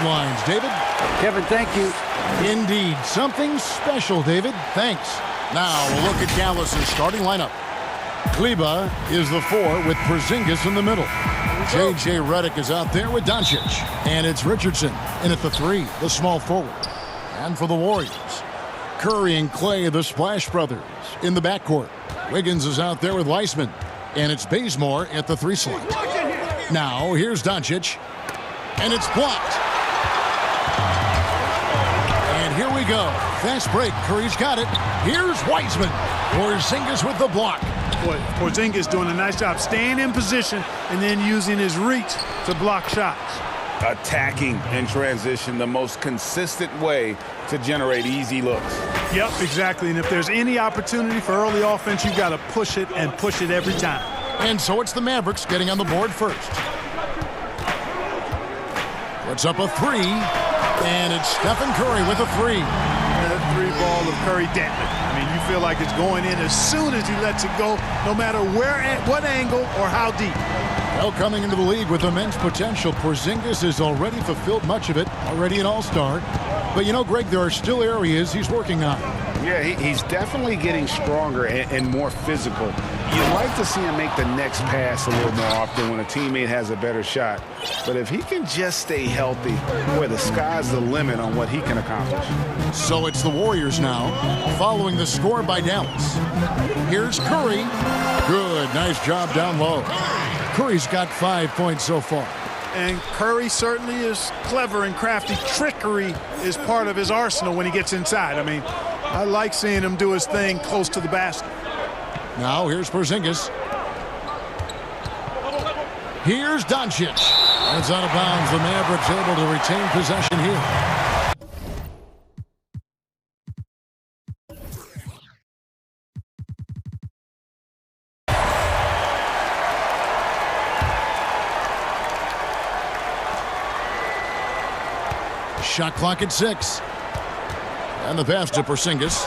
headlines, David. Kevin, thank you. Indeed. Something special, David. Thanks. Now, we'll look at Dallas's starting lineup. Kleba is the 4 with Porzingis in the middle. J.J. Redick is out there with Doncic. And it's Richardson in at the 3, the small forward. And for the Warriors, Curry and Clay, the Splash Brothers, in the backcourt. Wiggins is out there with Weissman. And it's Bazemore at the 3 slot. Now, here's Doncic. And it's blocked. And here we go. Fast break. Curry's got it. Here's Weissman. Porzingis with the block. Boy, Porzingis doing a nice job staying in position and then using his reach to block shots. Attacking in transition, the most consistent way to generate easy looks. Yep, exactly. And if there's any opportunity for early offense, you've got to push it and push it every time. And so it's the Mavericks getting on the board first. Puts up a 3, and it's Stephen Curry with a 3. That 3 ball of Curry damping. I mean, you feel like it's going in as soon as he lets it go, no matter where, at what angle, or how deep. Well, coming into the league with immense potential, Porzingis has already fulfilled much of it, already an all-star. But you know, Greg, there are still areas he's working on. Yeah, he's definitely getting stronger and more physical. You'd like to see him make the next pass a little more often when a teammate has a better shot. But if he can just stay healthy, boy, the sky's the limit on what he can accomplish. So it's the Warriors now, following the score by Dallas. Here's Curry. Good, nice job down low. Curry's got 5 points so far. And Curry certainly is clever and crafty. Trickery is part of his arsenal when he gets inside. I mean, I like seeing him do his thing close to the basket. Now here's Porzingis. Here's Doncic. It's out of bounds. The Mavericks able to retain possession here. Shot clock at 6. And the pass to Porzingis.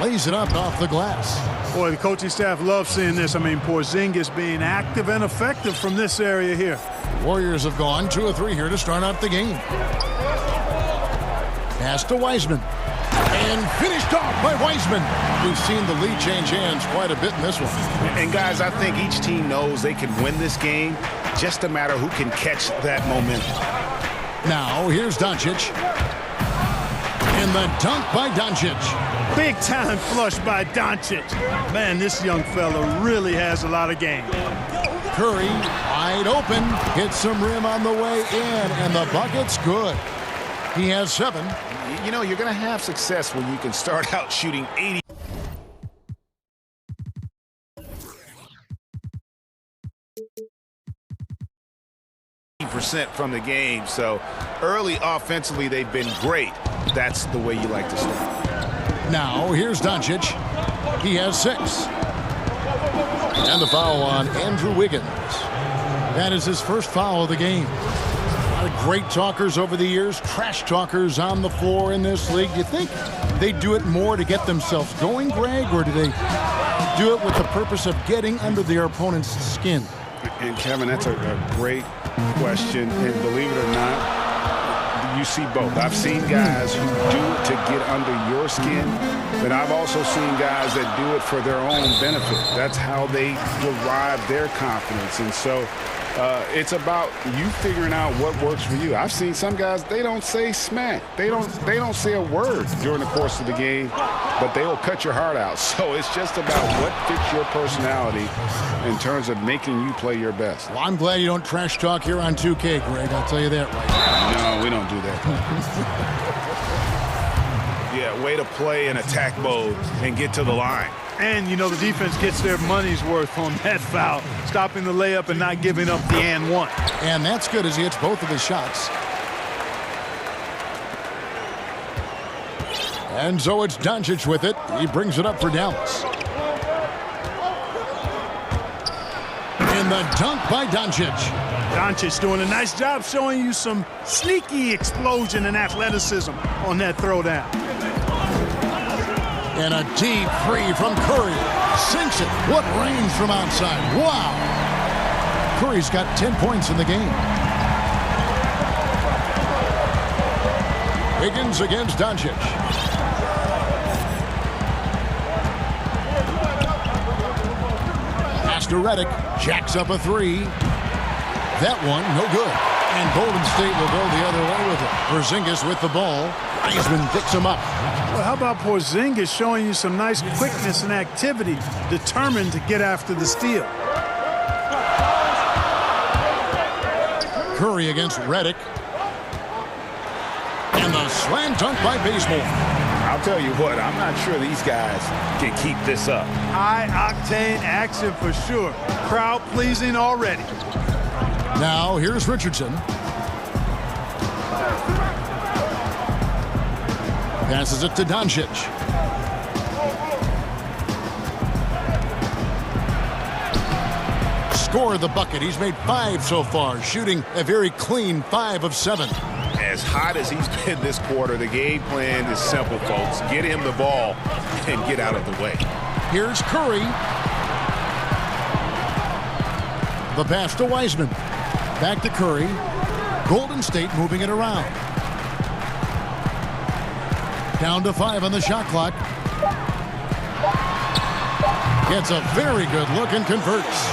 Lays it up off the glass. Boy, the coaching staff loves seeing this. I mean, Porzingis being active and effective from this area here. Warriors have gone 2 of 3 here to start out the game. Pass to Weissman. And finished off by Weissman. We've seen the lead change hands quite a bit in this one. And guys, I think each team knows they can win this game. Just a matter who can catch that momentum. Now, here's Doncic. And the dunk by Doncic. Big time flush by Doncic. Man, this young fella really has a lot of game. Curry, wide open. Hits some rim on the way in, and the bucket's good. He has 7. You know, you're going to have success when you can start out shooting 80% from the game. So early offensively, they've been great. That's the way you like to start. Now, here's Doncic. He has 6. And the foul on Andrew Wiggins. That is his first foul of the game. A lot of great talkers over the years, trash talkers on the floor in this league. Do you think they do it more to get themselves going, Greg, or do they do it with the purpose of getting under their opponent's skin? And Kevin, that's a great question. And believe it or not, you see both. I've seen guys who do it to get under your skin, but I've also seen guys that do it for their own benefit. That's how they derive their confidence. And so it's about you figuring out what works for you. I've seen some guys, they don't say smack. They don't say a word during the course of the game, but they will cut your heart out. So it's just about what fits your personality in terms of making you play your best. Well, I'm glad you don't trash talk here on 2K, Greg. I'll tell you that right now. No, we don't do that. Yeah, way to play in attack mode and get to the line. And, you know, the defense gets their money's worth on that foul, stopping the layup and not giving up the and one. And that's good as he hits both of his shots. And so it's Doncic with it. He brings it up for Dallas. And the dunk by Doncic. Doncic doing a nice job showing you some sneaky explosion and athleticism on that throwdown. And a deep free from Curry. Sinks it. What range from outside. Wow. Curry's got 10 points in the game. Higgins against Doncic. Pass to Redick. Jacks up a three. That one, no good. And Golden State will go the other way with it. Porzingis with the ball. Wiseman picks him up. Well, how about Porzingis showing you some nice quickness and activity, determined to get after the steal. Curry against Redick. And the slam dunk by Bazemore. I'll tell you what, I'm not sure these guys can keep this up. High-octane action for sure. Crowd-pleasing already. Now, here's Richardson. Passes it to Doncic. Scored the bucket. He's made 5 so far, shooting a very clean 5 of 7. As hot as he's been this quarter, the game plan is simple, folks. Get him the ball and get out of the way. Here's Curry. The pass to Wiseman. Back to Curry. Golden State moving it around. Down to 5 on the shot clock. Gets a very good look and converts.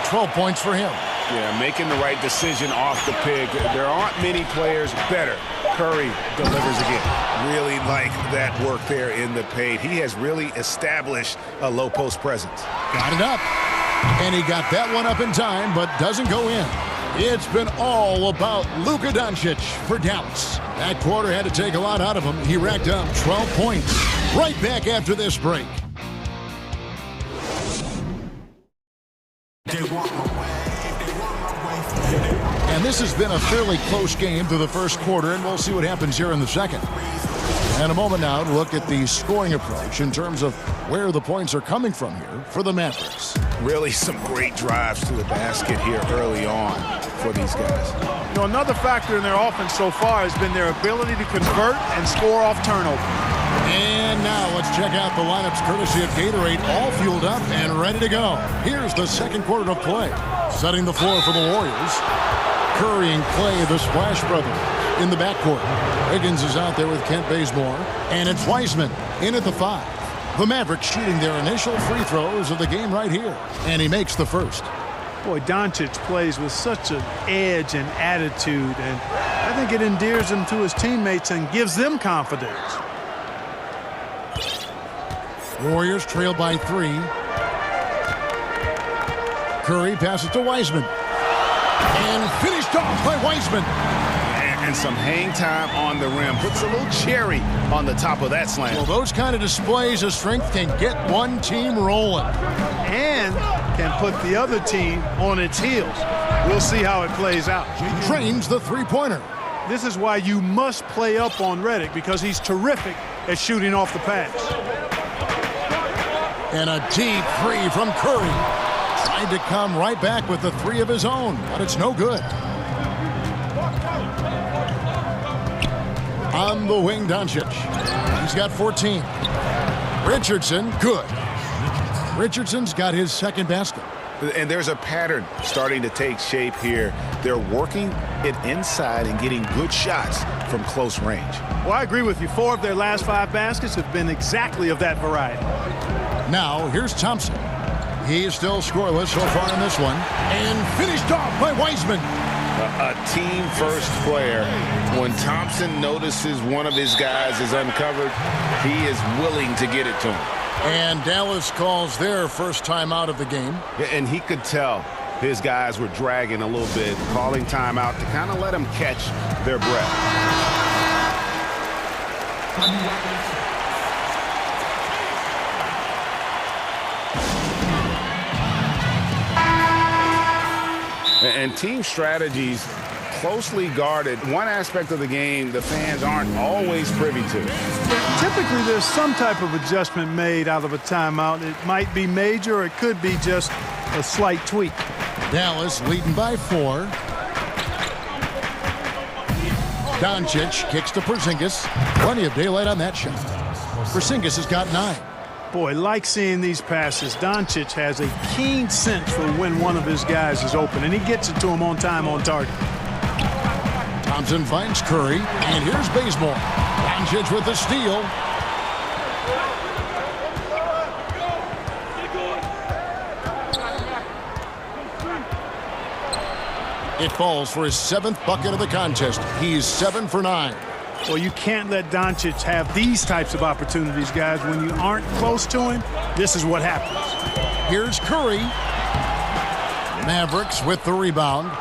12 points for him. Yeah, making the right decision off the pick. There aren't many players better. Curry delivers again. Really like that work there in the paint. He has really established a low post presence. Got it up. And he got that one up in time, but doesn't go in. It's been all about Luka Doncic for Dallas. That quarter had to take a lot out of him. He racked up 12 points. Right back after this break. And this has been a fairly close game through the first quarter, and we'll see what happens here in the second. And a moment now to look at the scoring approach in terms of where the points are coming from here for the Mavericks. Really some great drives to the basket here early on for these guys. You know, another factor in their offense so far has been their ability to convert and score off turnover. And now let's check out the lineups courtesy of Gatorade, all fueled up and ready to go. Here's the second quarter of play. Setting the floor for the Warriors. Curry and Clay, the Splash Brothers, in the backcourt. Higgins is out there with Kent Bazemore. And it's Wiseman in at the 5. The Mavericks shooting their initial free throws of the game right here. And he makes the first. Boy, Doncic plays with such an edge and attitude, and I think it endears him to his teammates and gives them confidence. Warriors trail by 3. Curry passes to Wiseman. And finished off by Wiseman. And some hang time on the rim. Puts a little cherry on the top of that slam. Well, those kind of displays of strength can get one team rolling. And can put the other team on its heels. We'll see how it plays out. Trains the three-pointer. This is why you must play up on Redick, because he's terrific at shooting off the pass. And a deep three from Curry. Tried to come right back with the 3 of his own, but it's no good. On the wing, Doncic. He's got 14. Richardson, good. Richardson's got his second basket. And there's a pattern starting to take shape here. They're working it inside and getting good shots from close range. Well, I agree with you. 4 of their last 5 baskets have been exactly of that variety. Now, here's Thompson. He is still scoreless so far in this one. And finished off by Wiseman. A team-first player. When Thompson notices one of his guys is uncovered, he is willing to get it to him. And Dallas calls their first time out of the game. And he could tell his guys were dragging a little bit, calling timeout to kind of let them catch their breath. And team strategies closely guarded. One aspect of the game the fans aren't always privy to. Typically, there's some type of adjustment made out of a timeout. It might be major, or it could be just a slight tweak. Dallas leading by 4. Doncic kicks to Porzingis. Plenty of daylight on that shot. Porzingis has got 9. Boy, like seeing these passes. Doncic has a keen sense for when one of his guys is open, and he gets it to him on time, on target. Thompson finds Curry, and here's Bazemore. Doncic with the steal. It falls for his 7th bucket of the contest. He's 7 for 9. Well, you can't let Doncic have these types of opportunities, guys. When you aren't close to him, this is what happens. Here's Curry. Mavericks with the rebound.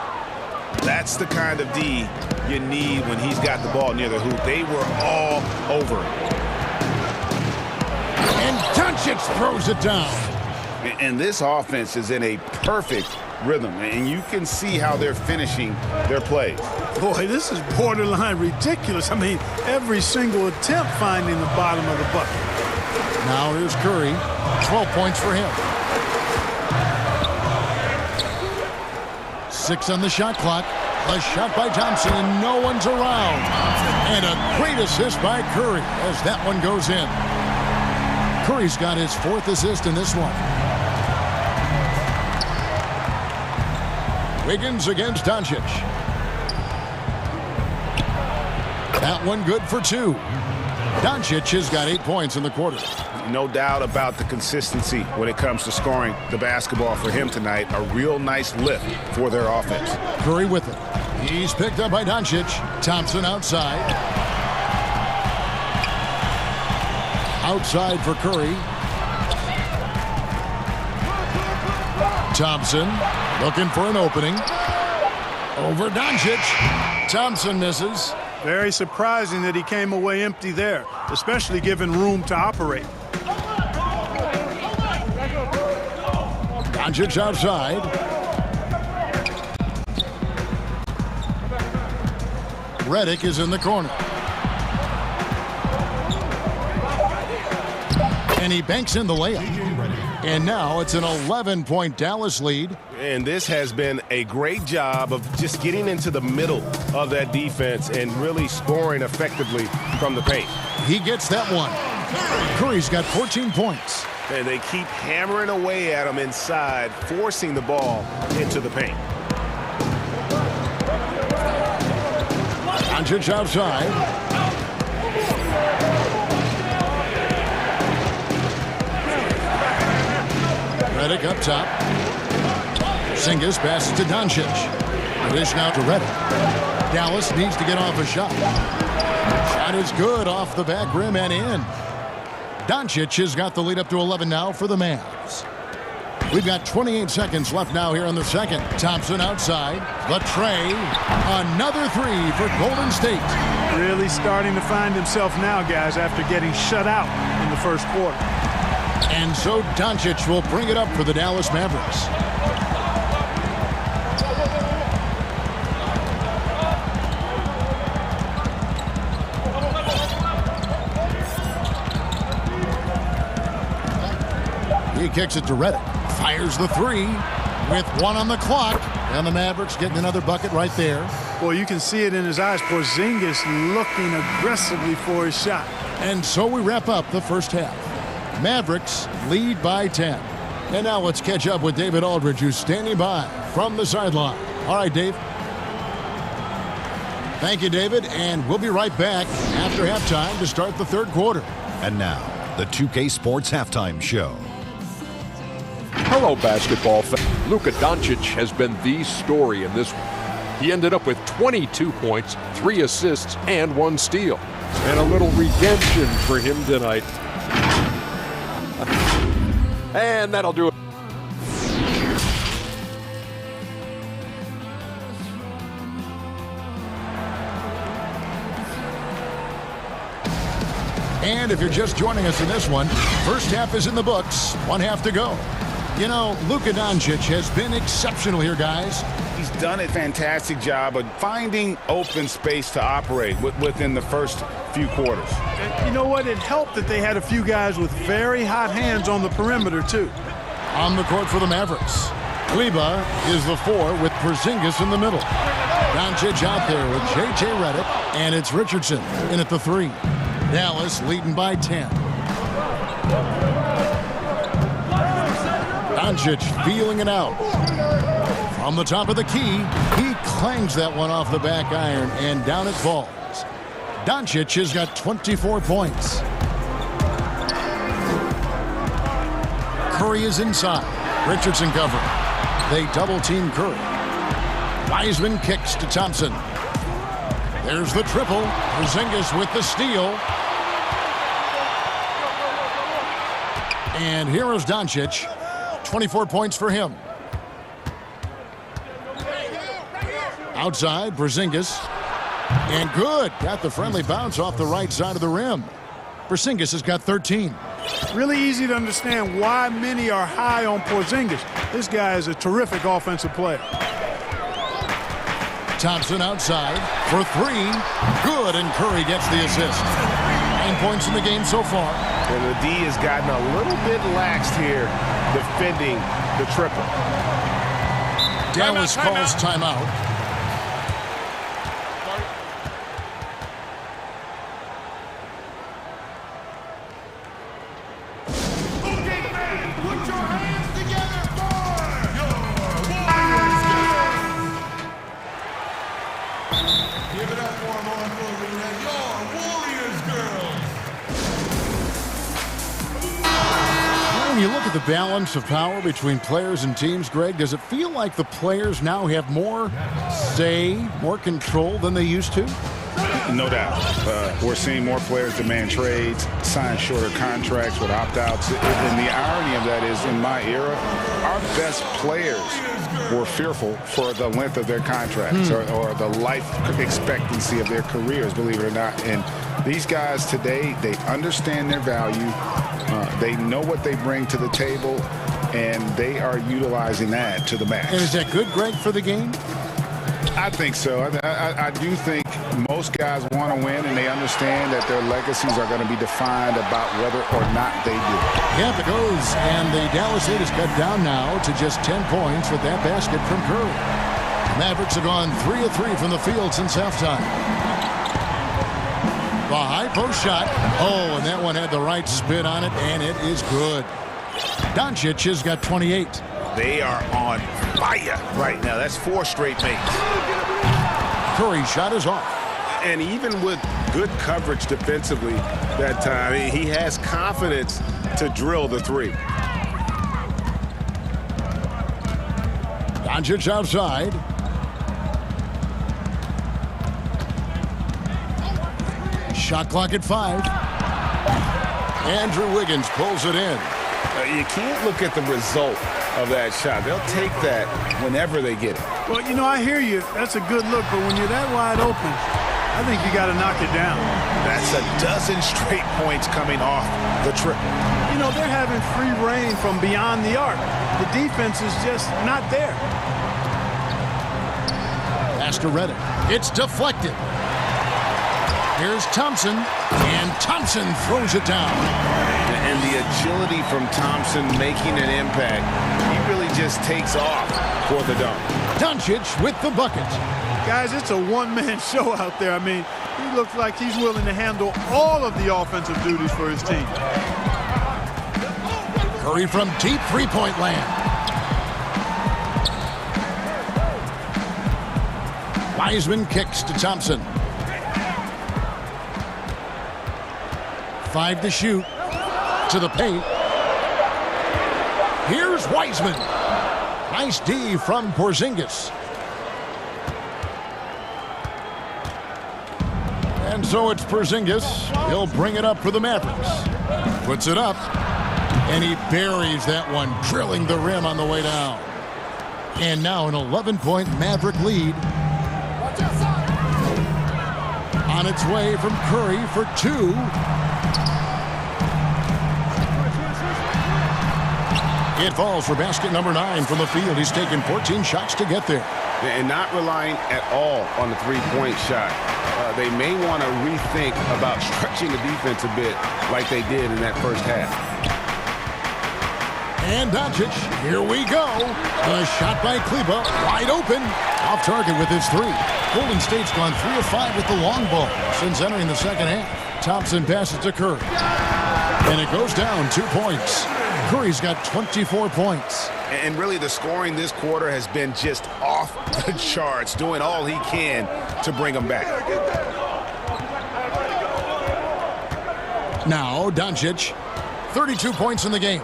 That's the kind of D you need when he's got the ball near the hoop. They were all over it. And Doncic throws it down. And this offense is in a perfect rhythm, and you can see how they're finishing their plays. Boy, this is borderline ridiculous. I mean, every single attempt finding the bottom of the bucket. Now here's Curry. 12 points for him. 6 on the shot clock. A shot by Thompson, and no one's around. And a great assist by Curry as that one goes in. Curry's got his 4th assist in this one. Wiggins against Doncic. That one good for 2. Doncic has got 8 points in the quarter. No doubt about the consistency when it comes to scoring the basketball for him tonight. A real nice lift for their offense. Curry with it. He's picked up by Doncic. Thompson outside. Outside for Curry. Thompson looking for an opening. Over Doncic. Thompson misses. Very surprising that he came away empty there, especially given room to operate. Doncic outside. Redick is in the corner. And he banks in the layup. And now it's an 11-point Dallas lead. And this has been a great job of just getting into the middle of that defense and really scoring effectively from the paint. He gets that one. Curry's got 14 points. And they keep hammering away at him inside, forcing the ball into the paint. Doncic outside. Redick up top. Porzingis passes to Doncic. Dish now to Redick. Dallas needs to get off a shot. Shot is good off the back rim and in. Doncic has got the lead up to 11 now for the Mavs. We've got 28 seconds left now here in the second. Thompson outside. The tray. Another 3 for Golden State. Really starting to find himself now, guys, after getting shut out in the first quarter. And so Doncic will bring it up for the Dallas Mavericks. He kicks it to Redick. Fires the 3 with 1 on the clock. And the Mavericks getting another bucket right there. Well, you can see it in his eyes. Porzingis looking aggressively for his shot. And so we wrap up the first half. Mavericks lead by 10. And now let's catch up with David Aldridge, who's standing by from the sideline. All right, Dave. Thank you, David. And we'll be right back after halftime to start the third quarter. And now, the 2K Sports Halftime Show. Hello, basketball fans. Luka Doncic has been the story in this one. He ended up with 22 points, 3 assists, and 1 steal. And a little redemption for him tonight. And that'll do it. And if you're just joining us in this one, first half is in the books, 1 half to go. You know, Luka Doncic has been exceptional here, guys. He's done a fantastic job of finding open space to operate within the first few quarters. And you know what? It helped that they had a few guys with very hot hands on the perimeter, too. On the court for the Mavericks. Kleba is the 4 with Porzingis in the middle. Doncic out there with J.J. Redick, and it's Richardson in at the 3. Dallas leading by 10. Doncic feeling it out. From the top of the key, he clangs that one off the back iron, and down it falls. Doncic has got 24 points. Curry is inside. Richardson covering. They double-team Curry. Wiseman kicks to Thompson. There's the triple. Porzingis with the steal. And here is Doncic. 24 points for him. Outside, Porzingis. And good. Got the friendly bounce off the right side of the rim. Porzingis has got 13. Really easy to understand why many are high on Porzingis. This guy is a terrific offensive player. Thompson outside for three. Good, and Curry gets the assist. 9 points in the game so far. And the D has gotten a little bit laxed here defending the triple. Dallas calls timeout. When you look at the balance of power between players and teams, Greg, does it feel like the players now have more say, more control than they used to? No doubt. We're seeing more players demand trades, sign shorter contracts with opt-outs. And the irony of that is, in my era, our best players were fearful for the length of their contracts or the life expectancy of their careers, believe it or not. And these guys today, they understand their value. They know what they bring to the table, and they are utilizing that to the max. And is that good, Greg, for the game? I think so. I do think most guys want to win, and they understand that their legacies are going to be defined about whether or not they do. Yep, it goes. And the Dallas 8 is cut down now to just 10 points with that basket from Curry. Mavericks have gone 3 of 3 from the field since halftime. The high post shot. Oh, and that one had the right spin on it, and it is good. Doncic has got 28. They are on fire right now. That's 4 straight makes. Curry's shot is off. And even with good coverage defensively that time, he has confidence to drill the three. Doncic outside. Shot clock at 5. Andrew Wiggins pulls it in. You can't look at the result of that shot. They'll take that whenever they get it. Well, you know, I hear you. That's a good look, but when you're that wide open, I think you got to knock it down. That's a dozen straight points coming off the triple. You know, they're having free reign from beyond the arc. The defense is just not there. Pass to Redick. It's deflected. Here's Thompson, and Thompson throws it down. And the agility from Thompson making an impact. He really just takes off for the dunk. Doncic with the bucket. Guys, it's a one-man show out there. I mean, he looks like he's willing to handle all of the offensive duties for his team. Curry from deep three-point land. Wiseman kicks to Thompson. 5 to shoot. To the paint. Here's Wiseman. Nice D from Porzingis. And so it's Porzingis. He'll bring it up for the Mavericks. Puts it up. And he buries that one, drilling the rim on the way down. And now an 11-point Maverick lead. On its way from Curry for 2. It falls for basket number 9 from the field. He's taken 14 shots to get there. And not relying at all on the three-point shot. They may want to rethink about stretching the defense a bit like they did in that first half. And Doncic, here we go. The shot by Kleber, wide open. Off target with his 3. Golden State's gone 3 of 5 with the long ball since entering the second half. Thompson passes to Curry. And it goes down 2 points. Curry's got 24 points. And really, the scoring this quarter has been just off the charts, doing all he can to bring them back. Now, Doncic, 32 points in the game.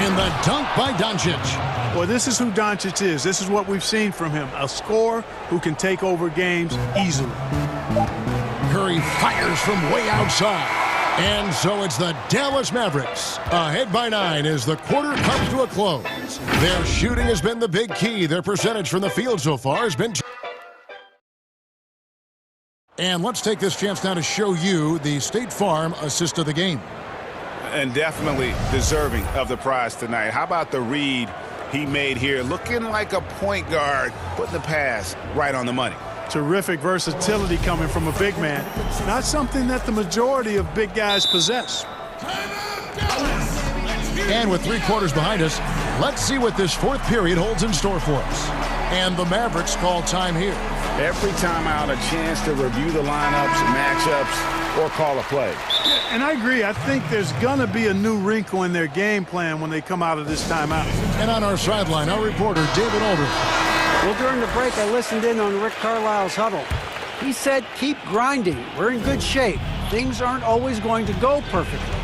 And the dunk by Doncic. Well, this is who Doncic is. This is what we've seen from him. A scorer who can take over games easily. Curry fires from way outside. And so it's the Dallas Mavericks ahead by 9 as the quarter comes to a close. Their shooting has been the big key. Their percentage from the field so far has been... And let's take this chance now to show you the State Farm assist of the game. And definitely deserving of the prize tonight. How about the read he made here? Looking like a point guard, putting the pass right on the money. Terrific versatility coming from a big man. Not something that the majority of big guys possess. And with 3 quarters behind us, let's see what this fourth period holds in store for us. And the Mavericks call time here. Every time out, a chance to review the lineups, matchups, or call a play. And I agree. I think there's going to be a new wrinkle in their game plan when they come out of this timeout. And on our sideline, our reporter, David Aldridge. Well, during the break, I listened in on Rick Carlisle's huddle. He said, keep grinding. We're in good shape. Things aren't always going to go perfectly.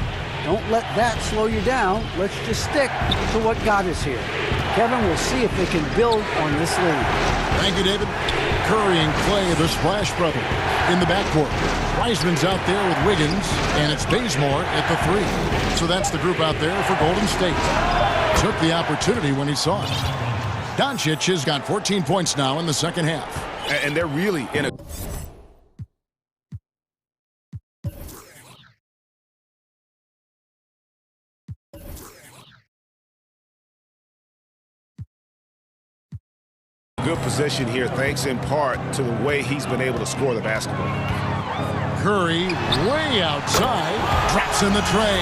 Don't let that slow you down. Let's just stick to what got us here. Kevin, we'll see if they can build on this lead. Thank you, David. Curry and Clay, the Splash Brothers, in the backcourt. Wiseman's out there with Wiggins, and it's Bazemore at the 3. So that's the group out there for Golden State. Took the opportunity when he saw it. Doncic has got 14 points now in the second half. And they're really in a... good position here, thanks in part to the way he's been able to score the basketball. Curry way outside, drops in the tray.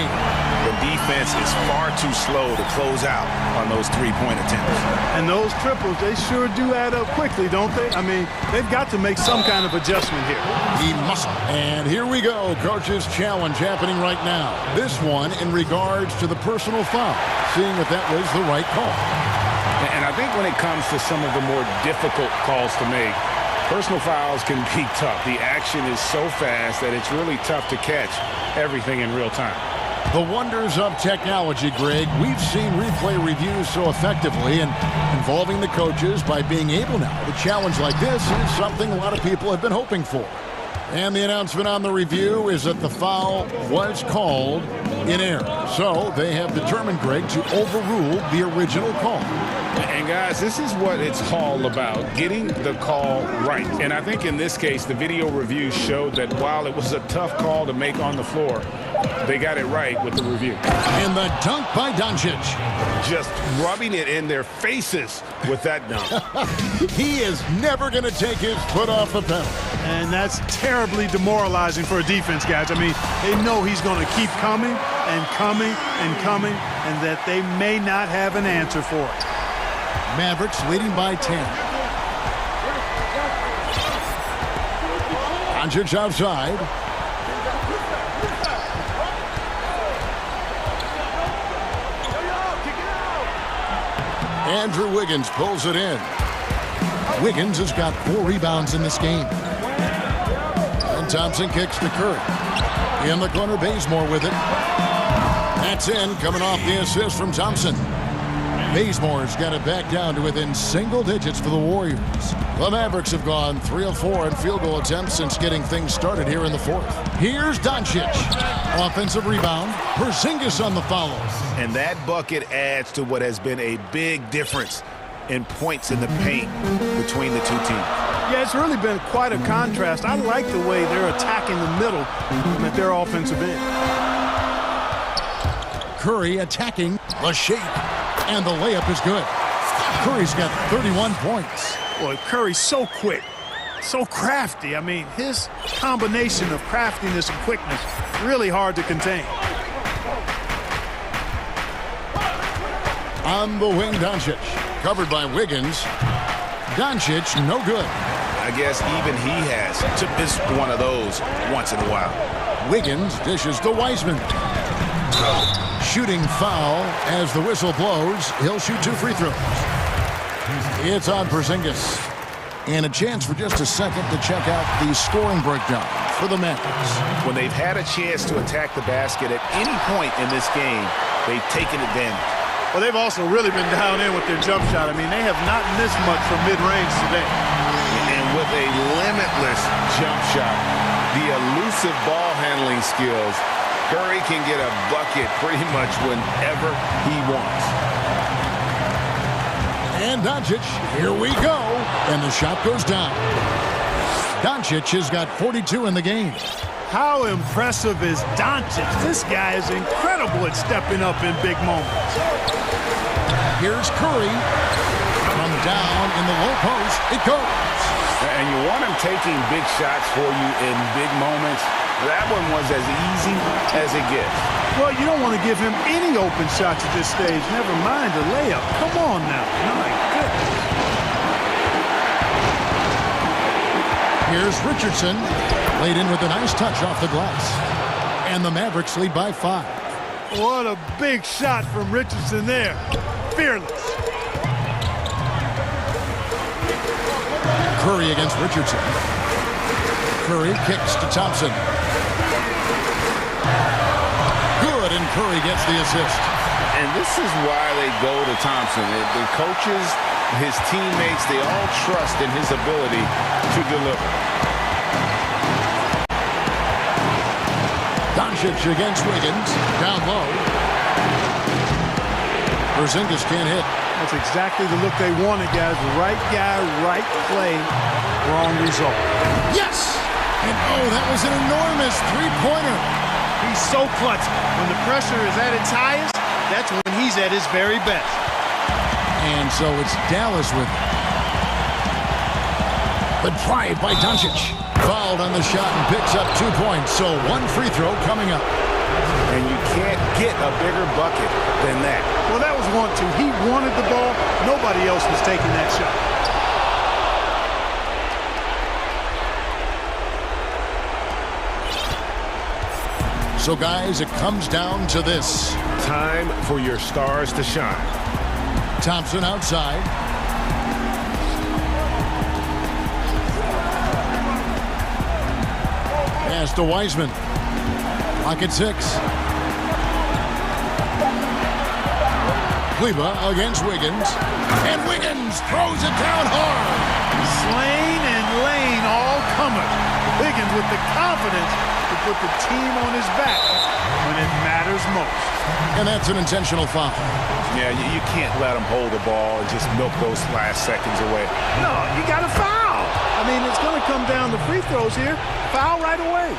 The defense is far too slow to close out on those three-point attempts. And those triples, they sure do add up quickly, don't they? I mean, they've got to make some kind of adjustment here. He must. And here we go. Coach's challenge happening right now. This one in regards to the personal foul, seeing if that was the right call. And I think when it comes to some of the more difficult calls to make, personal fouls can be tough. The action is so fast that it's really tough to catch everything in real time. The wonders of technology, Greg. We've seen replay reviews so effectively, and involving the coaches by being able now to challenge like this is something a lot of people have been hoping for. And the announcement on the review is that the foul was called in error. So they have determined, Greg, to overrule the original call. And guys, this is what it's all about, getting the call right. And I think in this case, the video review showed that while it was a tough call to make on the floor, they got it right with the review. And the dunk by Doncic. Just rubbing it in their faces with that dunk. He is never going to take his foot off the pedal. And that's terribly demoralizing for a defense, guys. I mean, they know he's going to keep coming and coming and coming, and that they may not have an answer for it. Mavericks leading by 10. Doncic outside. Andrew Wiggins pulls it in. Wiggins has got 4 rebounds in this game. And Thompson kicks to Curry. In the corner, Bazemore with it. That's in, coming off the assist from Thompson. Bazemore's got it back down to within single digits for the Warriors. The Mavericks have gone 3 of 4 on field goal attempts since getting things started here in the fourth. Here's Doncic. Offensive rebound. Porzingis on the follow. And that bucket adds to what has been a big difference in points in the paint between the two teams. Yeah, it's really been quite a contrast. I like the way they're attacking the middle at their offensive end. Curry attacking the shape. And the layup is good. Curry's got 31 points. Boy, Curry's so quick, so crafty. I mean, his combination of craftiness and quickness, really hard to contain. On the wing, Doncic. Covered by Wiggins. Doncic, no good. I guess even he has to miss one of those once in a while. Wiggins dishes to Wiseman. Shooting foul as the whistle blows. He'll shoot 2 free throws. It's on Porzingis. And a chance for just a second to check out the scoring breakdown for the Mavericks. When they've had a chance to attack the basket at any point in this game, they've taken advantage. Well, they've also really been down in with their jump shot. I mean, they have not missed much from mid-range today. And with a limitless jump shot, the elusive ball handling skills, Curry can get a bucket pretty much whenever he wants. And Doncic, here we go. And the shot goes down. Doncic has got 42 in the game. How impressive is Doncic? This guy is incredible at stepping up in big moments. Here's Curry. From down in the low post, it goes. And you want him taking big shots for you in big moments. That one was as easy as it gets. Well, you don't want to give him any open shots at this stage. Never mind a layup. Come on now. My goodness. Here's Richardson. Laid in with a nice touch off the glass. And the Mavericks lead by 5. What a big shot from Richardson there. Fearless. Curry against Richardson. Curry kicks to Thompson. Good, and Curry gets the assist. And this is why they go to Thompson. The coaches, his teammates, they all trust in his ability to deliver. Doncic against Wiggins. Down low. Porzingis can't hit. That's exactly the look they wanted, guys. Right guy, right play, wrong result. Yes! And oh, that was an enormous three-pointer. He's so clutch. When the pressure is at its highest, that's when he's at his very best. And so it's Dallas with it. The drive by Doncic. Fouled on the shot and picks up 2 points. So 1 free throw coming up. And you can't get a bigger bucket than that. Well, that was 1-2. He wanted the ball. Nobody else was taking that shot. So, guys, it comes down to this. Time for your stars to shine. Thompson outside. Pass to Wiseman. Pocket 6. Kleba against Wiggins. And Wiggins throws it down hard. Slain and Lane all coming. Wiggins with the confidence to put the team on his back when it matters most. And that's an intentional foul. Yeah, you can't let him hold the ball and just milk those last seconds away. No, you got to foul. I mean, it's going to come down to free throws here. Foul right away.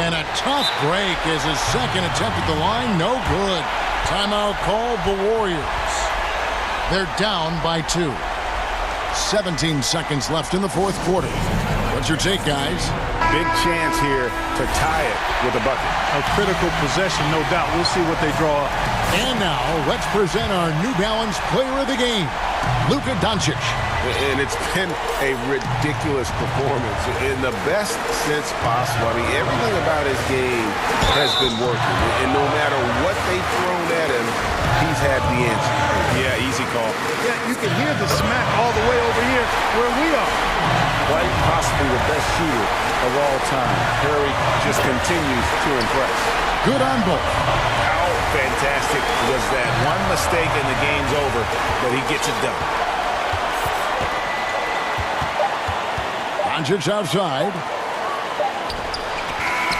And a tough break is his second attempt at the line. No good. Timeout called the Warriors. They're down by 2. 17 seconds left in the fourth quarter. What's your take, guys? Big chance here to tie it with a bucket. A critical possession, no doubt. We'll see what they draw up. And now, let's present our New Balance player of the game, Luka Doncic. And it's been a ridiculous performance in the best sense possible. I mean, everything about his game has been working. And no matter what they've thrown at him, he's had the answer. Yeah, easy call. Yeah, you can hear the smack all the way over here where we are. Quite possibly the best shooter of all time. Curry just continues to impress. Good on both. How fantastic was that? One mistake and the game's over, but he gets it done. Doncic outside.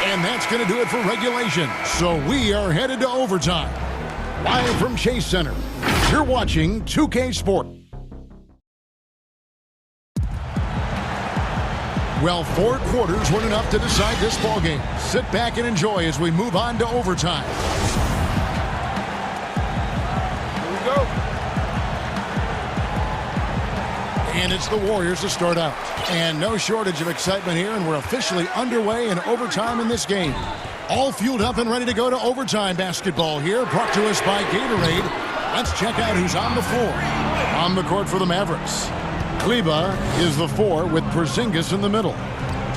And that's going to do it for regulation. So we are headed to overtime. Live from Chase Center, you're watching 2K Sport. Well, 4 quarters weren't enough to decide this ballgame. Sit back and enjoy as we move on to overtime. Here we go. And it's the Warriors to start out. And no shortage of excitement here, and we're officially underway in overtime in this game. All fueled up and ready to go to overtime basketball here, brought to us by Gatorade. Let's check out who's on the floor. On the court for the Mavericks, Kleba is the 4 with Porzingis in the middle.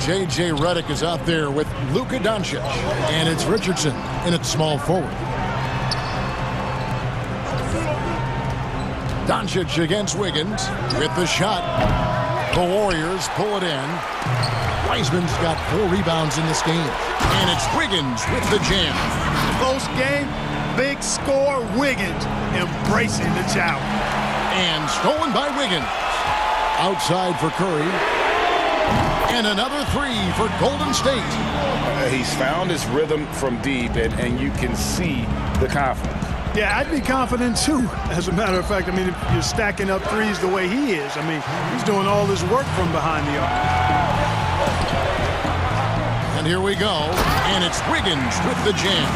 J.J. Redick is out there with Luka Doncic. And it's Richardson in its small forward. Doncic against Wiggins with the shot. The Warriors pull it in. Wiseman's got 4 rebounds in this game. And it's Wiggins with the jam. Close game, big score, Wiggins embracing the challenge. And stolen by Wiggins. Outside for Curry. And another 3 for Golden State. He's found his rhythm from deep, and you can see the confidence. Yeah, I'd be confident too. As a matter of fact, I mean, if you're stacking up threes the way he is, I mean, he's doing all this work from behind the arc. And here we go. And it's Wiggins with the jam.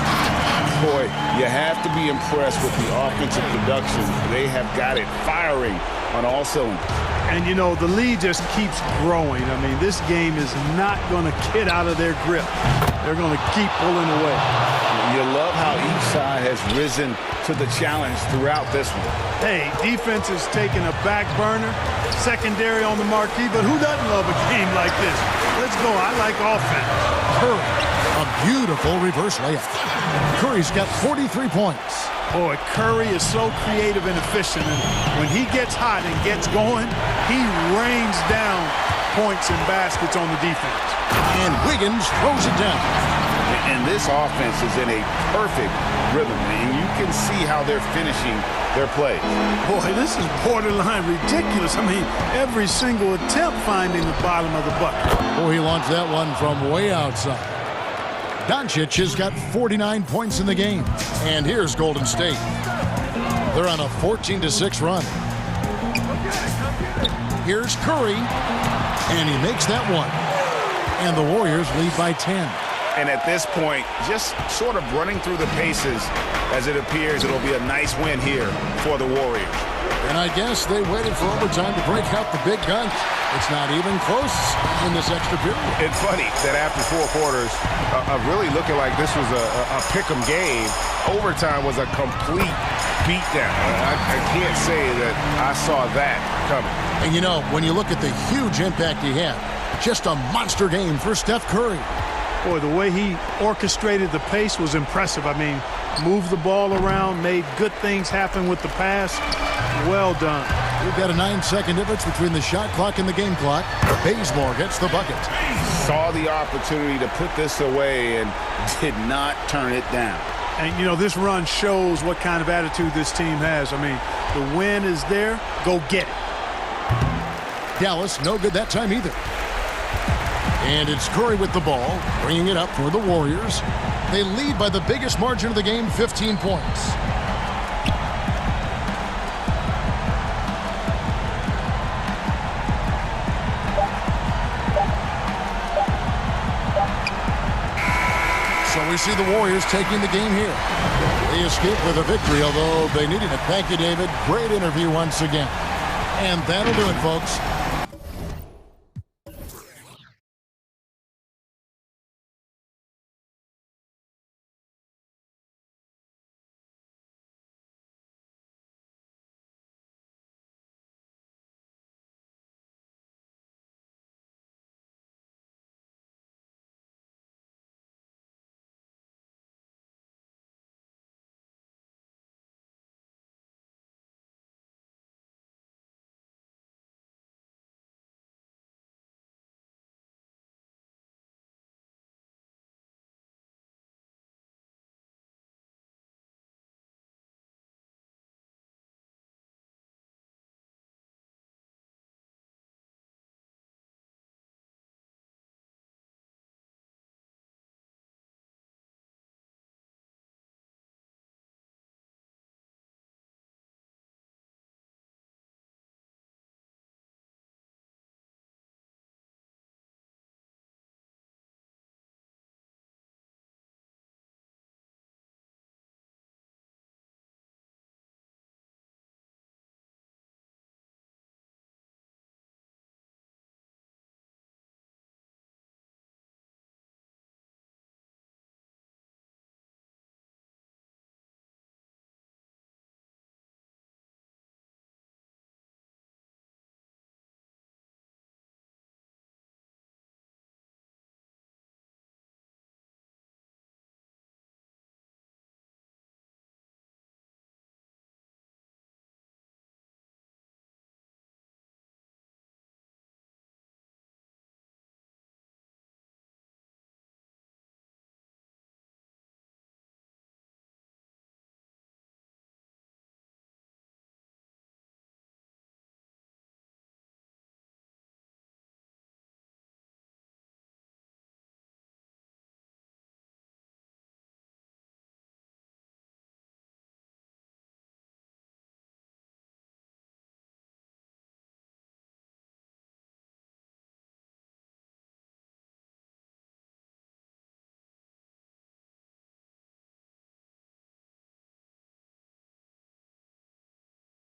Boy, you have to be impressed with the offensive production. They have got it firing on all cylinders. And, you know, the lead just keeps growing. I mean, this game is not going to get out of their grip. They're going to keep pulling away. You love how each side has risen to the challenge throughout this one. Hey, defense is taking a back burner, secondary on the marquee, but who doesn't love a game like this? Let's go. I like offense. Curry, a beautiful reverse layup. Curry's got 43 points. Boy, Curry is so creative and efficient, and when he gets hot and gets going, he rains down points and baskets on the defense. And Wiggins throws it down. And this offense is in a perfect rhythm, and you can see how they're finishing their plays. Boy, this is borderline ridiculous. I mean, every single attempt finding the bottom of the bucket. Oh, he launched that one from way outside. Doncic has got 49 points in the game. And here's Golden State. They're on a 14-6 run. Here's Curry. And he makes that one. And the Warriors lead by 10. And at this point, just sort of running through the paces, as it appears it'll be a nice win here for the Warriors. And I guess they waited for overtime to break out the big guns. It's not even close in this extra period. It's funny that after 4 quarters of really looking like this was a pick-em game, overtime was a complete beatdown. I can't say that I saw that coming. And you know, when you look at the huge impact he had, just a monster game for Steph Curry. Boy, the way he orchestrated the pace was impressive. I mean, moved the ball around, made good things happen with the pass. Well done. We've got a 9-second difference between the shot clock and the game clock. Bazemore gets the bucket. Saw the opportunity to put this away and did not turn it down. And, you know, this run shows what kind of attitude this team has. I mean, the win is there. Go get it. Dallas, no good that time either. And it's Curry with the ball, bringing it up for the Warriors. They lead by the biggest margin of the game, 15 points. So we see the Warriors taking the game here. They escape with a victory, although they needed it. Thank you, David. Great interview once again. And that'll do it, folks.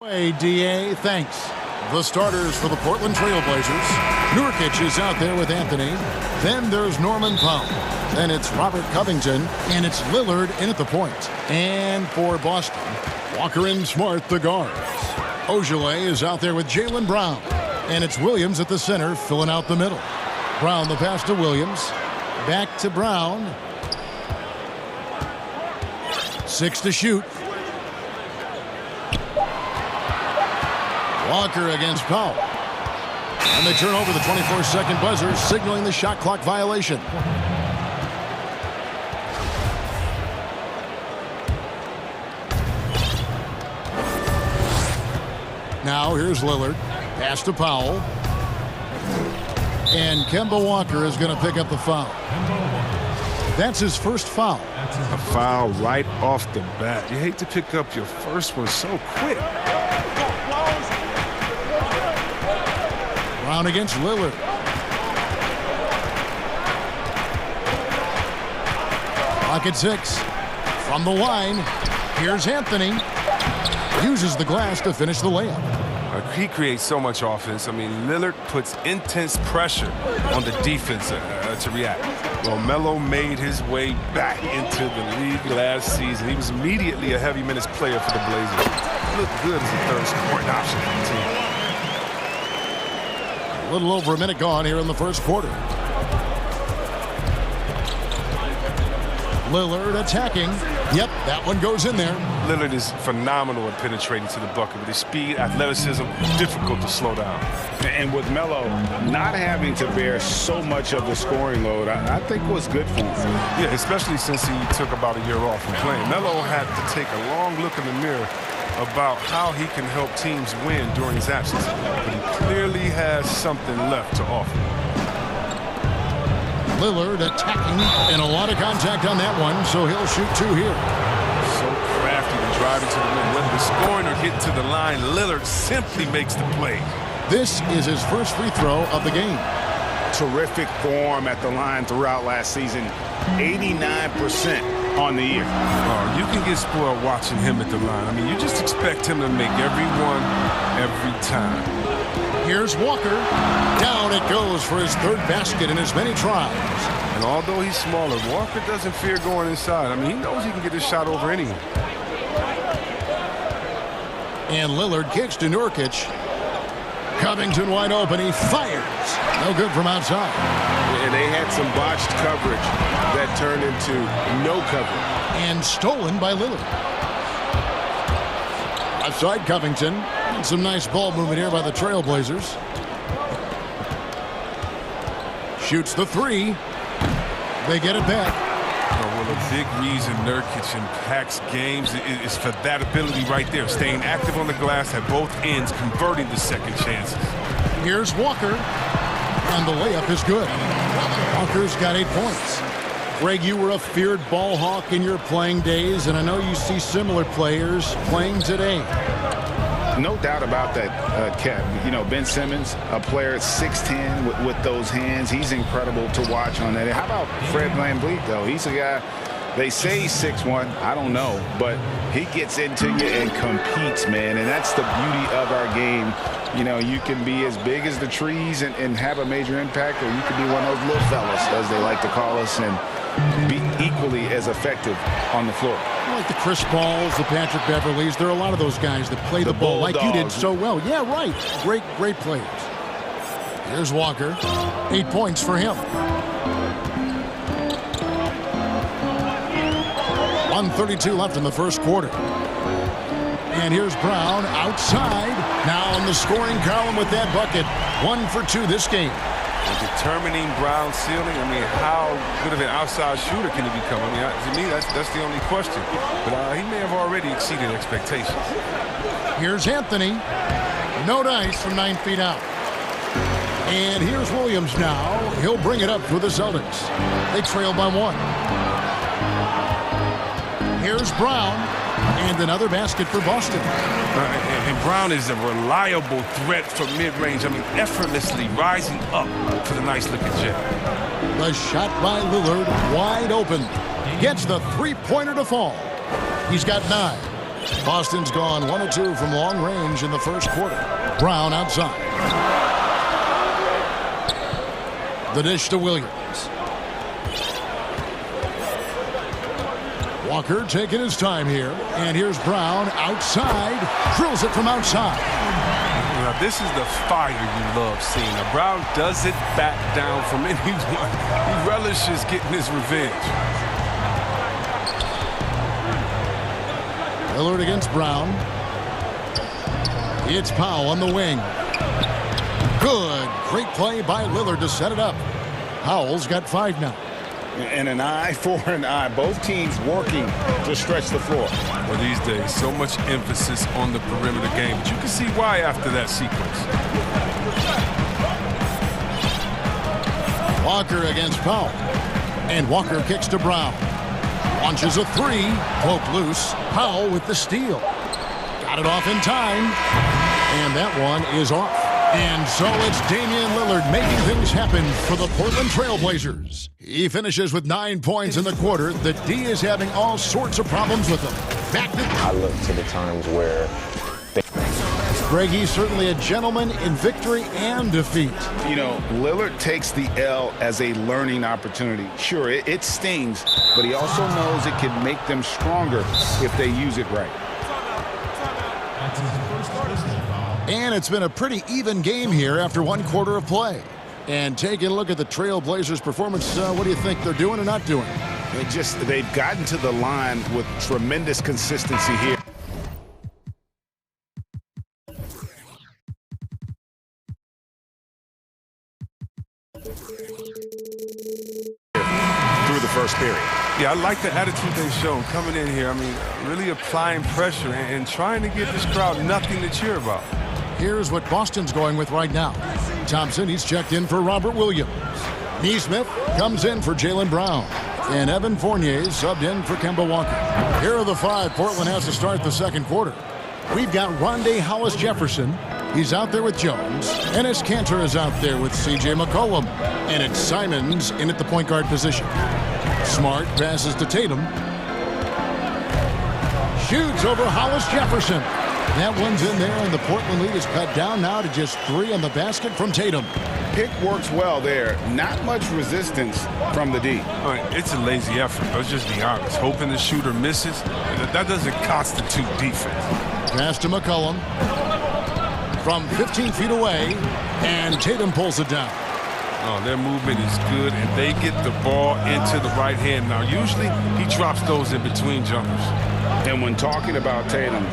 Hey, DA, thanks. The starters for the Portland Trailblazers. Nurkic is out there with Anthony. Then there's Norman Powell. Then it's Robert Covington. And it's Lillard in at the point. And for Boston, Walker and Smart, the guards. Ogilvy is out there with Jaylen Brown. And it's Williams at the center, filling out the middle. Brown the pass to Williams. Back to Brown. 6 to shoot. Walker against Powell. And they turn over the 24-second buzzer, signaling the shot clock violation. Now here's Lillard. Pass to Powell. And Kemba Walker is going to pick up the foul. That's his first foul. A foul right off the bat. You hate to pick up your first one so quick. Brown against Lillard. Clock at 6. From the line, here's Anthony. Uses the glass to finish the layup. He creates so much offense. I mean, Lillard puts intense pressure on the defense to react. Well, Melo made his way back into the league last season. He was immediately a heavy minutes player for the Blazers. He looked good as a third scoring option for the team. A little over a minute gone here in the first quarter. Lillard attacking. Yep, that one goes in there. Lillard is phenomenal at penetrating to the bucket. With his speed, athleticism, difficult to slow down. And with Melo not having to bear so much of the scoring load, I think was good for him. Yeah, especially since he took about a year off from playing. Melo had to take a long look in the mirror about how he can help teams win during his absence. But he clearly has something left to offer. Lillard attacking, and a lot of contact on that one, so he'll shoot 2 here. So crafty to drive into the rim. Whether it's scoring or getting to the line, Lillard simply makes the play. This is his first free throw of the game. Terrific form at the line throughout last season. 89% on the year. Oh, you can get spoiled watching him at the line. I mean, you just expect him to make every one, every time. Here's Walker. Down it goes for his third basket in as many tries. And although he's smaller, Walker doesn't fear going inside. I mean, he knows he can get his shot over anyone. And Lillard kicks to Nurkic. Covington wide open. He fires. No good from outside. And they had some botched coverage that turned into no coverage. And stolen by Lillard. Outside Covington. And some nice ball movement here by the Trailblazers. Shoots the 3. They get it back. Well, a big reason Nurkic impacts games is for that ability right there. Staying active on the glass at both ends, converting the second chances. Here's Walker. And the layup is good. Walker's got 8 points. Greg, you were a feared ball hawk in your playing days, and I know you see similar players playing today. No doubt about that, Kev. You know, Ben Simmons, a player at 6'10" with those hands. He's incredible to watch on that. How about Fred VanVleet, though? He's a guy, they say he's 6'1". I don't know. But he gets into you and competes, man. And that's the beauty of our game. You know, you can be as big as the trees and have a major impact, or you can be one of those little fellas, as they like to call us, and be equally as effective on the floor. Like the Chris Pauls, the Patrick Beverleys. There are a lot of those guys that play the ball like you did so well. Yeah, right. Great players. Here's Walker. 8 points for him. 1:32 left in the first quarter. And here's Brown outside. Now in the scoring column with that bucket. 1 for 2 this game. Determining Brown's ceiling, I mean, how good of an outside shooter can he become? I mean, to me, that's the only question. But he may have already exceeded expectations. Here's Anthony. No dice from 9 feet out. And here's Williams now. He'll bring it up for the Celtics. They trail by 1. Here's Brown. And another basket for Boston. And Brown is a reliable threat from mid-range. I mean, effortlessly rising up for the nice-looking jet. The shot by Lillard, wide open. Gets the three-pointer to fall. He's got 9. Boston's gone 1 of 2 from long range in the first quarter. Brown outside. The dish to Williams. Walker taking his time here. And here's Brown outside. Drills it from outside. Now, this is the fire you love seeing. Now, Brown doesn't back down from anyone. He relishes getting his revenge. Lillard against Brown. It's Powell on the wing. Good. Great play by Lillard to set it up. Powell's got 5 now. And an eye for an eye. Both teams working to stretch the floor. Well, these days, so much emphasis on the perimeter game. But you can see why after that sequence. Walker against Powell. And Walker kicks to Brown. Launches a 3. Poke loose. Powell with the steal. Got it off in time. And that one is off. And so it's Damian Lillard making things happen for the Portland Trail Blazers. He finishes with 9 points in the quarter. The D is having all sorts of problems with him. Back to... I look to the times where... Greg, he's certainly a gentleman in victory and defeat. You know, Lillard takes the L as a learning opportunity. Sure, it stings, but he also knows it can make them stronger if they use it right. And it's been a pretty even game here after 1 quarter of play. And taking a look at the Trail Blazers' performance, what do you think they're doing or not doing? They've gotten to the line with tremendous consistency here. Through the first period. Yeah, I like the attitude they've shown coming in here. I mean, really applying pressure and trying to give this crowd nothing to cheer about. Here's what Boston's going with right now. Thompson, he's checked in for Robert Williams. Neesmith comes in for Jaylen Brown. And Evan Fournier subbed in for Kemba Walker. Here are the 5 Portland has to start the second quarter. We've got Rondé Hollis-Jefferson. He's out there with Jones. Enes Kanter is out there with C.J. McCollum. And it's Simons in at the point guard position. Smart passes to Tatum. Shoots over Hollis-Jefferson. That one's in there, and the Portland lead is cut down now to just 3 on the basket from Tatum. Pick works well there. Not much resistance from the D. All right, it's a lazy effort. Let's just be honest. Hoping the shooter misses, that doesn't constitute defense. Pass to McCollum. From 15 feet away, and Tatum pulls it down. Oh, their movement is good, and they get the ball into the right hand. Now, usually he drops those in between jumpers. And when talking about Tatum,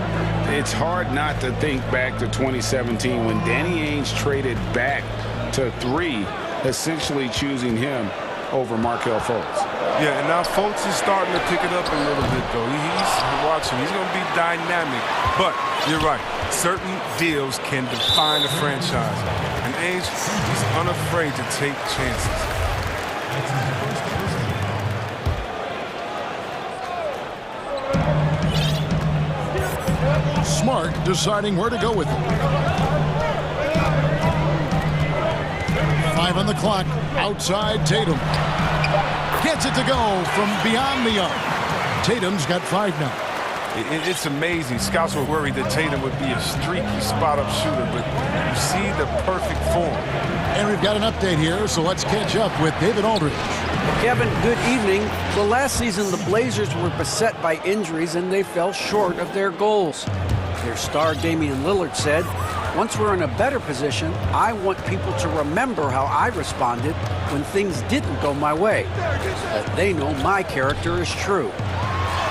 it's hard not to think back to 2017 when Danny Ainge traded back to 3, essentially choosing him over Markelle Fultz. Yeah, and now Fultz is starting to pick it up a little bit, though. He's watching. He's going to be dynamic. But you're right. Certain deals can define a franchise. And Ainge, he's unafraid to take chances. Smart deciding where to go with it. 5 on the clock. Outside Tatum. Gets it to go from beyond the arc. Tatum's got 5 now. It's amazing. Scouts were worried that Tatum would be a streaky spot-up shooter, but you see the perfect form. And we've got an update here, so let's catch up with David Aldridge. Kevin, good evening. Well, last season, the Blazers were beset by injuries, and they fell short of their goals. Their star, Damian Lillard, said, "Once we're in a better position, I want people to remember how I responded when things didn't go my way. That they know my character is true."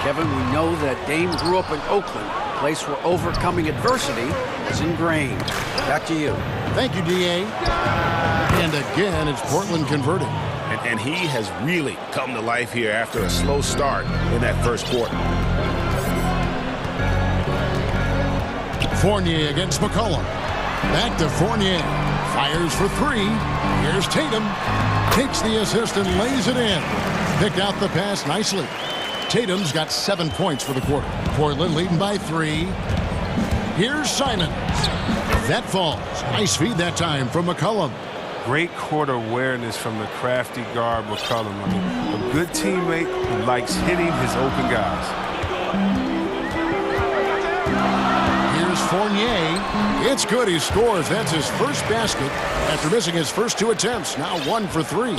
Kevin, we know that Dame grew up in Oakland, a place where overcoming adversity is ingrained. Back to you. Thank you, D.A. And again, it's Portland converting. And he has really come to life here after a slow start in that first quarter. Fournier against McCollum. Back to Fournier. Fires for 3. Here's Tatum. Takes the assist and lays it in. Picked out the pass nicely. Tatum's got 7 points for the quarter. Portland leading by 3. Here's Simons. That falls. Nice feed that time from McCollum. Great court awareness from the crafty guard McCollum. I mean, a good teammate who likes hitting his open guys. Fournier. It's good. He scores. That's his first basket after missing his first 2 attempts. Now 1 for 3.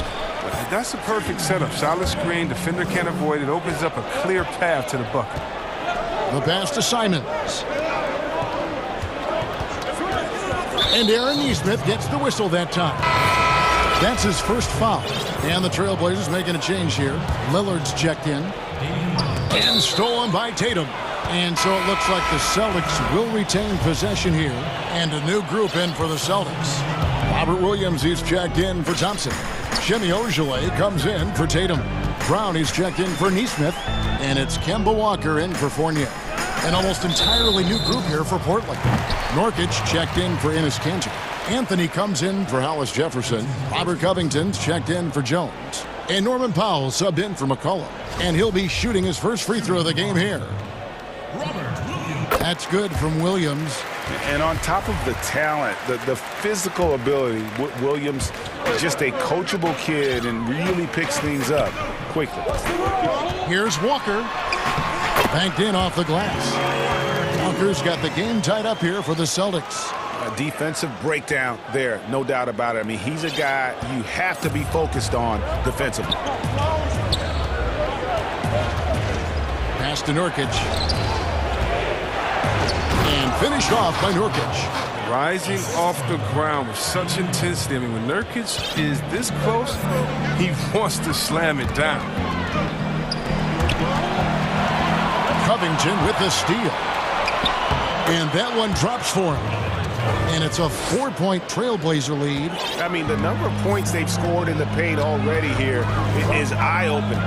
That's a perfect setup. Solid screen. Defender can't avoid it. Opens up a clear path to the bucket. The pass to Simons. And Aaron Nesmith gets the whistle that time. That's his first foul. And the Trailblazers making a change here. Lillard's checked in. And stolen by Tatum. And so it looks like the Celtics will retain possession here. And a new group in for the Celtics. Robert Williams, he's checked in for Thompson. Jimmy Ojeleye comes in for Tatum. Brown, he's checked in for Nesmith. And it's Kemba Walker in for Fournier. An almost entirely new group here for Portland. Nurkic checked in for Enes Kanter. Anthony comes in for Hollis Jefferson. Robert Covington's checked in for Jones. And Norman Powell subbed in for McCollum. And he'll be shooting his first free throw of the game here. That's good from Williams. And on top of the talent, the physical ability, Williams is just a coachable kid and really picks things up quickly. Here's Walker. Banked in off the glass. Walker's got the game tied up here for the Celtics. A defensive breakdown there, no doubt about it. I mean, he's a guy you have to be focused on defensively. Pass to Nurkic. And finished off by Nurkic. Rising off the ground with such intensity. I mean, when Nurkic is this close, he wants to slam it down. Covington with the steal. And that one drops for him. And it's a 4-point Trailblazer lead. I mean, the number of points they've scored in the paint already here is eye-opening.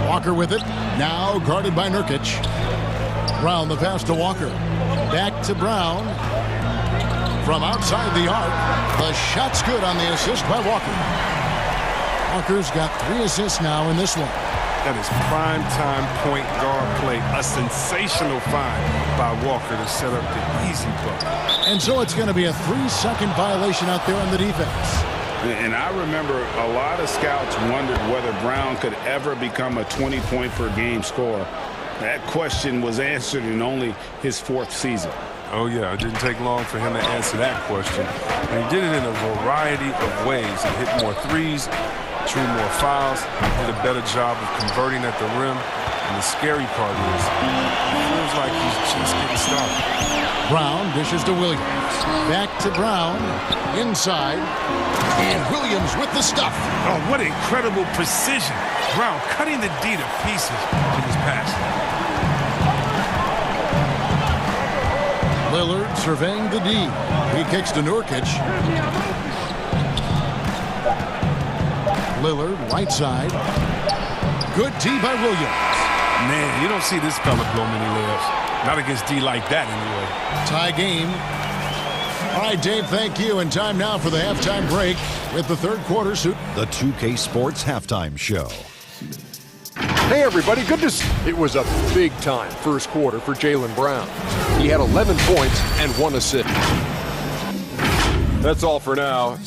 Walker with it. Now guarded by Nurkic. Brown the pass to Walker. Back to Brown. From outside the arc. The shot's good on the assist by Walker. Walker's got 3 assists now in this one. That is prime-time point guard play. A sensational find by Walker to set up the easy bucket. And so it's going to be a 3-second violation out there on the defense. And I remember a lot of scouts wondered whether Brown could ever become a 20-point-per-game scorer. That question was answered in only his 4th season. Oh, yeah, it didn't take long for him to answer that question. And he did it in a variety of ways. He hit more threes, drew more fouls, did a better job of converting at the rim. And the scary part is, it feels like he's just getting started. Brown dishes to Williams. Back to Brown. Inside. And Williams with the stuff. Oh, what incredible precision. Brown cutting the D to pieces with his pass. Lillard surveying the D. He kicks to Nurkic. Lillard, right side. Good D by Williams. Man, you don't see this fella blow many layups. Not against D like that, anyway. Tie game. All right, Dave, thank you. And time now for the halftime break with the third quarter suit. The 2K Sports Halftime Show. Hey, everybody. Good to see. It was a big-time first quarter for Jaylen Brown. He had 11 points and 1 assist. That's all for now.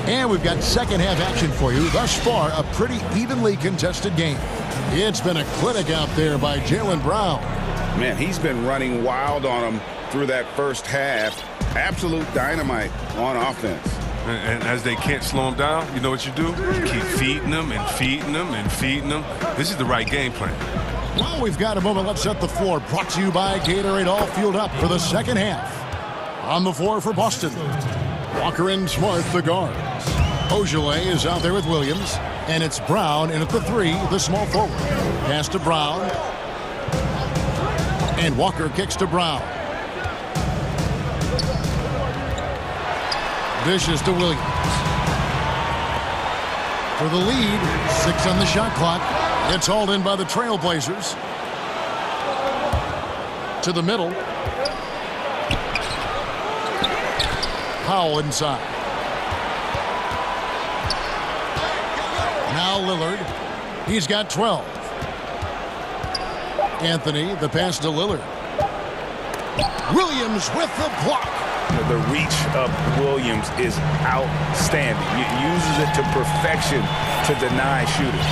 And we've got second half action for you. Thus far, a pretty evenly contested game. It's been a clinic out there by Jaylen Brown. Man, he's been running wild on him through that first half. Absolute dynamite on offense. And as they can't slow him down, you know what you do? You keep feeding them and feeding them and feeding them. This is the right game plan. Well, we've got a moment. Let's set the floor. Brought to you by Gatorade, all fueled up for the second half. On the floor for Boston. Walker and Smart, the guards. Ojeleye is out there with Williams. And it's Brown in at the 3, the small forward. Pass to Brown. And Walker kicks to Brown. Dishes to Williams. For the lead, 6 on the shot clock. It's hauled in by the Trailblazers. To the middle. Powell inside. Now Lillard. He's got 12. Anthony, the pass to Lillard. Williams with the block. The reach of Williams is outstanding. He uses it to perfection to deny shooters.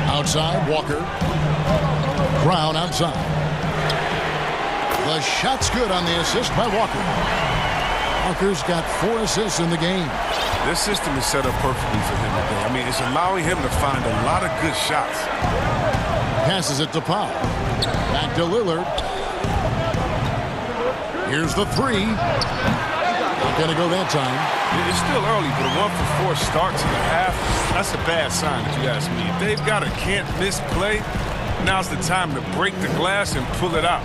Outside, Walker. Brown outside. The shot's good on the assist by Walker. Walker's got 4 assists in the game. This system is set up perfectly for him today. I mean, it's allowing him to find a lot of good shots. Passes it to Powell. Back to Lillard. Here's the 3. Not going to go that time. It's still early, but a 1-for-4 start to the half, that's a bad sign if you ask me. If they've got a can't-miss play, now's the time to break the glass and pull it out.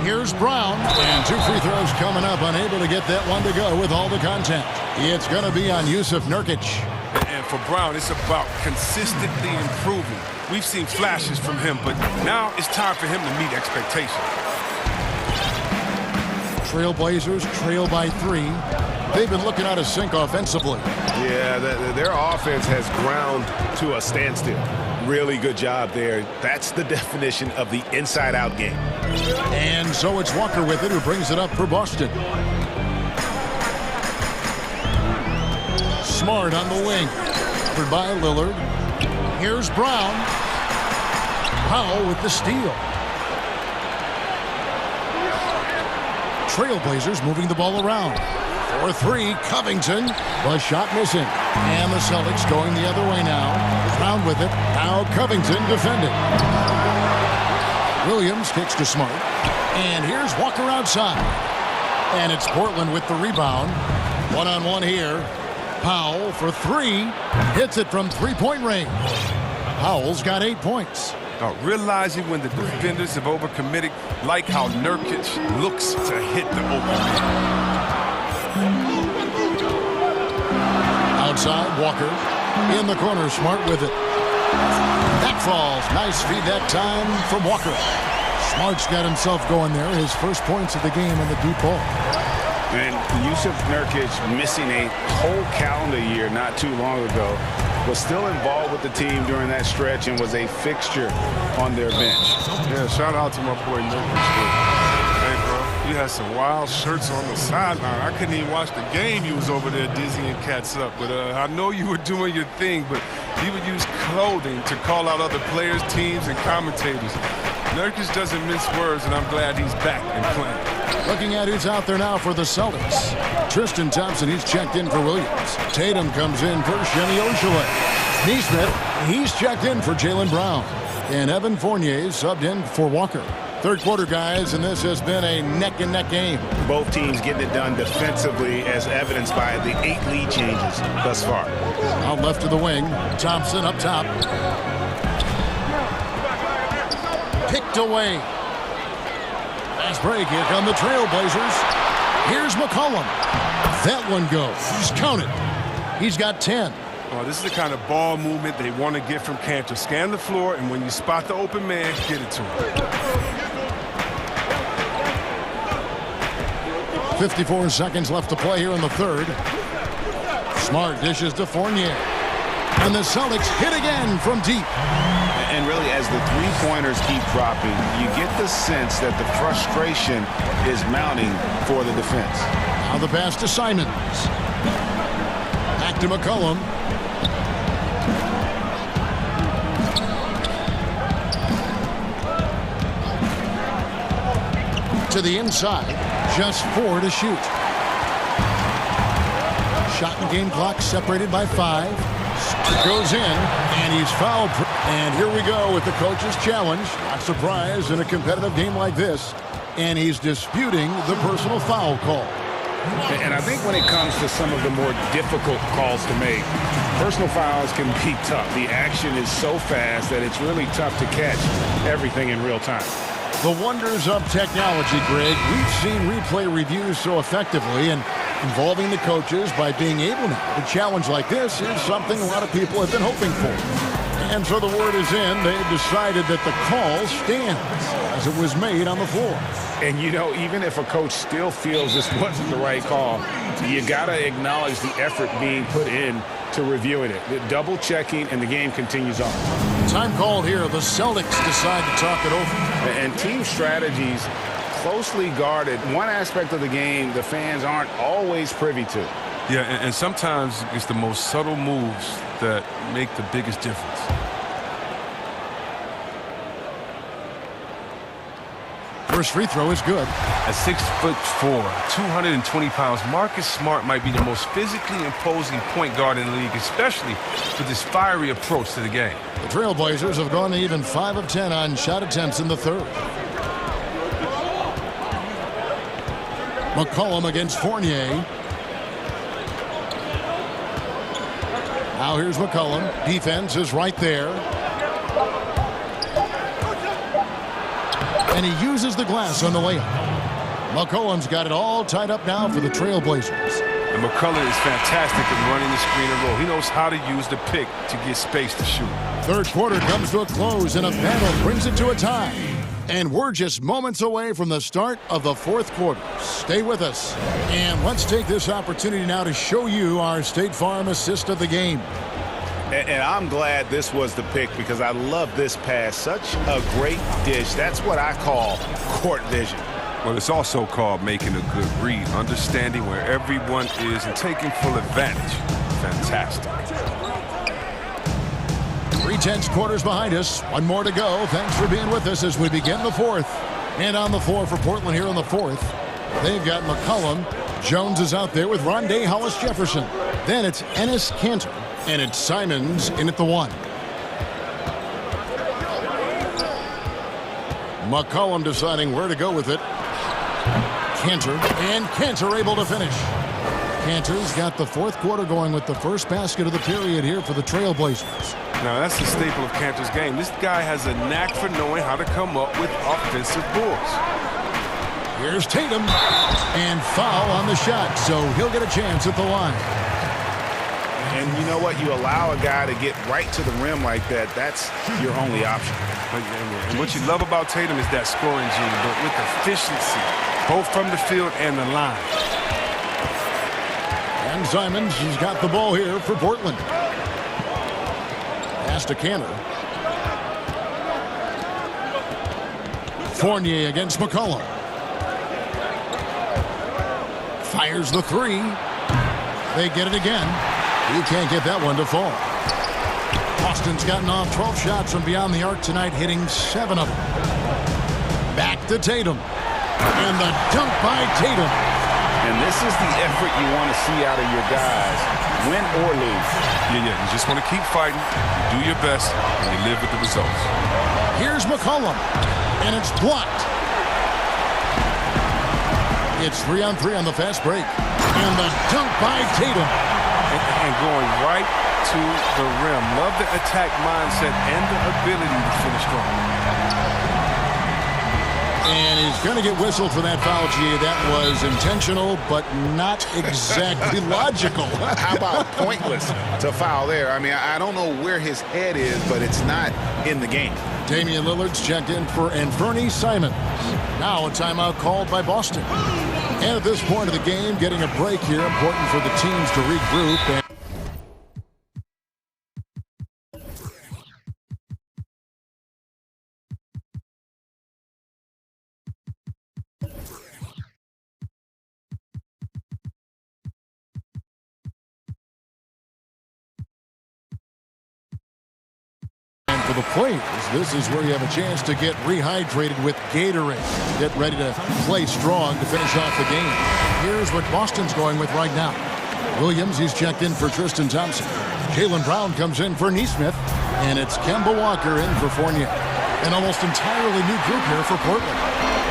Here's Brown, and 2 free throws coming up, unable to get that one to go with all the contact. It's going to be on Yusuf Nurkic. And for Brown, it's about consistently improving. We've seen flashes from him, but now it's time for him to meet expectations. Trailblazers trail by 3. They've been looking out of sync offensively. Yeah, their offense has ground to a standstill. Really good job there. That's the definition of the inside-out game. And so it's Walker with it, who brings it up for Boston. Smart on the wing. Covered by Lillard. Here's Brown. Powell with the steal. Trailblazers moving the ball around. 4-3, Covington. The shot missing. And the Celtics going the other way now. Brown with it. Now Covington defending. Williams kicks to Smart. And here's Walker outside. And it's Portland with the rebound. One-on-one here. Powell for 3. Hits it from 3-point range. Powell's got 8 points. Realizing when the defenders have overcommitted, like how Nurkic looks to hit the open man. Outside, Walker. In the corner, Smart with it. That falls. Nice feed that time from Walker. Smart's got himself going there. His first points of the game on the deep ball. And Yusuf Nurkic, missing a whole calendar year not too long ago, was still involved with the team during that stretch and was a fixture on their bench. Yeah, shout out to my boy Nurkic. Hey, bro, you had some wild shirts on the sideline. I couldn't even watch the game. You was over there dizzying cats up. But I know you were doing your thing, but he would use clothing to call out other players, teams, and commentators. Nurkic doesn't mince words, and I'm glad he's back and playing. Looking at who's out there now for the Celtics. Tristan Thompson, he's checked in for Williams. Tatum comes in for Shemi Oshale. Neesmith, he's checked in for Jaylen Brown. And Evan Fournier subbed in for Walker. Third quarter, guys, and this has been a neck-and-neck game. Both teams getting it done defensively, as evidenced by the 8 lead changes thus far. Out left of the wing. Thompson up top. Picked away. Fast break. Here come the Trailblazers. Here's McCollum. That one goes. He's counted. He's got 10. Oh, this is the kind of ball movement they want to get from Cantor. Scan the floor, and when you spot the open man, get it to him. 54 seconds left to play here in the third. Smart dishes to Fournier. And the Celtics hit again from deep. And really, as the three-pointers keep dropping, you get the sense that the frustration is mounting for the defense. Now the pass to Simons. Back to McCollum. To the inside. Just 4 to shoot. Shot and game clock separated by 5. It goes in, and he's fouled. And here we go with the coach's challenge. Not surprised in a competitive game like this. And he's disputing the personal foul call. And I think when it comes to some of the more difficult calls to make, personal fouls can be tough. The action is so fast that it's really tough to catch everything in real time. The wonders of technology, Greg. We've seen replay reviews so effectively, and involving the coaches by being able now to challenge like this is something a lot of people have been hoping for. And so the word is in. They've decided that the call stands as it was made on the floor. And, you know, even if a coach still feels this wasn't the right call, you got to acknowledge the effort being put in to reviewing it. Double checking, and the game continues on. Time called here. The Celtics decide to talk it over. And team strategies closely guarded. One aspect of the game the fans aren't always privy to. Yeah, and sometimes it's the most subtle moves that make the biggest difference. First free throw is good. At 6'4", 220 pounds, Marcus Smart might be the most physically imposing point guard in the league, especially with his fiery approach to the game. The Trailblazers have gone to even 5 of 10 on shot attempts in the third. McCollum against Fournier. Now here's McCollum. Defense is right there. And he uses the glass on the layup. McCollum's got it all tied up now for the Trailblazers. And McCollum is fantastic at running the screen and roll. He knows how to use the pick to get space to shoot. Third quarter comes to a close, and a battle brings it to a tie. And we're just moments away from the start of the fourth quarter. Stay with us. And let's take this opportunity now to show you our State Farm assist of the game. And I'm glad this was the pick because I love this pass. Such a great dish. That's what I call court vision. Well, it's also called making a good read, understanding where everyone is and taking full advantage. Fantastic. 3/10 quarters behind us. One more to go. Thanks for being with us as we begin the fourth. And on the floor for Portland here in the fourth, they've got McCollum. Jones is out there with Rondé Hollis-Jefferson. Then it's Enes Kanter. And it's Simons in at the 1. McCollum deciding where to go with it. Kanter, and Kanter able to finish. Kanter's got the fourth quarter going with the first basket of the period here for the Trailblazers. Now, that's the staple of Kanter's game. This guy has a knack for knowing how to come up with offensive boards. Here's Tatum, and foul on the shot, so he'll get a chance at the line. And you know what? You allow a guy to get right to the rim like that. That's your only option. And what you love about Tatum is that scoring gene, but with efficiency, both from the field and the line. And Simons has got the ball here for Portland. Pass to Kanter. Fournier against McCollum. Fires the three. They get it again. You can't get that one to fall. Boston's gotten off 12 shots from beyond the arc tonight, hitting 7 of them. Back to Tatum. And the dunk by Tatum. And this is the effort you want to see out of your guys, win or lose. Yeah, you just want to keep fighting, do your best, and you live with the results. Here's McCollum, and it's blocked. It's 3-on-3 on the fast break. And the dunk by Tatum. And going right to the rim. Love the attack mindset and the ability to finish strong. And he's going to get whistled for that foul, G. That was intentional, but not exactly logical. How about pointless to foul there? I mean, I don't know where his head is, but it's not in the game. Damian Lillard's checked in for Anthony Simons. Now a timeout called by Boston. And at this point of the game, getting a break here, important for the teams to regroup. And for the players, this is where you have a chance to get rehydrated with Gatorade. Get ready to play strong to finish off the game. Here's what Boston's going with right now. Williams, he's checked in for Tristan Thompson. Jaylen Brown comes in for Nesmith. And it's Kemba Walker in for Fournier. An almost entirely new group here for Portland.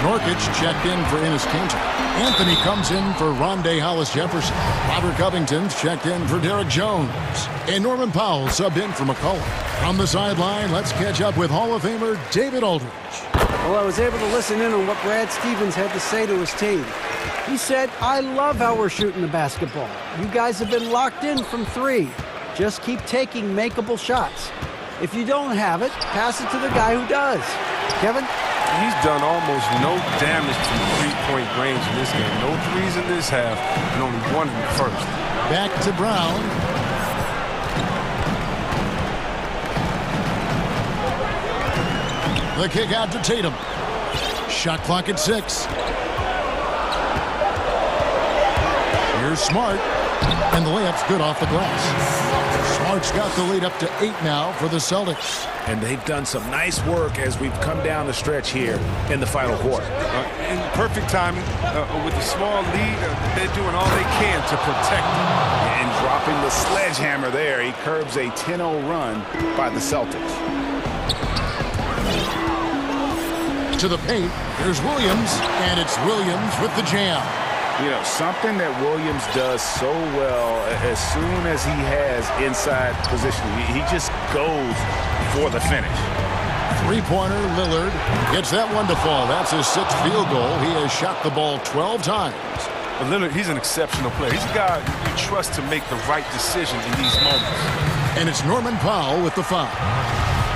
Norkic checked in for Enes Kanter. Anthony comes in for Rondé Hollis-Jefferson. Robert Covington's checked in for Derek Jones. And Norman Powell subbed in for McCollum. From the sideline, let's catch up with Hall of Famer David Aldridge. Well, I was able to listen in on what Brad Stevens had to say to his team. He said, "I love how we're shooting the basketball. You guys have been locked in from 3. Just keep taking makeable shots. If you don't have it, pass it to the guy who does." Kevin? He's done almost no damage to the three-point range in this game. No threes in this half, and only 1 in the first. Back to Brown. The kick out to Tatum. Shot clock at 6. Here's Smart. And the layup's good off the glass. Smart's got the lead up to 8 now for the Celtics. And they've done some nice work as we've come down the stretch here in the final quarter. In perfect timing, with a small lead, they're doing all they can to protect it. And dropping the sledgehammer there, he curbs a 10-0 run by the Celtics. To the paint, here's Williams, and it's Williams with the jam. You know, something that Williams does so well as soon as he has inside position, he just goes for the finish. Three-pointer, Lillard gets that one to fall. That's his 6th field goal. He has shot the ball 12 times. But Lillard, he's an exceptional player. He's a guy you trust to make the right decision in these moments. And it's Norman Powell with the foul.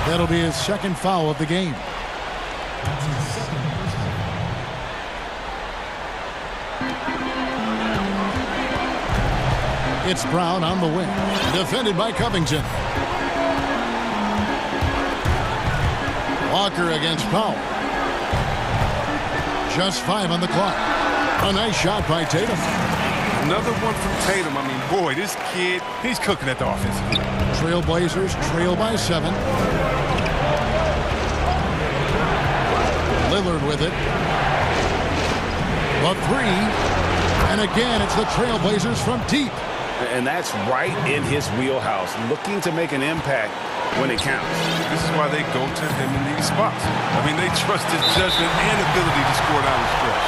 That'll be his 2nd foul of the game. It's Brown on the wing. Defended by Covington. Walker against Powell. Just 5 on the clock. A nice shot by Tatum. Another one from Tatum. I mean, boy, this kid, he's cooking at the offensive end. Trailblazers trail by 7. Lillard with it. The 3. And again, it's the Trailblazers from deep. And that's right in his wheelhouse, looking to make an impact when it counts. This is why they go to him in these spots. I mean, they trust his judgment and ability to score down the stretch.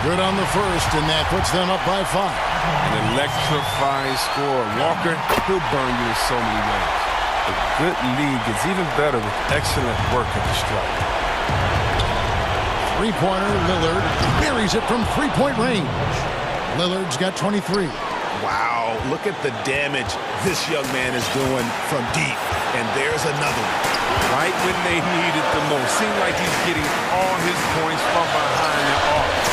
Good on the first, and that puts them up by 5. An electrifying score. Walker, he'll burn you in so many ways. A good lead gets even better with excellent work at the stripe. Three-pointer, Lillard buries it from 3-point range. Lillard's got 23. Wow, look at the damage this young man is doing from deep. And there's another one. Right when they need it the most. Seems like he's getting all his points from behind the arc.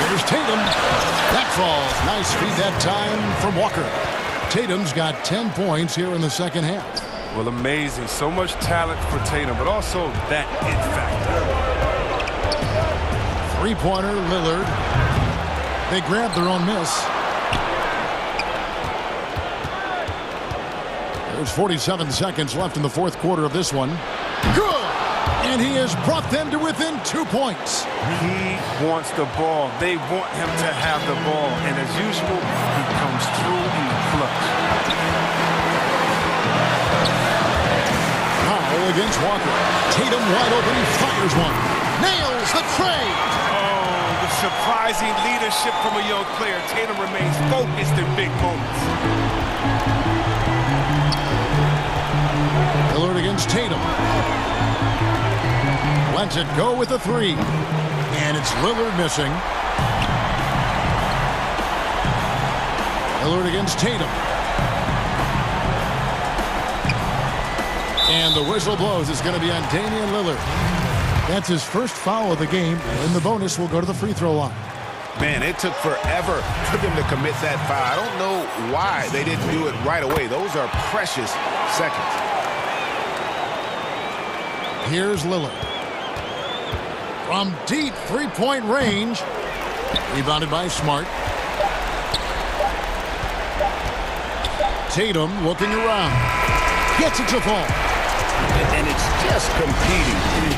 Here's Tatum. That falls. Nice feed that time from Walker. Tatum's got 10 points here in the second half. Well, amazing. So much talent for Tatum, but also that it factor. Three-pointer, Lillard. They grab their own miss. There's 47 seconds left in the 4th quarter of this one. Good! And he has brought them to within 2 points. He wants the ball. They want him to have the ball. And as usual, he comes through in the clutch. Powell against Walker. Tatum wide open. He fires one. Nails the trade. Surprising leadership from a young player. Tatum remains focused in big moments. Lillard against Tatum. Lets it go with the 3. And it's Lillard missing. Lillard against Tatum. And the whistle blows. It's going to be on Damian Lillard. That's his first foul of the game, and the bonus will go to the free throw line. Man, it took forever for them to commit that foul. I don't know why they didn't do it right away. Those are precious seconds. Here's Lillard. From deep 3-point range. Rebounded by Smart. Tatum looking around. Gets it to fall. And it's just competing.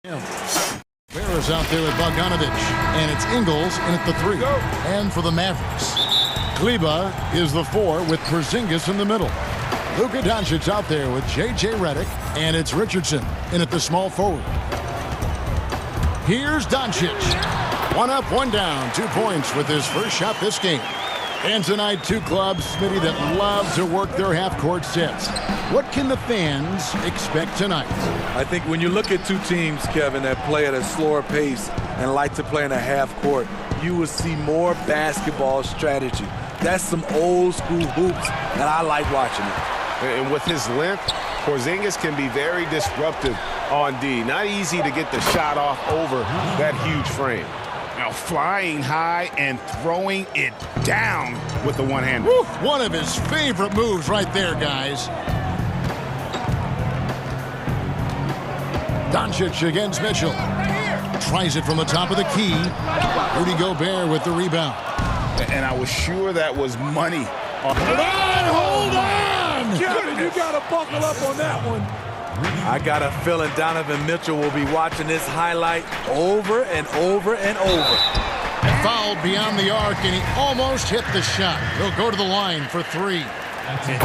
Bear is out there with Bogdanovich, and it's Ingles in at the 3. And for the Mavericks, Kleba is the 4 with Porzingis in the middle. Luka Doncic out there with J.J. Redick, and it's Richardson in at the small forward. Here's Doncic. 1 up, 1 down, 2 points with his first shot this game. And tonight, 2 clubs, Smitty, that love to work their half-court sets. What can the fans expect tonight? I think when you look at 2 teams, Kevin, that play at a slower pace and like to play in a half-court, you will see more basketball strategy. That's some old-school hoops, and I like watching it. And with his length, Porzingis can be very disruptive on D. Not easy to get the shot off over that huge frame. Now flying high and throwing it down with the one-hander. One of his favorite moves right there, guys. Doncic against Mitchell. Tries it from the top of the key. Rudy Gobert with the rebound. And I was sure that was money. Hold on! Kevin, you got to buckle up on that one. I got a feeling Donovan Mitchell will be watching this highlight over and over and over. Fouled beyond the arc, and he almost hit the shot. He'll go to the line for 3.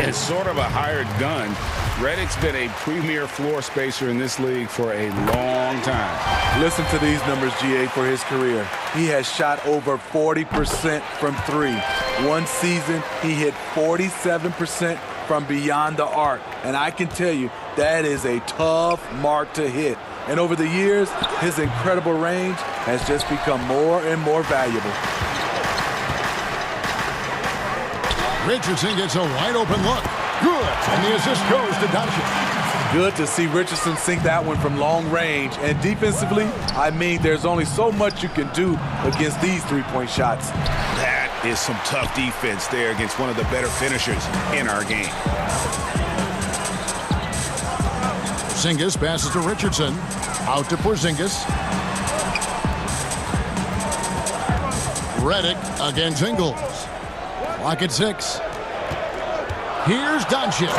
It's sort of a hired gun. Redick's been a premier floor spacer in this league for a long time. Listen to these numbers, GA, for his career. He has shot over 40% from 3. One season, he hit 47% from beyond the arc. And I can tell you, that is a tough mark to hit. And over the years, his incredible range has just become more and more valuable. Richardson gets a wide open look. Good. And the assist goes to Doncic. Good to see Richardson sink that one from long range. And defensively, I mean, there's only so much you can do against these 3-point shots. That is some tough defense there against one of the better finishers in our game. Porzingis passes to Richardson. Out to Porzingis. Redick against Ingles. Clock at 6. Here's Doncic.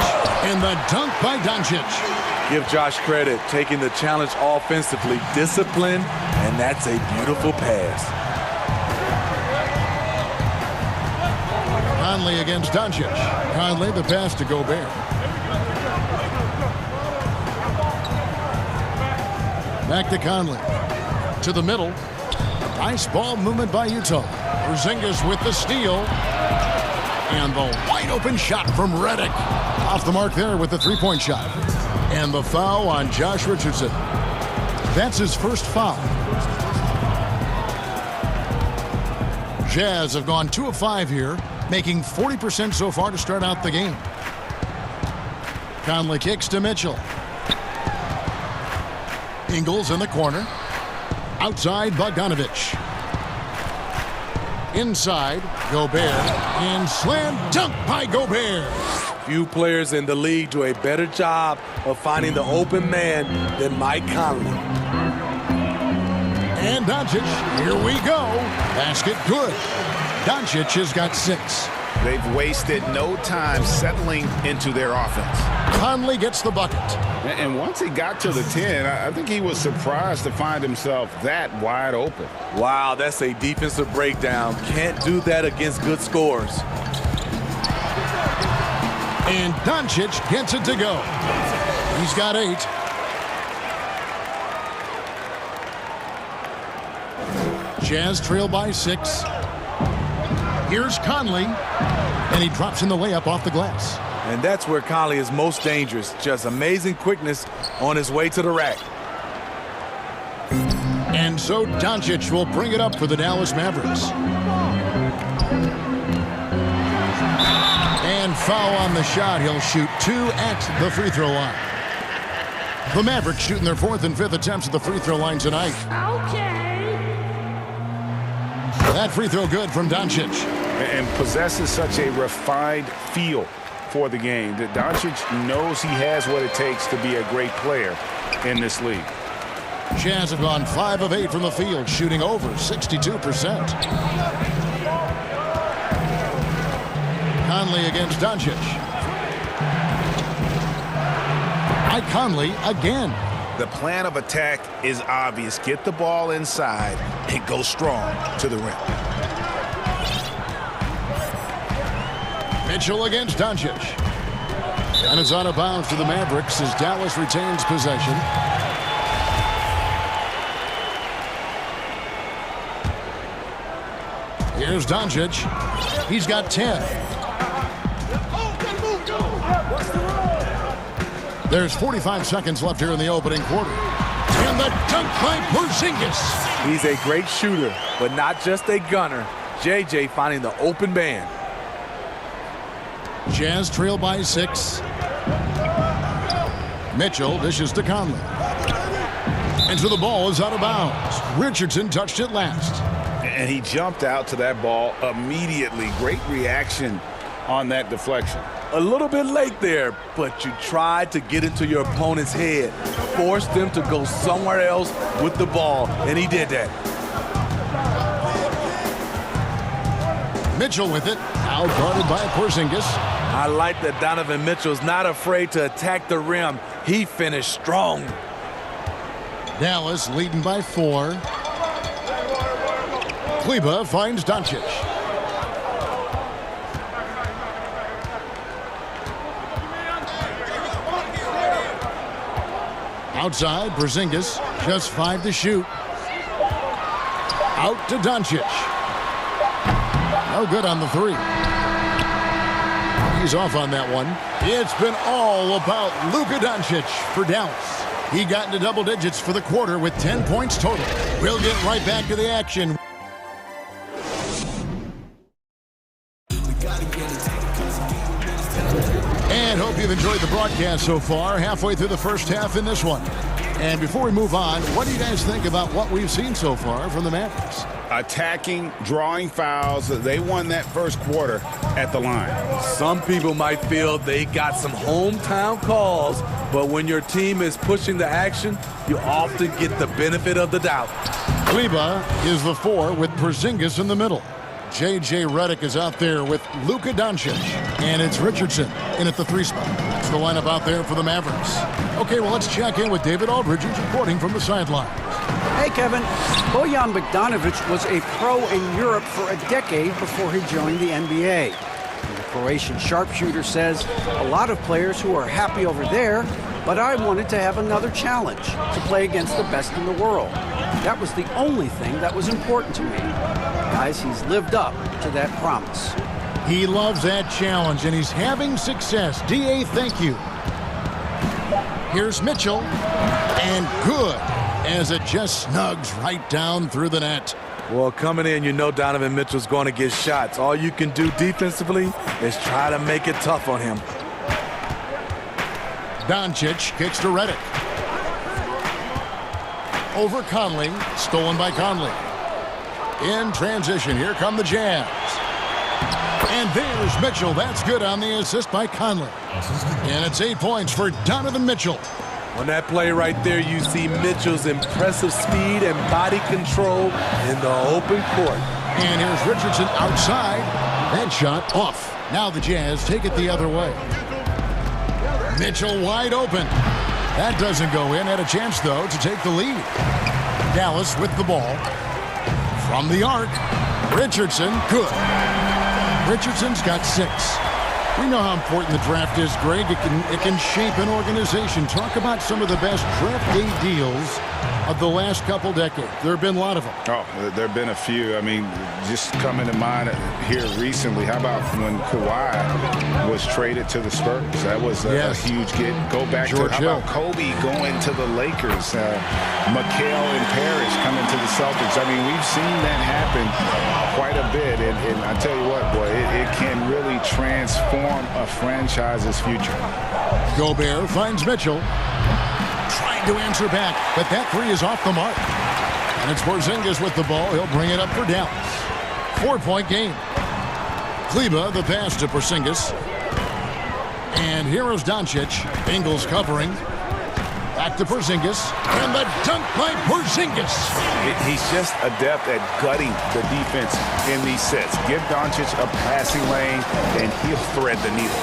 And the dunk by Doncic. Give Josh credit, taking the challenge offensively, discipline, and that's a beautiful pass. Conley against Doncic. Conley the pass to Gobert. Back to Conley. To the middle. Nice ball movement by Utah. Porzingis with the steal. And the wide open shot from Redick. Off the mark there with the 3-point shot. And the foul on Josh Richardson. That's his first foul. Jazz have gone 2 of 5 here, making 40% so far to start out the game. Conley kicks to Mitchell. Ingles in the corner. Outside, Bogdanovich. Inside, Gobert. And slam dunk by Gobert. Few players in the league do a better job of finding the open man than Mike Conley. And Doncic, here we go. Basket good. Doncic has got 6. They've wasted no time settling into their offense. Conley gets the bucket. And once he got to the 10, I think he was surprised to find himself that wide open. Wow, that's a defensive breakdown. Can't do that against good scores. And Doncic gets it to go. He's got 8. Jazz trail by 6. Here's Conley. And he drops in the layup off the glass. And that's where Conley is most dangerous. Just amazing quickness on his way to the rack. And so Doncic will bring it up for the Dallas Mavericks. And foul on the shot. He'll shoot 2 at the free throw line. The Mavericks shooting their 4th and 5th attempts at the free throw line tonight. Okay. That free throw good from Doncic. And possesses such a refined feel for the game that Doncic knows he has what it takes to be a great player in this league. Jazz have gone 5 of 8 from the field, shooting over 62%. Conley against Doncic. Conley again. The plan of attack is obvious. Get the ball inside and go strong to the rim. Mitchell against Doncic. And it's out of bounds for the Mavericks as Dallas retains possession. Here's Doncic. He's got 10. There's 45 seconds left here in the opening quarter. And the dunk by Porzingis. He's a great shooter, but not just a gunner. JJ finding the open man. Jazz trail by 6. Mitchell dishes to Conley. And so the ball is out of bounds. Richardson touched it last. And he jumped out to that ball immediately. Great reaction on that deflection. A little bit late there, but you tried to get into your opponent's head. Forced them to go somewhere else with the ball, and he did that. Mitchell with it. Now guarded by Porzingis. I like that Donovan Mitchell's not afraid to attack the rim. He finished strong. Dallas leading by 4. Kleber finds Doncic. Outside, Porzingis, just 5 to shoot. Out to Doncic. No good on the 3. He's off on that one. It's been all about Luka Doncic for Dallas. He got into double digits for the quarter with 10 points total. We'll get right back to the action. And hope you've enjoyed the broadcast so far. Halfway through the first half in this one. And before we move on, what do you guys think about what we've seen so far from the Mavericks? Attacking, drawing fouls. They won that first quarter at the line. Some people might feel they got some hometown calls, but when your team is pushing the action, you often get the benefit of the doubt. Kleber is the 4 with Porzingis in the middle. J.J. Redick is out there with Luka Doncic. And it's Richardson in at the 3 spot. That's the lineup out there for the Mavericks. Okay, well, let's check in with David Aldridge, who's reporting from the sidelines. Hey, Kevin. Bojan Bogdanovic was a pro in Europe for a decade before he joined the NBA. And the Croatian sharpshooter says, a lot of players who are happy over there, but I wanted to have another challenge, to play against the best in the world. That was the only thing that was important to me. Guys, he's lived up to that promise. He loves that challenge, and he's having success. D.A., thank you. Here's Mitchell, and good, as it just snugs right down through the net. Well, coming in, you know Donovan Mitchell's going to get shots. All you can do defensively is try to make it tough on him. Doncic kicks to Redick. Over Conley, stolen by Conley. In transition, here come the Jazz. And there's Mitchell. That's good on the assist by Conley. And it's 8 points for Donovan Mitchell. On that play right there, you see Mitchell's impressive speed and body control in the open court. And here's Richardson outside. That shot off. Now the Jazz take it the other way. Mitchell wide open. That doesn't go in. Had a chance, though, to take the lead. Dallas with the ball. From the arc. Richardson, good. Richardson's got 6. We know how important the draft is, Greg. It can shape an organization. Talk about some of the best draft day deals of the last couple decades. There have been a lot of them. Oh, there have been a few. I mean, just coming to mind here recently, how about when Kawhi was traded to the Spurs? That was a huge get. Go back George to, how about Kobe going to the Lakers? McHale and Parrish coming to the Celtics. I mean, we've seen that happen quite a bit. And I tell you what, boy, it can really transform a franchise's future. Gobert finds Mitchell. Trying to answer back, but that 3 is off the mark. And it's Porzingis with the ball. He'll bring it up for Dallas. 4-point game. Kleber, the pass to Porzingis. And here is Doncic. Ingles covering. Back to Porzingis. And the dunk by Porzingis. He's just adept at gutting the defense in these sets. Give Doncic a passing lane, and he'll thread the needle.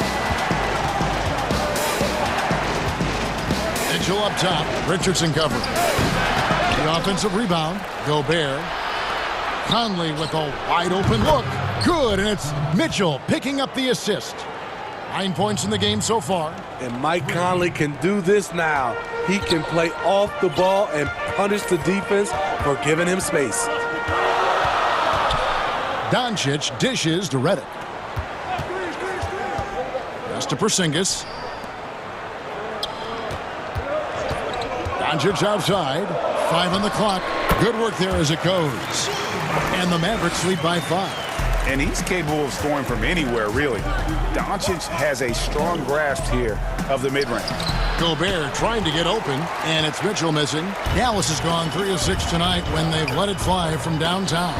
Mitchell up top. Richardson covering. The offensive rebound. Gobert. Conley with a wide open look. Good, and it's Mitchell picking up the assist. 9 points in the game so far. And Mike Conley can do this now. He can play off the ball and punish the defense for giving him space. Doncic dishes to Redick. Pass to Porzingis. Doncic outside. 5 on the clock. Good work there as it goes. And the Mavericks lead by 5. And he's capable of scoring from anywhere, really. Doncic has a strong grasp here of the mid-range. Gobert trying to get open, and it's Mitchell missing. Dallas has gone 3 of 6 tonight when they've let it fly from downtown.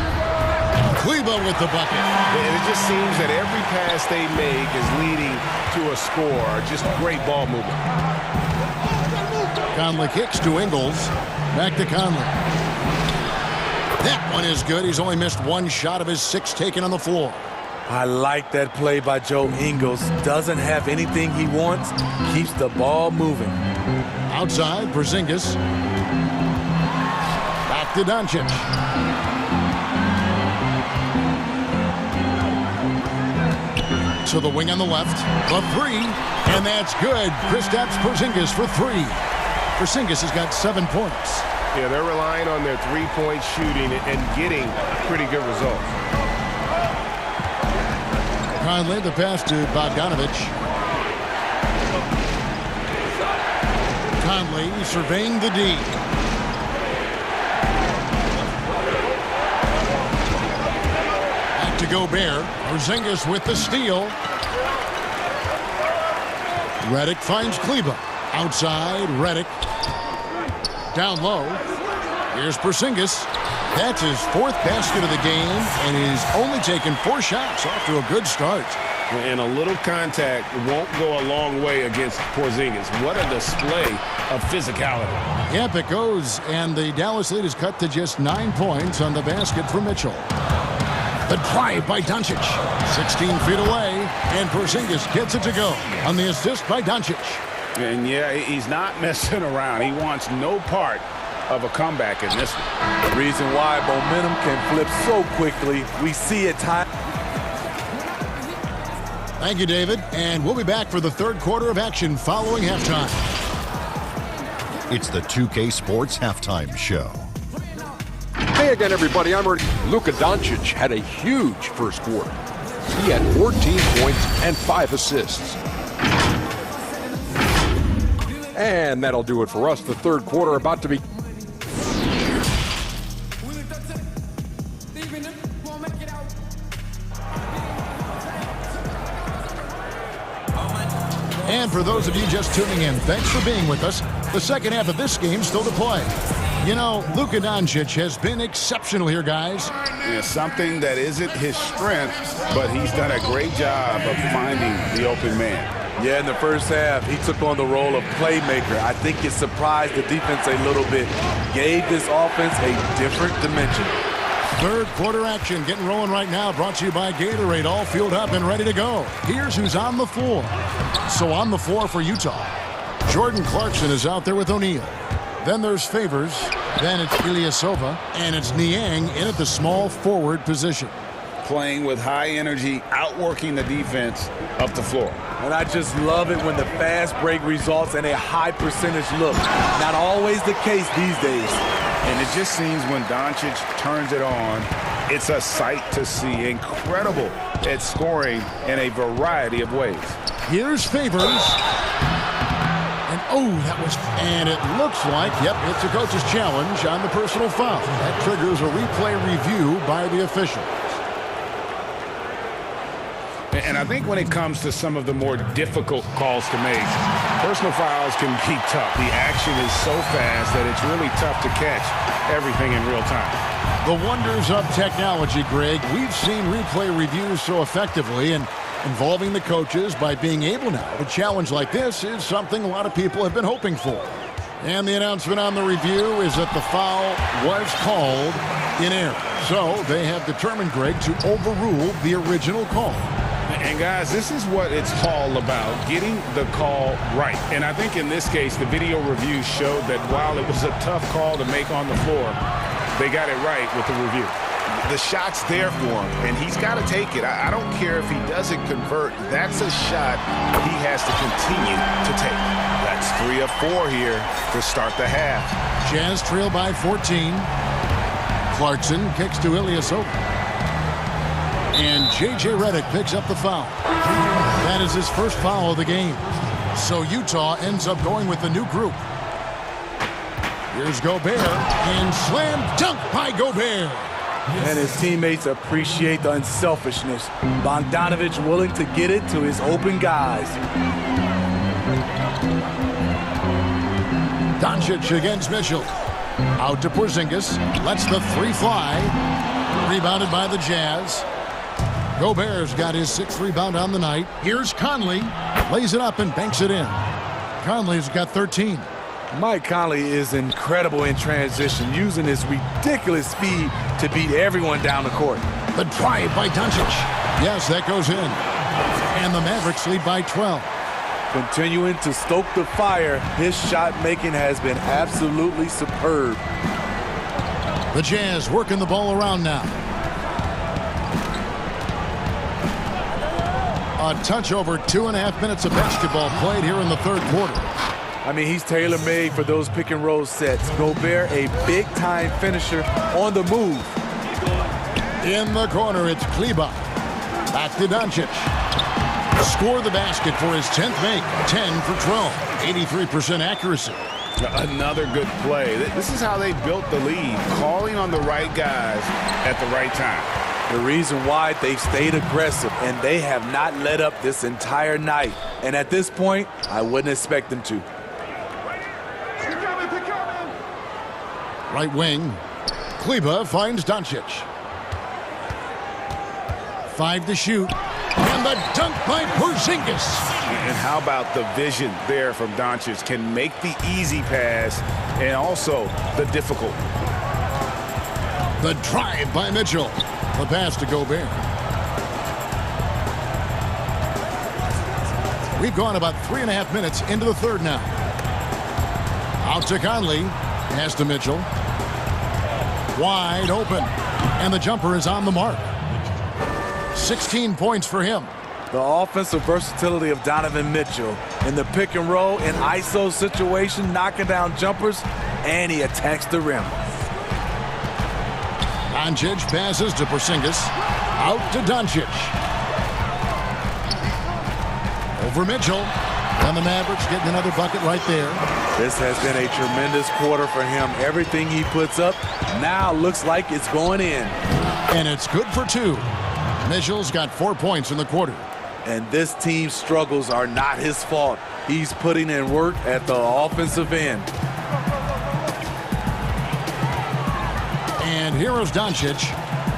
Kleber with the bucket. And it just seems that every pass they make is leading to a score. Just great ball movement. Conley kicks to Ingles. Back to Conley. That one is good. He's only missed 1 shot of his 6 taken on the floor. I like that play by Joe Ingles. Doesn't have anything he wants. Keeps the ball moving. Outside, Porzingis. Back to Doncic. To the wing on the left. The 3. And that's good. Kristaps Porzingis for 3. Porzingis has got 7 points. Yeah, they're relying on their three-point shooting and getting pretty good results. Conley, the pass to Bogdanovich. Conley surveying the D. Back to Gobert. Porzingis with the steal. Redick finds Kleber. Outside, Redick. Down low. Here's Porzingis. That's his 4th basket of the game, and he's only taken 4 shots. Off to a good start. And a little contact won't go a long way against Porzingis. What a display of physicality. Yep, it goes, and the Dallas lead is cut to just 9 points on the basket for Mitchell. The drive by Doncic. 16 feet away, and Porzingis gets it to go on the assist by Doncic. And yeah, he's not messing around. He wants no part of a comeback in this one. The reason why momentum can flip so quickly, we see it time. Thank you, David. And we'll be back for the 3rd quarter of action following halftime. It's the 2K Sports Halftime Show. Hey again, everybody. I'm Luka Doncic had a huge first quarter. He had 14 points and 5 assists. And that'll do it for us. The 3rd quarter about to be. And for those of you just tuning in, thanks for being with us. The second half of this game still to play. You know, Luka Doncic has been exceptional here, guys. Yeah, something that isn't his strength, but he's done a great job of finding the open man. Yeah, in the first half, he took on the role of playmaker. I think it surprised the defense a little bit. Gave this offense a different dimension. 3rd quarter action getting rolling right now. Brought to you by Gatorade. All fueled up and ready to go. Here's who's on the floor. So on the floor for Utah, Jordan Clarkson is out there with O'Neal. Then there's Favors. Then it's Ilyasova. And it's Niang in at the small forward position. Playing with high energy, outworking the defense up the floor. And I just love it when the fast break results in a high percentage look. Not always the case these days. And it just seems when Doncic turns it on, it's a sight to see. Incredible at scoring in a variety of ways. Here's Favors. And and it looks like, yep, it's a coach's challenge on the personal foul. That triggers a replay review by the official. And I think when it comes to some of the more difficult calls to make, personal fouls can be tough. The action is so fast that it's really tough to catch everything in real time. The wonders of technology, Greg. We've seen replay reviews so effectively, and involving the coaches by being able now to challenge like this is something a lot of people have been hoping for. And the announcement on the review is that the foul was called in error. So they have determined, Greg, to overrule the original call. And guys, this is what it's all about, getting the call right. And I think in this case, the video review showed that while it was a tough call to make on the floor, they got it right with the review. The shot's there for him, and he's got to take it. I don't care if he doesn't convert. That's a shot he has to continue to take. That's 3 of 4 here to start the half. Jazz trail by 14. Clarkson kicks to Ilyasova. And J.J. Redick picks up the foul. That is his first foul of the game. So Utah ends up going with the new group. Here's Gobert, and slam dunk by Gobert. And his teammates appreciate the unselfishness. Bogdanovich willing to get it to his open guys. Doncic against Mitchell. Out to Porzingis. Lets the 3 fly. Rebounded by the Jazz. Gobert's got his 6th rebound on the night. Here's Conley. Lays it up and banks it in. Conley's got 13. Mike Conley is incredible in transition, using his ridiculous speed to beat everyone down the court. The drive by Doncic. Yes, that goes in. And the Mavericks lead by 12. Continuing to stoke the fire, his shot making has been absolutely superb. The Jazz working the ball around now. A touch over 2.5 minutes of basketball played here in the third quarter. I mean, he's tailor-made for those pick-and-roll sets. Gobert, a big-time finisher on the move. In the corner, it's Kleber. Back to Doncic. Score the basket for his 10th make. 10 for 12. 83% accuracy. Another good play. This is how they built the lead, calling on the right guys at the right time. The reason why they've stayed aggressive, and they have not let up this entire night. And at this point, I wouldn't expect them to. Right wing. Kleber finds Doncic. 5 to shoot. And the dunk by Porzingis. And how about the vision there from Doncic? Can make the easy pass and also the difficult. The drive by Mitchell. The pass to Gobert. We've gone about 3.5 minutes into the third now. Out to Conley. Pass to Mitchell. Wide open. And the jumper is on the mark. 16 points for him. The offensive versatility of Donovan Mitchell in the pick and roll and ISO situation, knocking down jumpers, and he attacks the rim. Doncic passes to Porzingis. Out to Doncic. Over Mitchell. And the Mavericks getting another bucket right there. This has been a tremendous quarter for him. Everything he puts up now looks like it's going in. And it's good for 2. Mitchell's got 4 points in the quarter. And this team's struggles are not his fault. He's putting in work at the offensive end. And here is Doncic.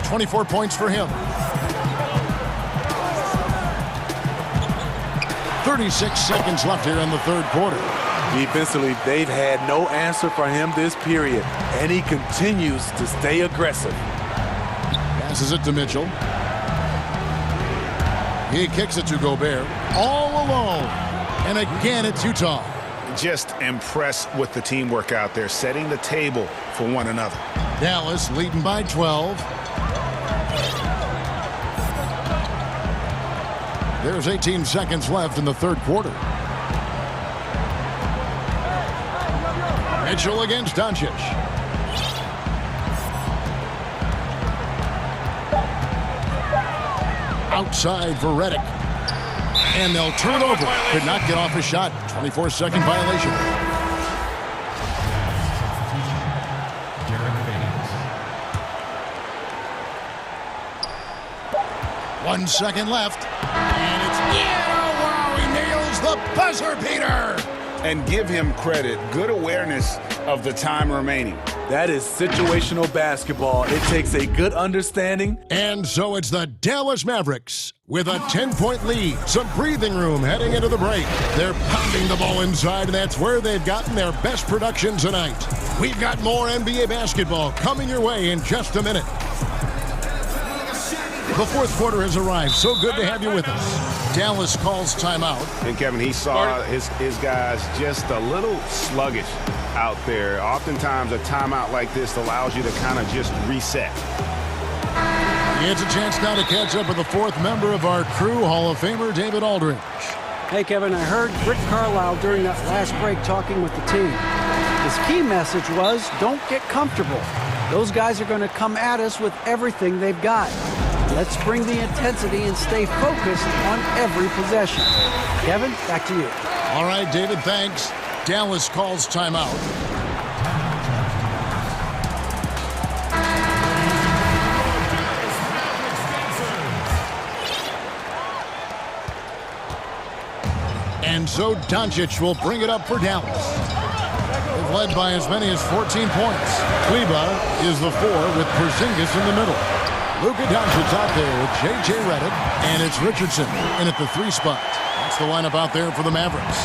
24 points for him. 36 seconds left here in the third quarter. Defensively, they've had no answer for him this period, and he continues to stay aggressive. Passes it to Mitchell. He kicks it to Gobert. All alone. And again, it's Utah. Just impressed with the teamwork out there, setting the table for one another. Dallas leading by 12. There's 18 seconds left in the third quarter. Mitchell against Doncic. Outside for Redick. And they'll turn over. Could not get off a shot. 24-second violation. 1 second left. And it's, yeah, wow, he nails the buzzer beater. And give him credit. Good awareness of the time remaining. That is situational basketball. It takes a good understanding. And so it's the Dallas Mavericks with a 10-point lead. Some breathing room heading into the break. They're pounding the ball inside, and that's where they've gotten their best production tonight. We've got more NBA basketball coming your way in just a minute. The fourth quarter has arrived. So good to have you with us. Dallas calls timeout. And Kevin, he saw his guys just a little sluggish out there. Oftentimes a timeout like this allows you to kind of just reset. It's a chance now to catch up with the fourth member of our crew, Hall of Famer David Aldridge. Hey, Kevin, I heard Rick Carlisle during that last break talking with the team. His key message was, don't get comfortable. Those guys are going to come at us with everything they've got. Let's bring the intensity and stay focused on every possession. Kevin, back to you. All right, David, thanks. Dallas calls timeout. And so Doncic will bring it up for Dallas. They've led by as many as 14 points. Kleba is the 4 with Porzingis in the middle. Luka Doncic out there with J.J. Redick, and it's Richardson in at the 3 spot. That's the lineup out there for the Mavericks.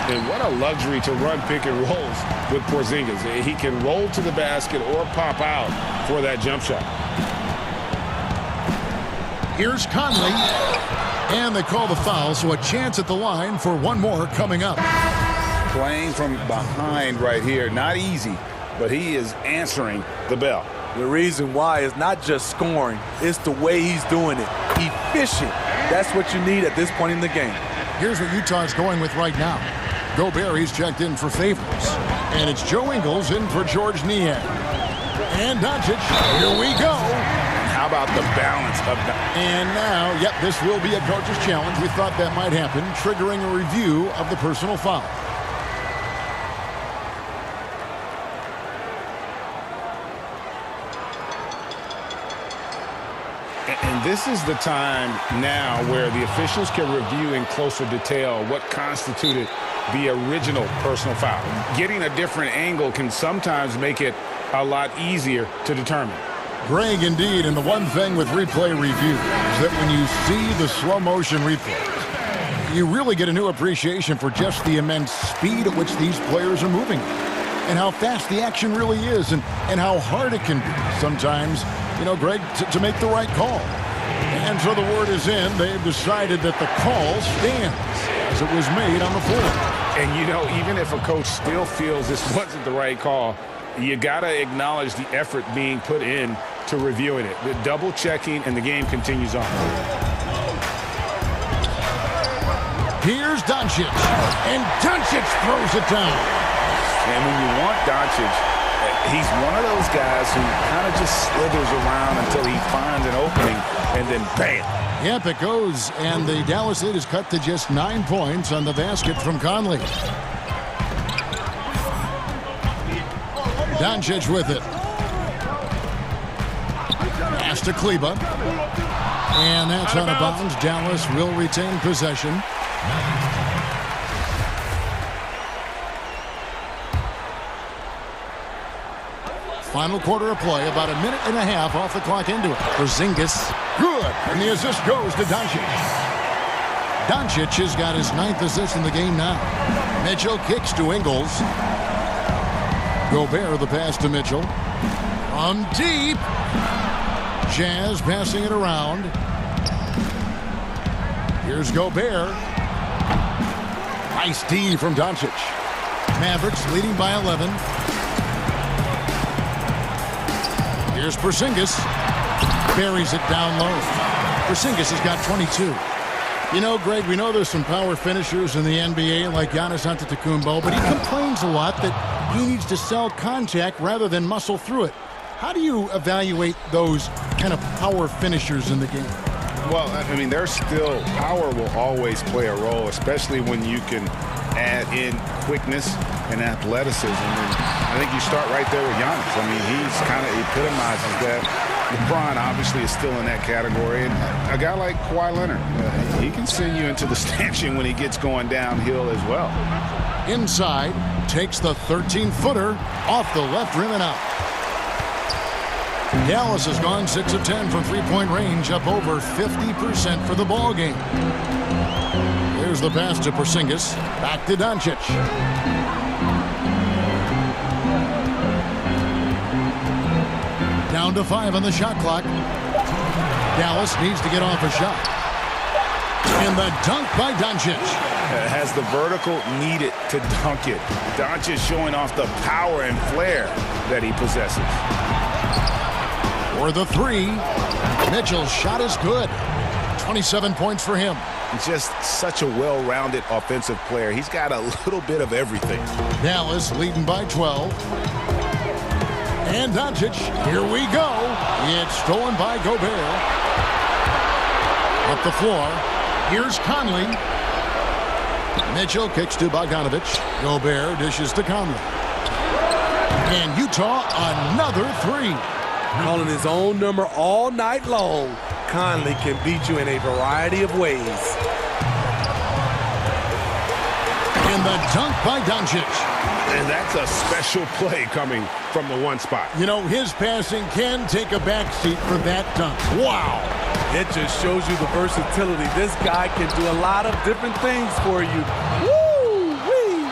And what a luxury to run pick and rolls with Porzingis. He can roll to the basket or pop out for that jump shot. Here's Conley. And they call the foul, so a chance at the line for one more coming up. Playing from behind right here. Not easy, but he is answering the bell. The reason why is not just scoring, it's the way he's doing it. Efficient. That's what you need at this point in the game. Here's what Utah's going with right now. Gobert, he's checked in for Favors. And it's Joe Ingles in for George Niang. And Doncic, here we go. How about the balance of that? And now, yep, this will be a coach's challenge. We thought that might happen, triggering a review of the personal foul. And this is the time now where the officials can review in closer detail what constituted the original personal foul. Getting a different angle can sometimes make it a lot easier to determine. Greg, indeed, and the one thing with replay review is that when you see the slow motion replay, you really get a new appreciation for just the immense speed at which these players are moving and how fast the action really is and how hard it can be sometimes, you know, Greg, to make the right call. And so the word is in. They've decided that the call stands as it was made on the floor. And, you know, even if a coach still feels this wasn't the right call, you got to acknowledge the effort being put in to reviewing it. The double checking, and the game continues on. Here's Doncic, and Doncic throws it down. And when you want Doncic, he's one of those guys who kind of just slithers around until he finds an opening, and then bam. Yep, it goes, and the Dallas lead is cut to just 9 points on the basket from Conley. Doncic with it. Pass to Kleba. And that's out of bounds. Dallas will retain possession. Final quarter of play, about a minute and a half off the clock into it. Porzingis, good, and the assist goes to Doncic. Doncic has got his 9th assist in the game now. Mitchell kicks to Ingles. Gobert, the pass to Mitchell. From deep. Jazz passing it around. Here's Gobert. Nice D from Doncic. Mavericks leading by 11. Here's Porzingis. Buries it down low. Porzingis has got 22. You know, Greg, we know there's some power finishers in the NBA like Giannis Antetokounmpo, but he complains a lot that he needs to sell contact rather than muscle through it. How do you evaluate those kind of power finishers in the game? Well, I mean, there's still power will always play a role, especially when you can add in quickness and athleticism. And I think you start right there with Giannis. I mean, he's kind of epitomizes that. LeBron obviously is still in that category. And a guy like Kawhi Leonard, he can send you into the stanchion when he gets going downhill as well. Inside, takes the 13-footer off the left rim and out. Dallas has gone 6 of 10 from three-point range, up over 50% for the ball game. Here's the pass to Porzingis. Back to Doncic. Down to 5 on the shot clock. Dallas needs to get off a shot. And the dunk by Doncic. Has the vertical needed to dunk it. Doncic showing off the power and flair that he possesses. For the three, Mitchell's shot is good. 27 points for him. Just such a well-rounded offensive player. He's got a little bit of everything. Dallas leading by 12. And Doncic, here we go. It's stolen by Gobert. Up the floor. Here's Conley. Mitchell kicks to Bogdanovich. Gobert dishes to Conley. And Utah, another three. Calling his own number all night long. Conley can beat you in a variety of ways. And the dunk by Doncic. And that's a special play coming from the one spot. You know, his passing can take a backseat for that dunk. Wow. It just shows you the versatility. This guy can do a lot of different things for you. Woo-wee.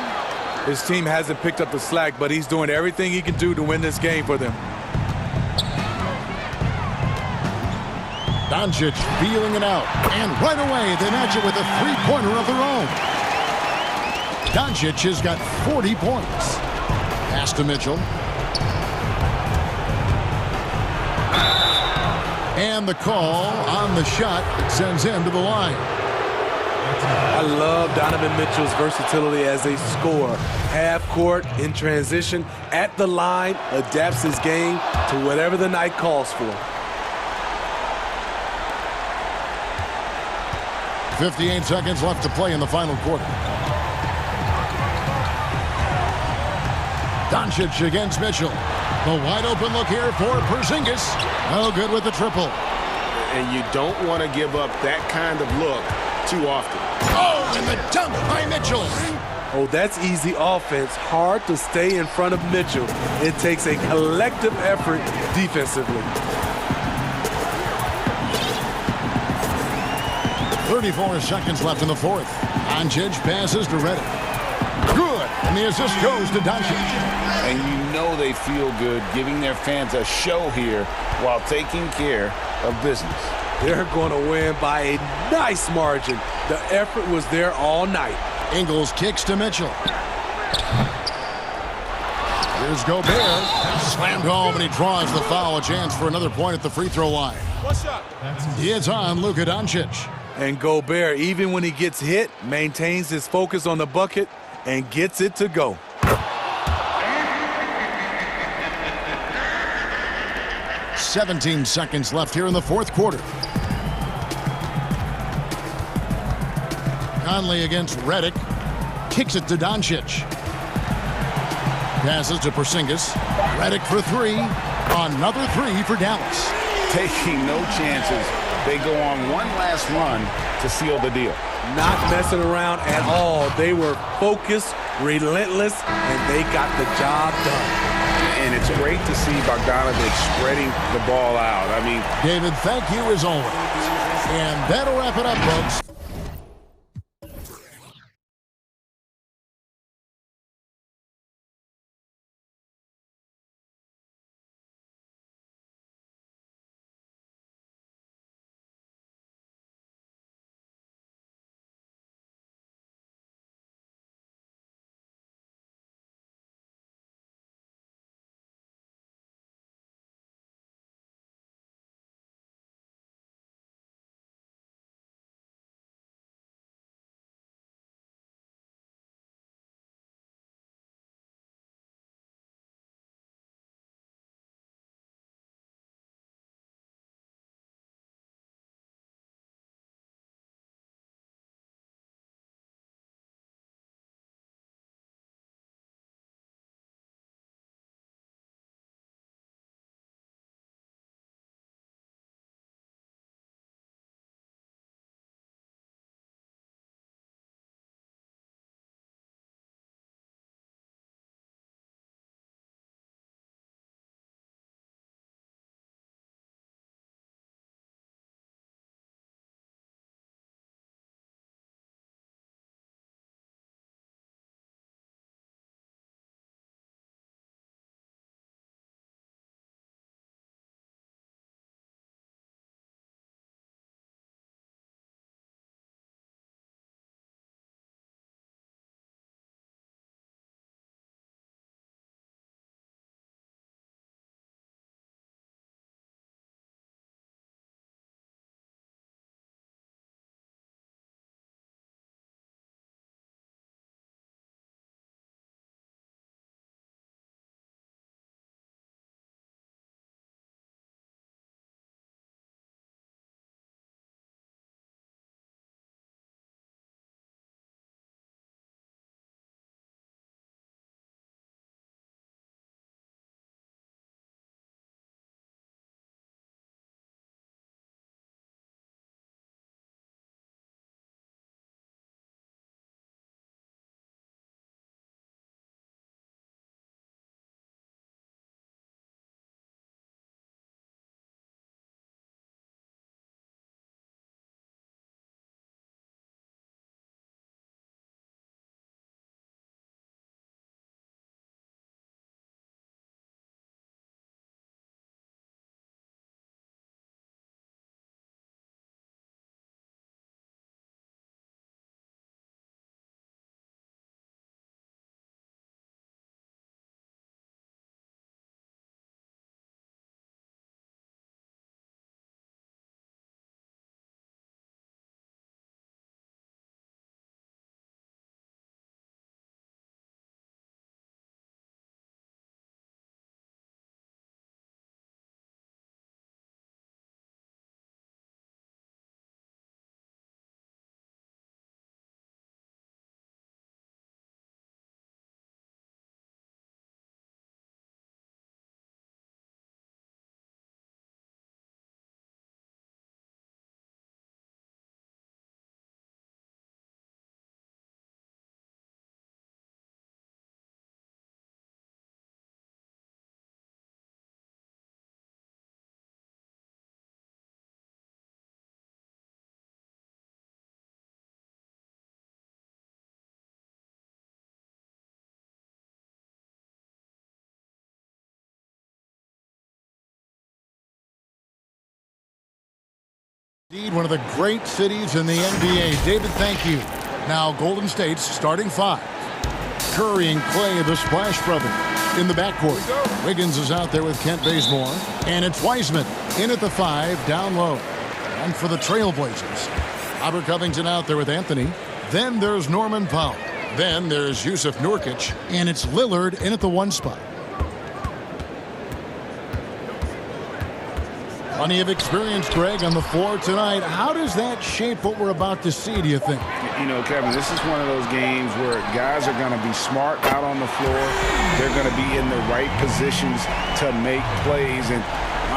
His team hasn't picked up the slack, but he's doing everything he can do to win this game for them. Doncic feeling it out. And right away, they match it with a three-pointer of their own. Doncic has got 40 points. Pass to Mitchell. And the call on the shot sends him to the line. I love Donovan Mitchell's versatility as a scorer. Half court, in transition, at the line, adapts his game to whatever the night calls for. 58 seconds left to play in the final quarter. Doncic against Mitchell. The wide open look here for Porzingis. No good with the triple. And you don't want to give up that kind of look too often. Oh, and the dunk by Mitchell. Oh, that's easy offense. Hard to stay in front of Mitchell. It takes a collective effort defensively. 34 seconds left in the fourth. Doncic passes to Redick. Good. And the assist goes to Doncic. And you know they feel good giving their fans a show here while taking care of business. They're going to win by a nice margin. The effort was there all night. Ingles kicks to Mitchell. Here's Gobert. Slammed home, and he draws the foul. A chance for another point at the free throw line. It's on Luka Doncic. And Gobert, even when he gets hit, maintains his focus on the bucket and gets it to go. "17 seconds left here in the fourth quarter. Conley against Redick. Kicks it to Doncic. Passes to Porzingis. Redick for three. Another three for Dallas. Taking no chances. They go on one last run to seal the deal. Not messing around at all. They were focused, relentless, and they got the job done. And it's great to see Bogdanovich spreading the ball out. I mean, David, thank you as always. And that'll wrap it up, folks. Indeed, one of the great cities in the NBA. David, thank you. Now Golden State's starting five. Curry and Clay, the Splash Brothers, in the backcourt. Wiggins is out there with Kent Bazemore. And it's Wiseman in at the 5, down low. And for the Trailblazers, Robert Covington out there with Anthony. Then there's Norman Powell. Then there's Yusuf Nurkic. And it's Lillard in at the 1 spot. Plenty of experience, Greg, on the floor tonight. How does that shape what we're about to see, do you think? You know, Kevin, this is one of those games where guys are going to be smart out on the floor. They're going to be in the right positions to make plays. And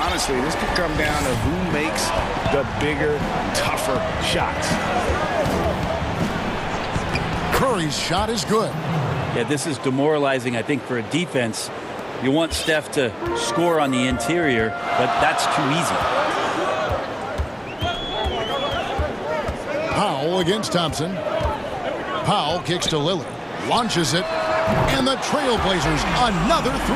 honestly, this could come down to who makes the bigger, tougher shots. Curry's shot is good. Yeah, this is demoralizing, I think, for a defense. You want Steph to score on the interior, but that's too easy. Powell against Thompson. Powell kicks to Lillard. Launches it. And the Trailblazers, another 3.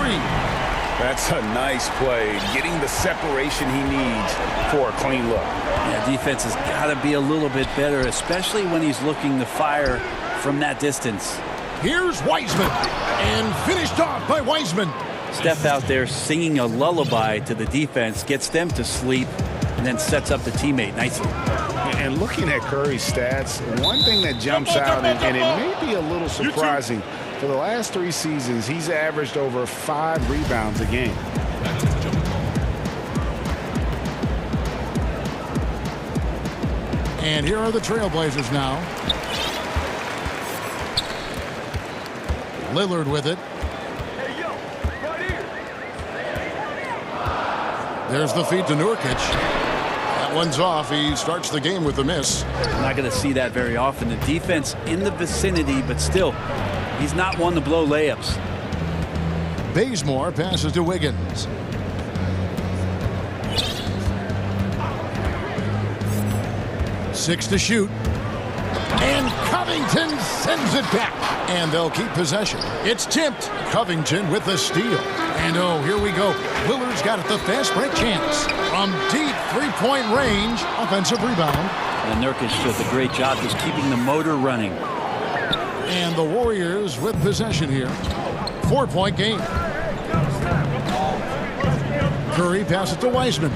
That's a nice play. Getting the separation he needs for a clean look. Yeah, defense has got to be a little bit better, especially when he's looking to fire from that distance. Here's Wiseman. And finished off by Wiseman. Steph out there singing a lullaby to the defense, gets them to sleep, and then sets up the teammate nicely. And looking at Curry's stats, one thing that jumps out, and it may be a little surprising, for the last 3 seasons, he's averaged over 5 rebounds a game. And here are the Trailblazers now. Lillard with it. There's the feed to Nurkic. That one's off. He starts the game with a miss. Not going to see that very often. The defense in the vicinity, but still, he's not one to blow layups. Bazemore passes to Wiggins. Six to shoot. And Covington sends it back. And they'll keep possession. It's tipped. Covington with the steal. And oh, here we go. Lillard's got it, the fast break chance. From deep three-point range, offensive rebound. And Nurkic does a great job just keeping the motor running. And the Warriors with possession here. 4-point game. Curry passes to Wiseman.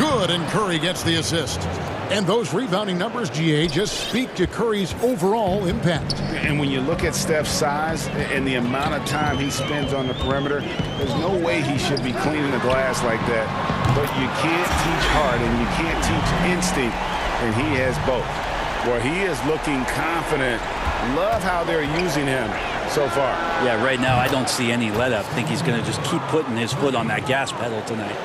Good, and Curry gets the assist. And those rebounding numbers, GA, just speak to Curry's overall impact. And when you look at Steph's size and the amount of time he spends on the perimeter, there's no way he should be cleaning the glass like that. But you can't teach heart and you can't teach instinct, and he has both. Well, he is looking confident. Love how they're using him so far. Yeah, right now I don't see any let up. I think he's going to just keep putting his foot on that gas pedal tonight.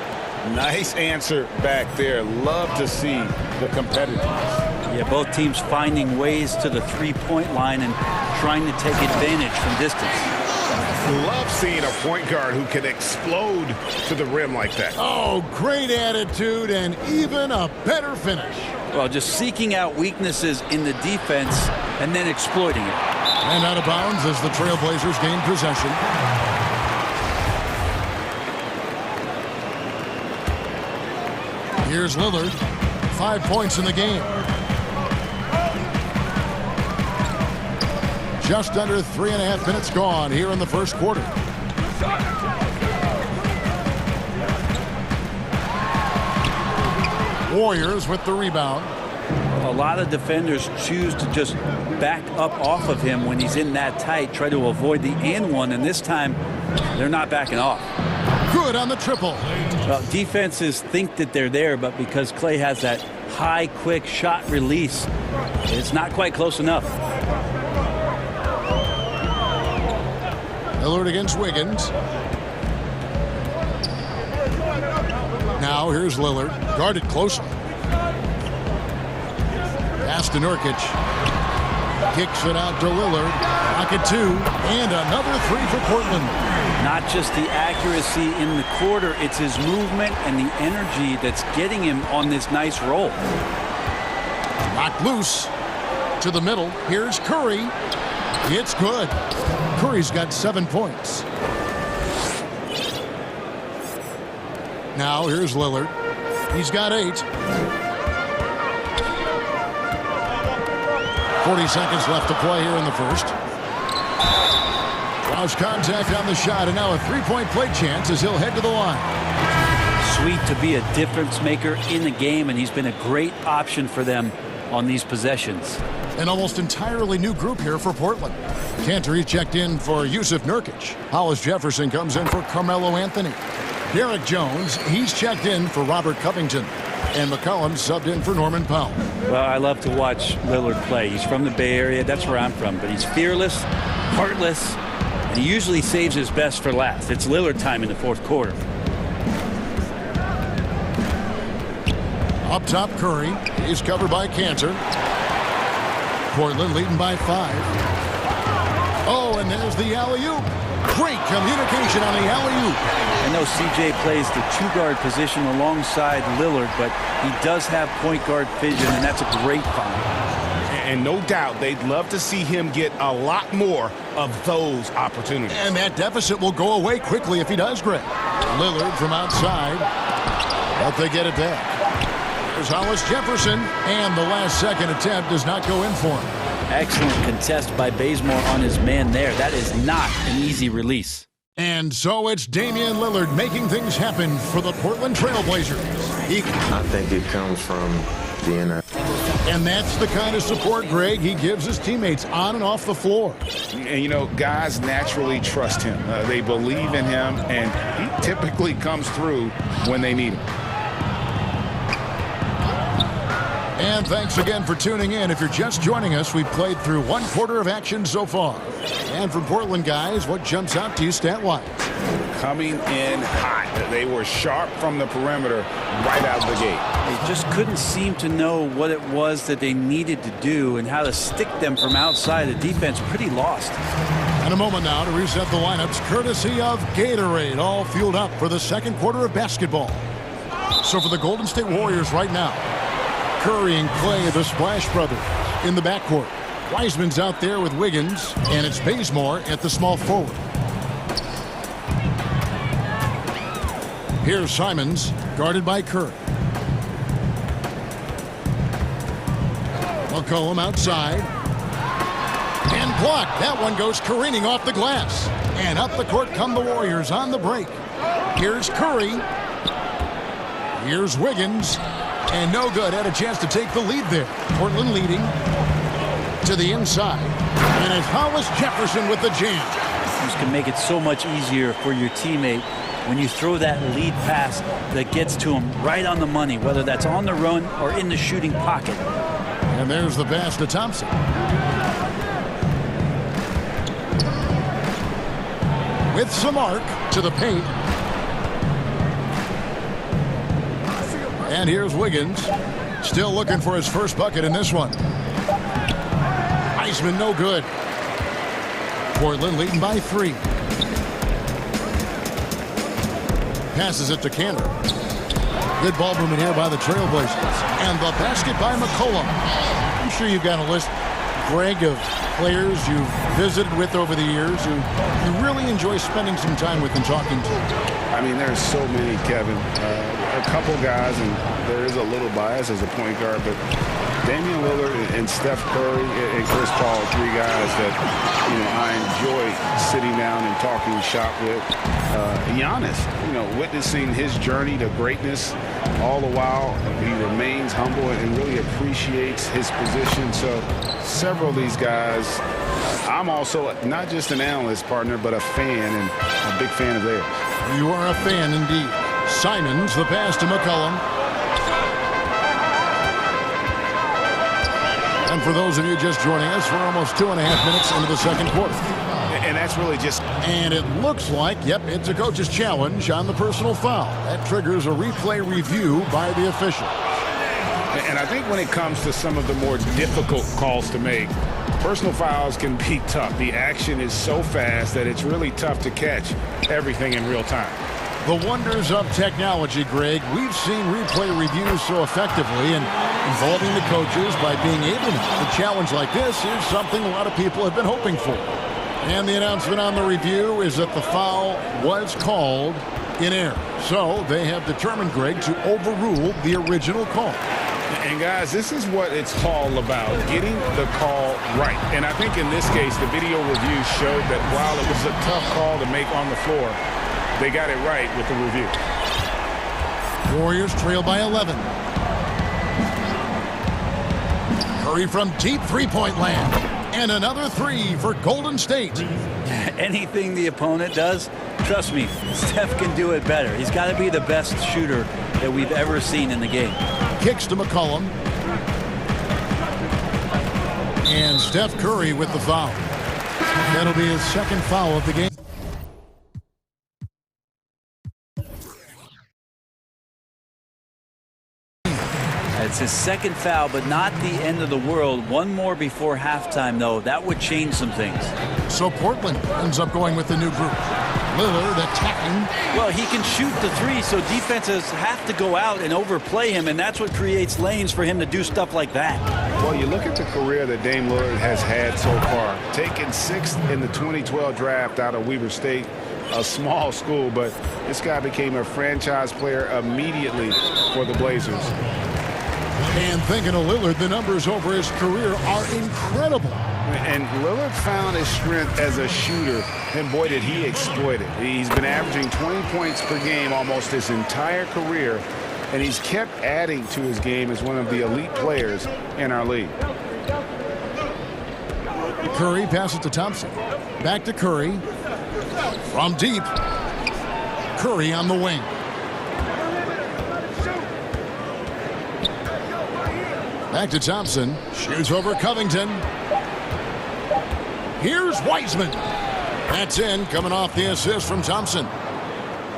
Nice answer back there. Love to see the competitiveness. Yeah, both teams finding ways to the three-point line and trying to take advantage from distance. Love seeing a point guard who can explode to the rim like that. Oh, great attitude and even a better finish. Well, just seeking out weaknesses in the defense and then exploiting it. And out of bounds as the Trailblazers gain possession. Here's Lillard. 5 points in the game. Just under 3.5 minutes gone here in the first quarter. Warriors with the rebound. A lot of defenders choose to just back up off of him when he's in that tight, try to avoid the and one, and this time they're not backing off. Good on the triple. Well, defenses think that they're there, but because Clay has that high, quick shot release, it's not quite close enough. Lillard against Wiggins. Now here's Lillard, guarded closely. Pass to Nurkic. Kicks it out to Lillard. Pocket 2, and another 3 for Portland. Not just the accuracy in the quarter, it's his movement and the energy that's getting him on this nice roll. Knocked loose to the middle. Here's Curry. It's good. Curry's got 7 points. Now here's Lillard. He's got 8. 40 seconds left to play here in the first. Draws contact on the shot, and now a three-point play chance as he'll head to the line. Sweet to be a difference maker in the game, and he's been a great option for them on these possessions. An almost entirely new group here for Portland. Cantor checked in for Yusuf Nurkic. Hollis Jefferson comes in for Carmelo Anthony. Derek Jones, he's checked in for Robert Covington. And McCollum subbed in for Norman Powell. Well, I love to watch Lillard play. He's from the Bay Area. That's where I'm from. But he's fearless, heartless, and he usually saves his best for last. It's Lillard time in the fourth quarter. Up top, Curry. He's covered by Cantor. Portland leading by 5. Oh, and there's the alley-oop. Great communication on the alley-oop. I know CJ plays the two-guard position alongside Lillard, but he does have point guard vision, and that's a great find. And no doubt they'd love to see him get a lot more of those opportunities. And that deficit will go away quickly if he does, Greg. Lillard from outside. But they get it back. There's Hollis Jefferson, and the last second attempt does not go in for him. Excellent contest by Bazemore on his man there. That is not an easy release. And so it's Damian Lillard making things happen for the Portland Trailblazers. I think it comes from being a... And that's the kind of support, Greg, he gives his teammates on and off the floor. And, you know, guys naturally trust him. They believe in him, and he typically comes through when they need him. And thanks again for tuning in. If you're just joining us, we've played through one quarter of action so far. And from Portland, guys, what jumps out to you stat-wise? Coming in hot. They were sharp from the perimeter right out of the gate. They just couldn't seem to know what it was that they needed to do and how to stick them from outside. The defense pretty lost. And a moment now to reset the lineups, courtesy of Gatorade, all fueled up for the second quarter of basketball. So for the Golden State Warriors right now, Curry and Clay, the Splash Brothers, in the backcourt. Wiseman's out there with Wiggins, and it's Bazemore at the small forward. Here's Simons, guarded by Curry. McCollum outside. And blocked. That one goes careening off the glass. And up the court come the Warriors on the break. Here's Curry. Here's Wiggins. And no good. Had a chance to take the lead there. Portland leading to the inside. And it's Hollis Jefferson with the jam. This can make it so much easier for your teammate when you throw that lead pass that gets to him right on the money, whether that's on the run or in the shooting pocket. And there's the pass to Thompson. With some arc to the paint. And here's Wiggins, still looking for his first bucket in this one. Wiseman no good. Portland leading by 3. Passes it to Cantor. Good ball movement here by the Trailblazers. And the basket by McCollum. I'm sure you've got a list, Greg, of players you've visited with over the years who you really enjoy spending some time with and talking to. I mean, there's so many, Kevin. A couple guys, and there is a little bias as a point guard, but Damian Lillard and Steph Curry and Chris Paul, 3 guys that, you know, I enjoy sitting down and talking shop with. Giannis, you know, witnessing his journey to greatness, all the while he remains humble and really appreciates his position. So several of these guys, I'm also not just an analyst, partner, but a fan, and a big fan of theirs. You are a fan indeed. Simons, the pass to McCollum. And for those of you just joining us, we're almost 2.5 minutes into the second quarter. And that's really just... And it looks like, yep, it's a coach's challenge on the personal foul. That triggers a replay review by the official. And I think when it comes to some of the more difficult calls to make, personal fouls can be tough. The action is so fast that it's really tough to catch everything in real time. The wonders of technology, Greg. We've seen replay reviews so effectively, and involving the coaches by being able to make a challenge like this is something a lot of people have been hoping for. And the announcement on the review is that the foul was called in air. So they have determined, Greg, to overrule the original call. And guys, this is what it's all about, getting the call right. And I think in this case, the video review showed that while it was a tough call to make on the floor, they got it right with the review. Warriors trail by 11. Curry from deep three-point land. And another three for Golden State. Anything the opponent does, trust me, Steph can do it better. He's got to be the best shooter that we've ever seen in the game. Kicks to McCollum. And Steph Curry with the foul. That'll be his second foul of the game. It's his second foul, but not the end of the world. One more before halftime, though. That would change some things. So Portland ends up going with the new group. Lillard attacking. Well, he can shoot the three, so defenses have to go out and overplay him, and that's what creates lanes for him to do stuff like that. Well, you look at the career that Dame Lillard has had so far. Taken 6th in the 2012 draft out of Weber State, a small school, but this guy became a franchise player immediately for the Blazers. And thinking of Lillard, the numbers over his career are incredible. And Lillard found his strength as a shooter, and boy, did he exploit it. He's been averaging 20 points per game almost his entire career, and he's kept adding to his game as one of the elite players in our league. Curry passes to Thompson. Back to Curry. From deep. Curry on the wing. Back to Thompson. Shoots over Covington. Here's Wiseman. That's in, coming off the assist from Thompson.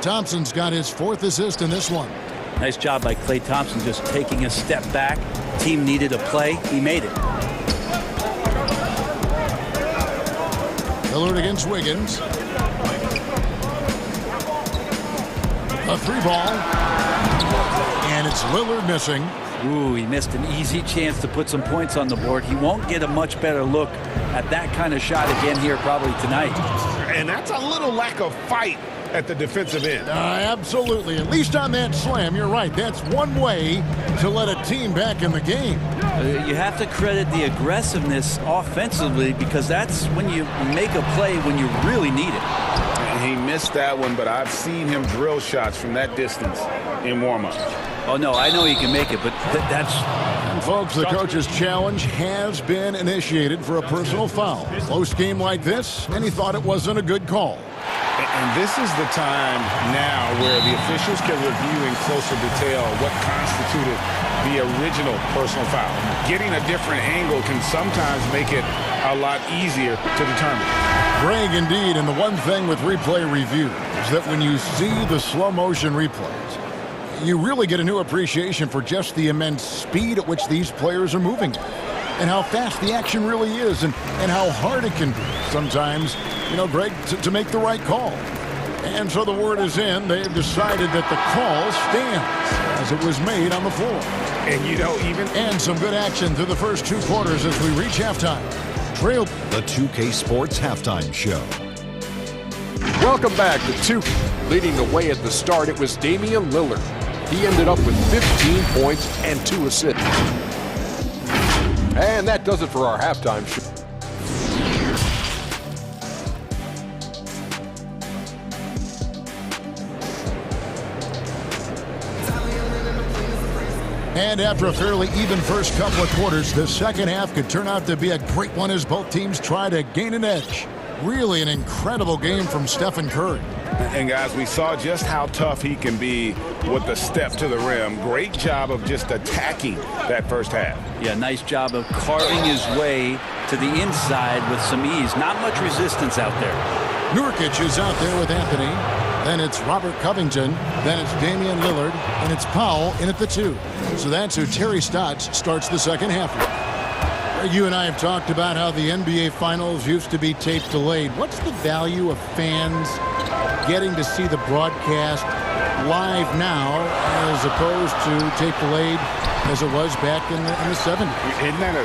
Thompson's got his 4th assist in this one. Nice job by Klay Thompson just taking a step back. Team needed a play. He made it. Lillard against Wiggins. A 3-ball. And it's Lillard missing. Ooh, he missed an easy chance to put some points on the board. He won't get a much better look at that kind of shot again here probably tonight. And that's a little lack of fight at the defensive end. Absolutely. At least on that slam, you're right. That's one way to let a team back in the game. You have to credit the aggressiveness offensively because that's when you make a play when you really need it. And he missed that one, but I've seen him drill shots from that distance in warm-up. Oh, no, I know he can make it, but that's... And, folks, the coach's challenge has been initiated for a personal foul. Close game like this, and he thought it wasn't a good call. And this is the time now where the officials can review in closer detail what constituted the original personal foul. Getting a different angle can sometimes make it a lot easier to determine. Greg, indeed, and the one thing with replay review is that when you see the slow motion replays, you really get a new appreciation for just the immense speed at which these players are moving and how fast the action really is and how hard it can be sometimes, you know, Greg, to make the right call. And so the word is in. They've decided that the call stands as it was made on the floor. And, you know, And some good action through the first 2 quarters as we reach halftime. Trail. The 2K Sports Halftime Show. Welcome back to 2K. Leading the way at the start, it was Damian Lillard. He ended up with 15 points and 2 assists. And that does it for our halftime show. And after a fairly even first couple of quarters, the second half could turn out to be a great one as both teams try to gain an edge. Really an incredible game from Stephen Curry. And, guys, we saw just how tough he can be with the step to the rim. Great job of just attacking that first half. Yeah, nice job of carving his way to the inside with some ease. Not much resistance out there. Nurkic is out there with Anthony. Then it's Robert Covington. Then it's Damian Lillard. And it's Powell in at the 2. So that's who Terry Stotts starts the second half with. You and I have talked about how the NBA Finals used to be tape delayed. What's the value of fans getting to see the broadcast live now as opposed to tape delayed as it was back in the 70s? Isn't that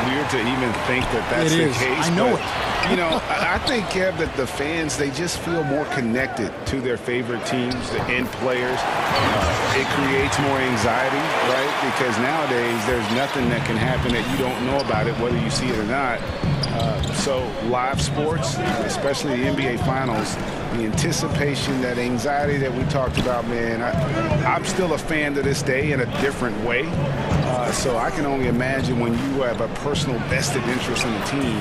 weird to even think that that's the case? I know it. You know, I think, Kev, that the fans, they just feel more connected to their favorite teams and players. It creates more anxiety, right? Because nowadays, there's nothing that can happen that you don't know about it, whether you see it or not. So live sports, especially the NBA Finals, the anticipation, that anxiety that we talked about, man, I'm still a fan to this day in a different way. So I can only imagine when you have a personal vested interest in the team,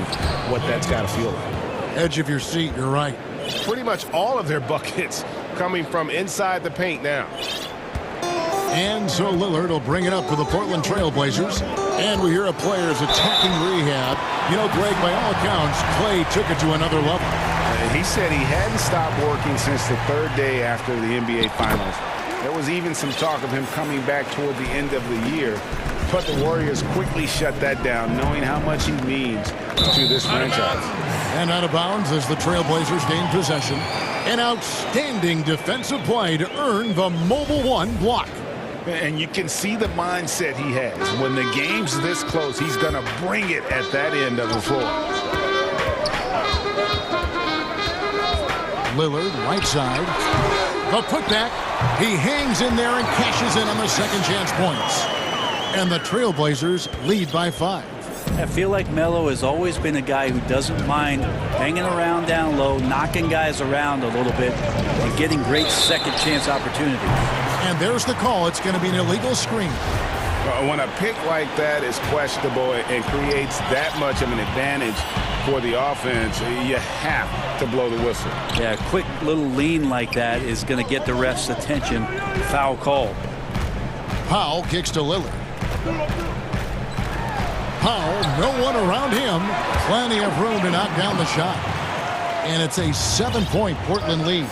what that's got to feel like. Edge of your seat, you're right. Pretty much all of their buckets coming from inside the paint now. And so Lillard will bring it up for the Portland Trailblazers. And we hear a player's attacking rehab. You know, Greg, by all accounts, Clay took it to another level. He said he hadn't stopped working since the third day after the NBA Finals. There was even some talk of him coming back toward the end of the year. But the Warriors quickly shut that down, knowing how much he means to this franchise. And out of bounds as the Trailblazers gain possession. An outstanding defensive play to earn the Mobile One block. And you can see the mindset he has. When the game's this close, he's going to bring it at that end of the floor. Lillard, right side. The putback. He hangs in there and cashes in on the second chance points. And the Trailblazers lead by 5. I feel like Melo has always been a guy who doesn't mind hanging around down low, knocking guys around a little bit, and getting great second chance opportunities. And there's the call. It's going to be an illegal screen. When a pick like that is questionable and creates that much of an advantage for the offense, you have to blow the whistle. Yeah, a quick little lean like that is going to get the ref's attention. Foul call. Powell kicks to Lillard. Powell, no one around him. Plenty of room to knock down the shot. And it's a 7-point Portland lead.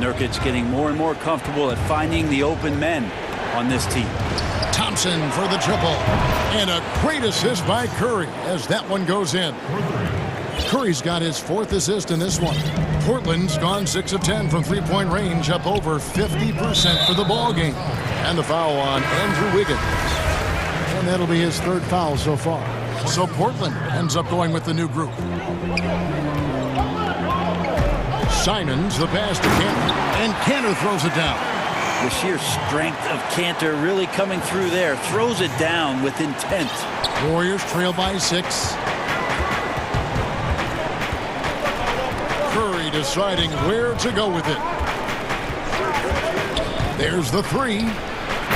Nurkic getting more and more comfortable at finding the open men on this team. Thompson for the triple. And a great assist by Curry as that one goes in. Curry's got his 4th assist in this one. Portland's gone 6 of 10 from three-point range, up over 50% for the ball game. And the foul on Andrew Wiggins. And that'll be his 3rd foul so far. So Portland ends up going with the new group. Simons, the pass to Cantor. And Cantor throws it down. The sheer strength of Cantor really coming through there. Throws it down with intent. Warriors trail by 6. Curry deciding where to go with it. There's the 3.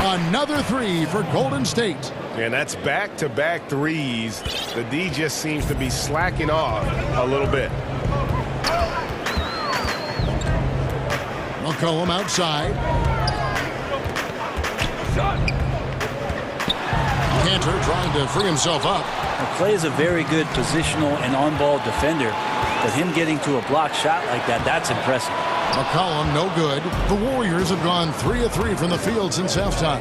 Another 3 for Golden State. And that's back-to-back threes. The D just seems to be slacking off a little bit. McCollum outside. Cantor trying to free himself up. Now, Clay is a very good positional and on-ball defender, but him getting to a block shot like that, that's impressive. McCollum, no good. The Warriors have gone 3 of 3 from the field since halftime.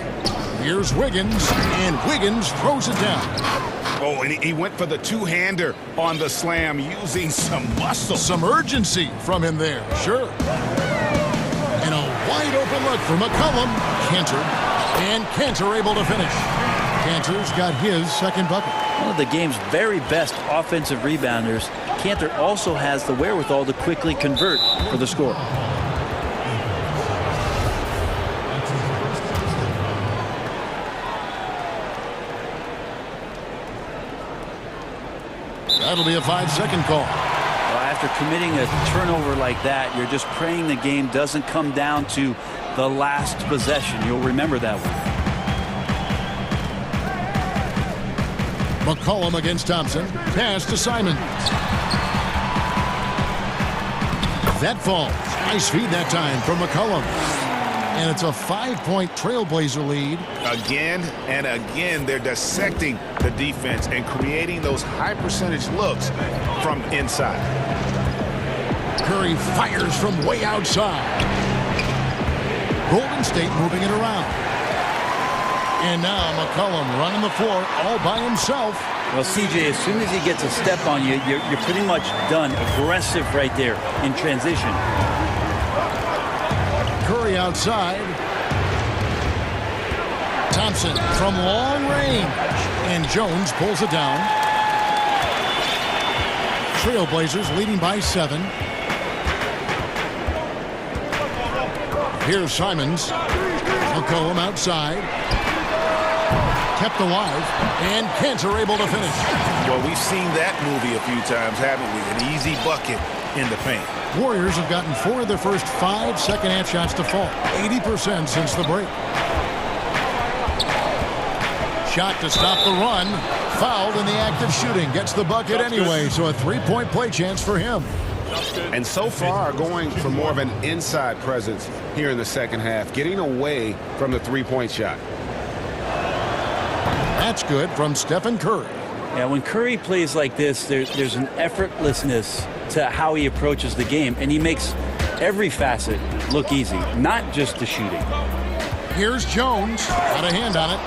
Here's Wiggins, and Wiggins throws it down. Oh, and he went for the two-hander on the slam, using some muscle. Some urgency from him there, sure. And a wide-open look for McCollum. Cantor, and Cantor able to finish. Cantor's got his 2nd bucket. One of the game's very best offensive rebounders, Cantor also has the wherewithal to quickly convert for the score. That'll be a 5-second call. Well, after committing a turnover like that, you're just praying the game doesn't come down to the last possession. You'll remember that one. McCollum against Thompson. Pass to Simons. That falls. Nice feed that time from McCollum. And it's a 5-point Trailblazer lead. Again and again, they're dissecting the defense and creating those high-percentage looks from inside. Curry fires from way outside. Golden State moving it around. And now McCollum running the floor all by himself. Well, CJ, as soon as he gets a step on you, you're pretty much done. Aggressive right there in transition. Curry outside. Thompson from long range. And Jones pulls it down. Trailblazers leading by 7. Here's Simons. McCollum outside. Kept alive, and Kent are able to finish. Well, we've seen that movie a few times, haven't we? An easy bucket in the paint. Warriors have gotten 4 of their first 5 second-half shots to fall. 80% since the break. Shot to stop the run. Fouled in the act of shooting. Gets the bucket anyway, so a 3-point play chance for him. And so far, going for more of an inside presence here in the second half, getting away from the three-point shot. That's good from Stephen Curry. Yeah, when Curry plays like this, there's an effortlessness to how he approaches the game, and he makes every facet look easy, not just the shooting. Here's Jones. Got a hand on it.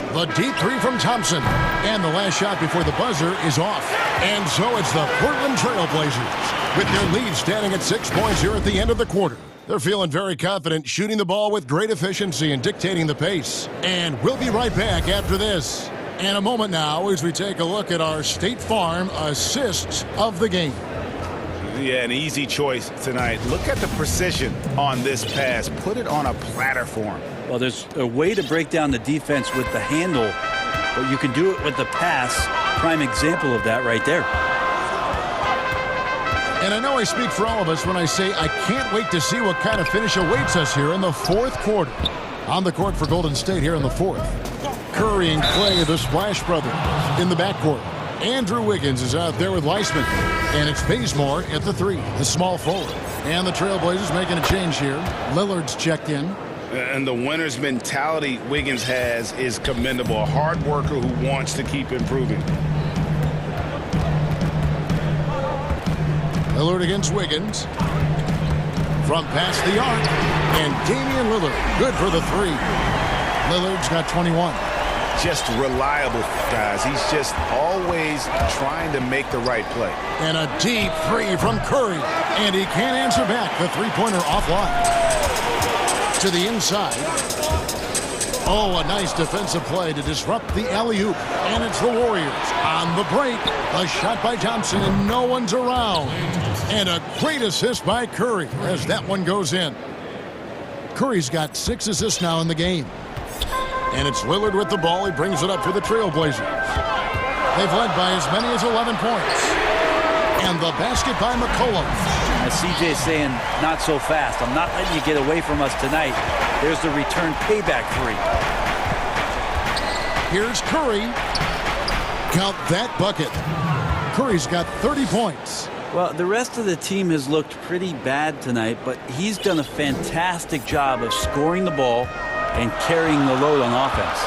The deep 3 from Thompson. And the last shot before the buzzer is off. And so it's the Portland Trailblazers with their lead standing at 6 points here at the end of the quarter. They're feeling very confident, shooting the ball with great efficiency and dictating the pace. And we'll be right back after this. In a moment now as we take a look at our State Farm assists of the game. Yeah, an easy choice tonight. Look at the precision on this pass. Put it on a platter for him. Well, there's a way to break down the defense with the handle, but you can do it with the pass. Prime example of that right there. And I know I speak for all of us when I say I can't wait to see what kind of finish awaits us here in the fourth quarter. On the court for Golden State here in the fourth. Curry and Clay, the Splash Brothers, in the backcourt. Andrew Wiggins is out there with Weissman. And it's Bazemore at the 3, the small forward. And the Trailblazers making a change here. Lillard's checked in. And the winner's mentality Wiggins has is commendable. A hard worker who wants to keep improving. Lillard against Wiggins. From past the arc. And Damian Lillard, good for the 3. Lillard's got 21. Just reliable, guys. He's just always trying to make the right play. And a deep 3 from Curry. And he can't answer back. The three-pointer offline. To the inside. Oh, a nice defensive play to disrupt the alley-oop. And it's the Warriors on the break. A shot by Thompson, and no one's around. And a great assist by Curry as that one goes in. Curry's got 6 assists now in the game. And it's Lillard with the ball. He brings it up for the Trailblazers. They've led by as many as 11 points. And the basket by McCollum. As CJ's saying, not so fast. I'm not letting you get away from us tonight. There's the return payback 3. Here's Curry. Count that bucket. Curry's got 30 points. Well, the rest of the team has looked pretty bad tonight, but he's done a fantastic job of scoring the ball and carrying the load on offense.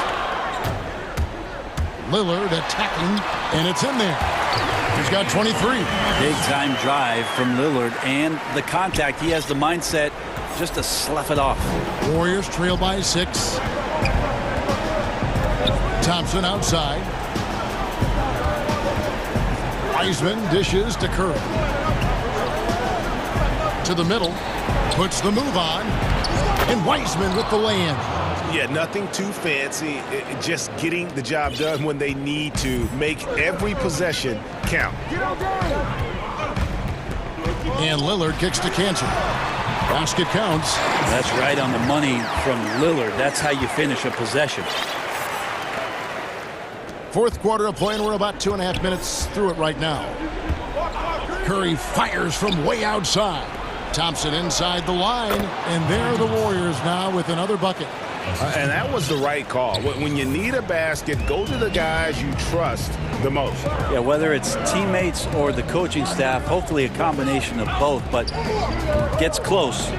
Lillard attacking, and it's in there. He's got 23. Big-time drive from Lillard, and the contact. He has the mindset just to slough it off. Warriors trail by 6. Thompson outside. Weissman dishes to Curry. To the middle. Puts the move on. And Weissman with the lay-in. Yeah, nothing too fancy. Just getting the job done when they need to. Make every possession count. And Lillard kicks to Cantor. Basket counts. That's right on the money from Lillard. That's how you finish a possession. Fourth quarter of play, and we're about 2.5 minutes through it right now. Curry fires from way outside. Thompson inside the line, and there are the Warriors now with another bucket. And that was the right call. When you need a basket, go to the guys you trust the most. Yeah, whether it's teammates or the coaching staff, hopefully a combination of both, but gets close,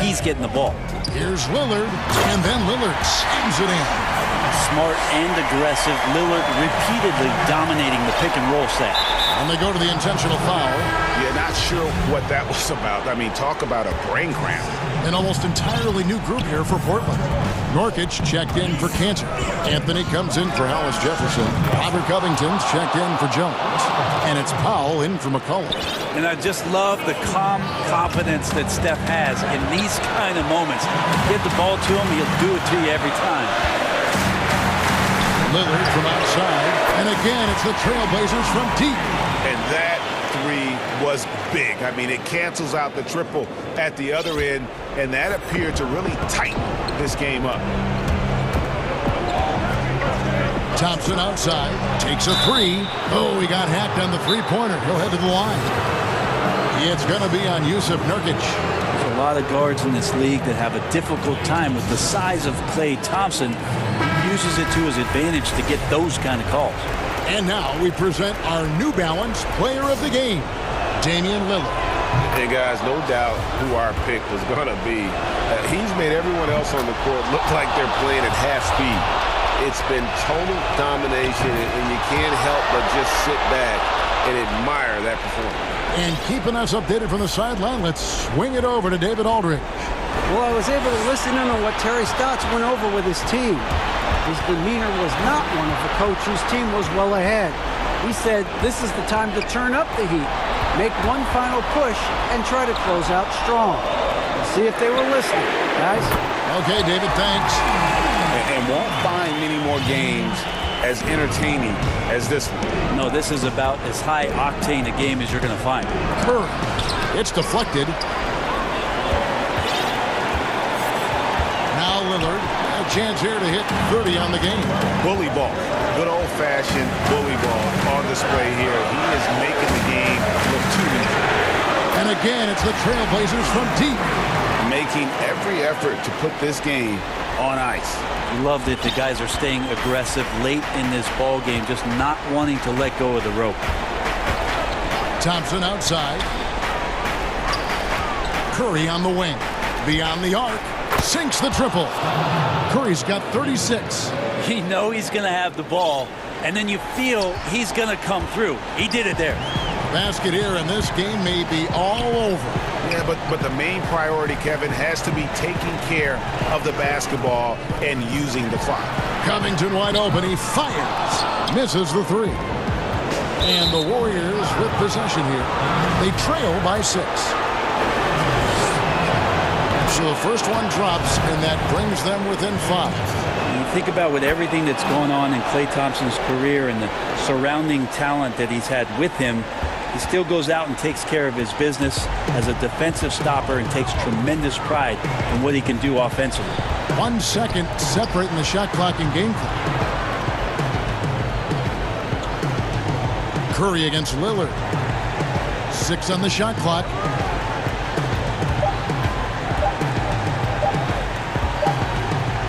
he's getting the ball. Here's Lillard, and then Lillard slams it in. Smart and aggressive, Lillard repeatedly dominating the pick-and-roll set. And they go to the intentional foul. Yeah, not sure what that was about. I mean, talk about a brain cramp. An almost entirely new group here for Portland. Norkic checked in for Cantor. Anthony comes in for Hollis Jefferson. Robert Covington's checked in for Jones. And it's Powell in for McCollum. And I just love the calm confidence that Steph has in these kind of moments. Give the ball to him, he'll do it to you every time. Lillard from outside. And again, it's the Trailblazers from deep. And that three was big. I mean, it cancels out the triple at the other end, and that appeared to really tighten this game up. Thompson outside, takes a three. Oh, he got hacked on the three-pointer. He'll head to the line. It's going to be on Yusuf Nurkic. There's a lot of guards in this league that have a difficult time with the size of Klay Thompson. He uses it to his advantage to get those kind of calls. And now we present our New Balance Player of the Game, Damian Lillard. And guys, no doubt who our pick was going to be. He's made everyone else on the court look like they're playing at half speed. It's been total domination, and you can't help but just sit back and admire that performance. And keeping us updated from the sideline, let's swing it over to David Aldridge. Well, I was able to listen in on what Terry Stotts went over with his team. His demeanor was not one of a coach whose team was well ahead. He said this is the time to turn up the heat, make one final push, and try to close out strong. See if they were listening, guys. Okay, David, thanks. And won't find many more games as entertaining as this one. No, this is about as high octane a game as you're going to find. Curry. It's deflected. Now Lillard. A chance here to hit 30 on the game. Bully ball. Good old-fashioned bully ball on display here. He is making the game look too easy. And again, it's the Trailblazers from deep. Making every effort to put this game on ice. Loved it. The guys are staying aggressive late in this ball game, just not wanting to let go of the rope. Thompson outside. Curry on the wing. Beyond the arc. Sinks the triple. Curry's got 36. You know he's going to have the ball, and then you feel he's going to come through. He did it there. Basket here, and this game may be all over. Yeah, but the main priority, Kevin, has to be taking care of the basketball and using the clock. Covington wide open. He fires. Misses the three. And the Warriors with possession here. They trail by 6. So the first one drops, and that brings them within 5. You think about with everything that's going on in Klay Thompson's career and the surrounding talent that he's had with him, he still goes out and takes care of his business as a defensive stopper and takes tremendous pride in what he can do offensively. 1 second separating the shot clock and game clock. Curry against Lillard. 6 on the shot clock.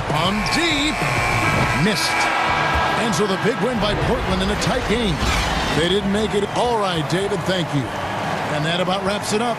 From deep. Missed. And so the big win by Portland in a tight game. They didn't make it. All right, David, thank you. And that about wraps it up.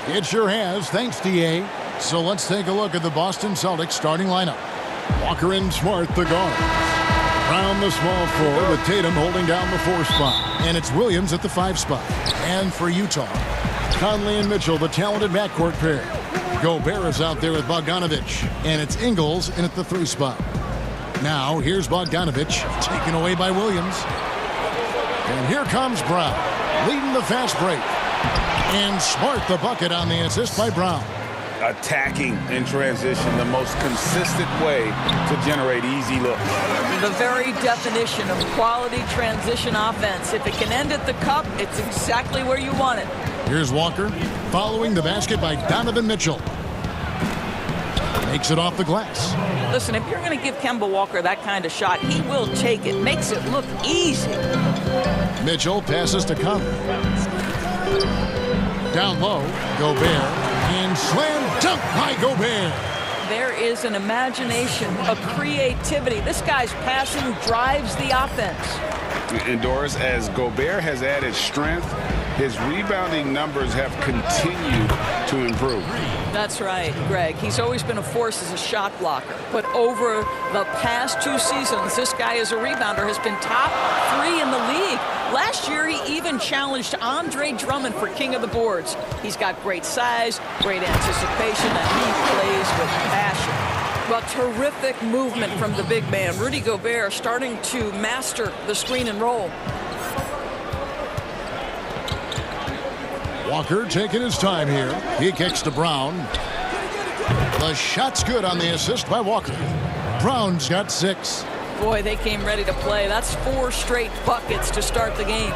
It sure has, thanks, DA. So let's take a look at the Boston Celtics starting lineup. Walker and Smart, the guards. Brown, the small forward, with Tatum holding down the 4 spot. And it's Williams at the 5 spot. And for Utah, Conley and Mitchell, the talented backcourt pair. Gobert is out there with Bogdanovic. And it's Ingles in at the 3 spot. Now, here's Bogdanovic, taken away by Williams. And here comes Brown, leading the fast break. And Smart, the bucket on the assist by Brown. Attacking in transition, the most consistent way to generate easy looks. The very definition of quality transition offense. If it can end at the cup, it's exactly where you want it. Here's Walker, following the basket by Donovan Mitchell. Makes it off the glass. Listen, if you're going to give Kemba Walker that kind of shot, he will take it. Makes it look easy. Mitchell passes to Conley. Down low, Gobert. And slam dunk by Gobert. There is an imagination, a creativity. This guy's passing drives the offense. And Doris, as Gobert has added strength, his rebounding numbers have continued to improve. That's right, Greg. He's always been a force as a shot blocker. But over the past 2 seasons, this guy as a rebounder has been top 3 in the league. Last year, he even challenged Andre Drummond for king of the boards. He's got great size, great anticipation, and he plays with passion. Well, terrific movement from the big man. Rudy Gobert starting to master the screen and roll. Walker taking his time here. He kicks to Brown. The shot's good on the assist by Walker. Brown's got 6. Boy, they came ready to play. That's 4 straight buckets to start the game.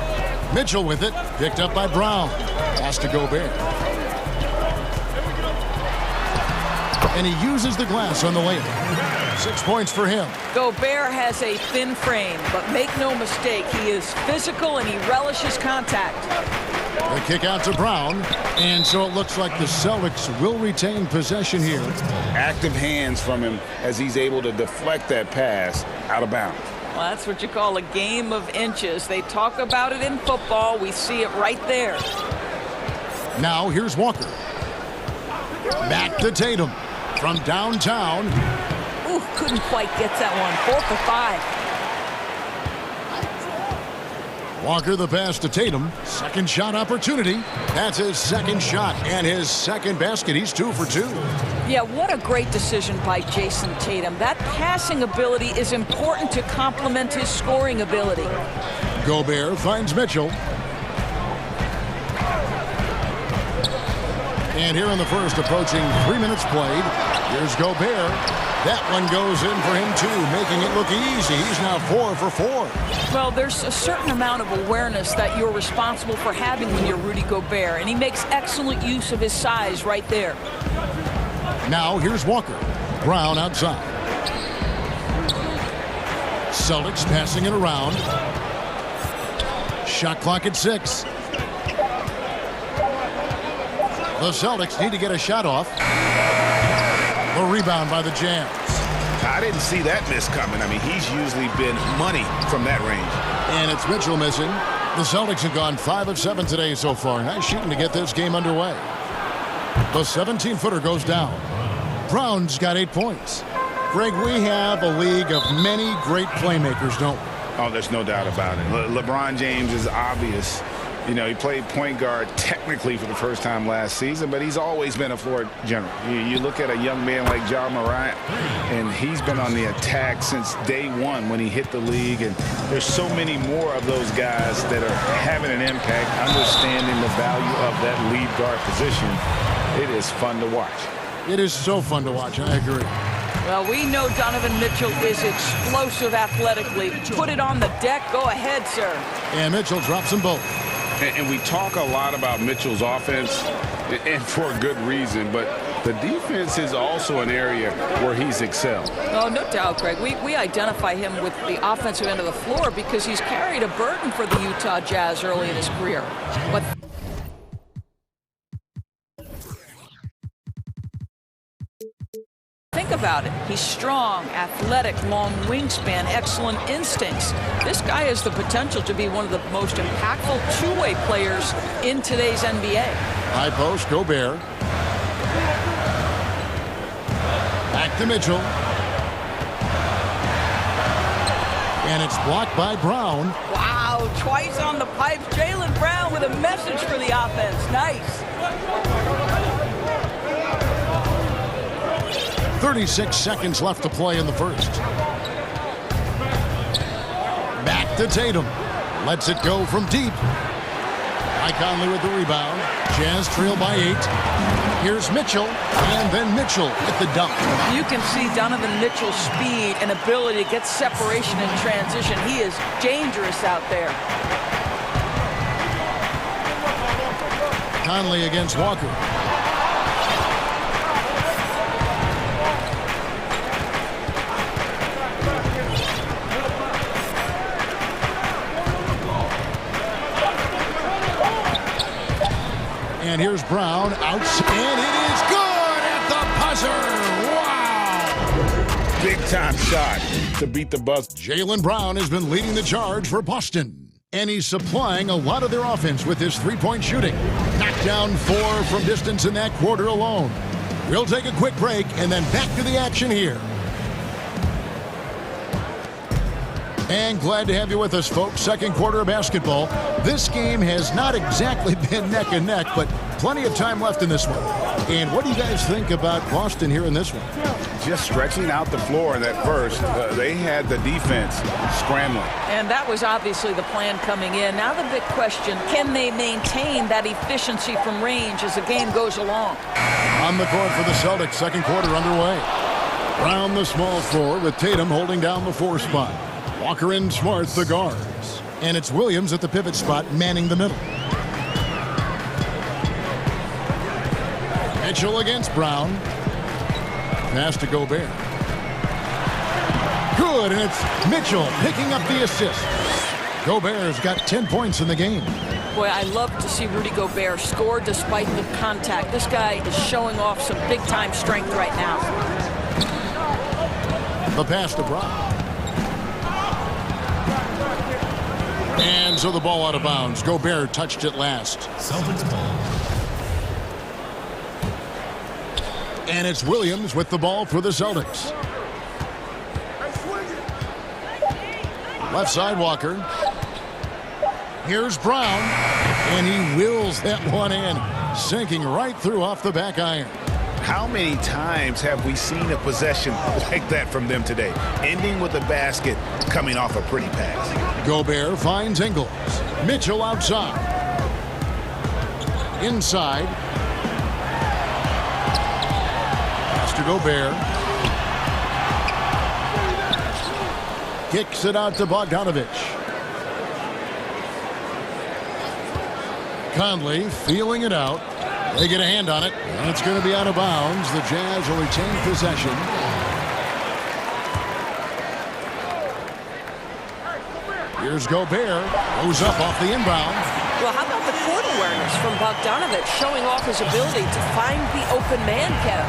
Mitchell with it. Picked up by Brown. Pass to Gobert. And he uses the glass on the layup. 6 points for him. Gobert has a thin frame, but make no mistake, he is physical and he relishes contact. The kick out to Brown, and so it looks like the Celtics will retain possession here. Active hands from him as he's able to deflect that pass out of bounds. Well, that's what you call a game of inches. They talk about it in football. We see it right there. Now here's Walker. Back to Tatum from downtown. Ooh, couldn't quite get that one. 4 for 5. Walker the pass to Tatum. Second shot opportunity. That's his second shot and his second basket. He's 2 for 2. Yeah, what a great decision by Jason Tatum. That passing ability is important to complement his scoring ability. Gobert finds Mitchell. And here in the first, approaching 3 minutes played. Here's Gobert. That one goes in for him, too, making it look easy. He's now 4 for 4. Well, there's a certain amount of awareness that you're responsible for having when you're Rudy Gobert, and he makes excellent use of his size right there. Now, here's Walker. Brown outside. Celtics passing it around. Shot clock at 6. The Celtics need to get a shot off. A rebound by the Jams. I didn't see that miss coming. I mean, he's usually been money from that range. And it's Mitchell missing. The Celtics have gone 5 of 7 today so far. Nice shooting to get this game underway. The 17-footer goes down. Brown's got 8 points. Greg, we have a league of many great playmakers, don't we? Oh, there's no doubt about it. LeBron James is obvious. You know, he played point guard technically for the first time last season, but he's always been a floor general. You look at a young man like Ja Morant, and he's been on the attack since day one when he hit the league. And there's so many more of those guys that are having an impact, understanding the value of that lead guard position. It is fun to watch. It is so fun to watch. I agree. Well, we know Donovan Mitchell is explosive athletically. Put it on the deck. Go ahead, sir. And Mitchell drops them both. And we talk a lot about Mitchell's offense, and for a good reason, but the defense is also an area where he's excelled. Oh, no doubt, Greg. We identify him with the offensive end of the floor because he's carried a burden for the Utah Jazz early in his career. But think Think about it. He's strong, athletic, long wingspan, excellent instincts. This guy has the potential to be one of the most impactful two-way players in today's NBA. High post, Gobert. Back to Mitchell. And it's blocked by Brown. Wow, twice on the pipes. Jaylen Brown with a message for the offense. Nice. 36 seconds left to play in the first. Back to Tatum. Lets it go from deep. Mike Conley with the rebound. Jazz trail by 8. Here's Mitchell, and then Mitchell at the dunk. You can see Donovan Mitchell's speed and ability to get separation in transition. He is dangerous out there. Conley against Walker. And here's Brown out, and it is good at the buzzer. Wow! Big-time shot to beat the buzzer. Jaylen Brown has been leading the charge for Boston, and he's supplying a lot of their offense with his three-point shooting. Knocked down 4 from distance in that quarter alone. We'll take a quick break and then back to the action here. And glad to have you with us, folks. Second quarter of basketball. This game has not exactly been neck and neck, but plenty of time left in this one. And what do you guys think about Boston here in this one? Just stretching out the floor in that first. They had the defense scrambling. And that was obviously the plan coming in. Now the big question, can they maintain that efficiency from range as the game goes along? On the court for the Celtics, second quarter underway. Brown the small forward with Tatum holding down the 4 spot. Walker and Smart the guards. And it's Williams at the pivot spot manning the middle. Mitchell against Brown. Pass to Gobert. Good, and it's Mitchell picking up the assist. Gobert's got 10 points in the game. Boy, I love to see Rudy Gobert score despite the contact. This guy is showing off some big-time strength right now. The pass to Brown. And so the ball out of bounds. Gobert touched it last. Celtics ball. And it's Williams with the ball for the Celtics. Left side, Walker. Here's Brown. And he wills that one in. Sinking right through off the back iron. How many times have we seen a possession like that from them today? Ending with a basket, coming off a pretty pass. Gobert finds Ingles. Mitchell outside. Inside. Pass to Gobert. Kicks it out to Bogdanovich. Conley feeling it out. They get a hand on it, and it's going to be out of bounds. The Jazz will retain possession. Here's Gobert. Goes up off the inbound. Well, how about the court awareness from Bogdanovich, showing off his ability to find the open man, Kev?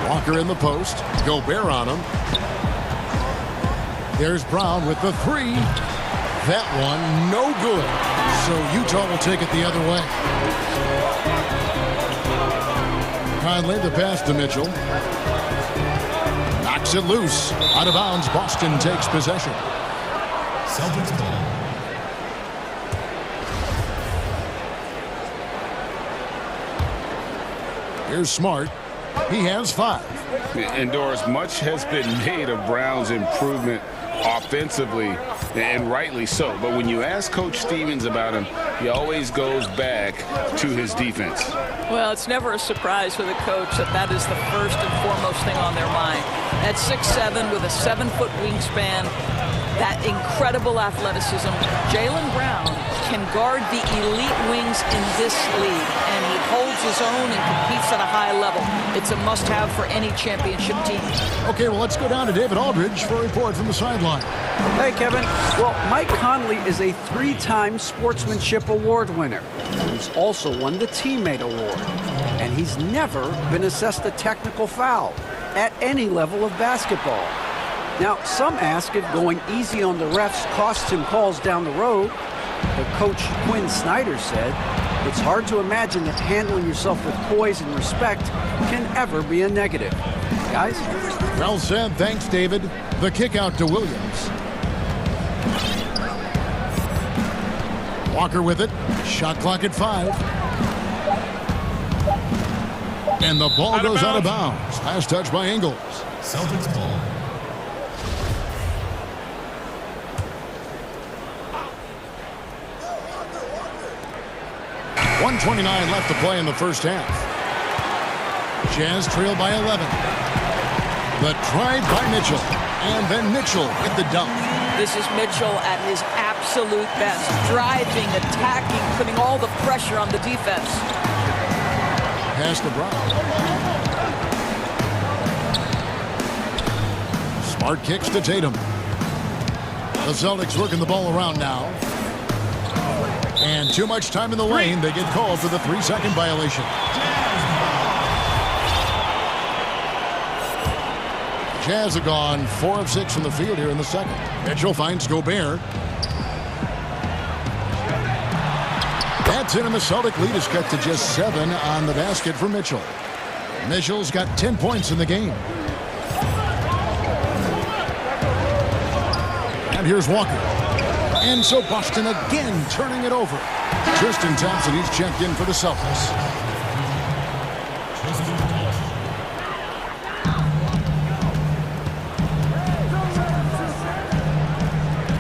Walker in the post. Gobert on him. There's Brown with the 3. That one, no good. So Utah will take it the other way. Conley, the pass to Mitchell. Knocks it loose. Out of bounds, Boston takes possession. Celtics ball. Here's Smart. He has 5. And Doris, much has been made of Brown's improvement offensively, and rightly so. But when you ask Coach Stevens about him, he always goes back to his defense. Well, it's never a surprise for the coach that is the first and foremost thing on their mind. At 6'7" with a 7-foot wingspan, that incredible athleticism. Jaylen Brown can guard the elite wings in this league, and he holds his own and competes at a high level. It's a must-have for any championship team. Okay, well, let's go down to David Aldridge for a report from the sideline. Hey, Kevin. Well, Mike Conley is a 3-time Sportsmanship Award winner. He's also won the Teammate Award. and he's never been assessed a technical foul at any level of basketball. Now, some ask if going easy on the refs costs him calls down the road, but Coach Quinn Snyder said it's hard to imagine that handling yourself with poise and respect can ever be a negative. Guys? Well said. Thanks, David. The kick out to Williams. Walker with it. Shot clock at 5. And the ball goes out of bounds. Last touch by Ingles. Celtics ball. .129 left to play in the first half. Jazz trail by 11. The drive by Mitchell. And then Mitchell with the dunk. This is Mitchell at his absolute best. Driving, attacking, putting all the pressure on the defense. Pass to Brown. Smart kicks to Tatum. The Celtics working the ball around now. And too much time in the lane. They get called for the 3-second violation. Jazz have gone 4 of 6 from the field here in the second. Mitchell finds Gobert. That's it, and the Celtic lead is cut to just 7 on the basket for Mitchell. Mitchell's got 10 points in the game. And here's Walker. And so Boston again turning it over. Tristan Thompson, he's checked in for the Celtics.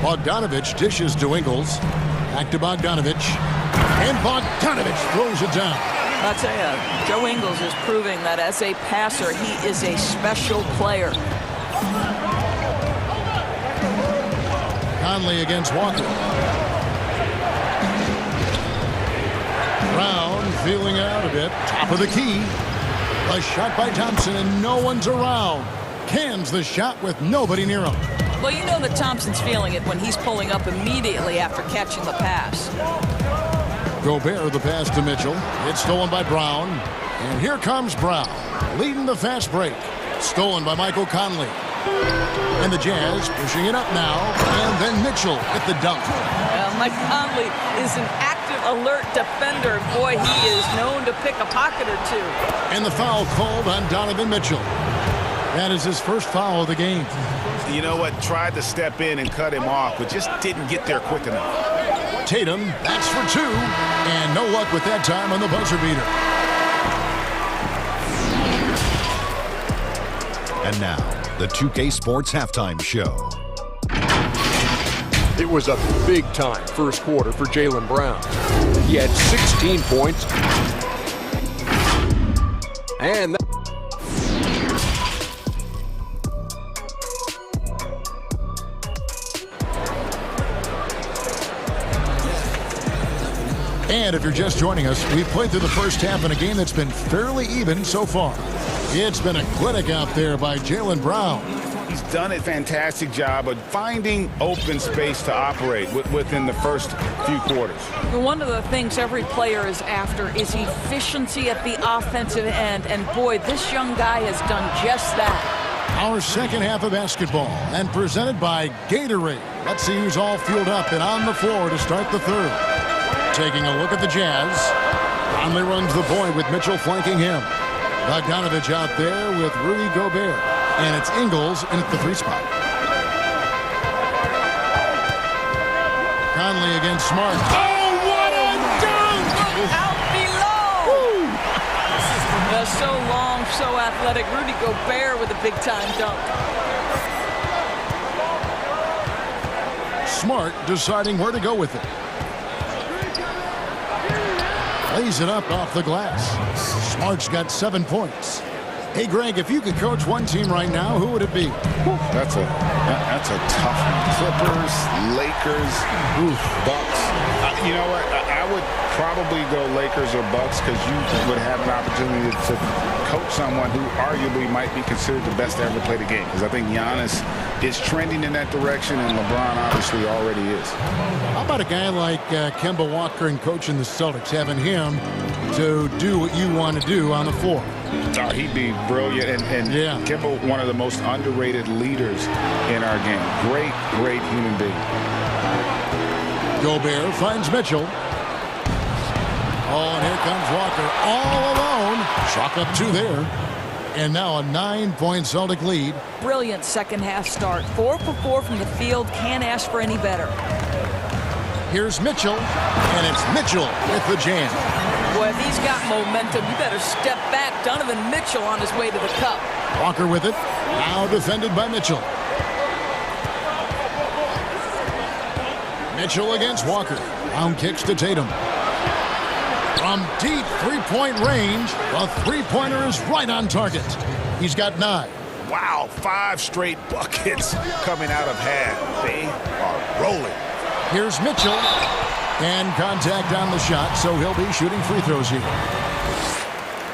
Bogdanovich dishes to Ingles. Back to Bogdanovich. And Bogdanovich throws it down. I'll tell you, Joe Ingles is proving that as a passer, he is a special player. Conley against Walker. Brown feeling out a bit. Top of the key. A shot by Thompson, and no one's around. Cans the shot with nobody near him. Well, you know that Thompson's feeling it when he's pulling up immediately after catching the pass. Gobert, the pass to Mitchell. It's stolen by Brown. And here comes Brown, leading the fast break. Stolen by Michael Conley. And the Jazz pushing it up now. And then Mitchell with the dunk. Mike Conley is an active, alert defender. Boy, he is known to pick a pocket or two. And the foul called on Donovan Mitchell. That is his first foul of the game. You know what? Tried to step in and cut him off, but just didn't get there quick enough. Tatum, that's for 2. And no luck with that time on the buzzer beater. And now, the 2K Sports Halftime Show. It was a big-time first quarter for Jaylen Brown. He had 16 points. And And if you're just joining us, we've played through the first half in a game that's been fairly even so far. It's been a clinic out there by Jaylen Brown. He's done a fantastic job of finding open space to operate within the first few quarters. One of the things every player is after is efficiency at the offensive end. And boy, this young guy has done just that. Our second half of basketball and presented by Gatorade. Let's see who's all fueled up and on the floor to start the third. Taking a look at the Jazz. Conley runs the point with Mitchell flanking him. Bogdanovich out there with Rudy Gobert. And it's Ingles in at the 3 spot. Conley against Smart. Oh, what a dunk! Out below! So long, so athletic. Rudy Gobert with a big-time dunk. Smart deciding where to go with it. Lays it up off the glass. Smart's got 7 points. Hey, Greg, if you could coach one team right now, who would it be? That's a tough one. Clippers, Lakers, Bucks. You know what? I I would probably go Lakers or Bucks because you would have an opportunity to coach someone who arguably might be considered the best to ever play the game. Because I think Giannis is trending in that direction, and LeBron obviously already is. How about a guy like Kemba Walker and coaching the Celtics, having him to do what you want to do on the floor? Oh, he'd be brilliant, and yeah. Kemba, one of the most underrated leaders in our game. Great, great human being. Gobert finds Mitchell. Oh, and here comes Walker all alone. Chalk up 2 there. And now a 9-point Celtic lead. Brilliant second-half start. 4 for 4 from the field. Can't ask for any better. Here's Mitchell, and it's Mitchell with the jam. Boy, if he's got momentum, you better step back. Donovan Mitchell on his way to the cup. Walker with it. Now defended by Mitchell. Mitchell against Walker. Round kicks to Tatum. From deep three-point range, the three-pointer is right on target. He's got 9. Wow, 5 straight buckets coming out of half. They are rolling. Here's Mitchell. And contact on the shot, so he'll be shooting free throws here.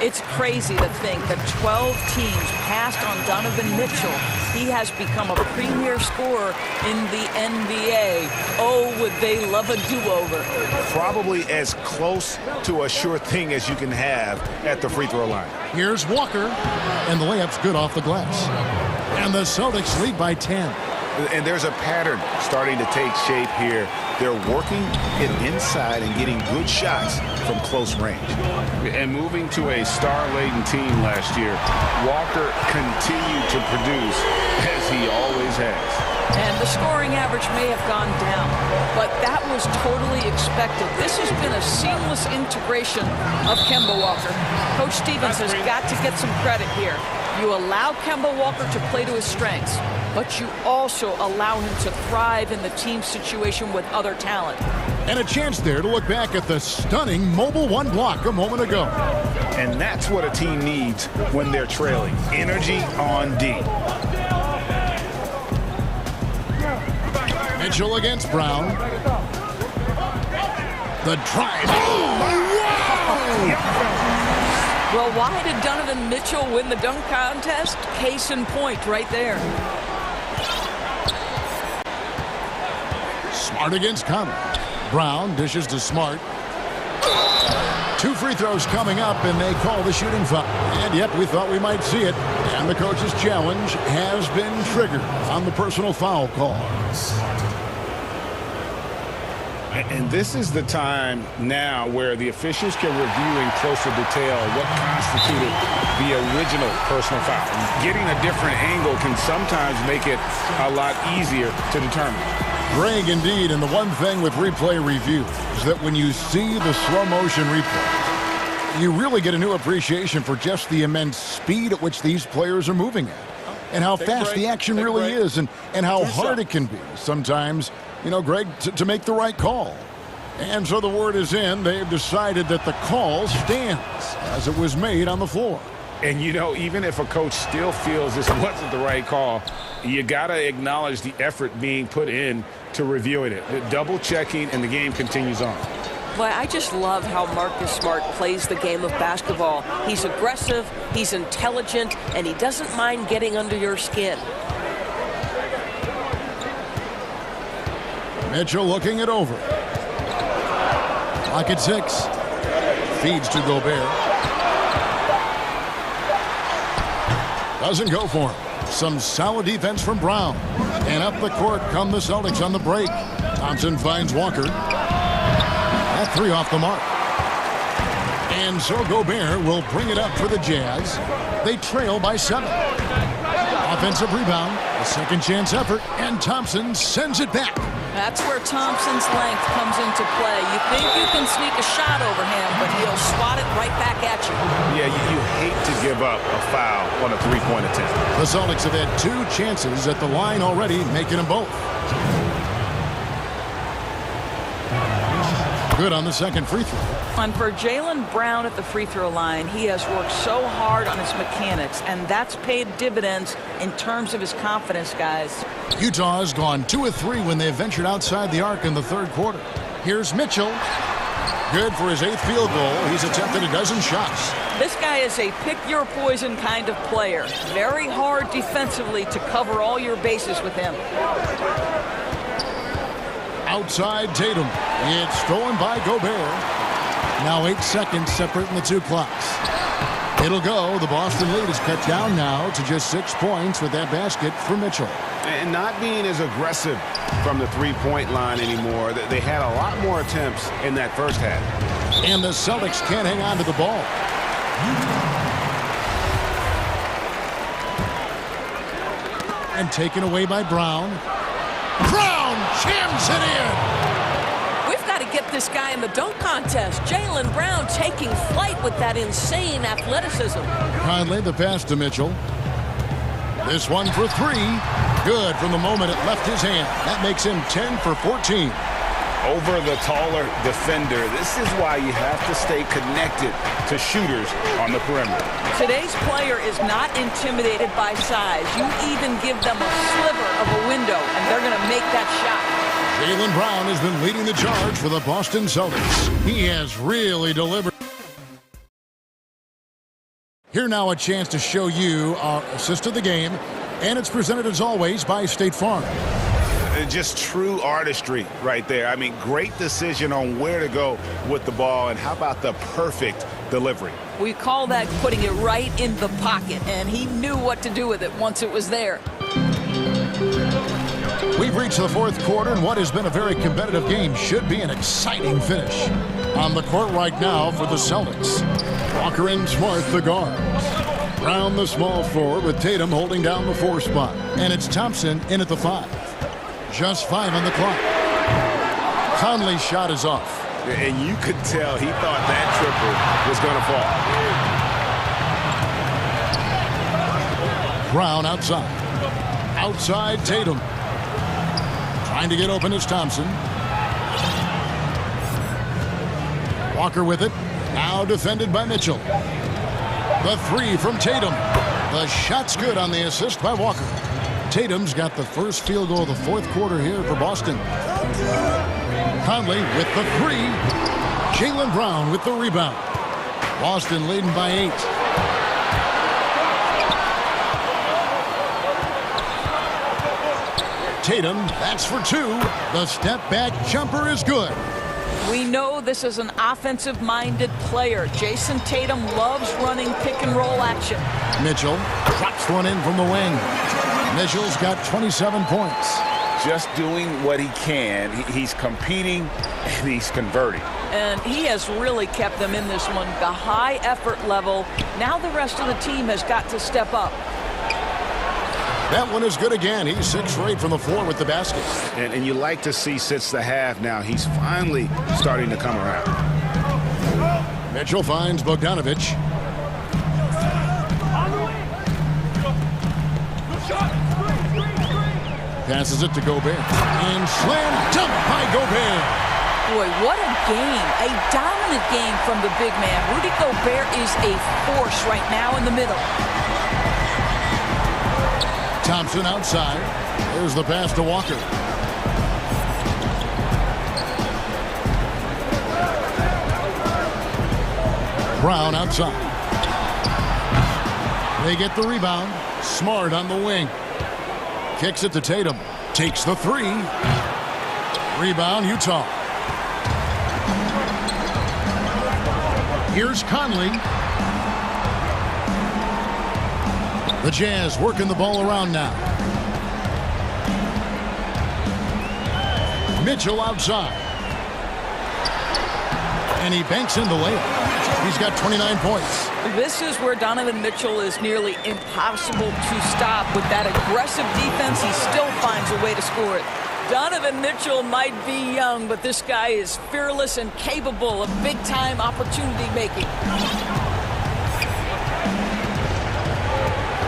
It's crazy to think that 12 teams passed on Donovan Mitchell. He has become a premier scorer in the NBA. Oh, would they love a do-over. Probably as close to a sure thing as you can have at the free throw line. Here's Walker, and the layup's good off the glass. And the Celtics lead by 10. And there's a pattern starting to take shape here. They're working it inside and getting good shots from close range. And moving to a star-laden team last year, Walker continued to produce as he always has. And the scoring average may have gone down, but that was totally expected. This has been a seamless integration of Kemba Walker. Coach Stevens has got to get some credit here. You allow Kemba Walker to play to his strengths, but you also allow him to thrive in the team situation with other talent. And a chance there to look back at the stunning mobile 1 block a moment ago. And that's what a team needs when they're trailing. Energy on D. Mitchell against Brown. The drive. Oh, wow! Well, why did Donovan Mitchell win the dunk contest? Case in point right there. Smart against Connor. Brown dishes to Smart. 2 free throws coming up, and they call the shooting foul. And yep, we thought we might see it. And the coach's challenge has been triggered on the personal foul call. And this is the time now where the officials can review in closer detail what constituted the original personal foul. Getting a different angle can sometimes make it a lot easier to determine. Greg, indeed, and the one thing with replay review is that when you see the slow motion replay, you really get a new appreciation for just the immense speed at which these players are moving at, and how fast the action really is, and how hard it can be sometimes, you know, Greg, to make the right call. And so the word is in. They've decided that the call stands as it was made on the floor. And, you know, even if a coach still feels this wasn't the right call, you got to acknowledge the effort being put in to reviewing it. Double checking, and the game continues on. Well, I just love how Marcus Smart plays the game of basketball. He's aggressive, he's intelligent, and he doesn't mind getting under your skin. Mitchell looking it over. Clock at 6. Feeds to Gobert. Doesn't go for him. Some solid defense from Brown. And up the court come the Celtics on the break. Thompson finds Walker. That 3 off the mark. And so Gobert will bring it up for the Jazz. They trail by 7. Offensive rebound. A second chance effort. And Thompson sends it back. That's where Thompson's length comes into play. You think you can sneak a shot over him, but he'll swat it right back at you. Yeah, you hate to give up a foul on a three-point attempt. The Celtics have had 2 chances at the line already, making them both. Good on the second free throw. And for Jaylen Brown at the free throw line, he has worked so hard on his mechanics, and that's paid dividends in terms of his confidence, guys. Utah has gone 2 of 3 when they ventured outside the arc in the third quarter. Here's Mitchell. Good for his 8th field goal. He's attempted a dozen shots. This guy is a pick-your-poison kind of player. Very hard defensively to cover all your bases with him. Outside Tatum. It's stolen by Gobert. Now 8 seconds separating the two clocks. It'll go. The Boston lead is cut down now to just 6 points with that basket for Mitchell. And not being as aggressive from the three-point line anymore. They had a lot more attempts in that first half. And the Celtics can't hang on to the ball. And taken away by Brown. Brown jams it in! We've got to get this guy in the dunk contest. Jaylen Brown taking flight with that insane athleticism. Conley, the pass to Mitchell. This one for 3. Good from the moment it left his hand. That makes him 10 for 14. Over the taller defender. This is why you have to stay connected to shooters on the perimeter. Today's player is not intimidated by size. You even give them a sliver of a window, and they're going to make that shot. Jaylen Brown has been leading the charge for the Boston Celtics. He has really delivered. Here now a chance to show you our assist of the game, and it's presented as always by State Farm. Just true artistry right there. I mean, great decision on where to go with the ball, and how about the perfect delivery? We call that putting it right in the pocket, and he knew what to do with it once it was there. We've reached the 4th quarter, and what has been a very competitive game should be an exciting finish. On the court right now for the Celtics. Walker and Smart, the guards. Brown, the small forward, with Tatum holding down the 4 spot. And it's Thompson in at the 5. Just 5 on the clock. Conley's shot is off. And you could tell he thought that triple was going to fall. Brown outside. Outside Tatum. Trying to get open is Thompson. Walker with it. Now defended by Mitchell. The 3 from Tatum. The shot's good on the assist by Walker. Tatum's got the first field goal of the 4th quarter here for Boston. Conley with the 3. Jaylen Brown with the rebound. Boston leading by 8. Tatum, that's for 2. The step-back jumper is good. We know this is an offensive-minded player. Jason Tatum loves running pick-and-roll action. Mitchell drops one in from the wing. Mitchell's got 27 points. Just doing what he can. He's competing, and he's converting. And he has really kept them in this one. The high effort level. Now the rest of the team has got to step up. That one is good again. He's 6 for 8 from the floor with the basket. And you like to see since the half now, he's finally starting to come around. Mitchell finds Bogdanovich. Passes it to Gobert. And slam dunk by Gobert. Boy, what a game. A dominant game from the big man. Rudy Gobert is a force right now in the middle. Thompson outside. There's the pass to Walker. Brown outside. They get the rebound. Smart on the wing. Kicks it to Tatum. Takes the 3. Rebound, Utah. Here's Conley. The Jazz working the ball around now. Mitchell outside. And he banks in the layup. He's got 29 points. This is where Donovan Mitchell is nearly impossible to stop. With that aggressive defense, he still finds a way to score it. Donovan Mitchell might be young, but this guy is fearless and capable of big-time opportunity making.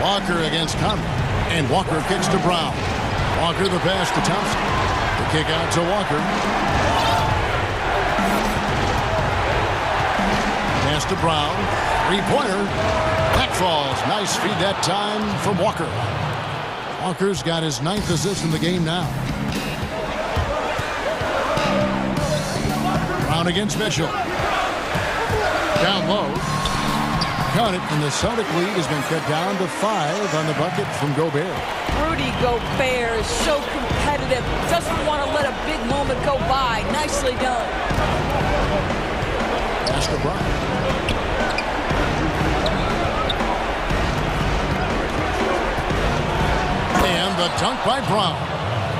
Walker against Conley. And Walker kicks to Brown. Walker the pass to Thompson. The kick out to Walker. Pass to Brown. 3-pointer. That falls. Nice feed that time from Walker. Walker's got his 9th assist in the game now. Brown against Mitchell. Down low. Got it, and the Celtic lead has been cut down to 5 on the bucket from Gobert. Rudy Gobert is so competitive. Doesn't want to let a big moment go by. Nicely done. Pass to Brown. And the dunk by Brown.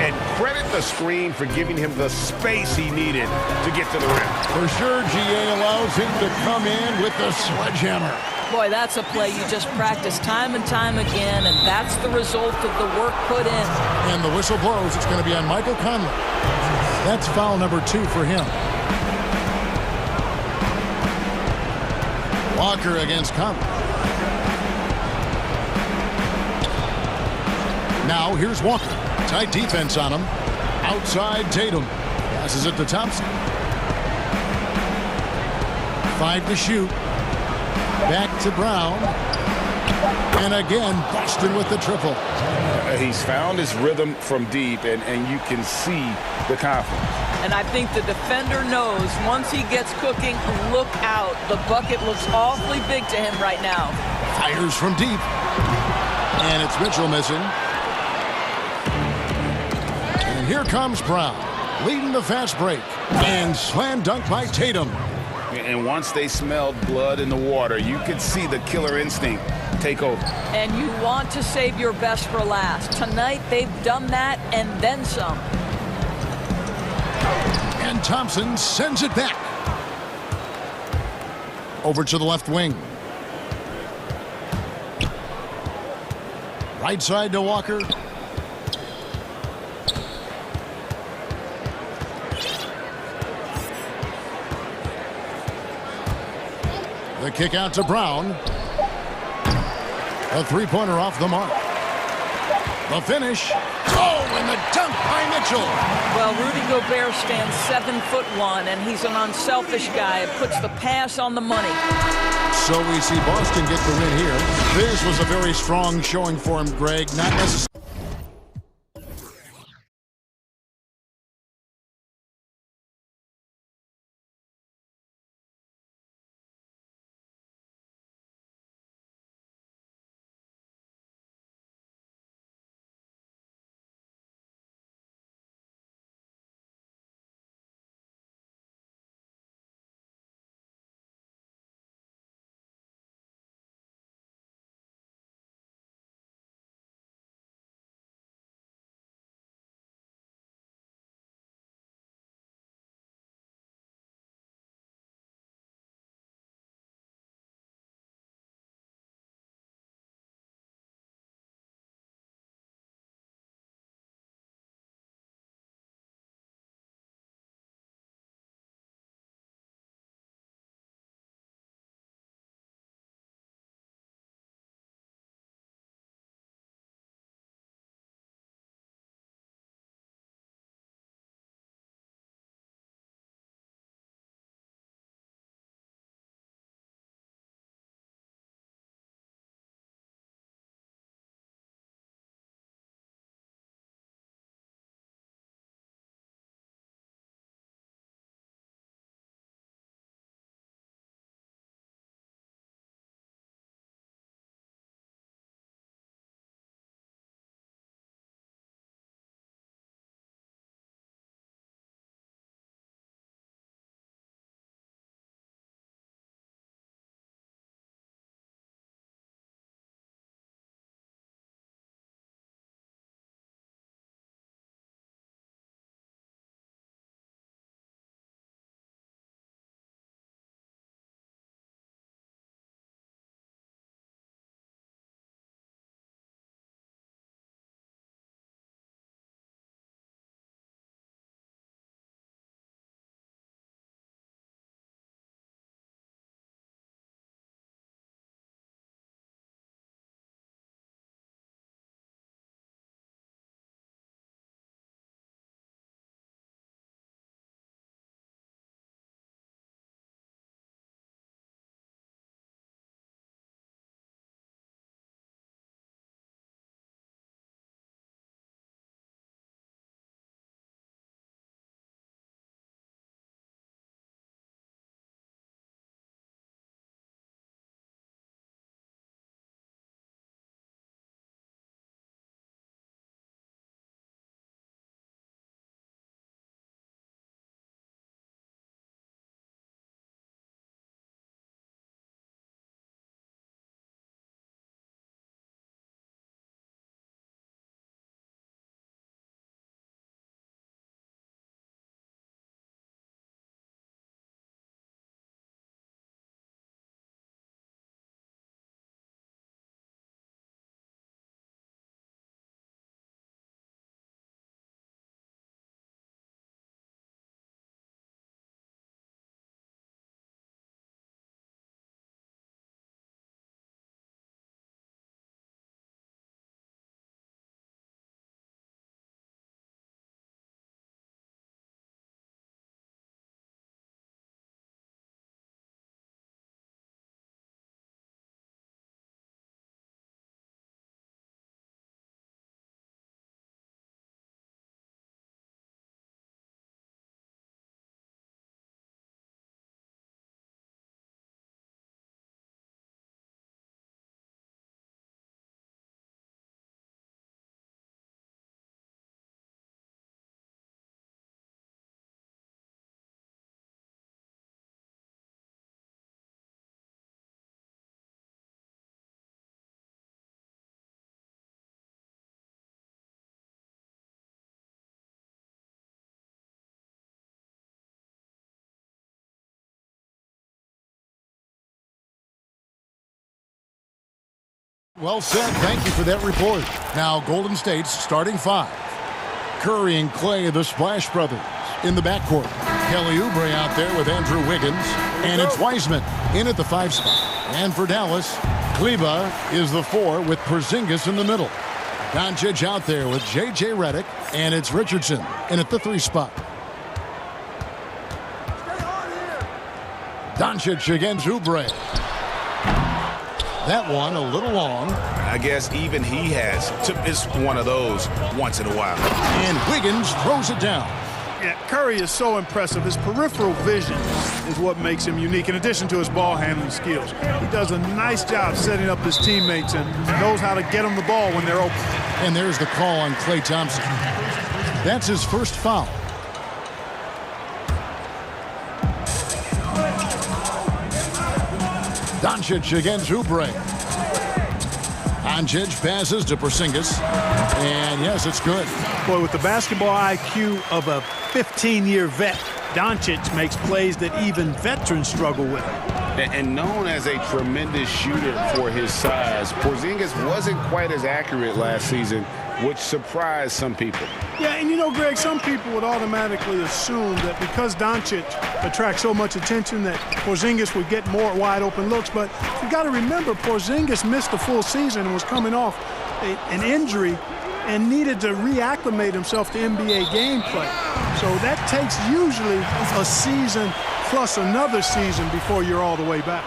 And credit the screen for giving him the space he needed to get to the rim. For sure, GA allows him to come in with the sledgehammer. Boy, that's a play you just practice time and time again, and that's the result of the work put in. And the whistle blows. It's going to be on Michael Conley. That's foul number 2 for him. Walker against Conley. Now here's Walker. Tight defense on him. Outside Tatum. Passes it to Thompson. 5 to shoot. Back to Brown. And again, Boston with the triple. He's found his rhythm from deep, and you can see the confidence. And I think the defender knows once he gets cooking, look out. The bucket looks awfully big to him right now. Fires from deep. And it's Mitchell missing. And here comes Brown, leading the fast break. And slam dunk by Tatum. And once they smelled blood in the water, you could see the killer instinct take over. And you want to save your best for last. Tonight, they've done that and then some. And Thompson sends it back. Over to the left wing. Right side to Walker. The kick out to Brown. A three-pointer off the mark. The finish. Oh, and the dunk by Mitchell. Well, Rudy Gobert stands 7'1", and he's an unselfish guy. Puts the pass on the money. So we see Boston get the win here. This was a very strong showing for him, Greg. Not necessarily. Well said. Thank you for that report. Now, Golden State's starting five. Curry and Clay, the Splash Brothers, in the backcourt. Kelly Oubre out there with Andrew Wiggins. And it's Wiseman in at the 5 spot. And for Dallas, Kleber is the 4 with Porzingis in the middle. Doncic out there with J.J. Redick. And it's Richardson in at the 3 spot. Doncic against Oubre. That one a little long. I guess even he has to miss one of those once in a while. And Wiggins throws it down. Yeah, Curry is so impressive. His peripheral vision is what makes him unique, in addition to his ball handling skills. He does a nice job setting up his teammates and knows how to get them the ball when they're open. And there's the call on Klay Thompson. That's his first foul. Doncic against Oubre. Doncic passes to Porzingis. And yes, it's good. Boy, with the basketball IQ of a 15-year vet, Doncic makes plays that even veterans struggle with. And known as a tremendous shooter for his size, Porzingis wasn't quite as accurate last season, which surprised some people. Yeah, and you know, Greg, some people would automatically assume that because Doncic attracts so much attention that Porzingis would get more wide open looks. But you got to remember, Porzingis missed the full season and was coming off an injury and needed to reacclimate himself to NBA gameplay. So that takes usually a season plus another season before you're all the way back.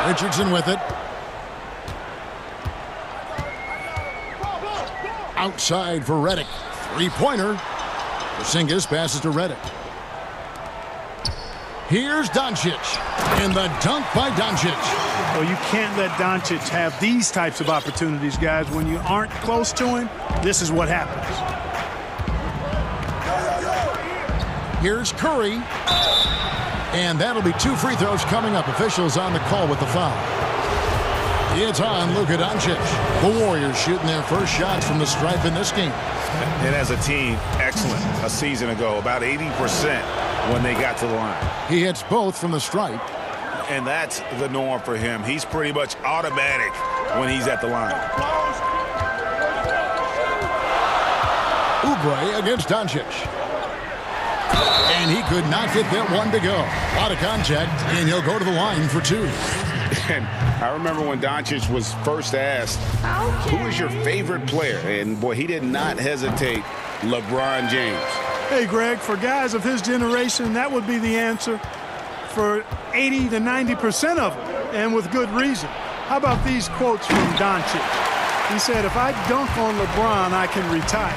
Richardson with it. Outside for Redick. Three-pointer. Porzingis passes to Redick. Here's Doncic. And the dunk by Doncic. Well, you can't let Doncic have these types of opportunities, guys. When you aren't close to him, this is what happens. Here's Curry. And that'll be 2 free throws coming up. Officials on the call with the foul. It's on Luka Doncic. The Warriors shooting their first shots from the stripe in this game. And as a team, excellent a season ago. About 80% when they got to the line. He hits both from the stripe. And that's the norm for him. He's pretty much automatic when he's at the line. Oubre against Doncic. And he could not get that one to go. A lot of contact, and he'll go to the line for 2. And I remember when Doncic was first asked, who is your favorite player? And, boy, he did not hesitate. LeBron James. Hey, Greg, for guys of his generation, that would be the answer for 80 to 90% of them, and with good reason. How about these quotes from Doncic? He said, if I dunk on LeBron, I can retire.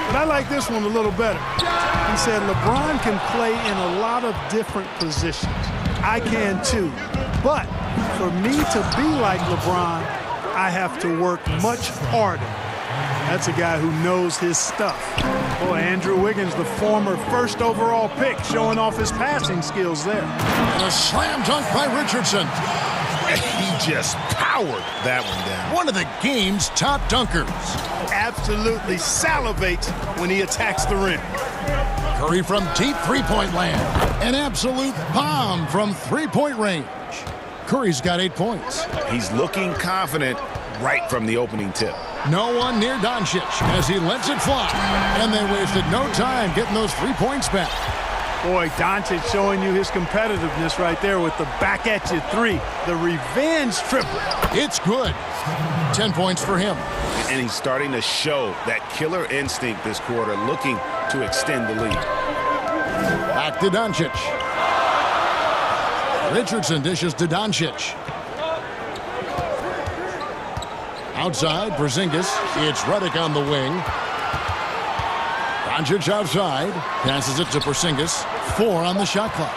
But I like this one a little better. He said, LeBron can play in a lot of different positions. I can too. But for me to be like LeBron, I have to work much harder. That's a guy who knows his stuff. Boy, Andrew Wiggins, the former first overall pick, showing off his passing skills there. And a slam dunk by Richardson. He just powered that one down. One of the game's top dunkers. Absolutely salivates when he attacks the rim. Curry from deep three-point land. An absolute bomb from three-point range. Curry's got 8 points. He's looking confident right from the opening tip. No one near Doncic as he lets it fly. And they wasted no time getting those 3 points back. Boy, Doncic showing you his competitiveness right there with the back-at-you 3. The revenge triple. It's good. 10 points for him. And he's starting to show that killer instinct this quarter, looking to extend the lead. Back to Doncic. Richardson dishes to Doncic. Outside, Porzingis. It's Redick on the wing. Doncic outside. Passes it to Porzingis. 4 on the shot clock.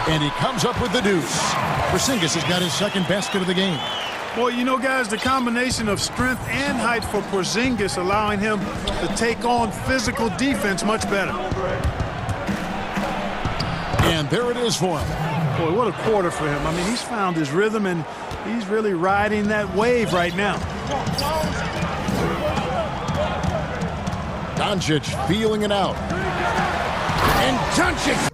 And he comes up with the deuce. Porzingis has got his second basket of the game. Boy, you know, guys, the combination of strength and height for Porzingis allowing him to take on physical defense much better. And there it is for him. Boy, what a quarter for him. I mean, he's found his rhythm, and he's really riding that wave right now. Doncic feeling it out. And Doncic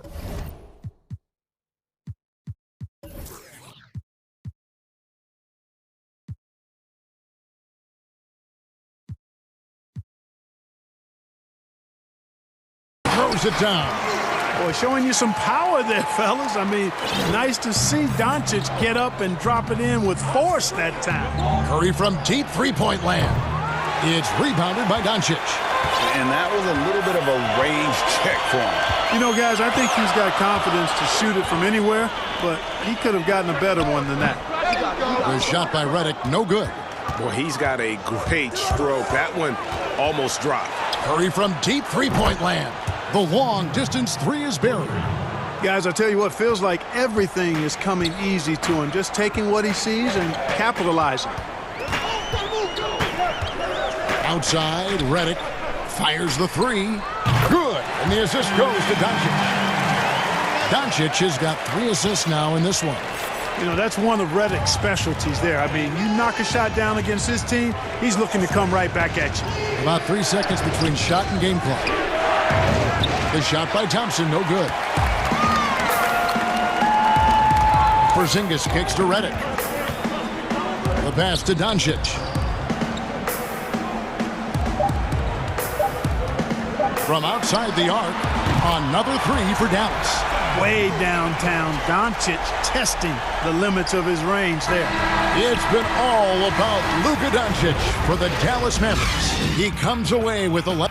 throws it down. Boy, showing you some power there, fellas. I mean, nice to see Doncic get up and drop it in with force that time. Curry from deep three-point land. It's rebounded by Doncic. And that was a little bit of a range check for him. You know, guys, I think he's got confidence to shoot it from anywhere, but he could have gotten a better one than that. The shot by Redick, no good. Boy, he's got a great stroke. That one almost dropped. Curry from deep three-point land. The long-distance three is buried. Guys, I tell you what, feels like everything is coming easy to him, just taking what he sees and capitalizing. Outside, Redick fires the three. Good, and the assist goes to Doncic. Doncic has got 3 assists now in this one. You know, that's one of Redick's specialties there. I mean, you knock a shot down against his team, he's looking to come right back at you. About 3 seconds between shot and game clock. The shot by Thompson, no good. Porzingis kicks to Redick. The pass to Doncic. From outside the arc, another three for Dallas. Way downtown, Doncic testing the limits of his range there. It's been all about Luka Doncic for the Dallas Mavericks. He comes away with 11.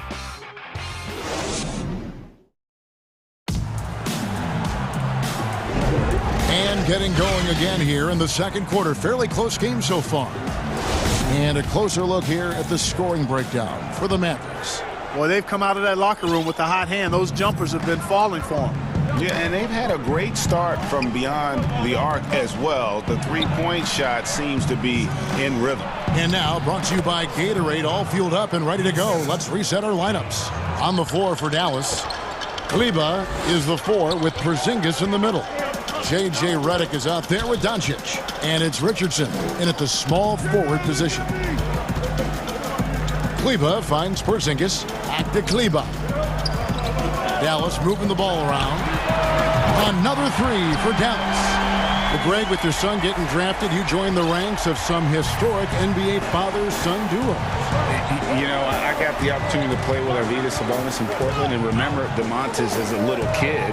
And getting going again here in the second quarter. Fairly close game so far. And a closer look here at the scoring breakdown for the Mavericks. Boy, they've come out of that locker room with the hot hand. Those jumpers have been falling for them. Yeah, and they've had a great start from beyond the arc as well. The three-point shot seems to be in rhythm. And now, brought to you by Gatorade, all fueled up and ready to go. Let's reset our lineups. On the floor for Dallas, Kleber is the 4 with Porzingis in the middle. J.J. Redick is out there with Doncic. And it's Richardson in at the small forward position. Kleber finds Porzingis. Back to Kleber. Dallas moving the ball around. Another three for Dallas. Well, Greg, with your son getting drafted, you joined the ranks of some historic NBA father-son duos. You know, I got the opportunity to play with Arvydas Sabonis in Portland, and remember DeMontis as a little kid.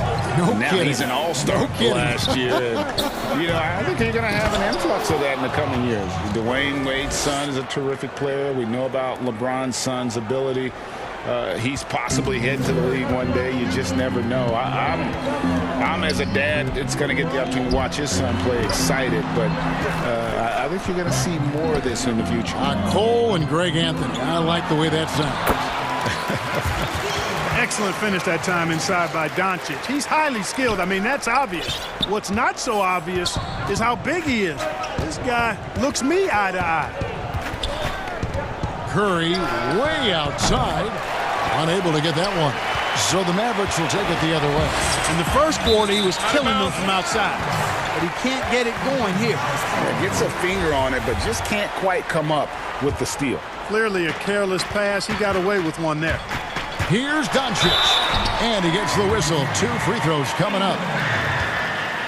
Now he's an all-star last year. And, you know, I think you're going to have an influx of that in the coming years. Dwayne Wade's son is a terrific player. We know about LeBron's son's ability. He's possibly heading to the league one day. You just never know. I'm as a dad, it's going to get the opportunity to watch his son play, excited. But I think you're going to see more of this in the future. Cole and Greg Anthony. I like the way that sounds. Excellent finish that time inside by Doncic. He's highly skilled. I mean, that's obvious. What's not so obvious is how big he is. This guy looks me eye to eye. Curry way outside. Unable to get that one. So the Mavericks will take it the other way. In the first quarter, he was killing them from outside. But he can't get it going here. Yeah, gets a finger on it, but just can't quite come up with the steal. Clearly a careless pass. He got away with one there. Here's Doncic. And he gets the whistle. 2 free throws coming up.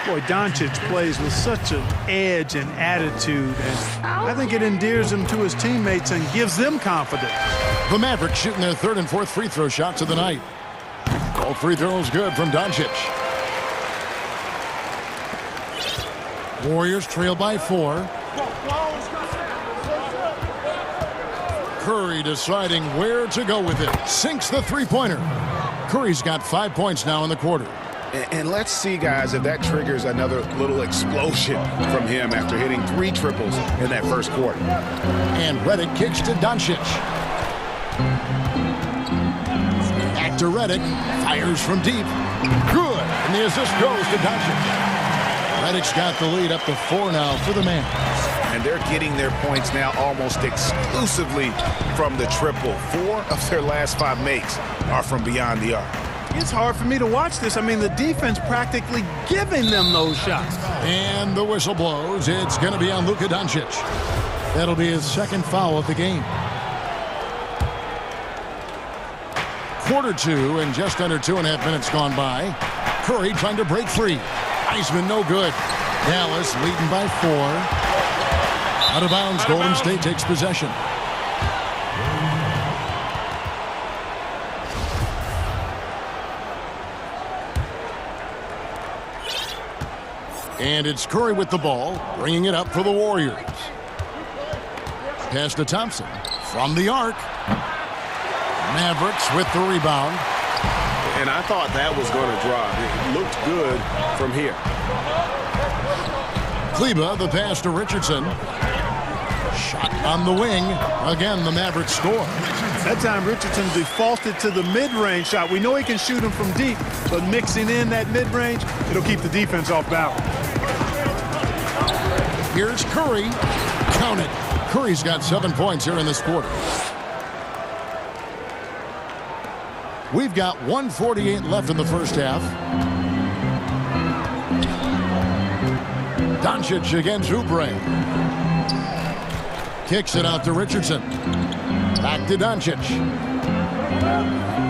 Boy, Doncic plays with such an edge and attitude, and I think it endears him to his teammates and gives them confidence. The Mavericks shooting their 3rd and 4th free throw shots of the night. All free throws good from Doncic. Warriors trail by 4. Curry deciding where to go with it. Sinks the three-pointer. Curry's got 5 points now in the quarter. And let's see, guys, if that triggers another little explosion from him after hitting 3 triples in that first quarter. And Redick kicks to Doncic. Back to Redick. Fires from deep. Good. And the assist goes to Doncic. Redick's got the lead up to 4 now for the man. And they're getting their points now almost exclusively from the triple. 4 of their last 5 makes are from beyond the arc. It's hard for me to watch this. I mean, the defense practically giving them those shots. And the whistle blows. It's going to be on Luka Doncic. That'll be his 2nd foul of the game. Quarter 2 and just under 2.5 minutes gone by. Curry trying to break free. Heisman no good. Dallas leading by 4. Out of bounds, Golden State takes possession. And it's Curry with the ball, bringing it up for the Warriors. Pass to Thompson from the arc. Mavericks with the rebound. And I thought that was going to drop. It looked good from here. Kleba, the pass to Richardson. Shot on the wing. Again, the Mavericks score. That time Richardson defaulted to the mid-range shot. We know he can shoot them from deep, but mixing in that mid-range, it'll keep the defense off balance. Here's Curry. Count it. Curry's got 7 points here in this quarter. We've got 1:48 left in the first half. Doncic against Oubre. Kicks it out to Richardson. Back to Doncic.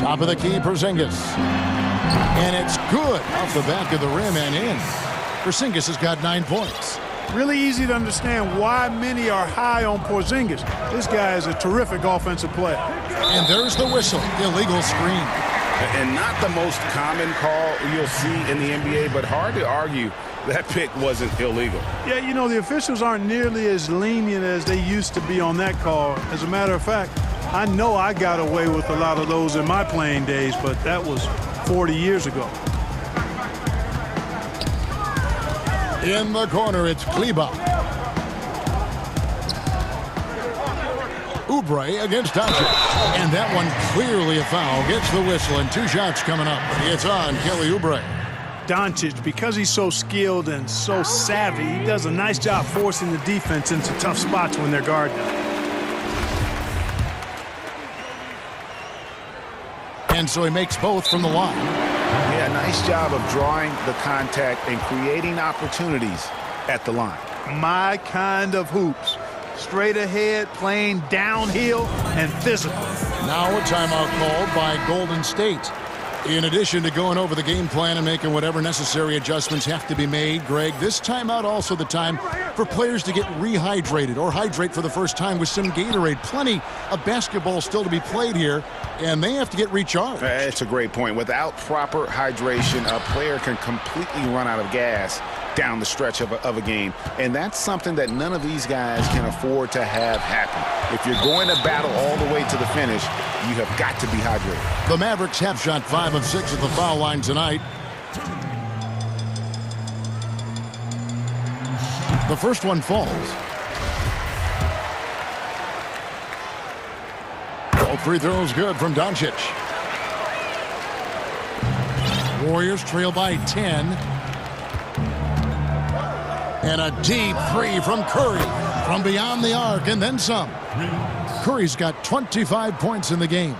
Top of the key, Porzingis. And it's good off the back of the rim and in. Porzingis has got 9 points. Really easy to understand why many are high on Porzingis. This guy is a terrific offensive player. And there's the whistle. Illegal screen. And not the most common call you'll see in the NBA, but hard to argue that pick wasn't illegal. Yeah, you know, the officials aren't nearly as lenient as they used to be on that call. As a matter of fact, I know I got away with a lot of those in my playing days, but that was 40 years ago. In the corner, it's Kleba. Oubre against Doncic. And that one clearly a foul. Gets the whistle, and 2 shots coming up. It's on Kelly Oubre. Doncic, because he's so skilled and so savvy, he does a nice job forcing the defense into tough spots when they're guarding him. And so he makes both from the line. Yeah, nice job of drawing the contact and creating opportunities at the line. My kind of hoops. Straight ahead, playing downhill, and physical. Now a timeout called by Golden State. In addition to going over the game plan and making whatever necessary adjustments have to be made, Greg, this timeout also the time for players to get rehydrated or hydrate for the first time with some Gatorade. Plenty of basketball still to be played here, and they have to get recharged. That's a great point. Without proper hydration, a player can completely run out of gas down the stretch of a game, and that's something that none of these guys can afford to have happen. If you're going to battle all the way to the finish, you have got to be hydrated. The Mavericks have shot 5 of 6 at the foul line tonight. The first one falls. All 3 throws good from Doncic. Warriors trail by 10. And a deep 3 from Curry from beyond the arc and then some. Curry's got 25 points in the game.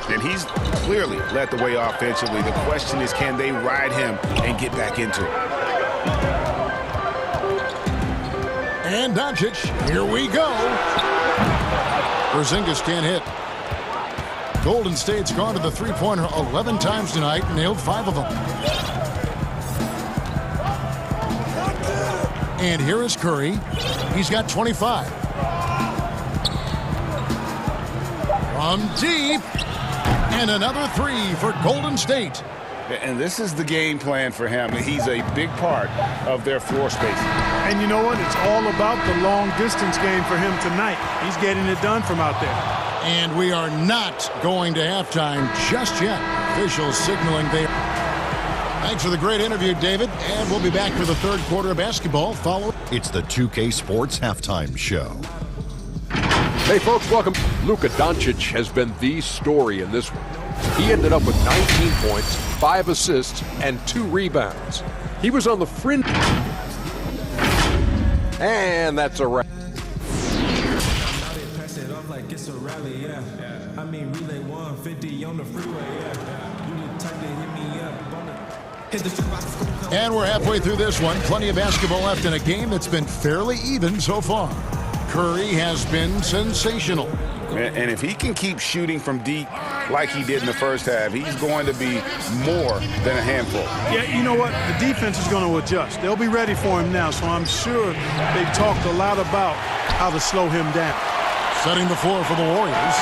And he's clearly led the way offensively. The question is, can they ride him and get back into it? And Doncic, here we go. Porzingis can't hit. Golden State's gone to the three-pointer 11 times tonight, nailed 5 of them. And here is Curry. He's got 25. From deep. And another 3 for Golden State. And this is the game plan for him. He's a big part of their floor spacing. And you know what? It's all about the long-distance game for him tonight. He's getting it done from out there. And we are not going to halftime just yet. Officials signaling they... Thanks for the great interview, David. And we'll be back for the third quarter of basketball. Follow. It's the 2K Sports Halftime Show. Hey, folks, welcome. Luka Doncic has been the story in this one. He ended up with 19 points, 5 assists, and 2 rebounds. He was on the fringe. And that's a wrap. And we're halfway through this one. Plenty of basketball left in a game that's been fairly even so far. Curry has been sensational. And if he can keep shooting from deep like he did in the first half, he's going to be more than a handful. Yeah, you know what? The defense is going to adjust. They'll be ready for him now, so I'm sure they've talked a lot about how to slow him down. Setting the floor for the Warriors.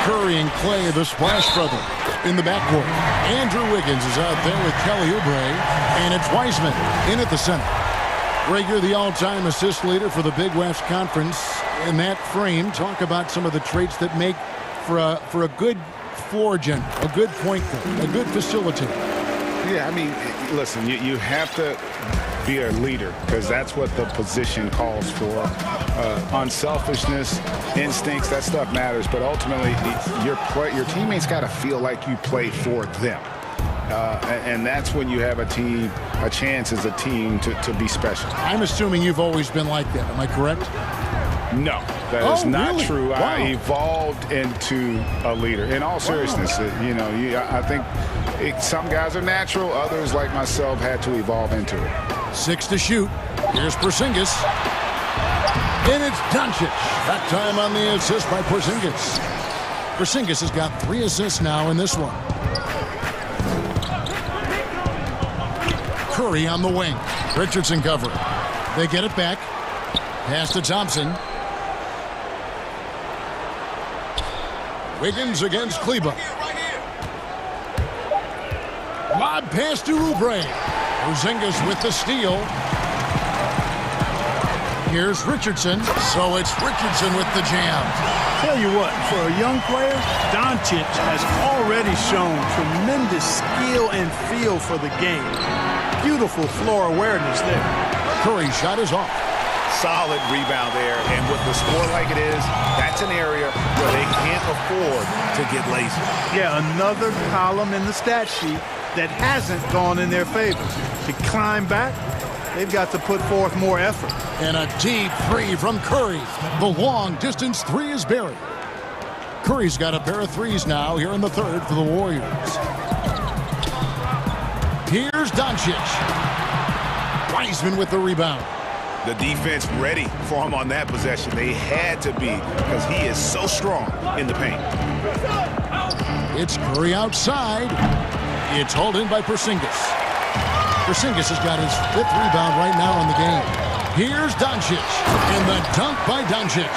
Curry and Clay, the Splash Brother, in the backcourt. Andrew Wiggins is out there with Kelly Oubre, and it's Wiseman in at the center. Greg, you're the all-time assist leader for the Big West Conference. In that frame, talk about some of the traits that make for a good floor general, a good point guard, a good facilitator. Yeah, I mean, listen, you have to be a leader because that's what the position calls for. Unselfishness, instincts, that stuff matters. But ultimately, your teammates got to feel like you play for them. And that's when you have a chance as a team to be special. I'm assuming you've always been like that. Am I correct? No, that is not really? true. Wow. I evolved into a leader. In all seriousness, I think some guys are natural. Others, like myself, had to evolve into it. 6 to shoot. Here's Porzingis. And it's Doncic. That time on the assist by Porzingis. Porzingis has got 3 assists now in this one. Curry on the wing. Richardson covering. They get it back. Pass to Thompson. Wiggins against Kleba. Lob pass to Oubre. Porzingis with the steal. Here's Richardson. So it's Richardson with the jam. Tell you what, for a young player, Doncic has already shown tremendous skill and feel for the game. Beautiful floor awareness there. Curry's shot is off. Solid rebound there, and with the score like it is, that's an area where they can't afford to get lazy. Yeah, another column in the stat sheet that hasn't gone in their favor. To climb back, they've got to put forth more effort. And a deep 3 from Curry. The long-distance 3 is buried. Curry's got a pair of 3s now here in the third for the Warriors. Here's Doncic. Wiseman with the rebound. The defense ready for him on that possession. They had to be because he is so strong in the paint. It's Curry outside. It's hauled in by Porzingis. Porzingis has got his 5th rebound right now in the game. Here's Doncic. And the dunk by Doncic.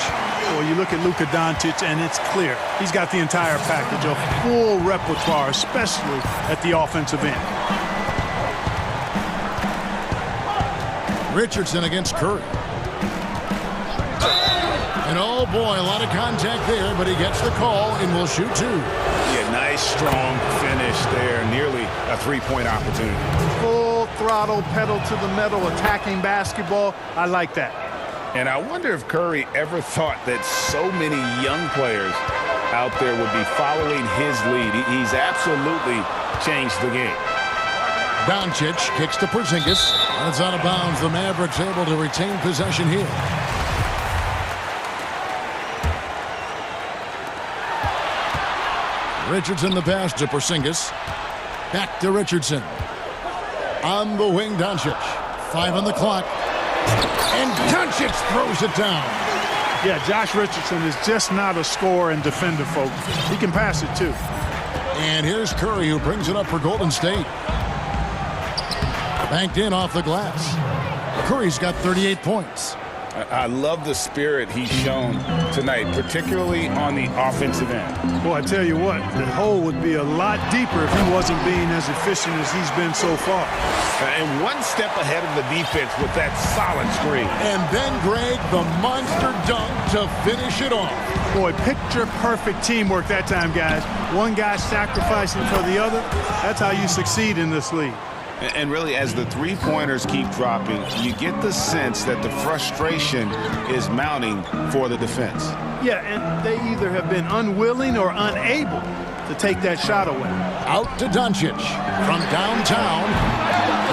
Well, you look at Luka Doncic, and it's clear. He's got the entire package, a full repertoire, especially at the offensive end. Richardson against Curry. And oh boy, a lot of contact there, but he gets the call and will shoot 2. Yeah, nice, strong finish there. Nearly a 3-point opportunity. Full throttle, pedal to the metal, attacking basketball. I like that. And I wonder if Curry ever thought that so many young players out there would be following his lead. He's absolutely changed the game. Doncic kicks to Porzingis. And it's out of bounds. The Mavericks able to retain possession here. Richardson the pass to Porzingis. Back to Richardson. On the wing, Doncic. 5 on the clock. And Doncic throws it down. Yeah, Josh Richardson is just not a scorer and defender, folks. He can pass it, too. And here's Curry, who brings it up for Golden State. Banked in off the glass. Curry's got 38 points. I love the spirit he's shown tonight, particularly on the offensive end. Boy, I tell you what, the hole would be a lot deeper if he wasn't being as efficient as he's been so far. And one step ahead of the defense with that solid screen. And then, Greg, the monster dunk to finish it off. Boy, picture-perfect teamwork that time, guys. One guy sacrificing for the other. That's how you succeed in this league. And really, as the three-pointers keep dropping, you get the sense that the frustration is mounting for the defense. Yeah, and they either have been unwilling or unable to take that shot away. Out to Doncic from downtown.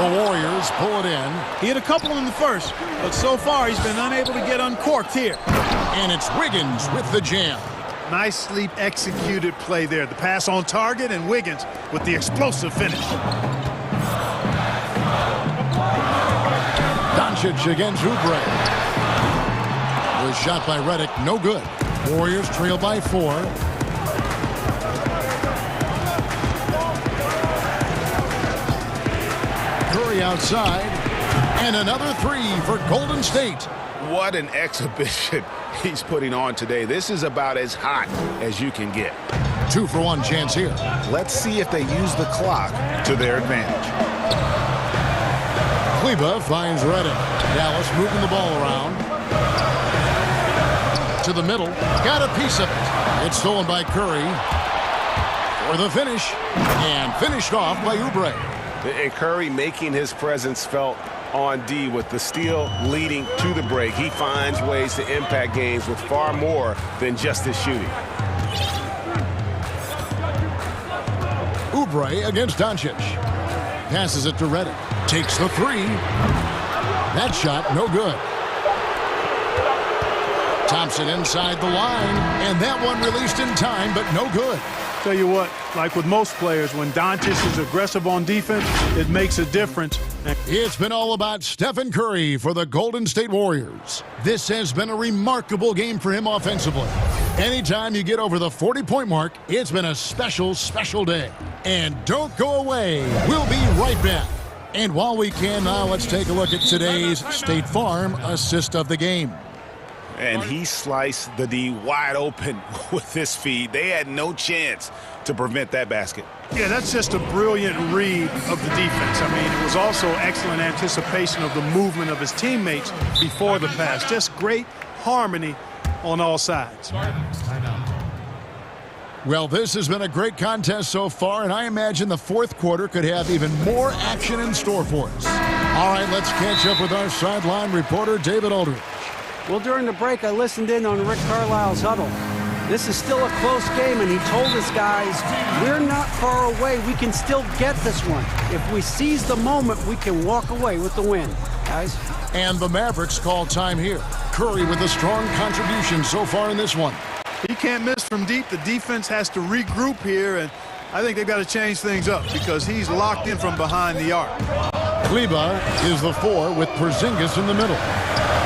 The Warriors pull it in. He hit a couple in the first, but so far he's been unable to get uncorked here. And it's Wiggins with the jam. Nicely executed play there. The pass on target, and Wiggins with the explosive finish. Doncic against Oubre. Was shot by Redick, no good. Warriors trail by 4. Curry outside, and another 3 for Golden State. What an exhibition he's putting on today. This is about as hot as you can get. 2-for-1 chance here. Let's see if they use the clock to their advantage. Kleba finds Redick. Dallas moving the ball around. To the middle. Got a piece of it. It's stolen by Curry. For the finish. And finished off by Oubre. And Curry making his presence felt on D with the steal leading to the break. He finds ways to impact games with far more than just his shooting. Oubre against Doncic. Passes it to Redick. Takes the three. That shot, no good. Thompson inside the line. And that one released in time, but no good. Tell you what, like with most players, when Doncic is aggressive on defense, it makes a difference. It's been all about Stephen Curry for the Golden State Warriors. This has been a remarkable game for him offensively. Anytime you get over the 40-point mark, it's been a special, special day. And don't go away. We'll be right back. And while we can now, let's take a look at today's State Farm assist of the game. And he sliced the D wide open with this feed. They had no chance to prevent that basket. Yeah, that's just a brilliant read of the defense. I mean, it was also excellent anticipation of the movement of his teammates before the pass. Just great harmony on all sides. Well, this has been a great contest so far, and I imagine the fourth quarter could have even more action in store for us. All right, let's catch up with our sideline reporter, David Aldridge. Well, during the break, I listened in on Rick Carlisle's huddle. This is still a close game, and he told us guys, we're not far away. We can still get this one. If we seize the moment, we can walk away with the win, guys. And the Mavericks call time here. Curry with a strong contribution so far in this one. He can't miss from deep. The defense has to regroup here, and I think they've got to change things up because he's locked in from behind the arc. Kleba is the 4 with Porzingis in the middle.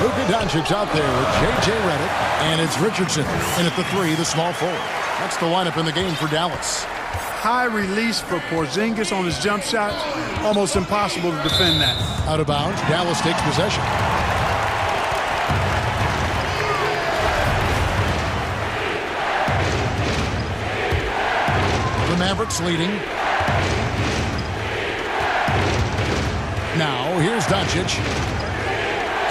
Luka Doncic's out there with J.J. Redick, and it's Richardson. And at the 3, the small forward. That's the lineup in the game for Dallas. High release for Porzingis on his jump shot. Almost impossible to defend that. Out of bounds, Dallas takes possession. The Mavericks leading. Now, here's Doncic.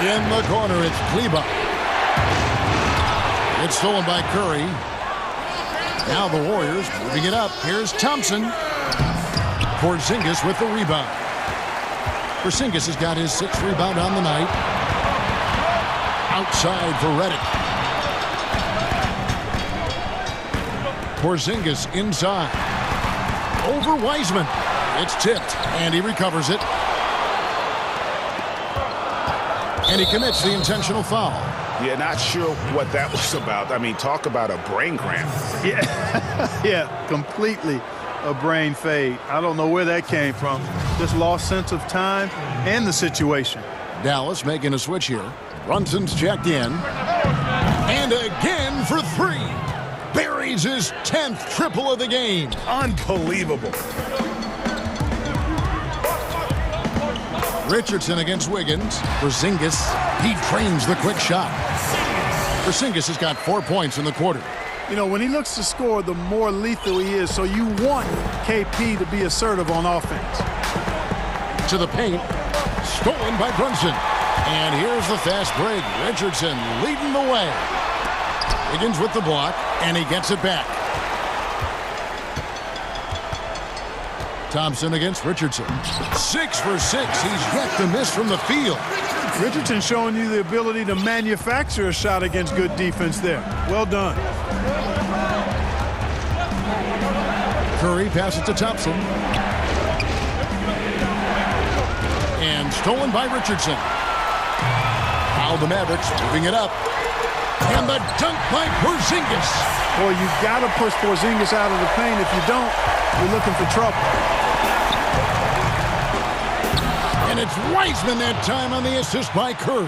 In the corner, it's Kleba. It's stolen by Curry. Now the Warriors moving it up. Here's Thompson. Porzingis with the rebound. Porzingis has got his 6th rebound on the night. Outside for Redick. Porzingis inside. Over Wiseman. It's tipped, and he recovers it. And he commits the intentional foul. Yeah, not sure what that was about. I mean, talk about a brain cramp. Yeah, yeah, completely a brain fade. I don't know where that came from. Just lost sense of time and the situation. Dallas making a switch here. Brunson's checked in. And again for 3. Buries his 10th triple of the game. Unbelievable. Richardson against Wiggins. Porzingis, he trains the quick shot. Porzingis has got 4 points in the quarter. You know, when he looks to score, the more lethal he is. So you want KP to be assertive on offense. To the paint. Stolen by Brunson. And here's the fast break. Richardson leading the way. Wiggins with the block, and he gets it back. Thompson against Richardson. 6 for 6. He's yet to miss from the field. Richardson showing you the ability to manufacture a shot against good defense there. Well done. Curry passes to Thompson. And stolen by Richardson. Now the Mavericks moving it up. And the dunk by Porzingis. Boy, you got to push Porzingis out of the paint. If you don't, you're looking for trouble. And it's Wiseman that time on the assist by Curry.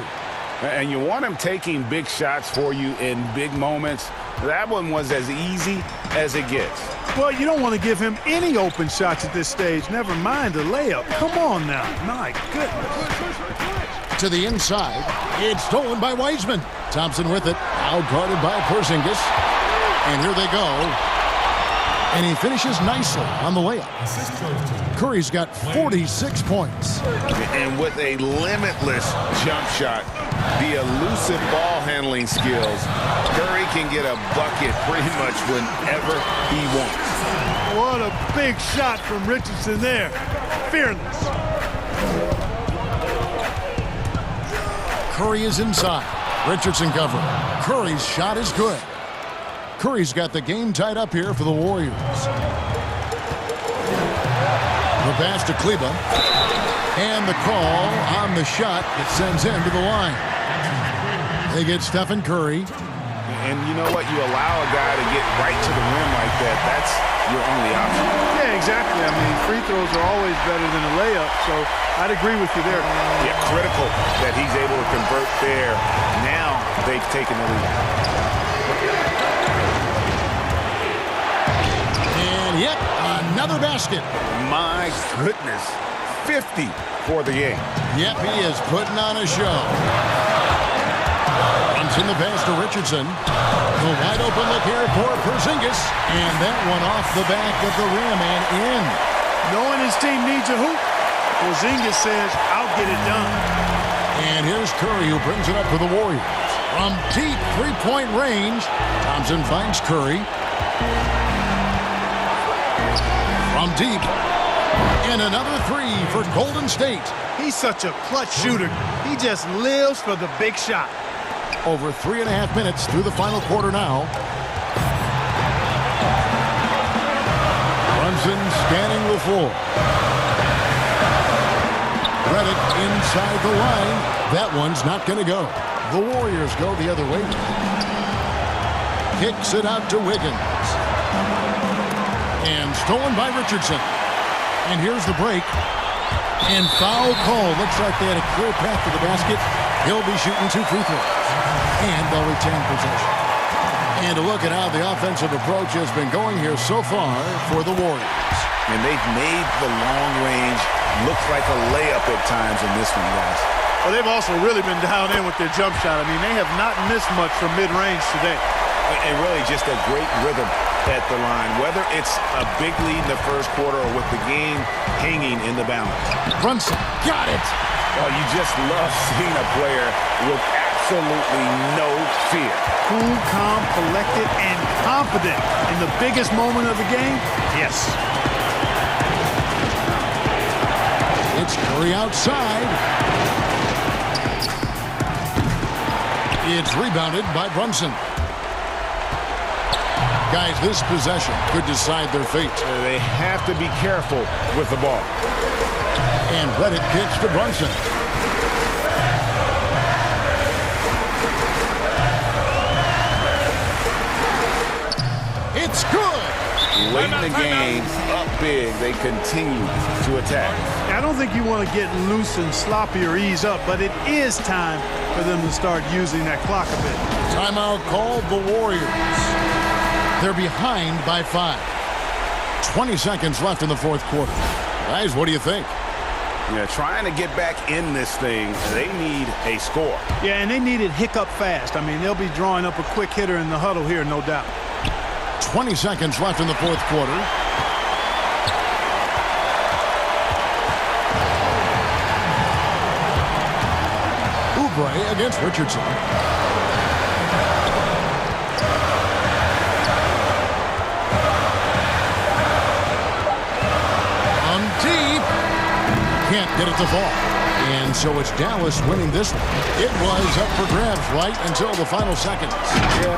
And you want him taking big shots for you in big moments. That one was as easy as it gets. Well, you don't want to give him any open shots at this stage. Never mind a layup. Come on now. My goodness. To the inside. It's stolen by Wiseman. Thompson with it. Out guarded by Porzingis. And here they go. And he finishes nicely on the layup. Curry's got 46 points. And with a limitless jump shot, the elusive ball handling skills, Curry can get a bucket pretty much whenever he wants. What a big shot from Richardson there. Fearless. Curry is inside. Richardson covering. Curry's shot is good. Curry's got the game tied up here for the Warriors. The pass to Kleba. And the call on the shot that sends him to the line. They get Stephen Curry. And you know what? You allow a guy to get right to the rim like that. That's your only option. Yeah, exactly. I mean, free throws are always better than a layup, so I'd agree with you there. Yeah, critical that he's able to convert there. Now they've taken the lead. And yep, another basket. My goodness. 50 for the game. Yep, he is putting on a show. Runs in the pass to Richardson. The wide open look here for Porzingis. And that one off the back of the rim and in. Knowing his team needs a hoop, Porzingis says, I'll get it done. And here's Curry who brings it up for the Warriors. From deep three-point range, Thompson finds Curry. From deep. And another three for Golden State. He's such a clutch shooter. He just lives for the big shot. Over 3.5 minutes through the final quarter now. Brunson scanning the floor. Redick inside the line. That one's not going to go. The Warriors go the other way. Kicks it out to Wiggins. And stolen by Richardson. And here's the break. And foul call. Looks like they had a clear path to the basket. He'll be shooting 2 free throws. And they'll retain possession. And to look at how the offensive approach has been going here so far for the Warriors. And they've made the long range look like a layup at times in this one, guys. Well, they've also really been down in with their jump shot. I mean, they have not missed much from mid-range today. And really just a great rhythm at the line, whether it's a big lead in the first quarter or with the game hanging in the balance. Brunson got it. Oh, you just love seeing a player with absolutely no fear. Cool, calm, collected, and confident in the biggest moment of the game. Yes. It's Curry outside. It's rebounded by Brunson. Guys, this possession could decide their fate. They have to be careful with the ball. And Redick kicks to Brunson. It's good. Late in the game, up big, they continue to attack. I don't think you want to get loose and sloppy or ease up, but it is time for them to start using that clock a bit. Timeout called the Warriors. They're behind by 5. 20 seconds left in the fourth quarter. Guys, what do you think? Yeah, trying to get back in this thing, they need a score. Yeah, and they need it hiccup fast. I mean, they'll be drawing up a quick hitter in the huddle here, no doubt. 20 seconds left in the fourth quarter. Oubre against Richardson. Can't get it to fall. And so it's Dallas winning this one. It was up for grabs right until the final seconds. Yeah.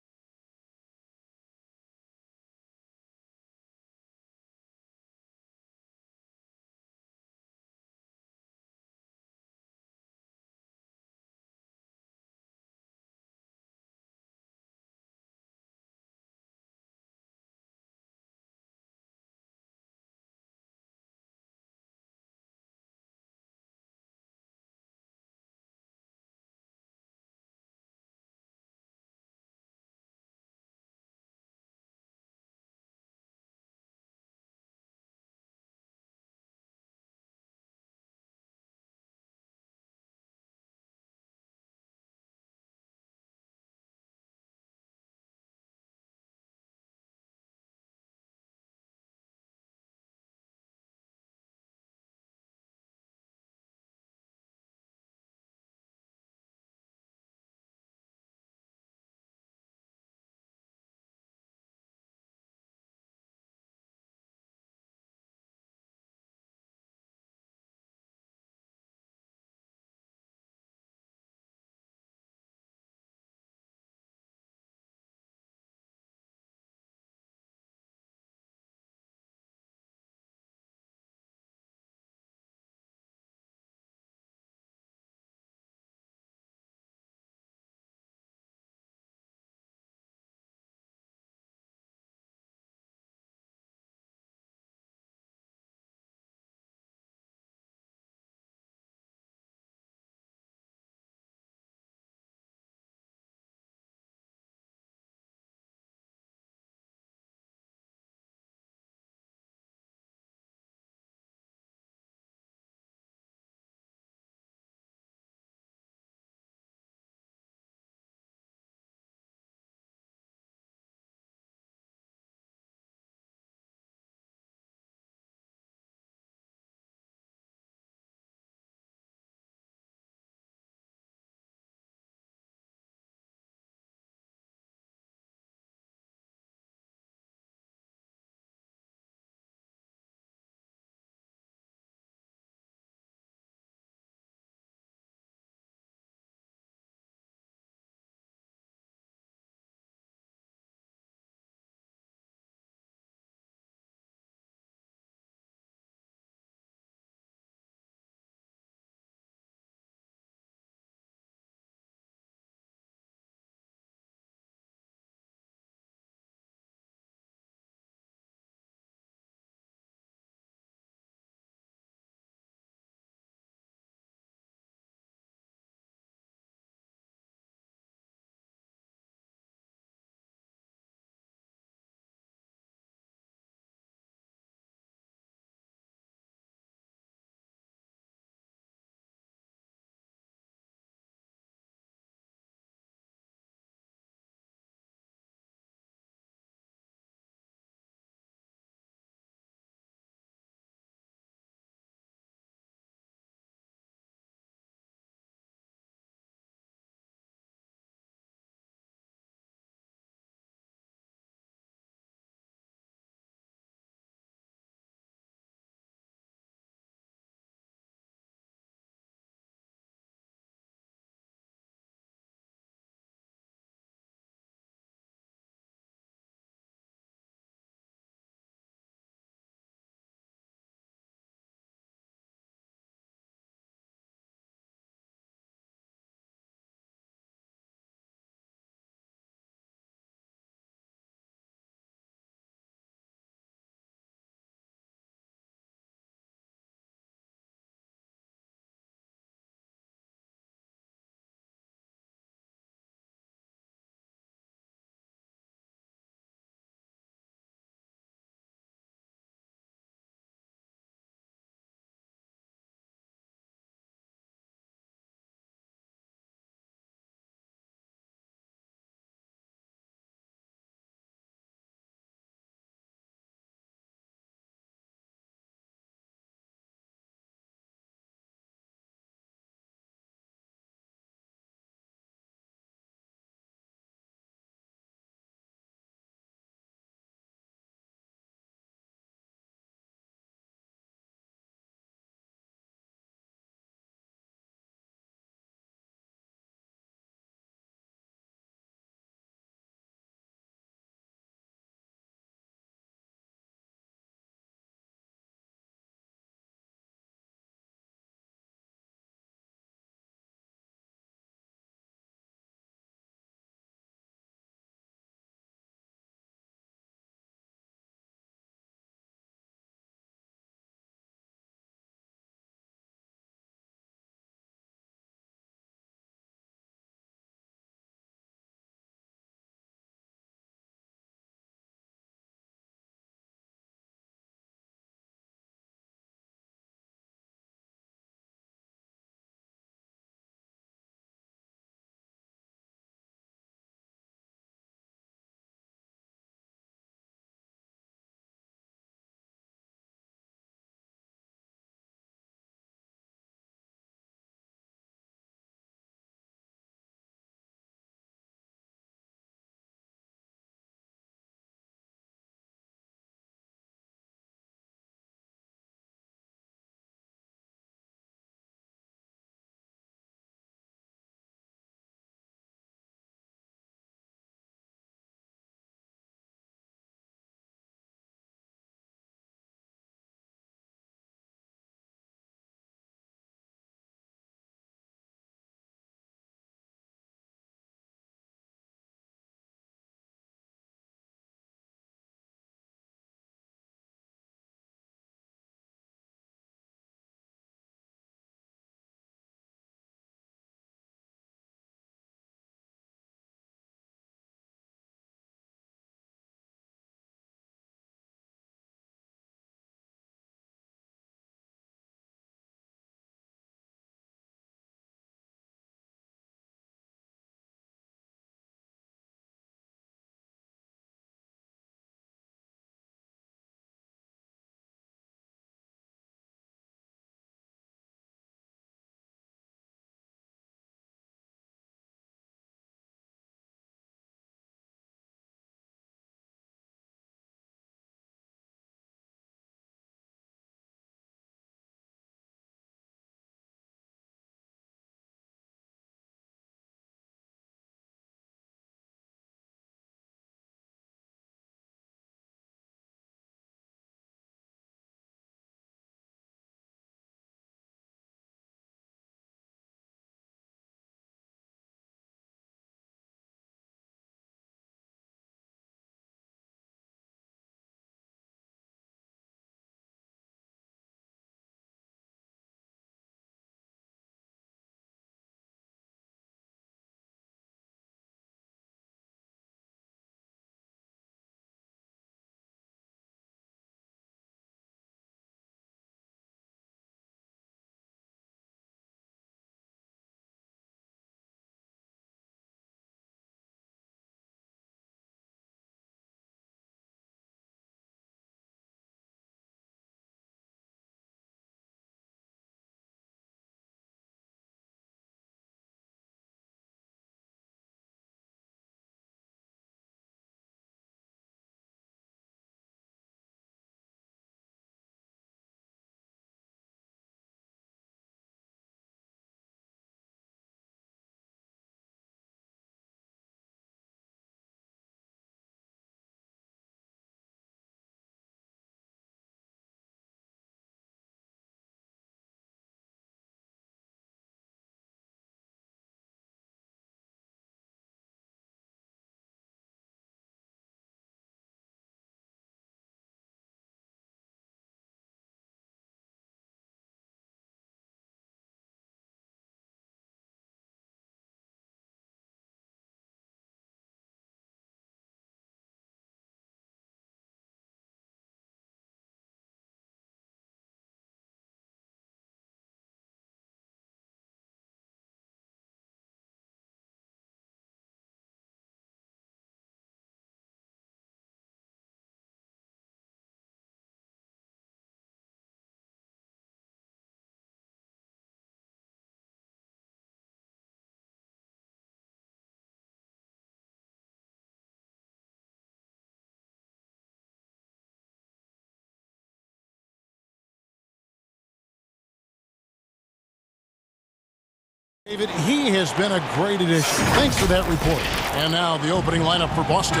David, he has been a great addition. Thanks for that report. And now the opening lineup for Boston.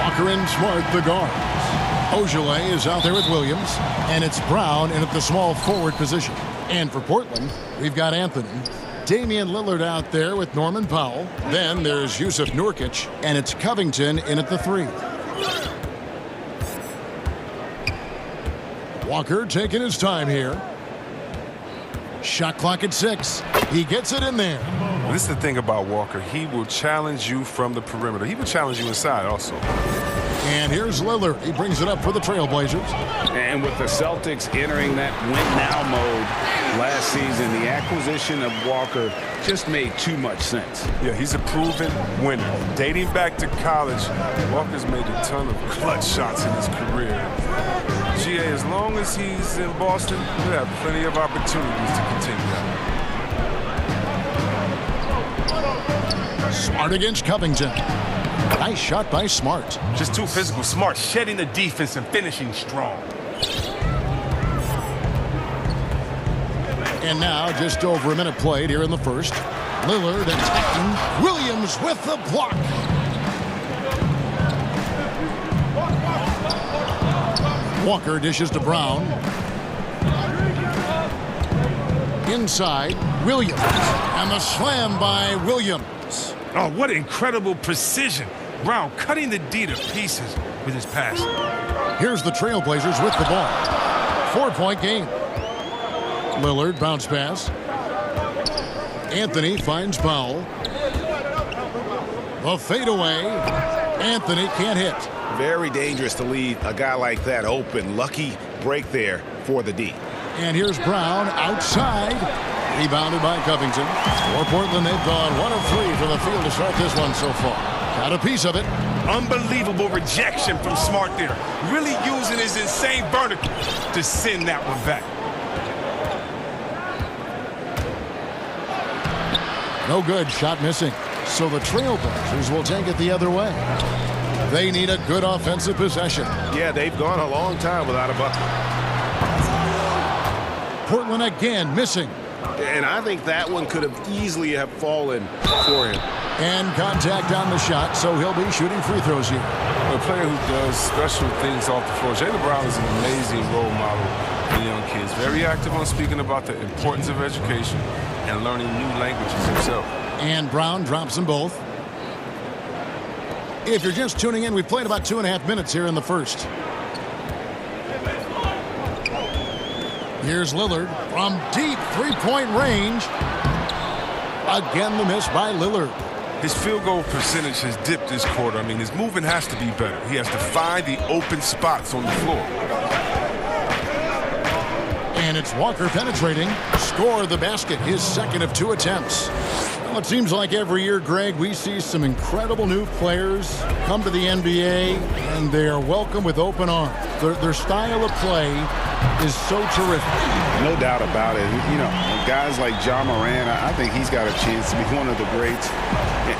Walker and Smart, the guards. Ogilvy is out there with Williams, and it's Brown in at the small forward position. And for Portland, we've got Anthony. Damian Lillard out there with Norman Powell. Then there's Yusuf Nurkic, and it's Covington in at the 3. Walker taking his time here. Shot clock at 6. He gets it in there. Well, this is the thing about Walker. He will challenge you from the perimeter. He will challenge you inside also. And here's Lillard. He brings it up for the Trailblazers. And with the Celtics entering that win-now mode last season, the acquisition of Walker just made too much sense. Yeah, he's a proven winner. Dating back to college, Walker's made a ton of clutch shots in his career. GA, as long as he's in Boston, we'll have plenty of opportunities to continue that. Smart against Covington. Nice shot by Smart. Just too physical. Smart shedding the defense and finishing strong. And now just over a minute played here in the first. Lillard attacking. Williams with the block. Walker dishes to Brown. Inside, Williams. And the slam by Williams. Oh, what incredible precision. Brown cutting the D to pieces with his pass. Here's the Trailblazers with the ball. 4-point game. Lillard, bounce pass. Anthony finds Powell. The fadeaway. Anthony can't hit. Very dangerous to leave a guy like that open. Lucky break there for the D. And here's Brown outside. Rebounded by Covington. For Portland, they've gone 1 of 3 for the field to start this one so far. Got a piece of it. Unbelievable rejection from Smart there. Really using his insane vertical to send that one back. No good. Shot missing. So the Trailblazers will take it the other way. They need a good offensive possession. Yeah, they've gone a long time without a bucket. Portland again missing. And I think that one could have easily have fallen for him. And contact on the shot, so he'll be shooting free throws here. A player who does special things off the floor. Jaylen Brown is an amazing role model for young kids. Very active on speaking about the importance of education and learning new languages himself. And Brown drops them both. If you're just tuning in, we've played about 2.5 minutes here in the first. Here's Lillard from deep three-point range. Again, the miss by Lillard. His field goal percentage has dipped this quarter. I mean, his movement has to be better. He has to find the open spots on the floor. And it's Walker penetrating. Score the basket, his second of 2 attempts. Well, it seems like every year, Greg, we see some incredible new players come to the NBA, and they are welcome with open arms. Their style of play is so terrific. No doubt about it. You know, guys like Ja Morant, I think he's got a chance to be one of the greats.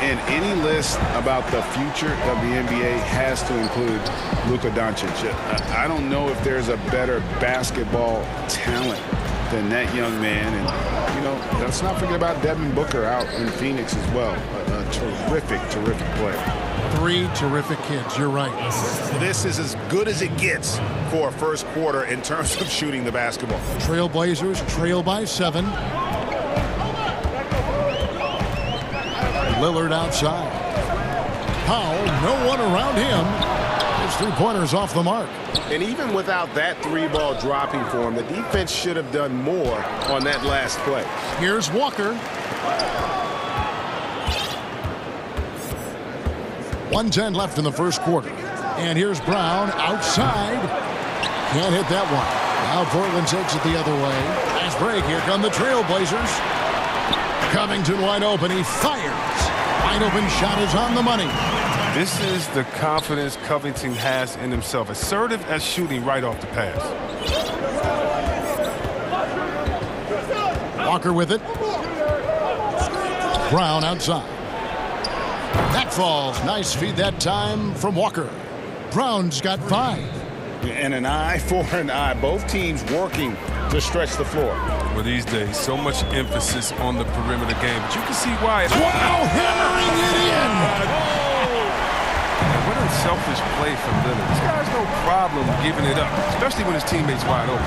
And any list about the future of the NBA has to include Luka Doncic. I don't know if there's a better basketball talent than that young man. And, you know, let's not forget about Devin Booker out in Phoenix as well. A terrific, terrific player. 3 terrific kids, you're right. This is as good as it gets for a first quarter in terms of shooting the basketball. Trailblazers trail by 7. Lillard outside. Powell, no one around him. His 3-pointer's off the mark. And even without that 3-ball dropping for him, the defense should have done more on that last play. Here's Walker. 1:10 left in the first quarter. And here's Brown outside. Can't hit that one. Now Portland takes it the other way. Nice break. Here come the Trailblazers. Covington wide open. He fires. Wide open shot is on the money. This is the confidence Covington has in himself. Assertive at shooting right off the pass. Walker with it. Brown outside. That falls. Nice feed that time from Walker. Brown's got 5. And an eye for an eye. Both teams working to stretch the floor. Well, these days, so much emphasis on the perimeter game, but you can see why. Wow, hammering it in! What a selfish play from Lillard. This guy's no problem giving it up, especially when his teammate's wide open.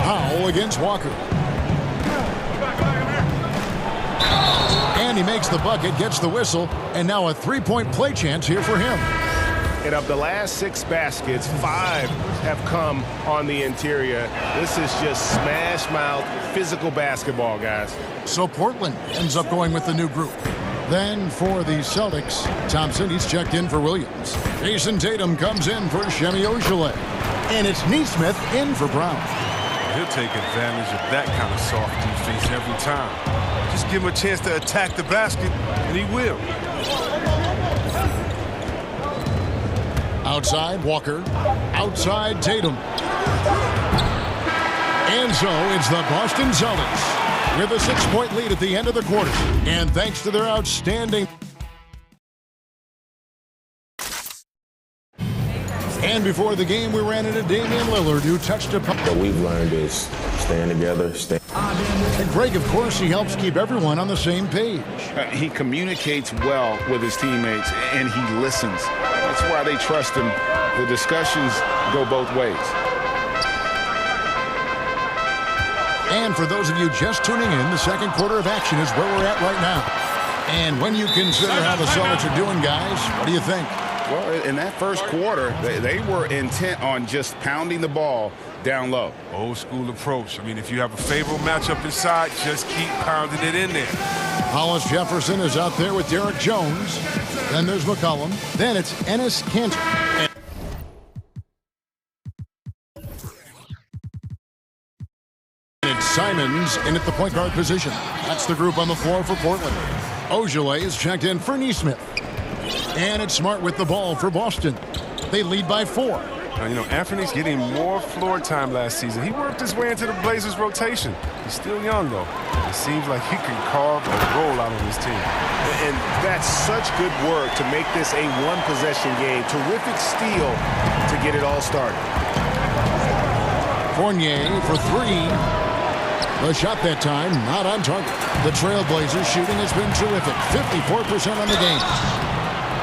Powell against Walker. And he makes the bucket, gets the whistle, and now a three-point play chance here for him. And of the last 6 baskets, 5 have come on the interior. This is just smash-mouth, physical basketball, guys. So Portland ends up going with the new group. Then for the Celtics, Thompson, he's checked in for Williams. Jason Tatum comes in for Shemi Ojeleye. And it's Neesmith in for Brown. He'll take advantage of that kind of soft defense every time. Just give him a chance to attack the basket, and he will. Outside, Walker. Outside, Tatum. And so it's the Boston Celtics with a 6-point lead at the end of the quarter. And thanks to their outstanding... And before the game, we ran into Damian Lillard, who touched a... What we've learned is staying together, And Greg, of course, he helps keep everyone on the same page. He communicates well with his teammates, and he listens. That's why they trust him. The discussions go both ways. And for those of you just tuning in, the second quarter of action is where we're at right now. And when you consider how the Celtics are doing, guys, what do you think? Well, in that first quarter, they were intent on just pounding the ball down low. Old school approach. I mean, if you have a favorable matchup inside, just keep pounding it in there. Hollis Jefferson is out there with Derek Jones. Then there's McCollum. Then it's Enes Kanter. And it's Simons in at the point guard position. That's the group on the floor for Portland. Ojeleye is checked in for Neesmith. And it's Smart with the ball for Boston. They lead by 4. Now, you know, Anthony's getting more floor time last season. He worked his way into the Blazers' rotation. He's still young, though. It seems like he can carve a roll out on his team. And that's such good work to make this a one-possession game. Terrific steal to get it all started. Fournier for 3. The shot that time, not on target. The Trailblazers shooting has been terrific. 54% on the game.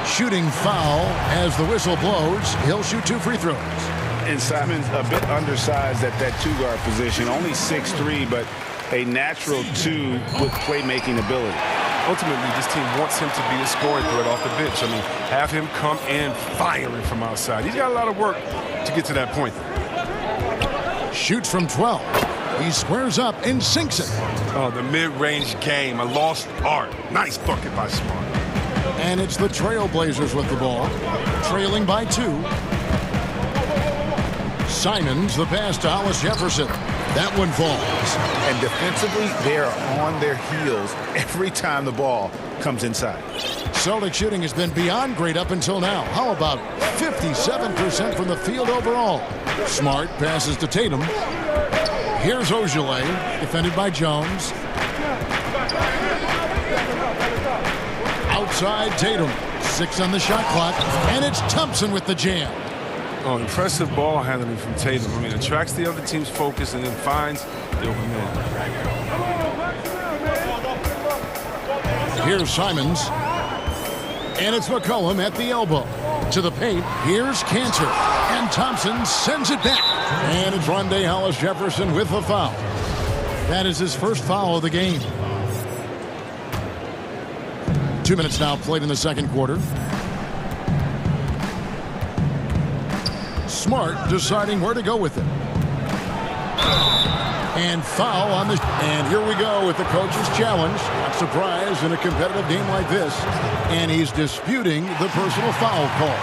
Shooting foul as the whistle blows. He'll shoot 2 free throws. And Simons a bit undersized at that 2-guard position. Only 6'3", but a natural 2 with playmaking ability. Ultimately, this team wants him to be a scoring threat off the bench. I mean, have him come in firing from outside. He's got a lot of work to get to that point. Shoots from 12. He squares up and sinks it. Oh, the mid-range game, a lost art. Nice bucket by Smart. And it's the Trailblazers with the ball, trailing by 2. Simons, the pass to Hollis Jefferson. That one falls. And defensively, they are on their heels every time the ball comes inside. Celtic shooting has been beyond great up until now. How about 57% from the field overall? Smart passes to Tatum. Here's Ojeleye, defended by Jones. Outside Tatum, 6 on the shot clock, and it's Thompson with the jam. Oh, impressive ball handling from Tatum. I mean, attracts the other team's focus and then finds the open man. Here's Simons, and it's McCollum at the elbow. To the paint, here's Kanter, and Thompson sends it back. And it's Rondé Hollis Jefferson with the foul. That is his first foul of the game. 2 minutes now played in the second quarter. Smart deciding where to go with it. And foul on the... And here we go with the coach's challenge. Not surprised in a competitive game like this. And he's disputing the personal foul call.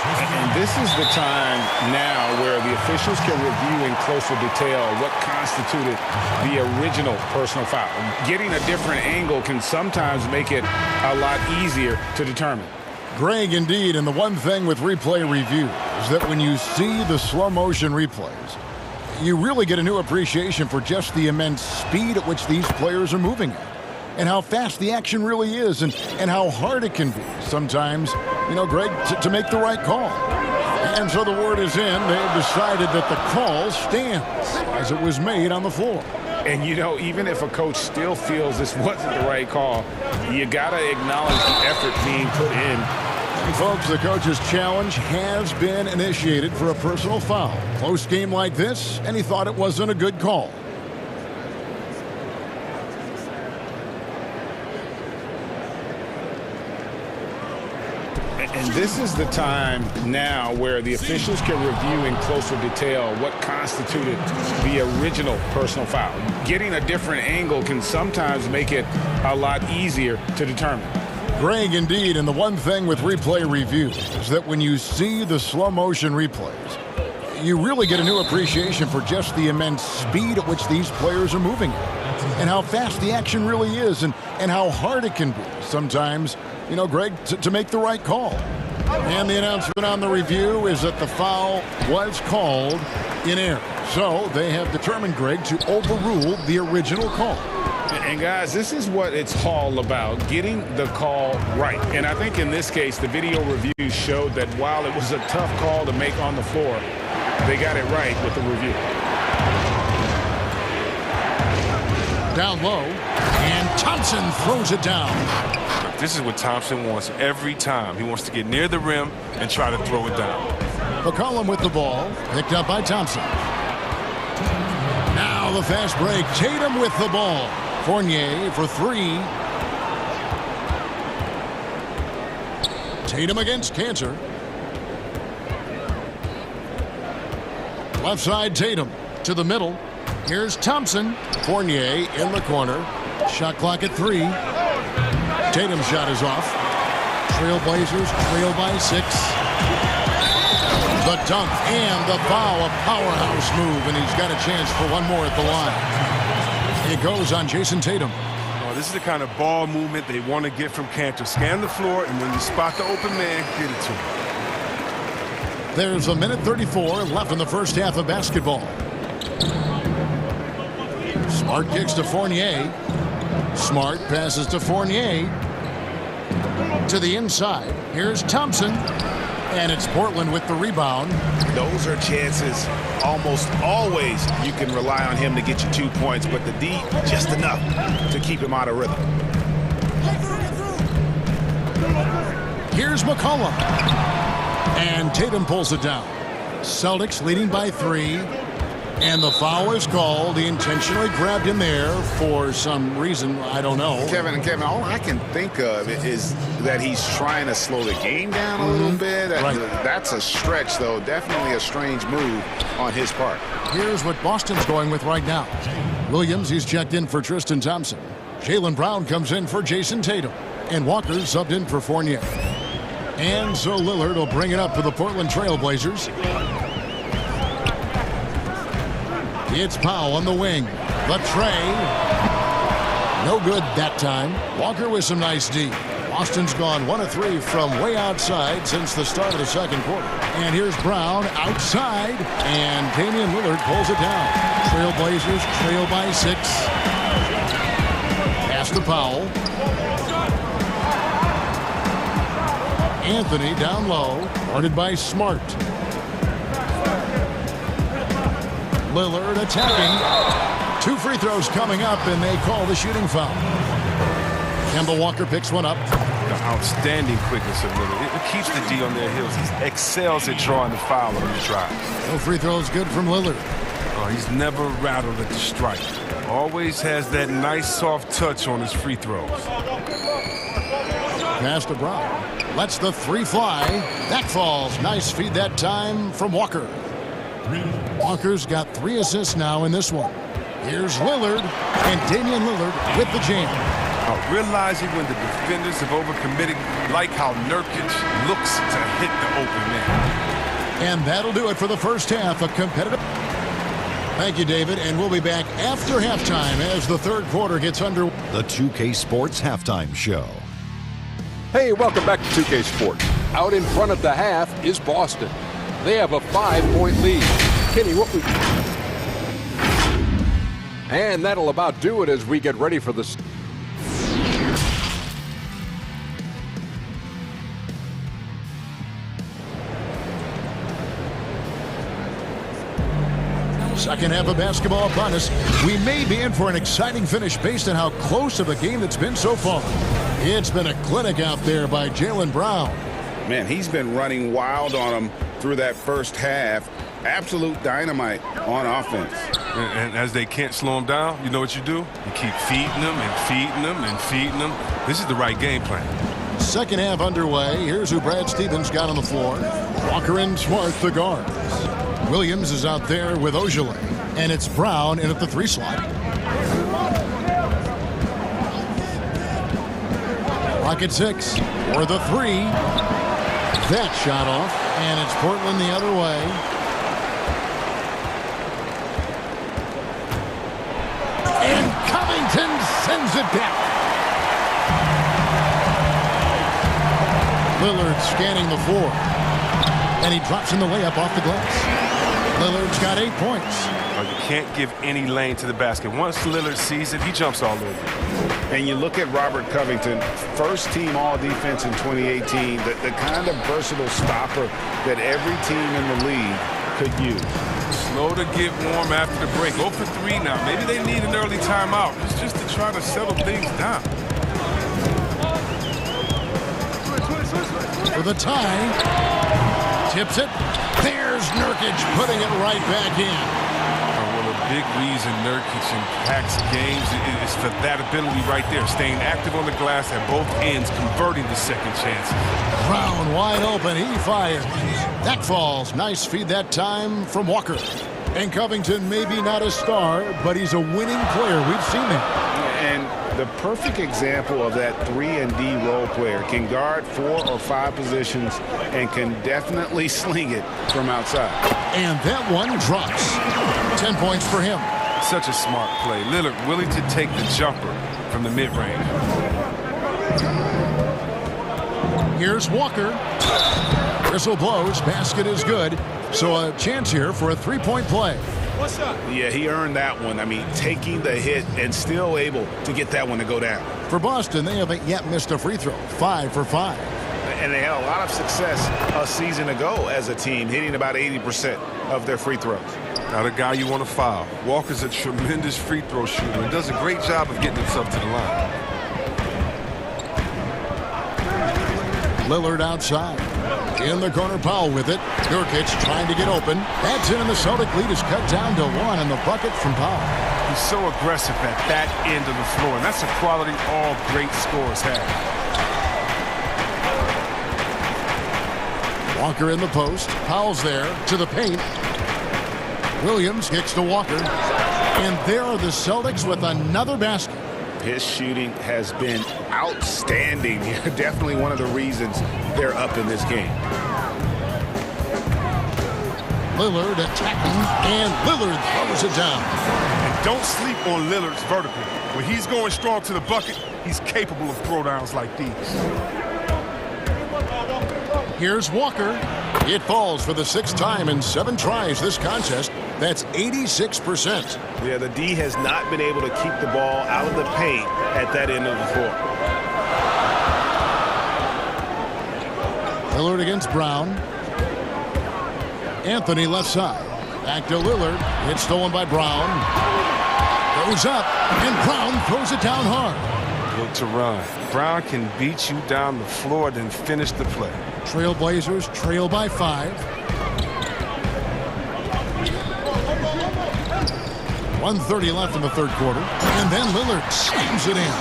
And this is the time now where the officials can review in closer detail what constituted the original personal foul. Getting a different angle can sometimes make it a lot easier to determine. Greg, indeed, and the one thing with replay review is that when you see the slow motion replays, you really get a new appreciation for just the immense speed at which these players are moving at, and how fast the action really is, and how hard it can be sometimes, you know, Greg, to make the right call. And so the word is in. They've decided that the call stands as it was made on the floor. And, you know, even if a coach still feels this wasn't the right call, you got to acknowledge the effort being put in. And folks, the coach's challenge has been initiated for a personal foul. Close game like this, and he thought it wasn't a good call. And this is the time now where the officials can review in closer detail what constituted the original personal foul. Getting a different angle can sometimes make it a lot easier to determine. Greg, indeed, and the one thing with replay review is that when you see the slow motion replays, you really get a new appreciation for just the immense speed at which these players are moving and how fast the action really is and how hard it can be sometimes, you know, Greg, to make the right call. And the announcement on the review is that the foul was called in error. So they have determined, Greg, to overrule the original call. And guys, this is what it's all about, getting the call right. And I think in this case, the video review showed that while it was a tough call to make on the floor, they got it right with the review. Down low, and Thompson throws it down. This is what Thompson wants every time. He wants to get near the rim and try to throw it down. McCollum with the ball, picked up by Thompson. Now the fast break. Tatum with the ball. Fournier for three. Tatum against Cantor. Left side, Tatum to the middle. Here's Thompson. Fournier in the corner. Shot clock at 3. Tatum's shot is off. Trailblazers trail by 6. The dunk and the foul, a powerhouse move, and he's got a chance for one more at the line. It goes on Jason Tatum. Oh, this is the kind of ball movement they want to get from Cantor. Scan the floor, and when you spot the open man, get it to him. There's 1:34 left in the first half of basketball. Smart kicks to Fournier. Smart passes to Fournier. To the inside. Here's Thompson. And it's Portland with the rebound. Those are chances almost always you can rely on him to get you 2 points, but the D just enough to keep him out of rhythm. Here's McCollum. And Tatum pulls it down. Celtics leading by 3. And the foul is called. He intentionally grabbed him there for some reason. I don't know. Kevin, all I can think of is that he's trying to slow the game down a little bit. Right. That's a stretch, though. Definitely a strange move on his part. Here's what Boston's going with right now. Williams, he's checked in for Tristan Thompson. Jaylen Brown comes in for Jason Tatum. And Walker subbed in for Fournier. And so Lillard will bring it up for the Portland Trailblazers. It's Powell on the wing. The tray. No good that time. Walker with some nice D. Boston's gone 1 of 3 from way outside since the start of the second quarter. And here's Brown outside. And Damian Lillard pulls it down. Trailblazers trail by 6. Pass to Powell. Anthony down low. Guarded by Smart. Lillard attacking. 2 free throws coming up, and they call the shooting foul. Kemba Walker picks one up. The outstanding quickness of Lillard. It keeps the D on their heels. He excels at drawing the foul on the drive. No free throws good from Lillard. Oh, he's never rattled at the strike. Always has that nice soft touch on his free throws. Pass to Brown. Lets the 3 fly. That falls. Nice feed that time from Walker. Walker's got 3 assists now in this one. Here's Lillard, and Damian Lillard with the jam. Realizing when the defenders have overcommitted, like how Nurkic looks to hit the open man. And that'll do it for the first half of competitive. Thank you, David, and we'll be back after halftime as the third quarter gets under. The 2K Sports Halftime Show. Hey, welcome back to 2K Sports. Out in front at the half is Boston. They have a 5-point lead. Kenny, what we... And that'll about do it as we get ready for the... Second half of basketball upon us. We may be in for an exciting finish based on how close of a game that's been so far. It's been a clinic out there by Jaylen Brown. Man, he's been running wild on him through that first half. Absolute dynamite on offense. And as they can't slow him down, you know what you do? You keep feeding them and feeding them and feeding them. This is the right game plan. Second half underway. Here's who Brad Stevens got on the floor. Walker and Smart, the guards. Williams is out there with Ojale. And it's Brown in at the 3 slot. Rocket 6 for the 3. That shot off. And it's Portland the other way. And Covington sends it down. Lillard scanning the floor. And he drops in the layup off the glass. Lillard's got 8 points. You can't give any lane to the basket. Once Lillard sees it, he jumps all over. And you look at Robert Covington, first team all-defense in 2018, the kind of versatile stopper that every team in the league could use. Slow to get warm after the break. 0 for 3 now. Maybe they need an early timeout. It's just to try to settle things down. For the tie. Tips it. There's Nurkic putting it right back in. Well, a big reason Nurkic impacts games is for that ability right there. Staying active on the glass at both ends, converting the second chances. Brown wide open. He fires. That falls. Nice feed that time from Walker. And Covington maybe not a star, but he's a winning player. We've seen that. And the perfect example of that 3-and-D role player. Can guard 4 or 5 positions and can definitely sling it from outside. And that one drops. 10 points for him. Such a smart play. Lillard willing to take the jumper from the mid-range. Here's Walker. Whistle blows. Basket is good. So a chance here for a 3-point play. What's up? Yeah, he earned that one. I mean, taking the hit and still able to get that one to go down. For Boston, they haven't yet missed a free throw. 5 for 5. And they had a lot of success a season ago as a team, hitting about 80% of their free throws. Not a guy you want to foul. Walker's a tremendous free throw shooter and does a great job of getting himself to the line. Lillard outside. In the corner, Powell with it. Nurkic trying to get open. That's in, and the Celtic lead is cut down to 1 in the bucket from Powell. He's so aggressive at that end of the floor, and that's a quality all great scorers have. Walker in the post. Powell's there to the paint. Williams kicks to Walker. And there are the Celtics with another basket. His shooting has been outstanding. Definitely one of the reasons they're up in this game. Lillard attacking, and Lillard throws it down. And don't sleep on Lillard's vertical. When he's going strong to the bucket, he's capable of throwdowns like these. Here's Walker. It falls for the 6th time in 7 tries this contest. That's 86%. Yeah, the D has not been able to keep the ball out of the paint at that end of the floor. Lillard against Brown. Anthony left side. Back to Lillard. It's stolen by Brown. Goes up, and Brown throws it down hard. Look to run. Brown can beat you down the floor, then finish the play. Trailblazers trail by 5. 1:30 left in the 3rd quarter. And then Lillard slams it in.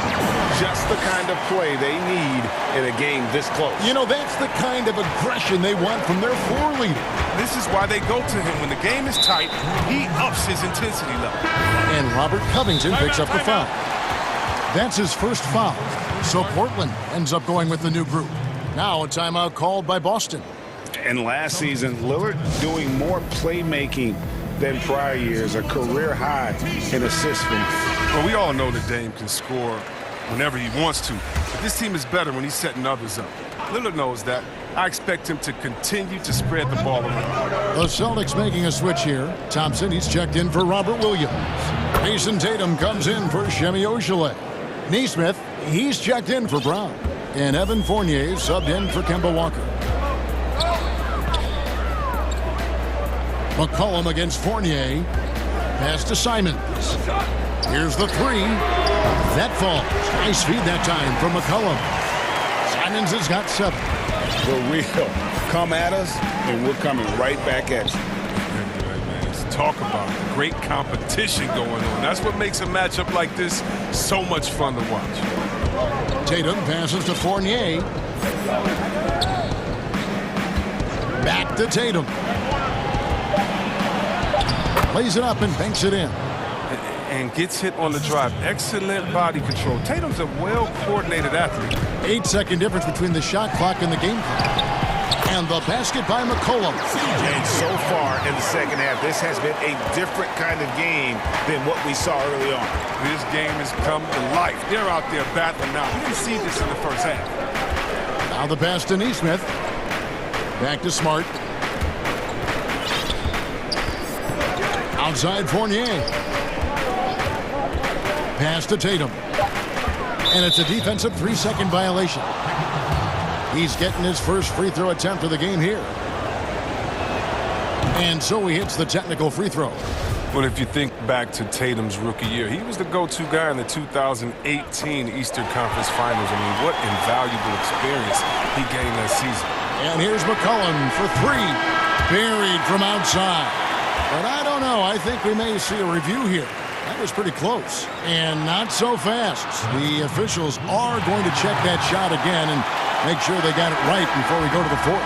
Just the kind of play they need in a game this close. You know, that's the kind of aggression they want from their floor leader. This is why they go to him. When the game is tight, he ups his intensity level. And Robert Covington picks up the foul. That's his first foul. So Portland ends up going with the new group. Now a timeout called by Boston. And last season, Lillard doing more playmaking than prior years, a career high in assists from him. Well, we all know that Dame can score whenever he wants to, but this team is better when he's setting others up. Lillard knows that. I expect him to continue to spread the ball around. The Celtics making a switch here. Thompson, he's checked in for Robert Williams. Mason Tatum comes in for Semi Ojeleye. Nesmith, he's checked in for Brown. And Evan Fournier subbed in for Kemba Walker. McCollum against Fournier. Pass to Simons. Here's the three. That falls. Nice feed that time from McCollum. Simons has got 7. The real. Come at us, and we're coming right back at you. Talk about great competition going on. That's what makes a matchup like this so much fun to watch. Tatum passes to Fournier. Back to Tatum. Plays it up and banks it in. And gets hit on the drive. Excellent body control. Tatum's a well-coordinated athlete. 8-second difference between the shot clock and the game clock. And the basket by McCollum. And so far in the second half, this has been a different kind of game than what we saw early on. This game has come to life. They're out there battling now. We didn't see this in the first half. Now the pass to Nesmith. Back to Smart. Outside Fournier. Pass to Tatum. And it's a defensive 3-second violation. He's getting his first free throw attempt of the game here. And so he hits the technical free throw. Well, if you think back to Tatum's rookie year, he was the go-to guy in the 2018 Eastern Conference Finals. I mean, what invaluable experience he gained that season. And here's McCollum for 3. Buried from outside. But I don't know. I think we may see a review here. That was pretty close. And not so fast. The officials are going to check that shot again and make sure they got it right before we go to the 4th.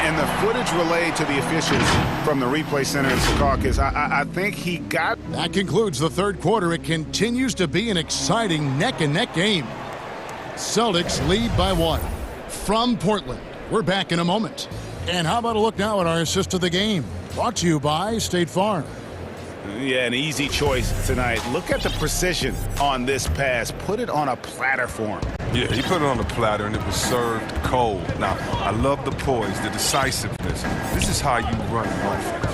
And the footage relayed to the officials from the replay center in Secaucus, I think he got... That concludes the 3rd quarter. It continues to be an exciting neck-and-neck game. Celtics lead by 1. From Portland, we're back in a moment. And how about a look now at our assist of the game? Brought to you by State Farm. Yeah, an easy choice tonight. Look at the precision on this pass. Put it on a platter for him. Yeah, he put it on the platter, and it was served cold. Now, I love the poise, the decisiveness. This is how you run an offense.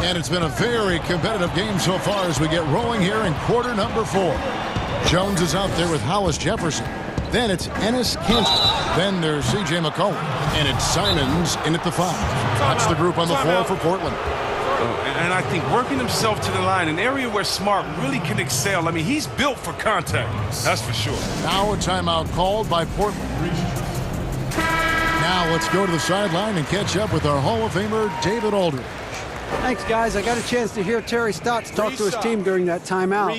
And it's been a very competitive game so far as we get rolling here in quarter number 4. Jones is out there with Hollis Jefferson. Then it's Ennis Cantor. Then there's C.J. McCollum. And it's Simons in at the 5. That's the group on the floor for Portland. And I think working himself to the line, an area where Smart really can excel. I mean, he's built for contact. That's for sure. Now a timeout called by Portland. Now let's go to the sideline and catch up with our Hall of Famer, David Aldridge. Thanks, guys. I got a chance to hear Terry Stotts talk to his team during that timeout.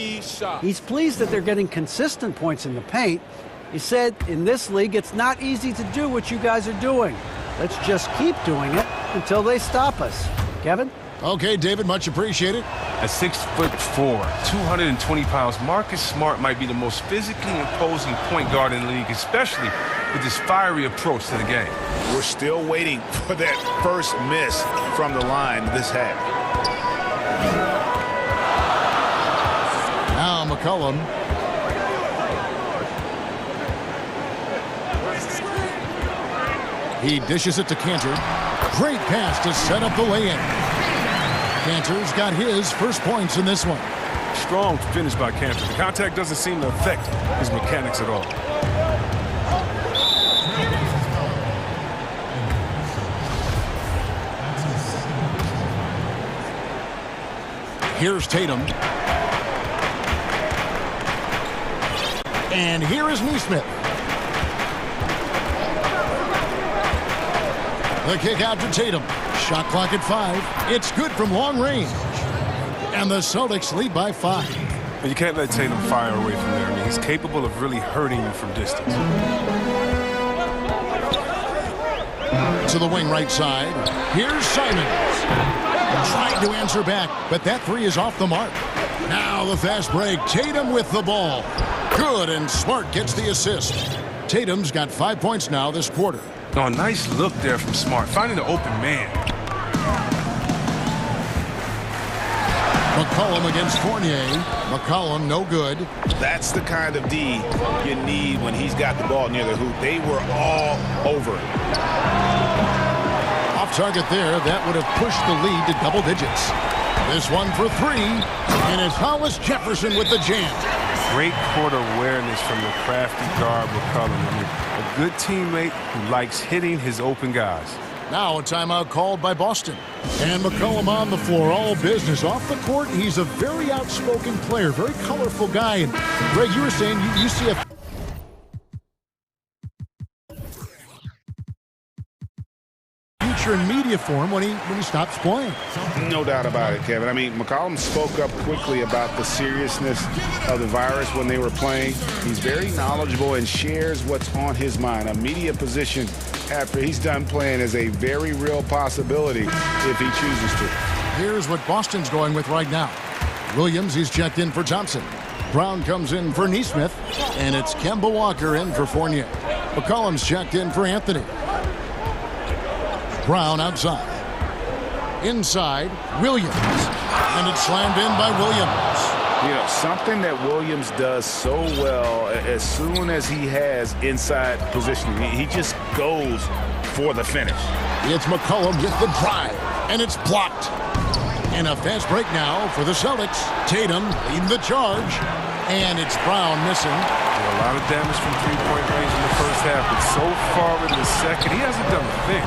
He's pleased that they're getting consistent points in the paint. He said, in this league, it's not easy to do what you guys are doing. Let's just keep doing it until they stop us. Kevin? Okay, David, much appreciated. At 6'4", 220 pounds, Marcus Smart might be the most physically imposing point guard in the league, especially with his fiery approach to the game. We're still waiting for that first miss from the line this half. Now McCollum. He dishes it to Cantor. Great pass to set up the lay-in. Cantor's got his first points in this one. Strong finish by Cantor. The contact doesn't seem to affect his mechanics at all. Here's Tatum. And here is Nesmith. The kick out to Tatum. Shot clock at 5. It's good from long range. And the Celtics lead by 5. You can't let Tatum fire away from there. I mean, he's capable of really hurting you from distance. To the wing right side. Here's Simons. Trying to answer back, but that 3 is off the mark. Now the fast break. Tatum with the ball. Good, and Smart gets the assist. Tatum's got 5 points now this quarter. Oh, nice look there from Smart, finding the open man. McCollum against Fournier. McCollum, no good. That's the kind of D you need when he's got the ball near the hoop. They were all over it. Off target there. That would have pushed the lead to double digits. This one for 3. And it's Hollis Jefferson with the jam. Great court awareness from the crafty guard McCollum. I mean, a good teammate who likes hitting his open guys. Now a timeout called by Boston. And McCollum on the floor, all business. Off the court, he's a very outspoken player, very colorful guy. And Greg, you were saying you see a future in media for him when he stops playing. No doubt about it, Kevin. I mean, McCollum spoke up quickly about the seriousness of the virus when they were playing. He's very knowledgeable and shares what's on his mind. A media position after he's done playing is a very real possibility if he chooses to. Here's what Boston's going with right now. Williams, he's checked in for Thompson. Brown comes in for Neesmith, and it's Kemba Walker in for Fournier. McCollum's checked in for Anthony. Brown outside. Inside, Williams. And it's slammed in by Williams. You know, something that Williams does so well, as soon as he has inside positioning, he just goes for the finish. It's McCollum with the drive, and it's blocked. And a fast break now for the Celtics. Tatum leading the charge, and it's Brown missing. A lot of damage from three-point range in the first half, but so far in the second, he hasn't done a thing.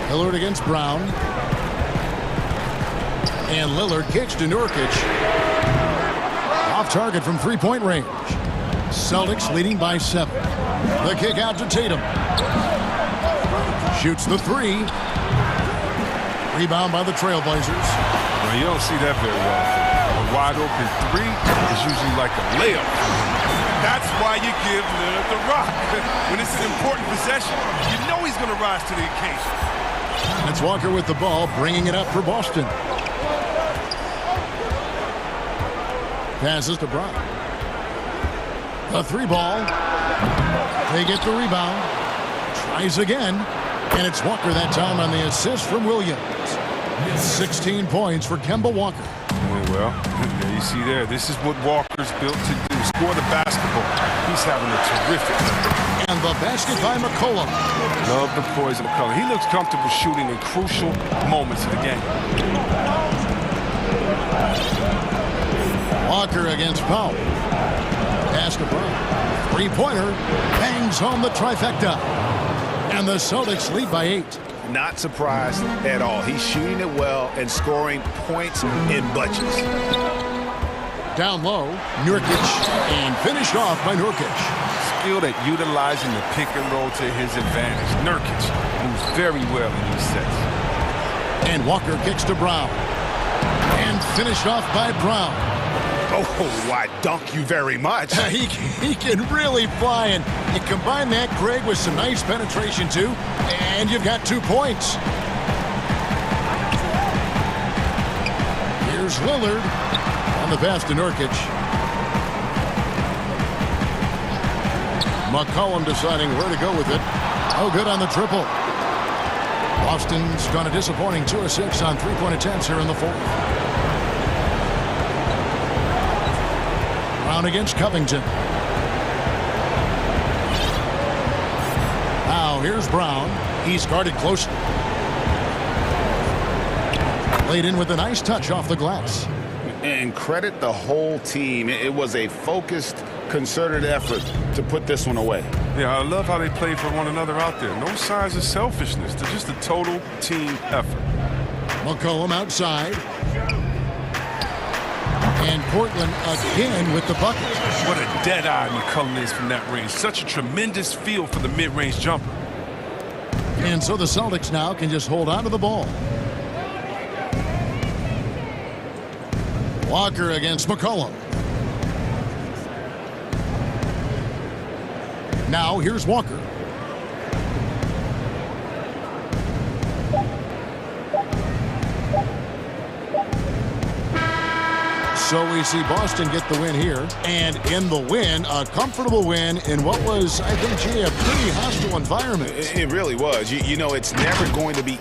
Lillard against Brown. And Lillard kicks to Nurkic. Off target from three-point range. Celtics leading by 7. The kick out to Tatum. Shoots the 3. Rebound by the Trailblazers. Well, you don't see that very often. A wide open 3 is usually like a layup. That's why you give Lillard the rock. When it's an important possession, you know he's going to rise to the occasion. That's Walker with the ball, bringing it up for Boston. Passes to Brown. The 3 ball. They get the rebound. Tries again. And it's Walker that time on the assist from Williams. 16 points for Kemba Walker. Well, there you see there. This is what Walker's built to do. Score the basketball. He's having a terrific night. And the basket by McCollum. Love the poise of McCollum. He looks comfortable shooting in crucial moments of the game. Walker against Powell. Pass to Brown. Three-pointer. Bangs home the trifecta. And the Celtics lead by 8. Not surprised at all. He's shooting it well and scoring points in bunches. Down low, Nurkic, and finished off by Nurkic. Skilled at utilizing the pick and roll to his advantage. Nurkic moves very well in these sets. And Walker kicks to Brown. And finished off by Brown. Oh, I dunk you very much. He can really fly, and you combine that, Greg, with some nice penetration, too, and you've got 2 points. Here's Lillard on the pass to Nurkic. McCollum deciding where to go with it. Oh, good on the triple. Boston's gone a disappointing 2 of 6 on three-point attempts here in the 4th. Brown against Covington. Now here's Brown. He's guarded closely. Laid in with a nice touch off the glass. And credit the whole team. It was a focused, concerted effort to put this one away. Yeah, I love how they played for one another out there. No signs of selfishness. They're just a total team effort. McCollum outside. And Portland again with the bucket. What a dead-eye McCollum is from that range. Such a tremendous feel for the mid-range jumper. And so the Celtics now can just hold on to the ball. Walker against McCollum. Now here's Walker. So we see Boston get the win here. And in the win, a comfortable win in what was, I think, gee, a pretty hostile environment. It really was. You know, it's never going to be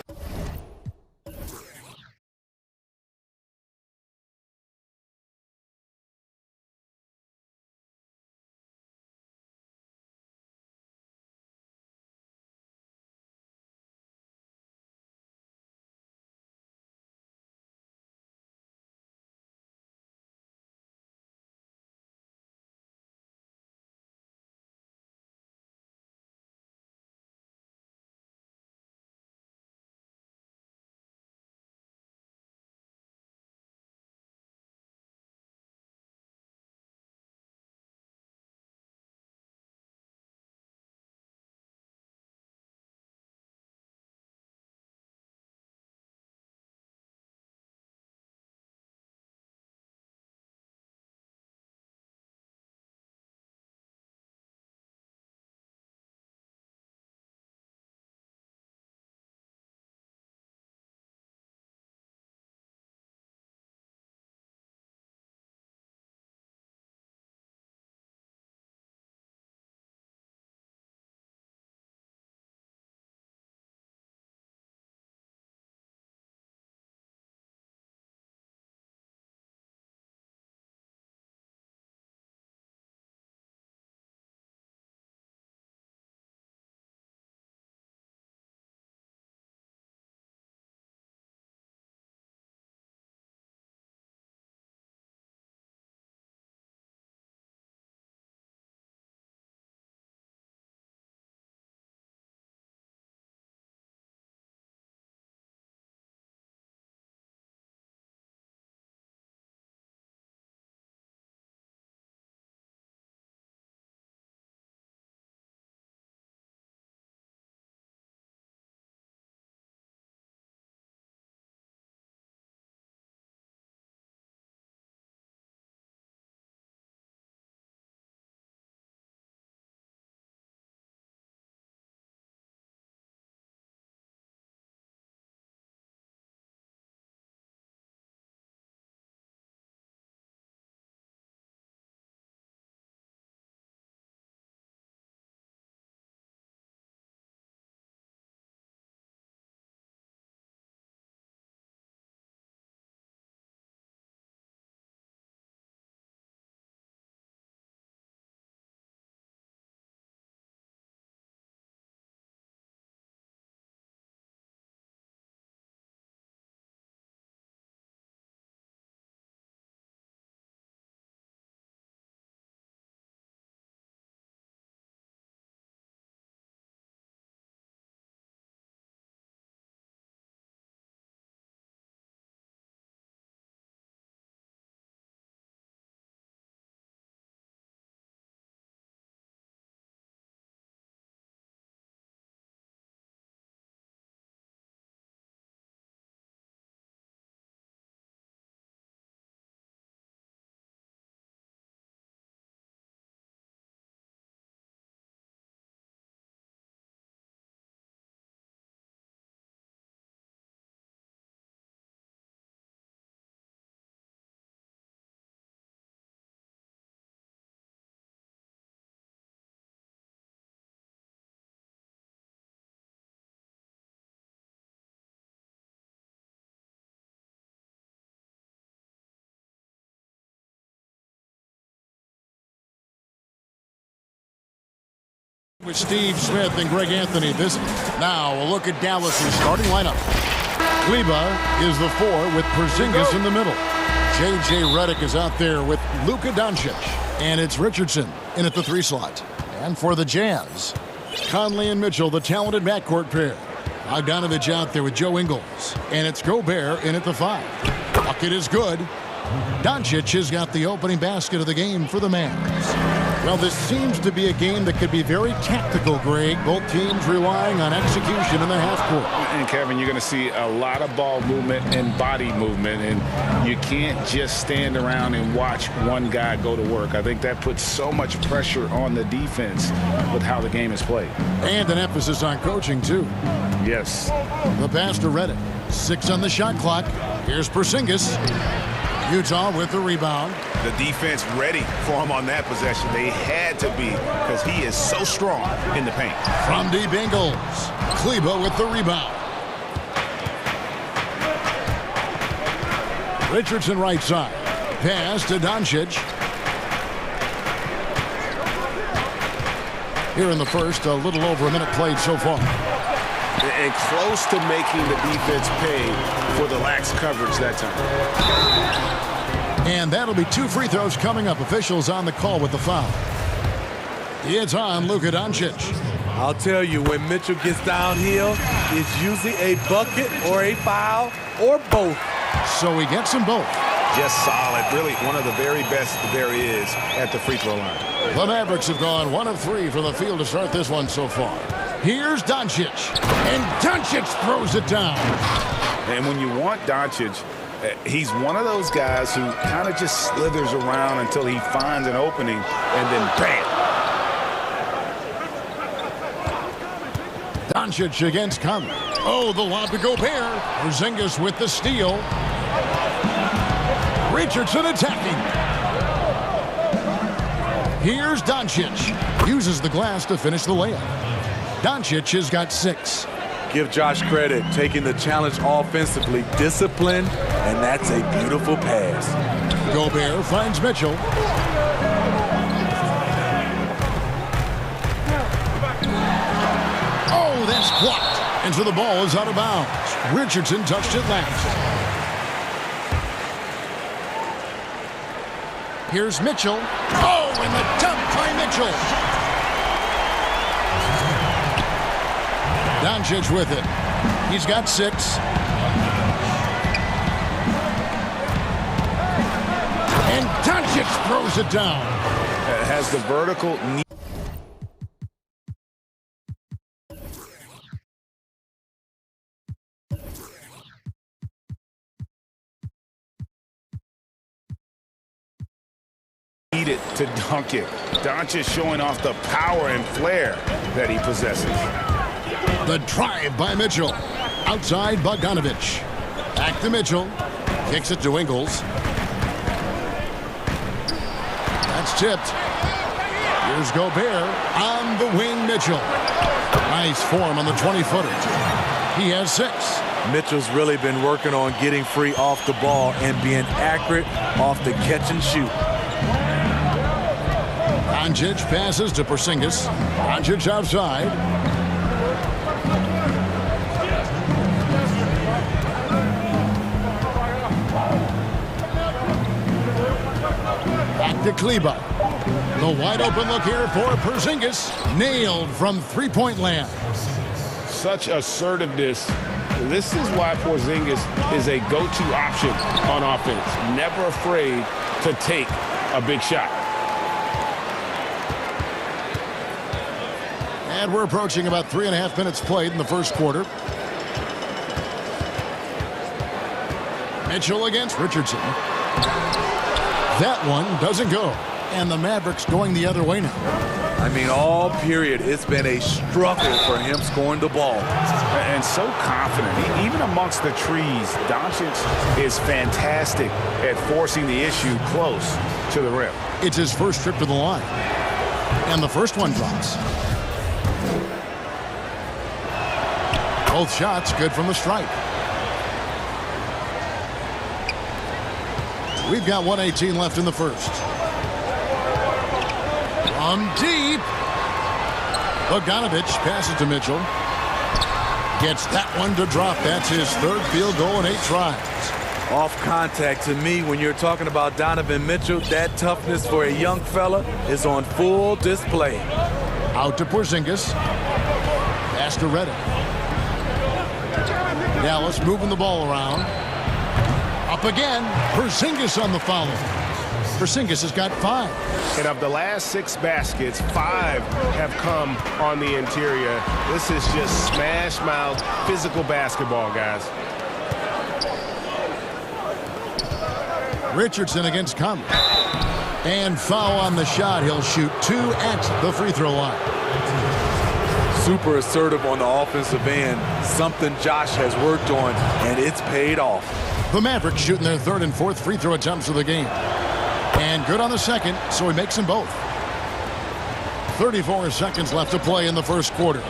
With Steve Smith and Greg Anthony. Now a look at Dallas's starting lineup. Kleba is the 4 with Porzingis in the middle. J.J. Redick is out there with Luka Doncic. And it's Richardson in at the 3 slot. And for the Jazz, Conley and Mitchell, the talented backcourt pair. Bogdanovich out there with Joe Ingles. And it's Gobert in at the 5. Bucket is good. Doncic has got the opening basket of the game for the Mavs. Well, this seems to be a game that could be very tactical, Greg. Both teams relying on execution in the half court. And, Kevin, you're going to see a lot of ball movement and body movement, and you can't just stand around and watch one guy go to work. I think that puts so much pressure on the defense with how the game is played. And an emphasis on coaching, too. Yes. The pass to Redick. 6 on the shot clock. Here's Porzingis. Utah with the rebound. The defense ready for him on that possession. They had to be because he is so strong in the paint. From deep Ingles. Kleba with the rebound. Richardson right side. Pass to Doncic. Here in the first, a little over a minute played so far. And close to making the defense pay for the lax coverage that time. And that'll be 2 free throws coming up. Officials on the call with the foul. It's on Luka Doncic. I'll tell you, when Mitchell gets downhill, it's usually a bucket or a foul or both. So he gets them both. Just solid. Really one of the very best there is at the free throw line. The Mavericks have gone 1 of 3 from the field to start this one so far. Here's Doncic. And Doncic throws it down. And when you want Doncic, he's one of those guys who kind of just slithers around until he finds an opening, and then bam! Doncic against Conley. Oh, the lob to Gobert. Porzingis with the steal. Richardson attacking. Here's Doncic. Uses the glass to finish the layup. Doncic has got 6. Give Josh credit, taking the challenge offensively, disciplined, and that's a beautiful pass. Gobert finds Mitchell. Oh, that's blocked. And so the ball is out of bounds. Richardson touched it last. Here's Mitchell. Oh, and the dunk by Mitchell. Doncic with it. He's got 6. And Doncic throws it down. Has the vertical needed to dunk it. Doncic showing off the power and flair that he possesses. The drive by Mitchell. Outside Bogdanovich. Back to Mitchell. Kicks it to Ingles. That's tipped. Here's Gobert. On the wing, Mitchell. Nice form on the 20-footer. He has 6. Mitchell's really been working on getting free off the ball and being accurate off the catch and shoot. Doncic passes to Porzingis. Doncic outside. Back to Kleba. The wide open look here for Porzingis. Nailed from three-point land. Such assertiveness. This is why Porzingis is a go-to option on offense. Never afraid to take a big shot. And we're approaching about 3.5 minutes played in the first quarter. Mitchell against Richardson. That one doesn't go. And the Mavericks going the other way now. I mean, all period, it's been a struggle for him scoring the ball. And so confident. Even amongst the trees, Doncic is fantastic at forcing the issue close to the rim. It's his first trip to the line. And the first one drops. Both shots good from the stripe. We've got 1:18 left in the first. From deep. Bogdanovich passes to Mitchell. Gets that one to drop. That's his third field goal in 8 tries. Off contact, to me, when you're talking about Donovan Mitchell, that toughness for a young fella is on full display. Out to Porzingis. Pass to Redick. Dallas moving the ball around. Up again. Porzingis on the follow. Porzingis has got 5. And of the last 6 baskets, 5 have come on the interior. This is just smash mouth physical basketball, guys. Richardson against Conley. And foul on the shot. He'll shoot 2 at the free throw line. Super assertive on the offensive end. Something Josh has worked on, and it's paid off. The Mavericks shooting their 3rd and 4th free throw attempts of the game. And good on the second, so he makes them both. 34 seconds left to play in the first quarter.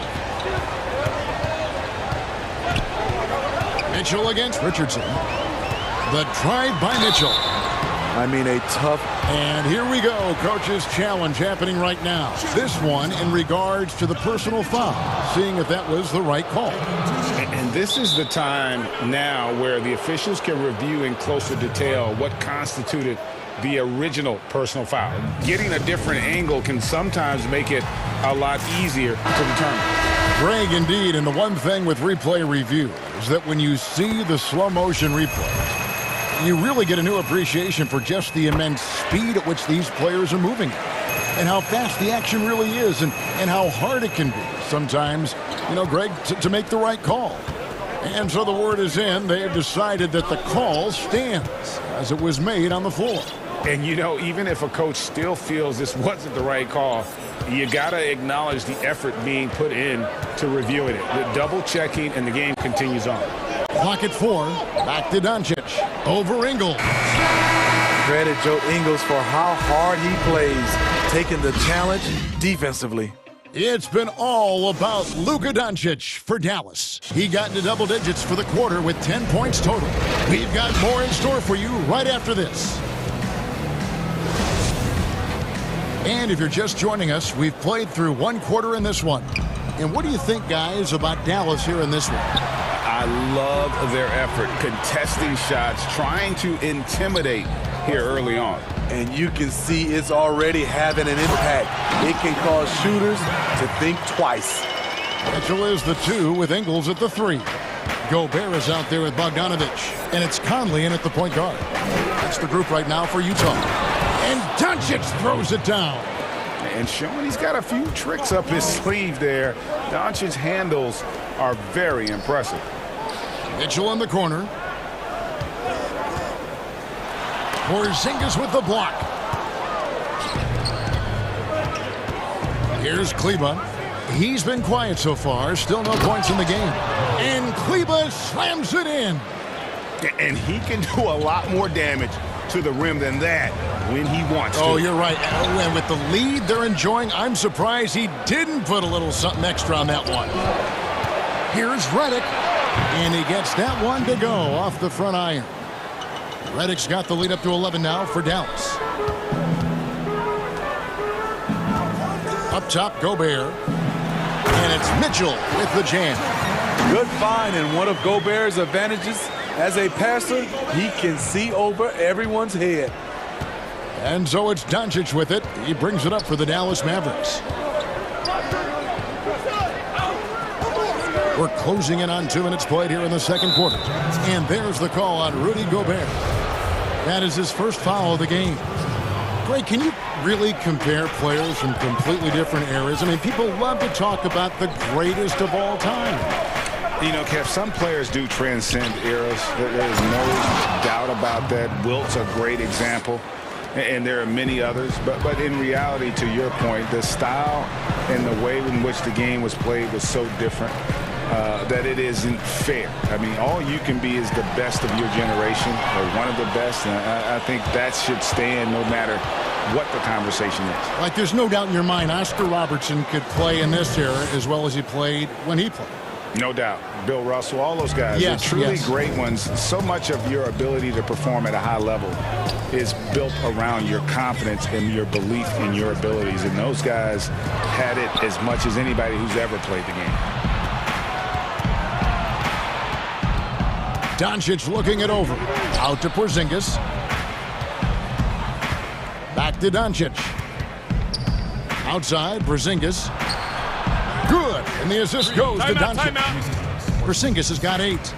Mitchell against Richardson. The drive by Mitchell. I mean, a tough... And here we go. Coach's challenge happening right now. This one in regards to the personal foul. Seeing if that was the right call. And this is the time now where the officials can review in closer detail what constituted the original personal foul. Getting a different angle can sometimes make it a lot easier to determine. Greg, indeed, and the one thing with replay review is that when you see the slow motion replay, you really get a new appreciation for just the immense speed at which these players are moving and how fast the action really is and how hard it can be sometimes, you know, Greg, to make the right call. And so the word is in. They have decided that the call stands as it was made on the floor. And, you know, even if a coach still feels this wasn't the right call, you got to acknowledge the effort being put in to reviewing it. The double checking, and the game continues on. Clock at 4. Back to Doncic. Over Ingles. Credit Joe Ingles for how hard he plays, taking the challenge defensively. It's been all about Luka Doncic for Dallas. He got into double digits for the quarter with 10 points total. We've got more in store for you right after this. And if you're just joining us, we've played through 1 quarter in this one. And what do you think, guys, about Dallas here in this one? I love their effort, contesting shots, trying to intimidate here early on. And you can see it's already having an impact. It can cause shooters to think twice. Mitchell is the 2 with Ingles at the 3. Gobert is out there with Bogdanovich. And it's Conley in at the point guard. That's the group right now for Utah. And Doncic throws it down. And showing he's got a few tricks up his sleeve there. Doncic's handles are very impressive. Mitchell in the corner. Porzingis with the block. Here's Kleba. He's been quiet so far. Still no points in the game. And Kleba slams it in. And he can do a lot more damage to the rim than that when he wants to. Oh, you're right. And with the lead they're enjoying, I'm surprised he didn't put a little something extra on that one. Here's Redick. And he gets that one to go off the front iron. Redick's got the lead up to 11 now for Dallas. Up top, Gobert. And it's Mitchell with the jam. Good find, and one of Gobert's advantages as a passer, he can see over everyone's head. And so it's Doncic with it. He brings it up for the Dallas Mavericks. We're closing in on 2 minutes played here in the second quarter. And there's the call on Rudy Gobert. That is his first foul of the game. Greg, can you really compare players from completely different eras? I mean, people love to talk about the greatest of all time. You know, Kev, some players do transcend eras. There's no doubt about that. Wilt's a great example, and there are many others. But in reality, to your point, the style and the way in which the game was played was so different that it isn't fair. I mean, all you can be is the best of your generation, or one of the best, and I think that should stand no matter what the conversation is. Like, there's no doubt in your mind Oscar Robertson could play in this era as well as he played when he played. No doubt. Bill Russell, all those guys, yes, they're truly yes. great ones. So much of your ability to perform at a high level is built around your confidence and your belief in your abilities. And those guys had it as much as anybody who's ever played the game. Doncic looking it over. Out to Porzingis. Back to Doncic. Outside, Porzingis. Good. And the assist goes to Doncic. Porzingis has got 8.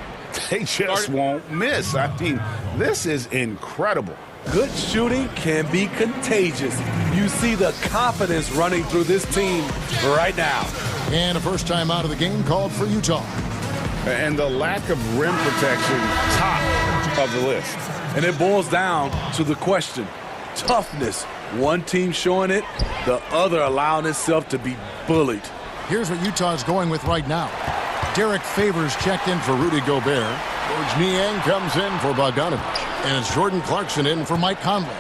They just won't miss. I mean, this is incredible. Good shooting can be contagious. You see the confidence running through this team right now. And a first time out of the game called for Utah. And the lack of rim protection, top of the list. And it boils down to the question, toughness. One team showing it, the other allowing itself to be bullied. Here's what Utah's going with right now. Derek Favors checked in for Rudy Gobert. George Niang comes in for Bogdanovich. And it's Jordan Clarkson in for Mike Conley.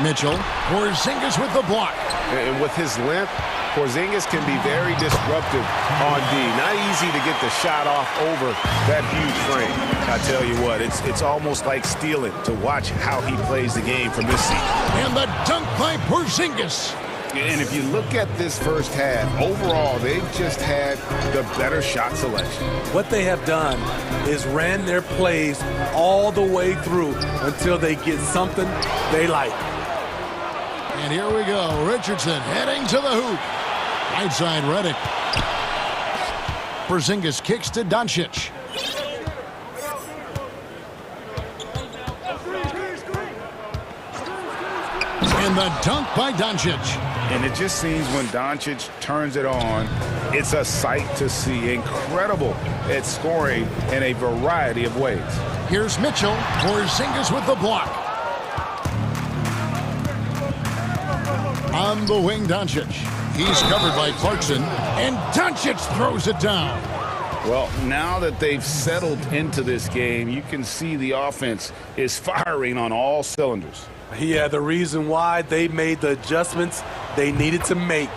Mitchell, Porzingis with the block. And with his length, Porzingis can be very disruptive on D. Not easy to get the shot off over that huge frame. I tell you what, it's almost like stealing to watch how he plays the game from this seat. And the dunk by Porzingis. And if you look at this first half, overall, they've just had the better shot selection. What they have done is ran their plays all the way through until they get something they like. And here we go. Richardson heading to the hoop. Right side, Redick. Porzingis kicks to Doncic. And the dunk by Doncic. And it just seems when Doncic turns it on, it's a sight to see. Incredible at scoring in a variety of ways. Here's Mitchell. Porzingis with the block. On the wing, Doncic. He's covered by Clarkson. And Doncic throws it down. Well, now that they've settled into this game, you can see the offense is firing on all cylinders. Yeah, the reason why they made the adjustments they needed to make.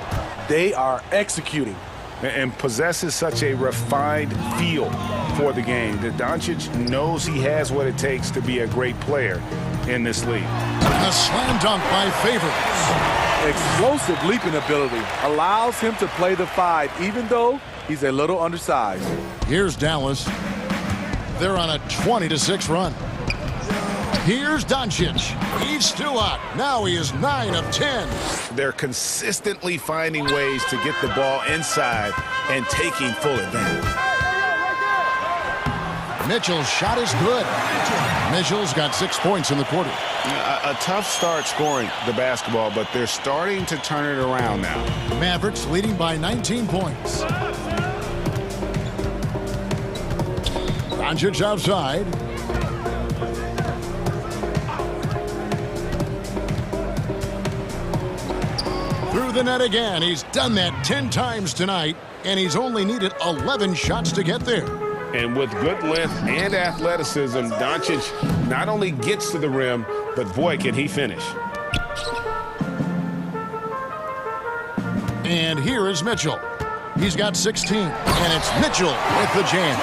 They are executing. And possesses such a refined feel for the game that Doncic knows he has what it takes to be a great player in this league. A slam dunk by Favors. Explosive leaping ability allows him to play the 5, even though he's a little undersized. Here's Dallas. They're on a 20-6 run. Here's Doncic. He's still out. Now he is 9 of 10. They're consistently finding ways to get the ball inside and taking full advantage. Mitchell's shot is good. Mitchell's got 6 points in the quarter. A tough start scoring the basketball, but they're starting to turn it around now. Mavericks leading by 19 points. Doncic outside. Through the net again. He's done that 10 times tonight, and he's only needed 11 shots to get there. And with good length and athleticism, Doncic not only gets to the rim, but boy, can he finish. And here is Mitchell. He's got 16, and it's Mitchell with the jam.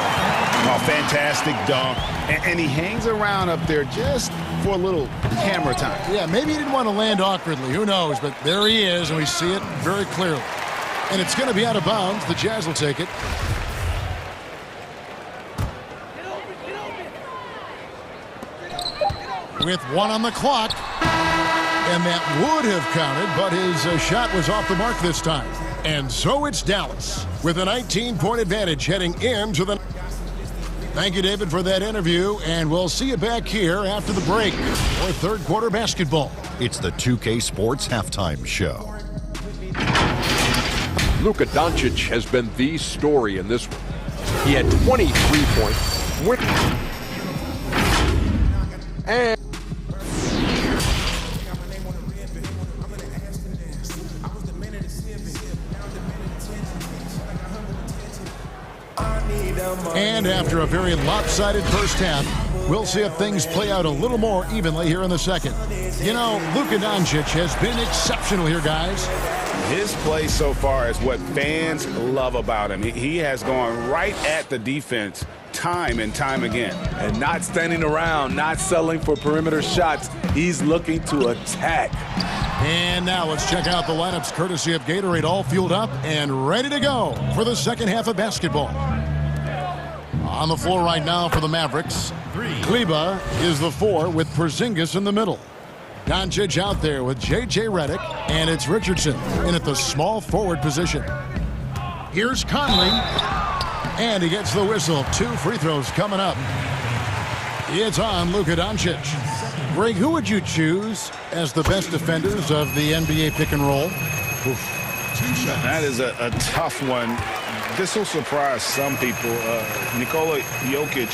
Oh, fantastic dunk. And he hangs around up there just for a little camera time. Yeah, maybe he didn't want to land awkwardly. Who knows? But there he is, and we see it very clearly. And it's going to be out of bounds. The Jazz will take it. With 1 on the clock. And that would have counted, but his shot was off the mark this time. And so it's Dallas with a 19-point advantage heading into the... Thank you, David, for that interview, and we'll see you back here after the break for third quarter basketball. It's the 2K Sports Halftime Show. Luka Doncic has been the story in this one. He had 23 points. And And after a very lopsided first half, we'll see if things play out a little more evenly here in the second. You know, Luka Doncic has been exceptional here, guys. His play so far is what fans love about him. He has gone right at the defense time and time again. And not standing around, not settling for perimeter shots. He's looking to attack. And now let's check out the lineups courtesy of Gatorade, all fueled up and ready to go for the second half of basketball. On the floor right now for the Mavericks, Kleba is the 4 with Porzingis in the middle. Doncic out there with J.J. Redick, and it's Richardson in at the small forward position. Here's Conley, and he gets the whistle. 2 free throws coming up. It's on Luka Doncic. Greg, who would you choose as the best defenders of the NBA pick and roll? That is a tough one. This will surprise some people. Nikola Jokic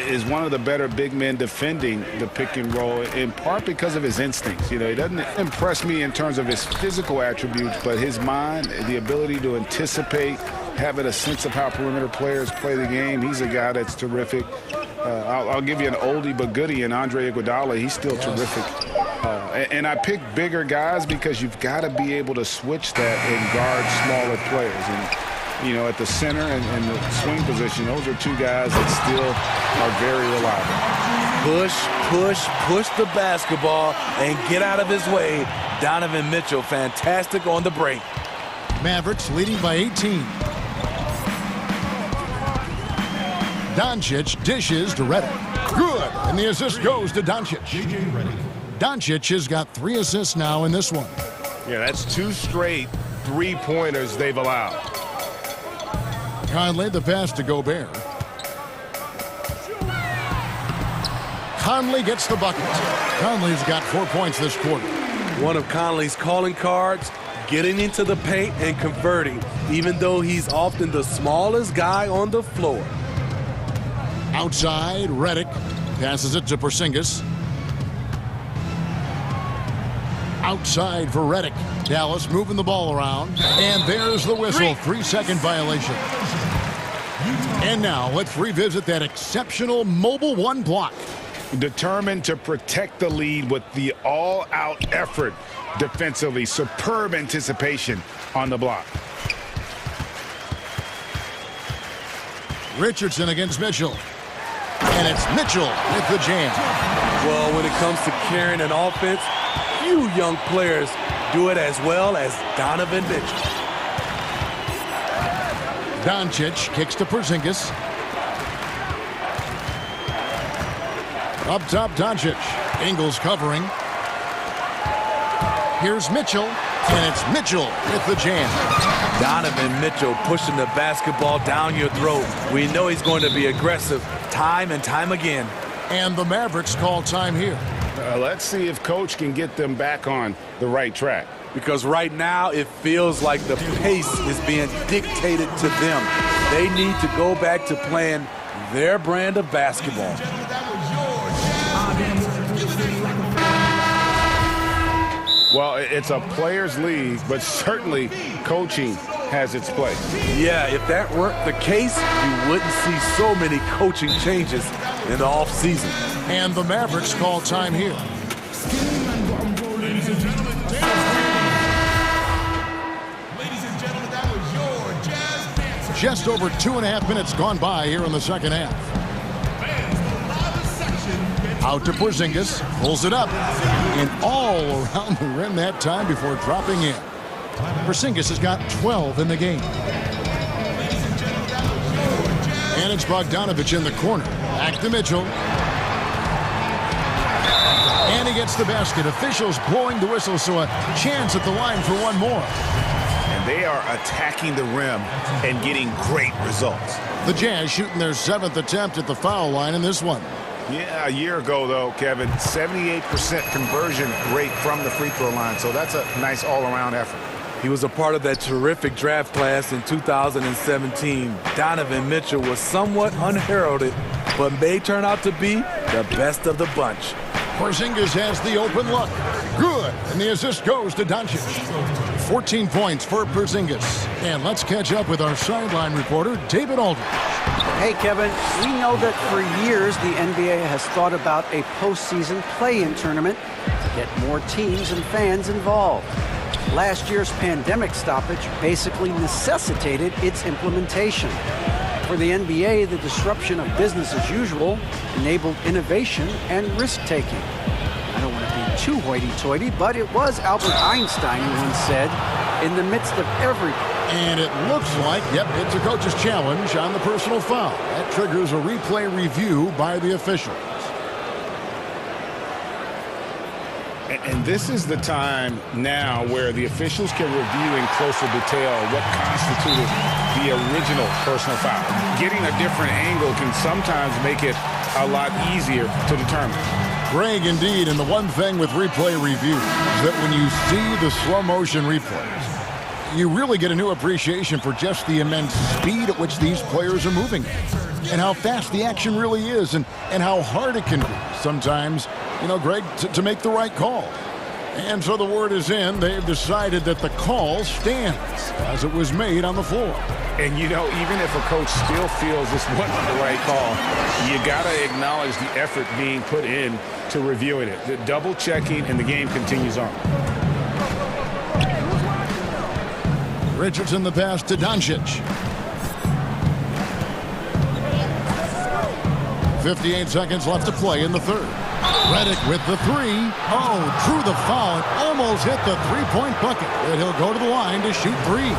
is one of the better big men defending the pick and roll, in part because of his instincts. You know, he doesn't impress me in terms of his physical attributes, but his mind, the ability to anticipate, having a sense of how perimeter players play the game. He's a guy that's terrific. I'll give you an oldie but goodie in Andre Iguodala. He's still terrific. And I pick bigger guys because you've got to be able to switch that and guard smaller players. And, you know, at the center and the swing position, those are 2 guys that still are very reliable. Push the basketball and get out of his way. Donovan Mitchell, fantastic on the break. Mavericks leading by 18. Doncic dishes to Redick. Good, and the assist goes to Doncic. Doncic has got 3 assists now in this one. Yeah, that's 2 straight 3-pointers they've allowed. Conley, the pass to Gobert. Conley gets the bucket. Conley's got 4 points this quarter. One of Conley's calling cards, getting into the paint and converting, even though he's often the smallest guy on the floor. Outside, Redick passes it to Porzingis. Outside for Redick. Dallas moving the ball around. And there's the whistle. 3-second violation. And now let's revisit that exceptional mobile 1 block. Determined to protect the lead with the all-out effort defensively. Superb anticipation on the block. Richardson against Mitchell. And it's Mitchell with the jam. Well, when it comes to carrying an offense, few young players do it as well as Donovan Mitchell. Doncic kicks to Porzingis. Up top, Doncic. Ingles covering. Here's Mitchell, and it's Mitchell with the jam. Donovan Mitchell pushing the basketball down your throat. We know he's going to be aggressive time and time again. And the Mavericks call time here. Let's see if Coach can get them back on the right track. Because right now it feels like the pace is being dictated to them. They need to go back to playing their brand of basketball. Well, it's a players' league, but certainly coaching has its place. Yeah, if that weren't the case, you wouldn't see so many coaching changes in the offseason. And the Mavericks call time here. Just over 2.5 minutes gone by here in the second half. Out to Porzingis, pulls it up, and all around the rim that time before dropping in. Porzingis has got 12 in the game. And it's Bogdanovich in the corner. Back to Mitchell. And he gets the basket. Officials blowing the whistle, so a chance at the line for one more. And they are attacking the rim and getting great results. The Jazz shooting their 7th attempt at the foul line in this one. Yeah, a year ago, though, Kevin, 78% conversion rate from the free throw line. So that's a nice all-around effort. He was a part of that terrific draft class in 2017. Donovan Mitchell was somewhat unheralded, but may turn out to be the best of the bunch. Porzingis has the open look. Good. And the assist goes to Doncic. 14 points for Porzingis. And let's catch up with our sideline reporter, David Aldridge. Hey, Kevin, we know that for years the NBA has thought about a postseason play-in tournament to get more teams and fans involved. Last year's pandemic stoppage basically necessitated its implementation. For the NBA, the disruption of business as usual enabled innovation and risk-taking. I don't want to be too hoity-toity, but it was Albert Einstein who once said, in the midst of every... And it looks like, yep, it's a coach's challenge on the personal foul. That triggers a replay review by the officials. And this is the time now where the officials can review in closer detail what constituted the original personal foul. Getting a different angle can sometimes make it a lot easier to determine. Greg, indeed, and the one thing with replay review is that when you see the slow motion replays, you really get a new appreciation for just the immense speed at which these players are moving and how fast the action really is and how hard it can be sometimes, you know, Greg, to make the right call. And so the word is in. They've decided that the call stands as it was made on the floor. And, you know, even if a coach still feels this wasn't the right call, you got to acknowledge the effort being put in to reviewing it. The double checking, and the game continues on. Richardson the pass to Doncic. 58 seconds left to play in the third. Redick with the three. Oh, drew the foul and almost hit the three-point bucket. And he'll go to the line to shoot three.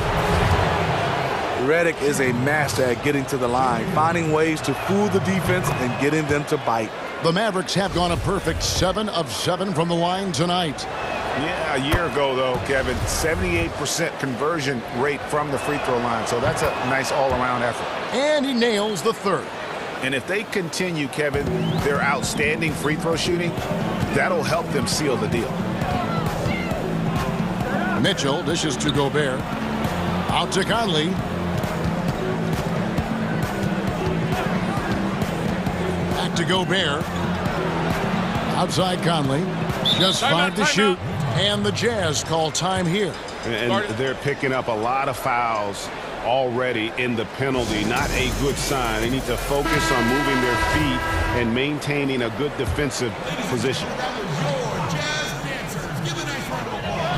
Redick is a master at getting to the line, finding ways to fool the defense and getting them to bite. The Mavericks have gone a perfect 7 of 7 from the line tonight. Yeah, a year ago, though, Kevin, 78% conversion rate from the free throw line. So that's a nice all-around effort. And he nails the third. And if they continue, Kevin, their outstanding free throw shooting, that'll help them seal the deal. Mitchell dishes to Gobert. Out to Conley. Back to Gobert. Outside Conley. Just 5 to shoot. And the Jazz call time here. And they're picking up a lot of fouls already in the penalty. Not a good sign. They need to focus on moving their feet and maintaining a good defensive position.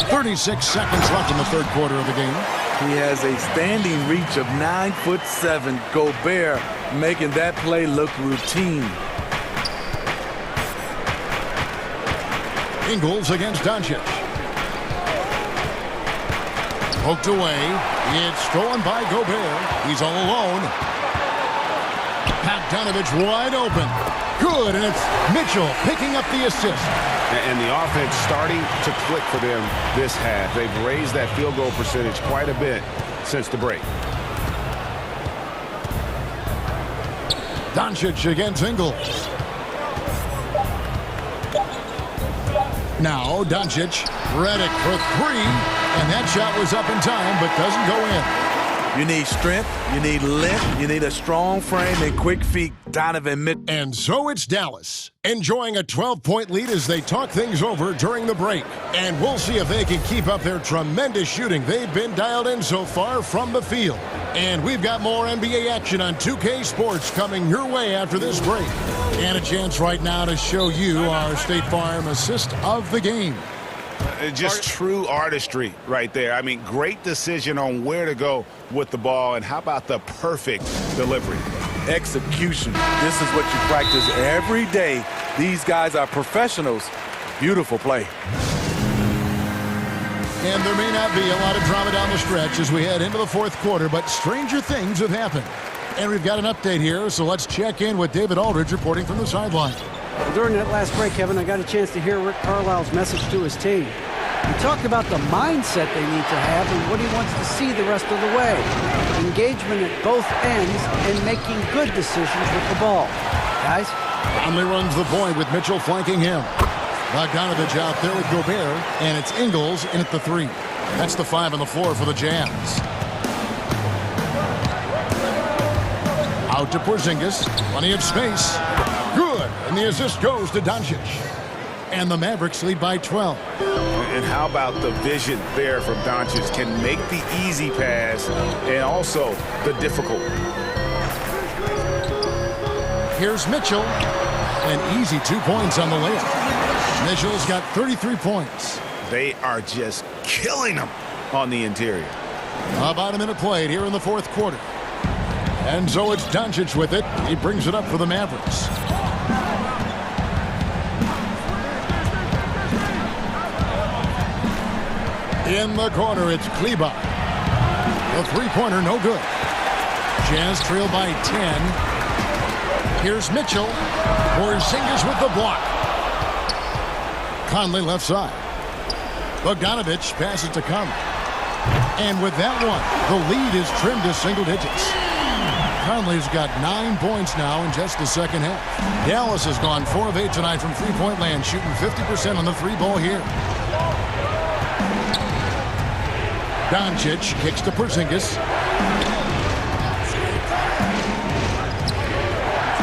36 seconds left in the third quarter of the game. He has a standing reach of 9'7". Gobert making that play look routine. Ingles against Doncic. Poked away. It's stolen by Gobert. He's all alone. Bogdanovich wide open. Good, and it's Mitchell picking up the assist. And the offense starting to click for them this half. They've raised that field goal percentage quite a bit since the break. Doncic against Ingles. Now Doncic, Redick for three, and that shot was up in time but doesn't go in. You need strength, you need length, you need a strong frame and quick feet. Donovan Mitchell. And so it's Dallas, enjoying a 12-point lead as they talk things over during the break. And we'll see if they can keep up their tremendous shooting they've been dialed in so far from the field. And we've got more NBA action on 2K Sports coming your way after this break. And a chance right now to show you our State Farm assist of the game. Just true artistry right there. I mean, great decision on where to go with the ball, and how about the perfect delivery? Execution. This is what you practice every day. These guys are professionals. Beautiful play. And there may not be a lot of drama down the stretch as we head into the fourth quarter, but stranger things have happened. And we've got an update here, so let's check in with David Aldridge reporting from the sideline. Well, during that last break, Kevin, I got a chance to hear Rick Carlisle's message to his team. He talked about the mindset they need to have and what he wants to see the rest of the way. Engagement at both ends and making good decisions with the ball. Guys? Conley runs the point with Mitchell flanking him. Bogdanovich out there with Gobert, and it's Ingles in at the three. That's the 5 on the floor for the Jazz. Out to Porzingis. Plenty of space. Good. And the assist goes to Doncic. And the Mavericks lead by 12. And how about the vision there from Doncic? Can make the easy pass and also the difficult. Here's Mitchell. An easy 2 points on the layup. Mitchell's got 33 points. They are just killing them on the interior. About a minute played here in the fourth quarter. And so it's Doncic with it. He brings it up for the Mavericks. In the corner, it's Kleber. The three-pointer, no good. Jazz trail by 10. Here's Mitchell. Porzingis with the block. Conley left side. Bogdanovich passes to Conley. And with that one, the lead is trimmed to single digits. Conley's got 9 points now in just the second half. Dallas has gone 4 of 8 tonight from three-point land, shooting 50% on the three ball here. Doncic kicks to Porzingis.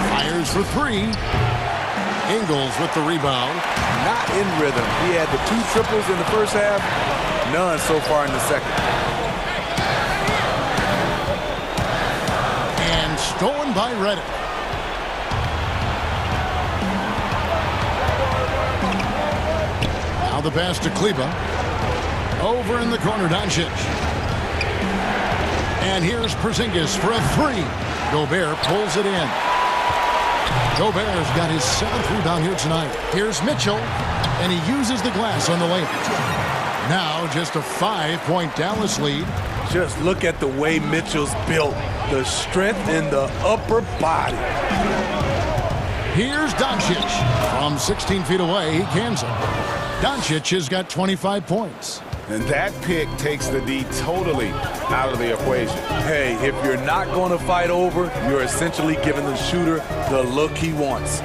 Fires for three. Ingles with the rebound. Not in rhythm. He had the 2 triples in the first half, none so far in the second. And stolen by Redick. Now the pass to Kleber. Over in the corner, Doncic. And here's Porzingis for a three. Gobert pulls it in. Gobert's got his 7th rebound here tonight. Here's Mitchell, and he uses the glass on the layup. Now just a 5-point Dallas lead. Just look at the way Mitchell's built. The strength in the upper body. Here's Doncic. From 16 feet away, he cans it. Doncic has got 25 points. And that pick takes the D totally out of the equation. Hey, if you're not going to fight over, you're essentially giving the shooter the look he wants.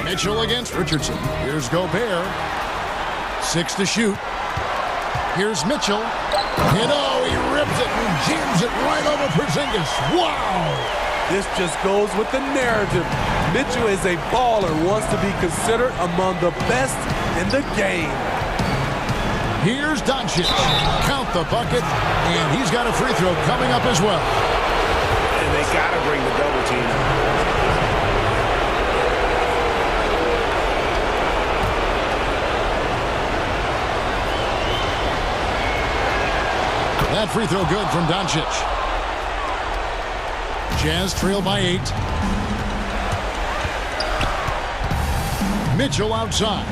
Mitchell against Richardson. Here's Gobert. 6 to shoot. Here's Mitchell. And oh, he rips it and jams it right over Porzingis. Wow! This just goes with the narrative. Mitchell is a baller, wants to be considered among the best in the game. Here's Doncic. Count the bucket, and he's got a free throw coming up as well. And they got to bring the double team. That free throw good from Doncic. Jazz trail by 8. Mitchell outside.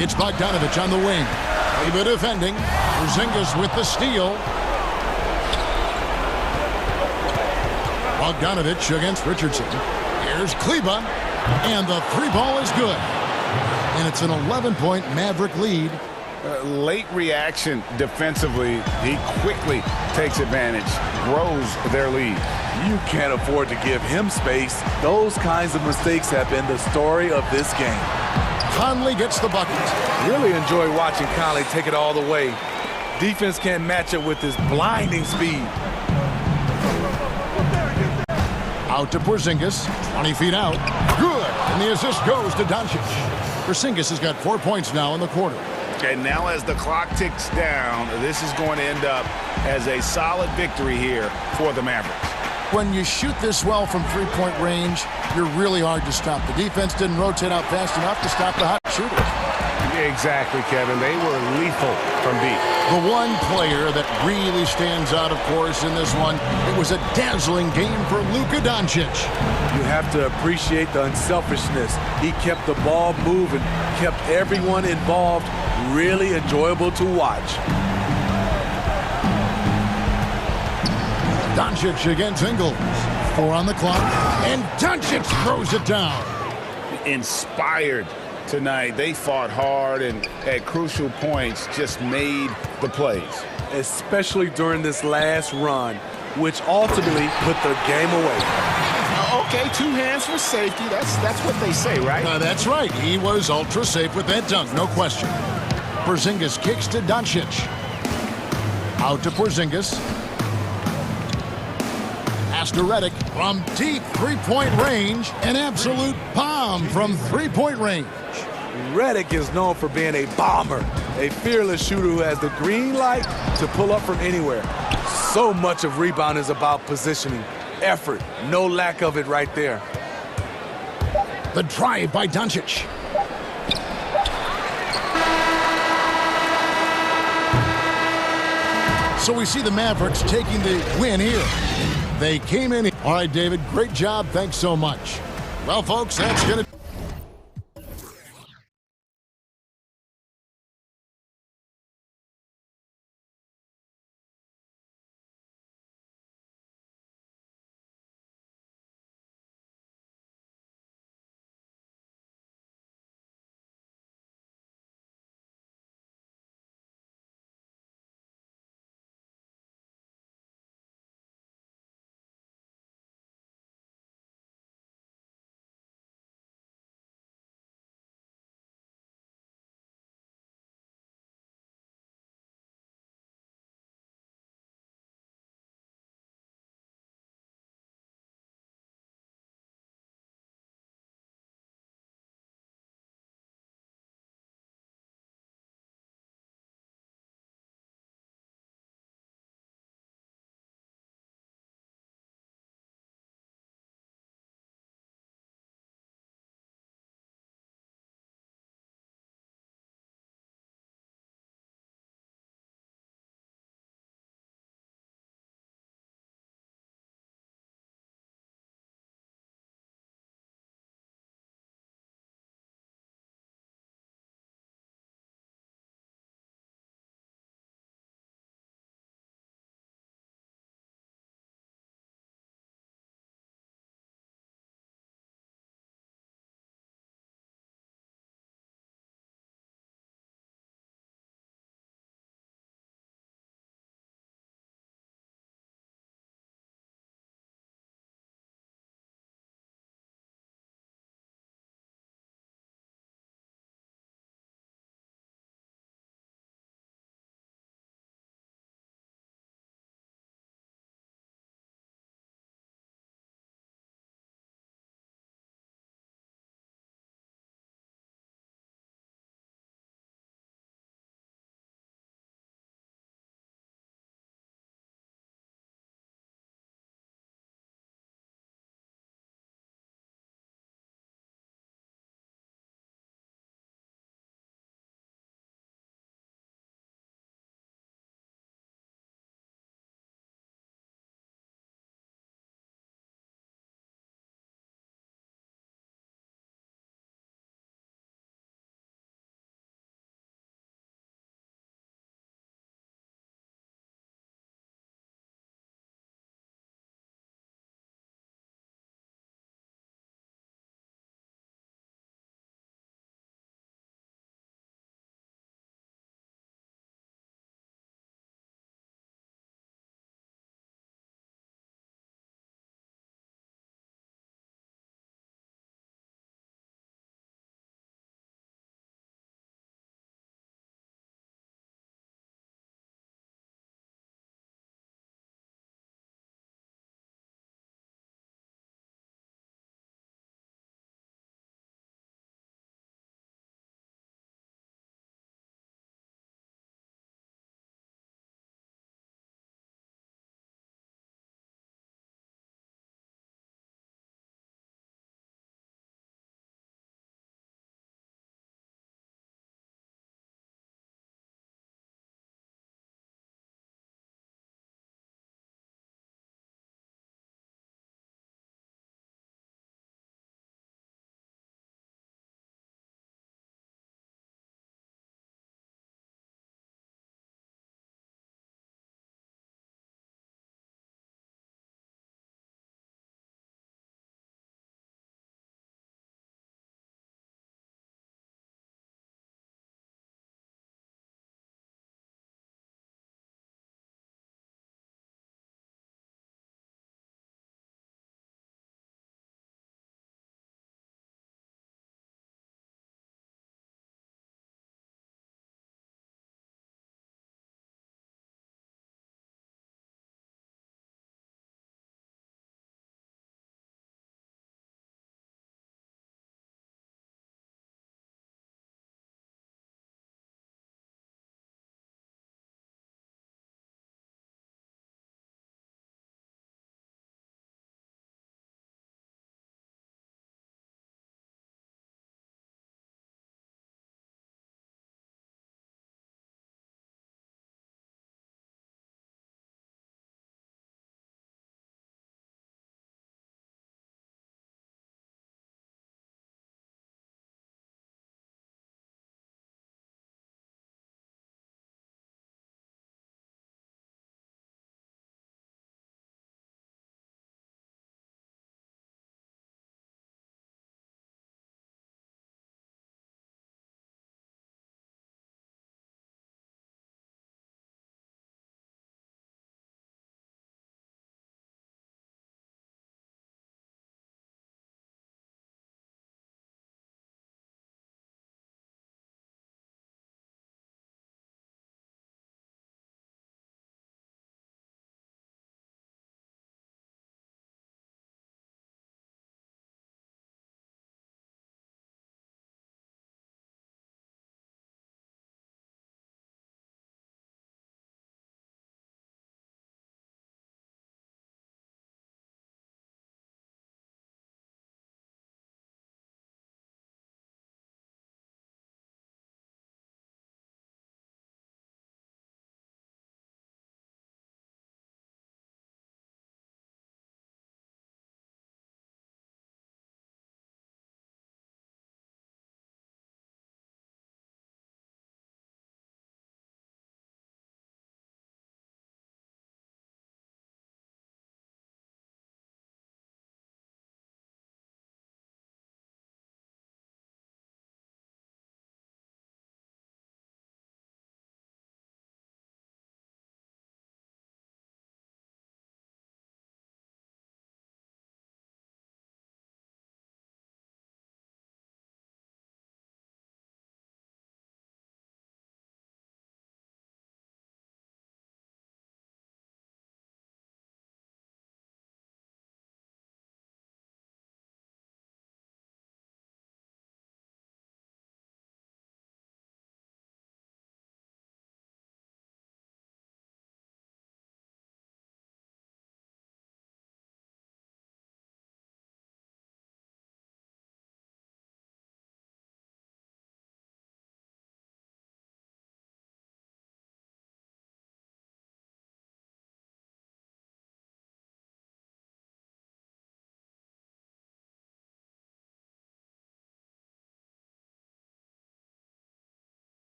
It's Bogdanovich on the wing. Kleber defending. Porzingis with the steal. Bogdanovich against Richardson. Here's Kleber. And the three ball is good. And it's an 11-point Maverick lead. Late reaction defensively. He quickly takes advantage, grows their lead. You can't afford to give him space. Those kinds of mistakes have been the story of this game. Conley gets the bucket. Really enjoy watching Conley take it all the way. Defense can't match it with his blinding speed. Out to Porzingis, 20 feet out. Good, and the assist goes to Doncic. Porzingis has got 4 points now in the quarter. And now as the clock ticks down, this is going to end up as a solid victory here for the Mavericks. When you shoot this well from three-point range, you're really hard to stop. The defense didn't rotate out fast enough to stop the hot shooter. Exactly, Kevin. They were lethal from deep. The one player that really stands out, of course, in this one, it was a dazzling game for Luka Doncic. You have to appreciate the unselfishness. He kept the ball moving, kept everyone involved, really enjoyable to watch. Doncic against Ingles. 4 on the clock, and Doncic throws it down. Inspired tonight. They fought hard and at crucial points just made the plays. Especially during this last run, which ultimately put the game away. Okay, 2 hands for safety. That's what they say, right? That's right. He was ultra safe with that dunk, no question. Porzingis kicks to Doncic. Out to Porzingis. Pass to Redick from deep three-point range. An absolute bomb from three-point range. Redick is known for being a bomber, a fearless shooter who has the green light to pull up from anywhere. So much of rebound is about positioning, effort, no lack of it right there. The drive by Doncic. So we see the Mavericks taking the win here. They came in. All right, David, great job. Thanks so much. Well, folks, that's going to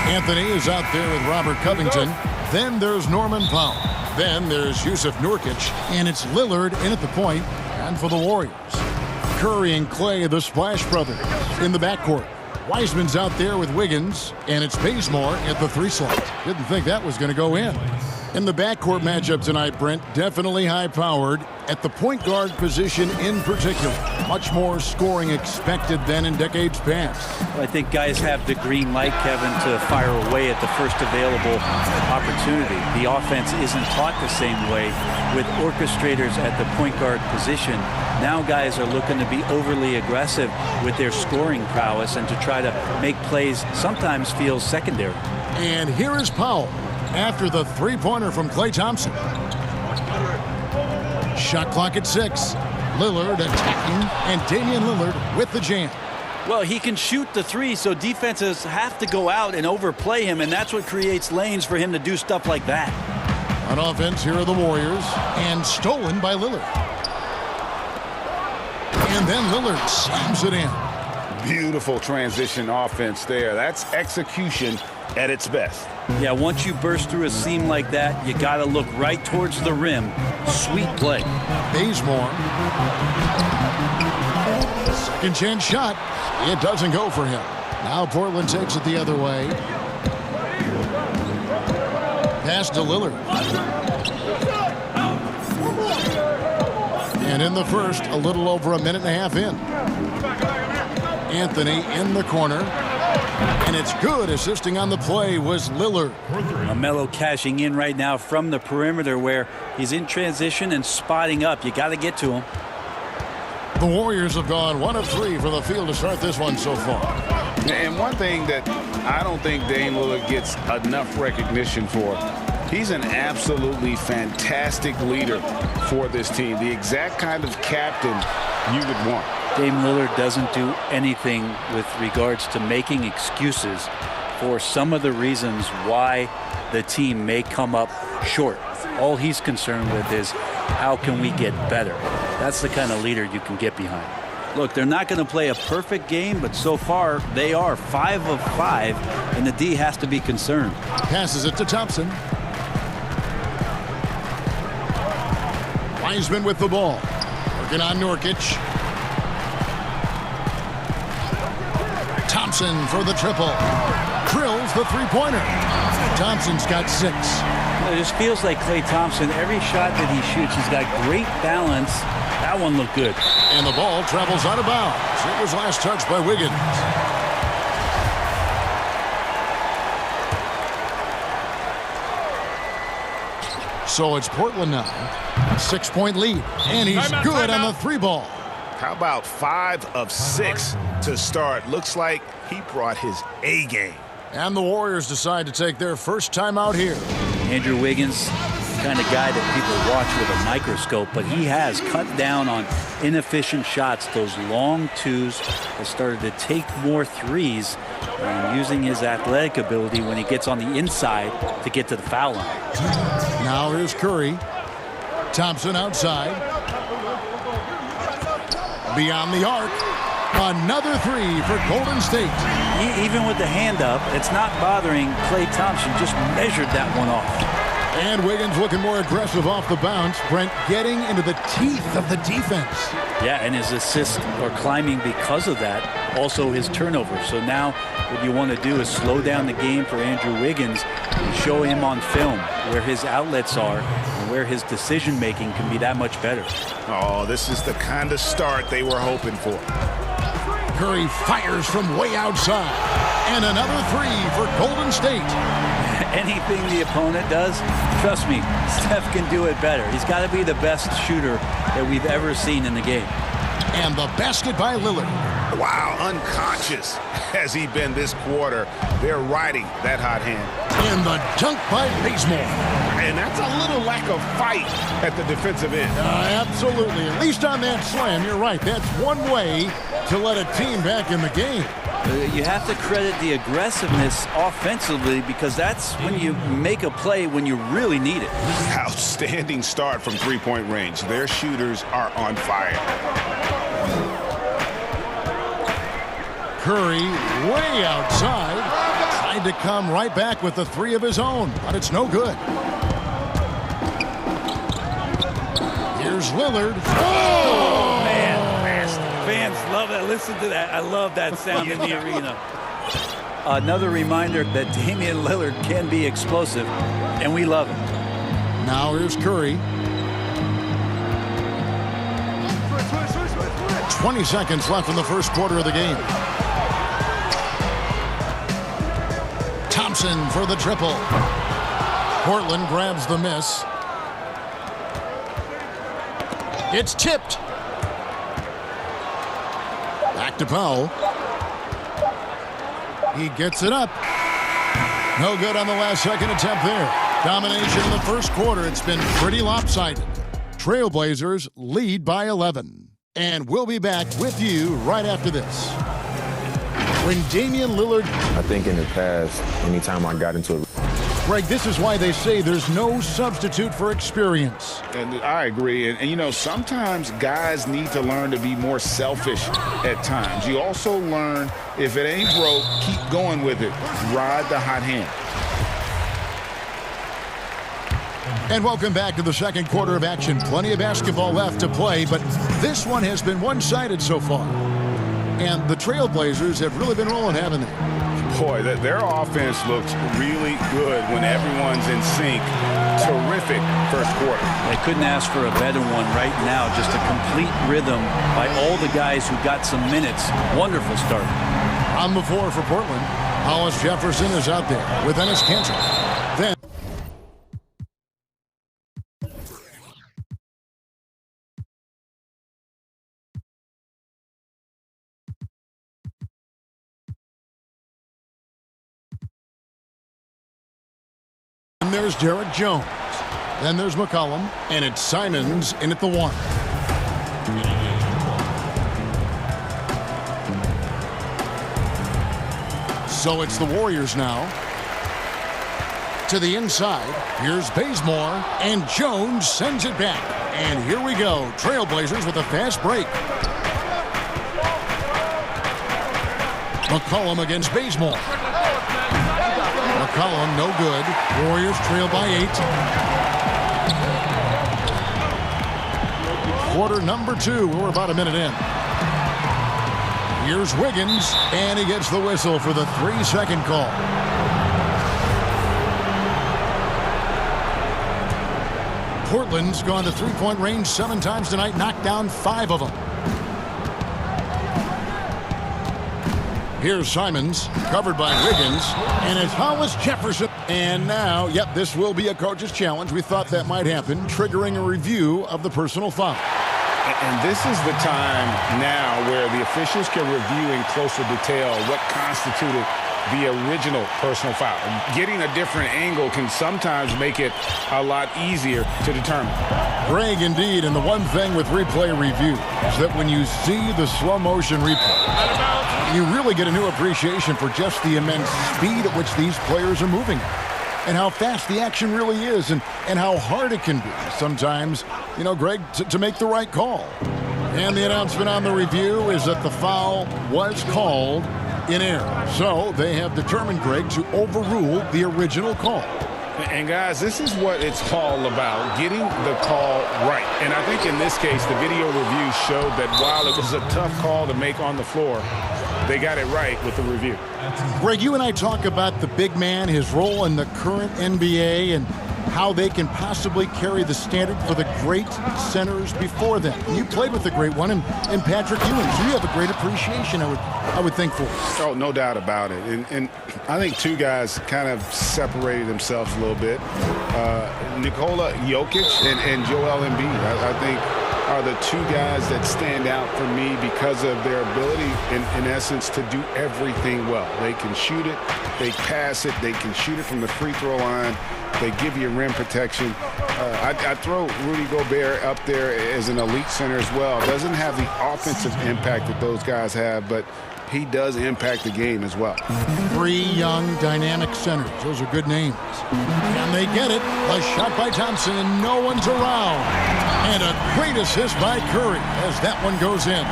Anthony is out there with Robert Covington. Then there's Norman Powell. Then there's Yusuf Nurkic. And it's Lillard in at the point. And for the Warriors, Curry and Clay, the Splash Brothers, in the backcourt. Wiseman's out there with Wiggins, and it's Bazemore at the 3 slot. Didn't think that was going to go in. In the backcourt matchup tonight, Brent, definitely high-powered. At the point guard position in particular, much more scoring expected than in decades past. Well, I think guys have the green light, Kevin, to fire away at the first available opportunity. The offense isn't taught the same way with orchestrators at the point guard position. Now guys are looking to be overly aggressive with their scoring prowess and to try to make plays sometimes feels secondary. And here is Powell after the three-pointer from Klay Thompson. Shot clock at 6. Lillard attacking, and Damian Lillard with the jam. Well, he can shoot the 3, so defenses have to go out and overplay him, and that's what creates lanes for him to do stuff like that. On offense, here are the Warriors, and stolen by Lillard. And then Lillard slams it in. Beautiful transition offense there. That's execution at its best. Yeah, once you burst through a seam like that, you got to look right towards the rim. Sweet play. Bazemore. Second chance shot. It doesn't go for him. Now Portland takes it the other way. Pass to Lillard. And in the first, a little over a minute and a half in. Anthony in the corner. And it's good. Assisting on the play was Lillard. Melo cashing in right now from the perimeter where he's in transition and spotting up. You got to get to him. The Warriors have gone 1 of 3 for the field to start this one so far. And one thing that I don't think Dame Lillard gets enough recognition for, he's an absolutely fantastic leader for this team. The exact kind of captain you would want. Dame Lillard doesn't do anything with regards to making excuses for some of the reasons why the team may come up short. All he's concerned with is how can we get better. That's the kind of leader you can get behind. Look, they're not going to play a perfect game, but so far they are 5 of 5, and the D has to be concerned. Passes it to Thompson. Wiseman with the ball. Working on Nurkic. Thompson for the triple. Drills the three-pointer. Thompson's got 6. It just feels like Klay Thompson, every shot that he shoots, he's got great balance. That one looked good. And the ball travels out of bounds. It was last touched by Wiggins. So it's Portland now. 6-point lead. And he's good on the 3-ball. How about 5 of 6 to start? Looks like he brought his A game. And the Warriors decide to take their first time out here. Andrew Wiggins, the kind of guy that people watch with a microscope, but he has cut down on inefficient shots, those long 2s, has started to take more 3s, and using his athletic ability when he gets on the inside to get to the foul line. Now here's Curry. Thompson outside. Beyond the arc. Another 3 for Golden State. Even with the hand up, it's not bothering Klay Thompson. Just measured that one off. And Wiggins looking more aggressive off the bounce. Brent getting into the teeth of the defense. Yeah, and his assists are climbing because of that. Also his turnovers. So now what you want to do is slow down the game for Andrew Wiggins and show him on film where his outlets are and where his decision-making can be that much better. Oh, this is the kind of start they were hoping for. Curry fires from way outside. And another 3 for Golden State. Anything the opponent does, trust me, Steph can do it better. He's got to be the best shooter that we've ever seen in the game. And the basket by Lillard. Wow, unconscious has he been this quarter. They're riding that hot hand. And the dunk by Bazemore. And that's a little lack of fight at the defensive end. Absolutely. At least on that slam, you're right. That's one way to let a team back in the game. You have to credit the aggressiveness offensively because that's when you make a play when you really need it. Outstanding start from three-point range. Their shooters are on fire. Curry way outside. tried to come right back with the three of his own, but it's no good. Here's Lillard. Oh, man. Fans love that. Listen to that. I love that sound in the arena. Another reminder that Damian Lillard can be explosive, and we love him. Now here's Curry. 20 seconds left in the first quarter of the game. Thompson for the triple. Portland grabs the miss. It's tipped. Back to Powell. He gets it up. No good on the last second attempt there. Domination in the first quarter. It's been pretty lopsided. Trailblazers lead by 11. And we'll be back with you right after this. When Damian Lillard... I think in the past, anytime I got into it... Greg, this is why they say there's no substitute for experience. And I agree. And, you know, sometimes guys need to learn to be more selfish at times. You also learn if it ain't broke, keep going with it. Ride the hot hand. And welcome back to the second quarter of action. Plenty of basketball left to play, but this one has been one-sided so far. And the Trailblazers have really been rolling, haven't they? Boy, their offense looks really good when everyone's in sync. Terrific first quarter. They couldn't ask for a better one right now. Just a complete rhythm by all the guys who got some minutes. Wonderful start. On the floor for Portland, Hollis Jefferson is out there with Enes Kanter. Then there's Derek Jones. Then there's McCollum, and it's Simons in at the one. So it's the Warriors now. To the inside, here's Bazemore, and Jones sends it back. And here we go, Trailblazers with a fast break. McCollum against Bazemore. McCollum, no good. Warriors trail by 8. Quarter number 2. We're about a minute in. Here's Wiggins, and he gets the whistle for the 3-second call. Portland's gone to three-point range 7 times tonight, knocked down 5 of them. Here's Simons, covered by Wiggins, and it's Hollis Jefferson. And now, yep, this will be a coach's challenge. We thought that might happen, triggering a review of the personal foul. And this is the time now where the officials can review in closer detail what constituted the original personal foul. Getting a different angle can sometimes make it a lot easier to determine. Greg, indeed, and the one thing with replay review is that when you see the slow motion replay, you really get a new appreciation for just the immense speed at which these players are moving and how fast the action really is and how hard it can be sometimes, you know, Greg, to make the right call. And the announcement on the review is that the foul was called in error. So they have determined, Greg, to overrule the original call. And guys, this is what it's all about, getting the call right. And I think in this case, the video review showed that while it was a tough call to make on the floor, they got it right with the review. Greg, you and I talk about the big man, his role in the current NBA, and how they can possibly carry the standard for the great centers before them. You played with the great one in Patrick Ewing, so you have a great appreciation, I would think, for it. Oh, no doubt about it. And I think two guys kind of separated themselves a little bit. Nikola Jokic and Joel Embiid, I think, are the two guys that stand out for me because of their ability, in essence, to do everything well. They can shoot it, they pass it, they can shoot it from the free throw line. They give you rim protection. I throw Rudy Gobert up there as an elite center as well. Doesn't have the offensive impact that those guys have, but he does impact the game as well. 3 young, dynamic centers. Those are good names. And they get it. A shot by Thompson, and no one's around. And a great assist by Curry as that one goes in.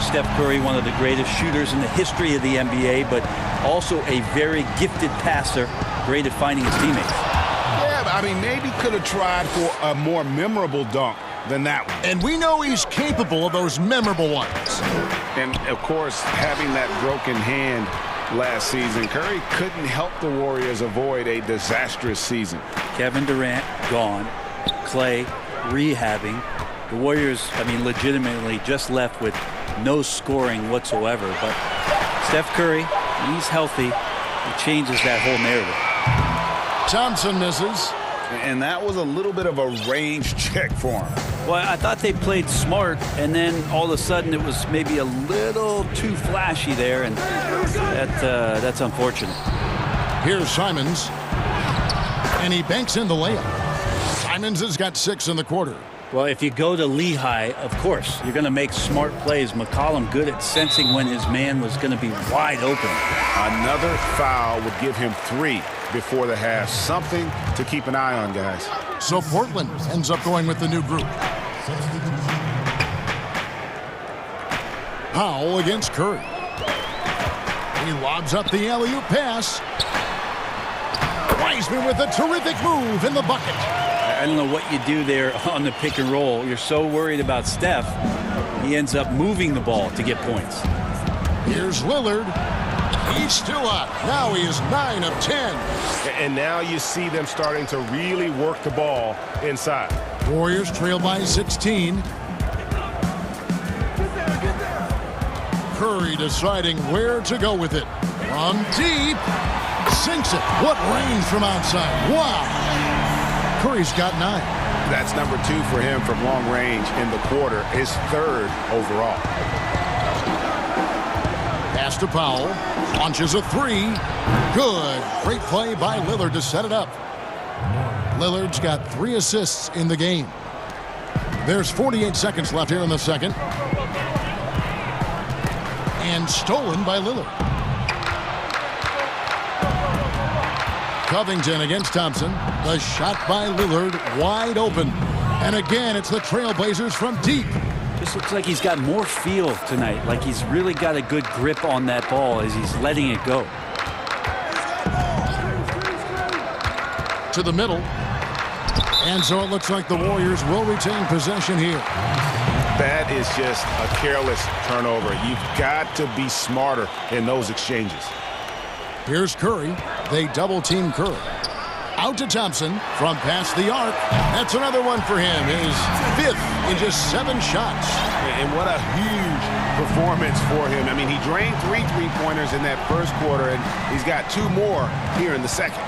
Steph Curry, one of the greatest shooters in the history of the NBA, but also a very gifted passer, great at finding his teammates. Yeah, but I mean, maybe could have tried for a more memorable dunk than that one. And we know he's capable of those memorable ones. And, of course, having that broken hand last season, Curry couldn't help the Warriors avoid a disastrous season. Kevin Durant gone, Clay rehabbing. The Warriors, I mean, legitimately just left with no scoring whatsoever. But Steph Curry, when he's healthy, he changes that whole narrative. Thompson misses. And that was a little bit of a range check for him. Well, I thought they played smart, and then all of a sudden it was maybe a little too flashy there, and that's unfortunate. Here's Simons, and he banks in the layup. Simons has got 6 in the quarter. Well, if you go to Lehigh, of course, you're going to make smart plays. McCollum good at sensing when his man was going to be wide open. Another foul would give him 3 before the half. Something to keep an eye on, guys. So Portland ends up going with the new group. Powell against Curry. He lobs up the alley-oop pass. Wiseman with a terrific move in the bucket. I don't know what you do there on the pick and roll. You're so worried about Steph, he ends up moving the ball to get points. Here's Lillard. He's still up. Now he is 9 of 10. And now you see them starting to really work the ball inside. Warriors trail by 16. Curry deciding where to go with it. From deep. Sinks it. What range from outside. Wow. Curry's got 9. That's number 2 for him from long range in the quarter. His 3rd overall. Pass to Powell. Launches a 3. Good. Great play by Lillard to set it up. Lillard's got 3 assists in the game. There's 48 seconds left here in the second. And stolen by Lillard. Covington against Thompson. The shot by Lillard wide open. And again, it's the Trailblazers from deep. Just looks like he's got more feel tonight. Like he's really got a good grip on that ball as he's letting it go. To the middle. And so it looks like the Warriors will retain possession here. That is just a careless turnover. You've got to be smarter in those exchanges. Here's Curry. They double-team Curry. Out to Thompson from past the arc. That's another one for him. His 5th in just 7 shots. And what a huge performance for him. I mean, he drained 3 3-pointers in that first quarter, and he's got 2 more here in the second.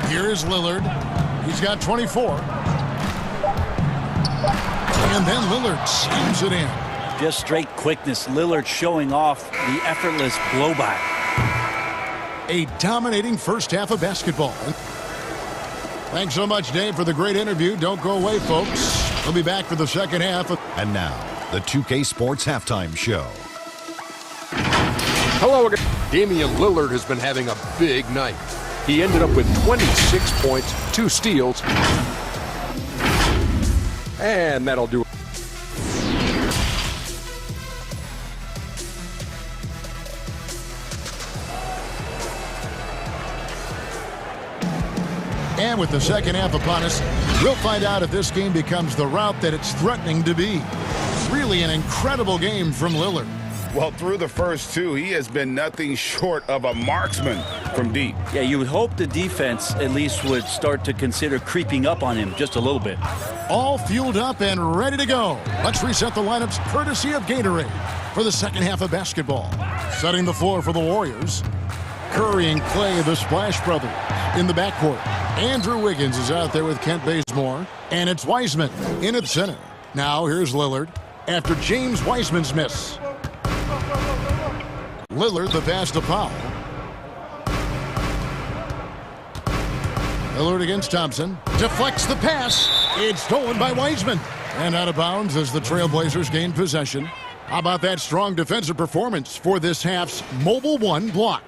Here is Lillard. He's got 24. And then Lillard slams it in. Just straight quickness. Lillard showing off the effortless blow-by. A dominating first half of basketball. Thanks so much, Dave, for the great interview. Don't go away, folks. We'll be back for the second half. And now, the 2K Sports Halftime Show. Hello again. Damian Lillard has been having a big night. He ended up with 26 points, 2 steals. And that'll do it. And with the second half upon us, we'll find out if this game becomes the route that it's threatening to be. Really an incredible game from Lillard. Well, through the first 2, he has been nothing short of a marksman from deep. Yeah, you would hope the defense at least would start to consider creeping up on him just a little bit. All fueled up and ready to go. Let's reset the lineups courtesy of Gatorade for the second half of basketball. Setting the floor for the Warriors. Curry and Clay, the Splash Brothers, in the backcourt. Andrew Wiggins is out there with Kent Bazemore. And it's Wiseman in at center. Now here's Lillard after James Wiseman's miss. Lillard the pass to Powell. Lillard against Thompson. Deflects the pass. It's stolen by Wiseman. And out of bounds as the Trailblazers gain possession. How about that strong defensive performance for this half's Mobile One block?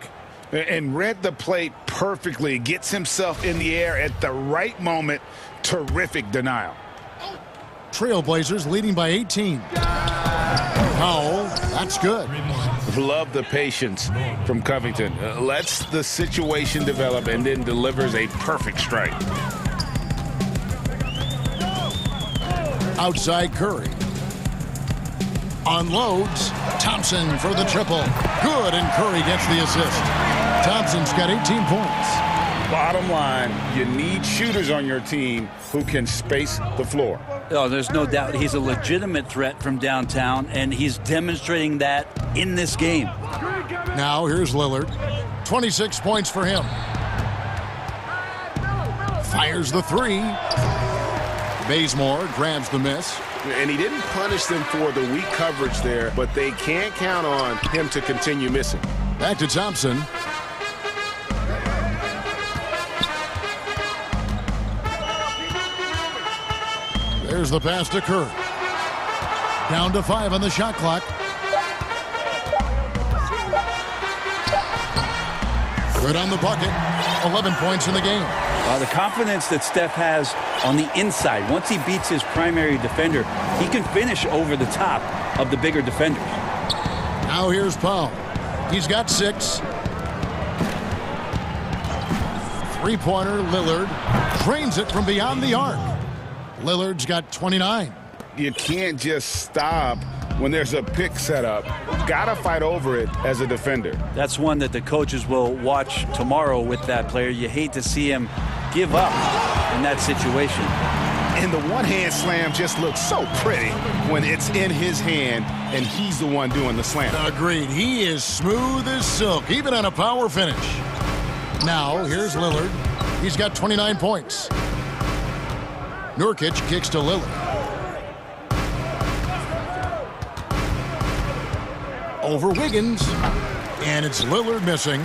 And read the play perfectly. Gets himself in the air at the right moment. Terrific denial. Trailblazers leading by 18. Powell, that's good. Love the patience from Covington. Lets the situation develop and then delivers a perfect strike. Outside Curry. Unloads. Thompson for the triple. Good, and Curry gets the assist. Thompson's got 18 points. Bottom line, you need shooters on your team who can space the floor. Oh, there's no doubt he's a legitimate threat from downtown, and he's demonstrating that in this game. Now here's Lillard. 26 points for him. Fires the three. Bazemore grabs the miss. And he didn't punish them for the weak coverage there, but they can't count on him to continue missing. Back to Thompson. There's the pass to Curry. Down to 5 on the shot clock. Good on the bucket. 11 points in the game. The confidence that Steph has on the inside, once he beats his primary defender, he can finish over the top of the bigger defenders. Now here's Powell. He's got 6. Three-pointer, Lillard drains it from beyond the arc. Lillard's got 29. You can't just stop when there's a pick set up. Gotta fight over it as a defender. That's one that the coaches will watch tomorrow with that player. You hate to see him give up in that situation. And the one-hand slam just looks so pretty when it's in his hand and he's the one doing the slam. Agreed. He is smooth as silk, even on a power finish. Now, here's Lillard. He's got 29 points. Nurkic kicks to Lillard. Over Wiggins. And it's Lillard missing.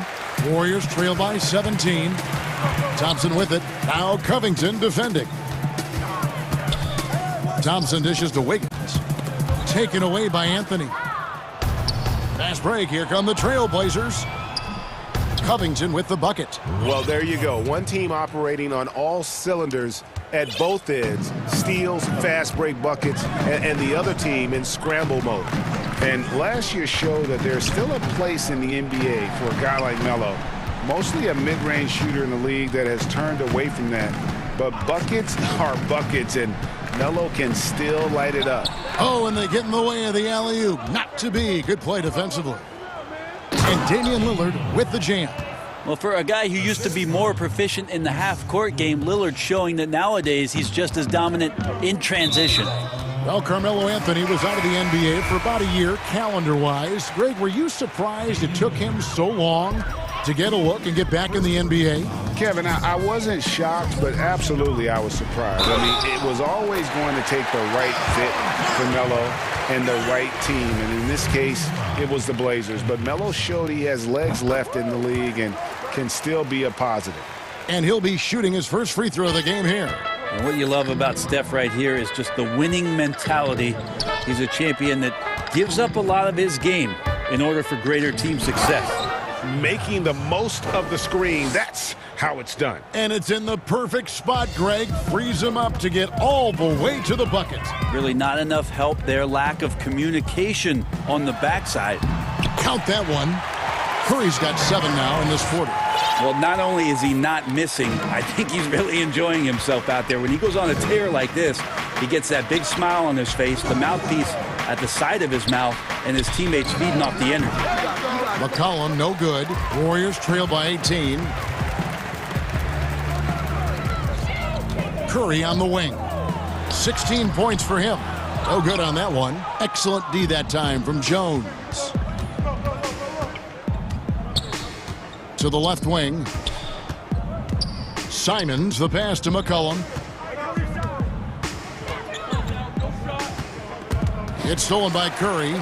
Warriors trail by 17. Thompson with it. Now Covington defending. Thompson dishes to Wiggins. Taken away by Anthony. Fast break. Here come the Trailblazers. Covington with the bucket. Well, there you go. One team operating on all cylinders at both ends. Steals, fast break buckets, and the other team in scramble mode. And last year showed that there's still a place in the NBA for a guy like Melo. Mostly a mid-range shooter in the league that has turned away from that. But buckets are buckets, and Melo can still light it up. Oh, and they get in the way of the alley-oop. Not to be. Good play defensively. And Damian Lillard with the jam. Well, for a guy who used to be more proficient in the half-court game, Lillard's showing that nowadays he's just as dominant in transition. Well, Carmelo Anthony was out of the NBA for about a year, calendar-wise. Greg, were you surprised it took him so long to get a look and get back in the NBA? Kevin, I wasn't shocked, but absolutely I was surprised. I mean, it was always going to take the right fit for Melo and the right team. And in this case, it was the Blazers. But Melo showed he has legs left in the league and can still be a positive. And he'll be shooting his first free throw of the game here. And what you love about Steph right here is just the winning mentality. He's a champion that gives up a lot of his game in order for greater team success. Making the most of the screen, that's how it's done. And it's in the perfect spot, Greg. Frees him up to get all the way to the bucket. Really not enough help there. Lack of communication on the backside. Count that one. Curry's got 7 now in this quarter. Well, not only is he not missing, I think he's really enjoying himself out there. When he goes on a tear like this, he gets that big smile on his face, the mouthpiece at the side of his mouth, and his teammates feeding off the energy. McCollum, no good. Warriors trail by 18. Curry on the wing. 16 points for him. No good on that one. Excellent D that time from Jones. To the left wing. Simons, the pass to McCollum. It's stolen by Curry.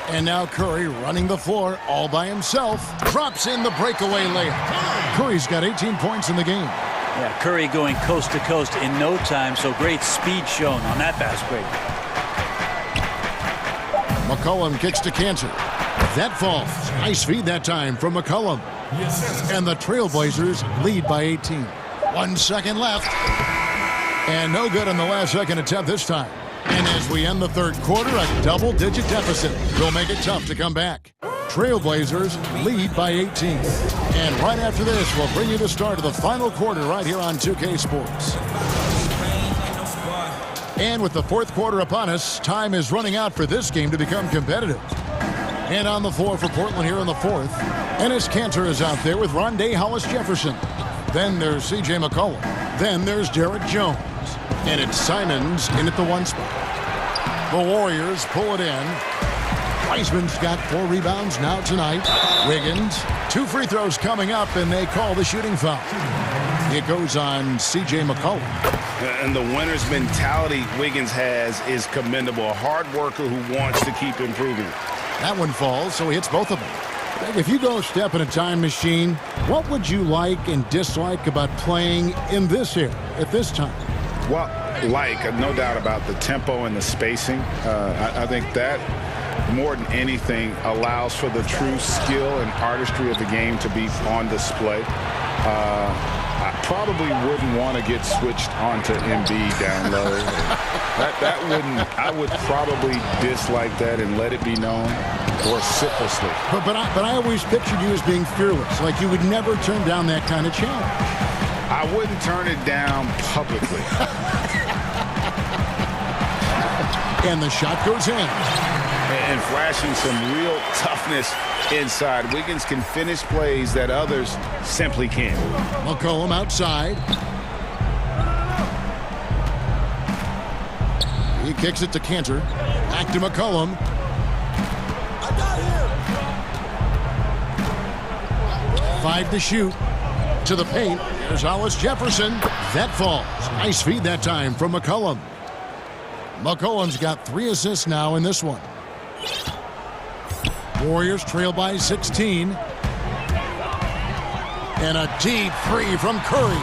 And now Curry running the floor all by himself. Drops in the breakaway layup. Curry's got 18 points in the game. Yeah, Curry going coast to coast in no time, so great speed shown on that fast break. McCollum kicks to Cantor. That falls. Nice feed that time from McCollum. And the Trailblazers lead by 18. 1 second left. And no good on the last second attempt this time. And as we end the third quarter, a double-digit deficit will make it tough to come back. Trailblazers lead by 18. And right after this, we'll bring you the start of the final quarter right here on 2K Sports. And with the fourth quarter upon us, time is running out for this game to become competitive. And on the floor for Portland here in the fourth, Enes Kanter is out there with Rondé Hollis-Jefferson. Then there's C.J. McCollum. Then there's Derek Jones. And it's Simons in at the 1 spot. The Warriors pull it in. Wiseman's got 4 rebounds now tonight. Wiggins, 2 free throws coming up, and they call the shooting foul. It goes on C.J. McCollum. And the winner's mentality Wiggins has is commendable. A hard worker who wants to keep improving. That one falls, so he hits both of them. If you go step in a time machine, what would you like and dislike about playing in this era at this time? Well, no doubt about the tempo and the spacing. I think that, more than anything, allows for the true skill and artistry of the game to be on display. I probably wouldn't want to get switched onto Embiid down low. I would probably dislike that and let it be known, or sit or sleep. But I always pictured you as being fearless, like you would never turn down that kind of challenge. I wouldn't turn it down publicly. And the shot goes in. And flashing some real toughness inside. Wiggins can finish plays that others simply can't. McCollum outside. He kicks it to Kanter. Back to McCollum. I got him. 5 to shoot. To the paint. There's Hollis-Jefferson. That falls. Nice feed that time from McCollum. McCollum's got 3 assists now in this one. Warriors trail by 16. And a deep 3 from Curry.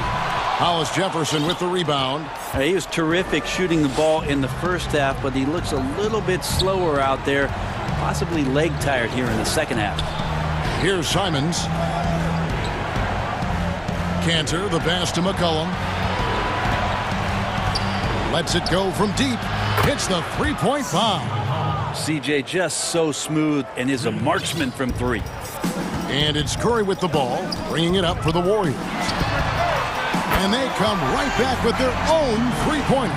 Hollis-Jefferson with the rebound. He was terrific shooting the ball in the first half, but he looks a little bit slower out there, possibly leg tired here in the second half. Here's Simons. Kanter, the pass to McCollum. Lets it go from deep. Hits the three-point bomb. CJ just so smooth and is a marksman from 3. And it's Curry with the ball, bringing it up for the Warriors. And they come right back with their own three-pointer.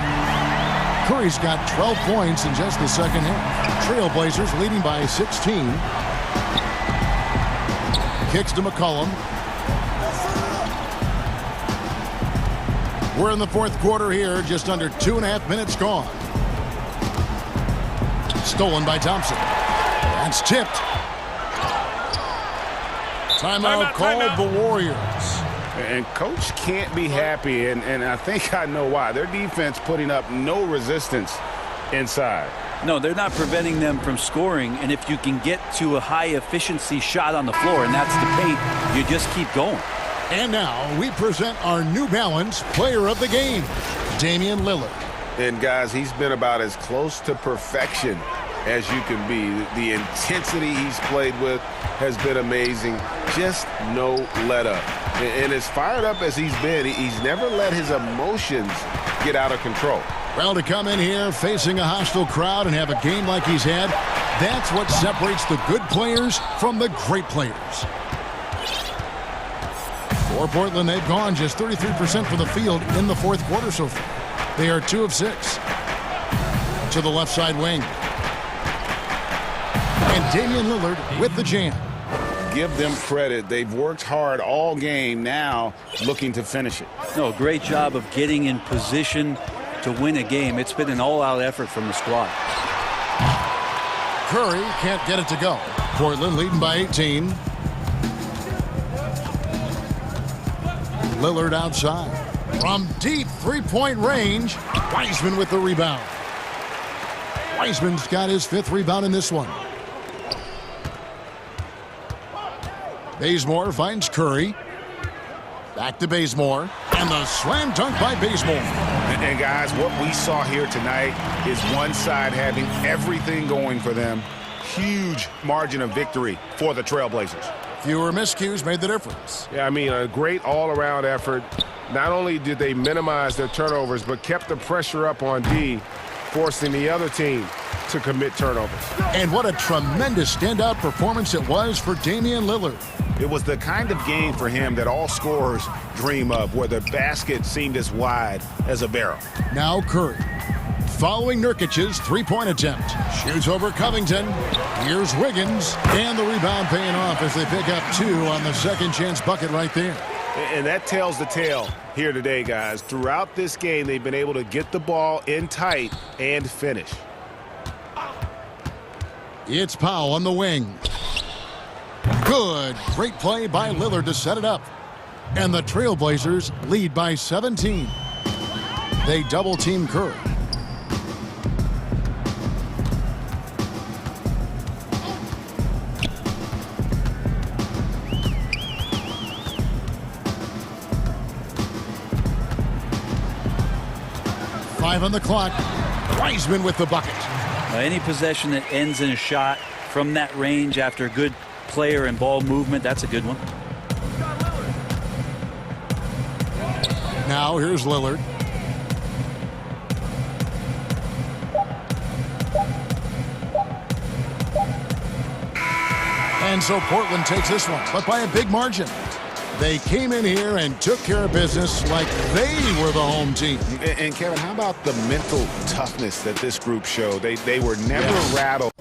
Curry's got 12 points in just the second half. Trailblazers leading by 16. Kicks to McCollum. We're in the fourth quarter here, just under 2.5 minutes gone. Stolen by Thompson. That's tipped. Timeout called the Warriors. And coach can't be happy, and I think I know why. Their defense putting up no resistance inside. No, they're not preventing them from scoring, and if you can get to a high-efficiency shot on the floor, and that's the paint, you just keep going. And now we present our New Balance Player of the Game, Damian Lillard. And, guys, he's been about as close to perfection as you can be. The intensity he's played with has been amazing. Just no let-up. And as fired up as he's been, he's never let his emotions get out of control. Well, to come in here facing a hostile crowd and have a game like he's had, that's what separates the good players from the great players. For Portland, they've gone just 33% from the field in the fourth quarter so far. They are 2 of 6. To the left side wing. And Damian Lillard with the jam. Give them credit. They've worked hard all game, now looking to finish it. No, great job of getting in position to win a game. It's been an all-out effort from the squad. Curry can't get it to go. Portland leading by 18. Lillard outside. From deep three-point range, Wiseman with the rebound. Wiseman's got his 5th rebound in this one. Bazemore finds Curry. Back to Bazemore. And the slam dunk by Bazemore. And guys, what we saw here tonight is one side having everything going for them. Huge margin of victory for the Trailblazers. Fewer miscues made the difference. Yeah, I mean, a great all-around effort. Not only did they minimize their turnovers, but kept the pressure up on D, forcing the other team to commit turnovers. And what a tremendous standout performance it was for Damian Lillard. It was the kind of game for him that all scorers dream of, where the basket seemed as wide as a barrel. Now Curry. Following Nurkic's three-point attempt. Shoots over Covington. Here's Wiggins. And the rebound paying off as they pick up 2 on the second chance bucket right there. And that tells the tale here today, guys. Throughout this game, they've been able to get the ball in tight and finish. It's Powell on the wing. Good. Great play by Lillard to set it up. And the Trailblazers lead by 17. They double-team Curry. Five on the clock. Wiseman with the bucket. Any possession that ends in a shot from that range after a good player and ball movement, that's a good one. Now here's Lillard. And so Portland takes this one, but by a big margin. They came in here and took care of business like they were the home team. And Kevin, how about the mental toughness that this group showed? They were never rattled.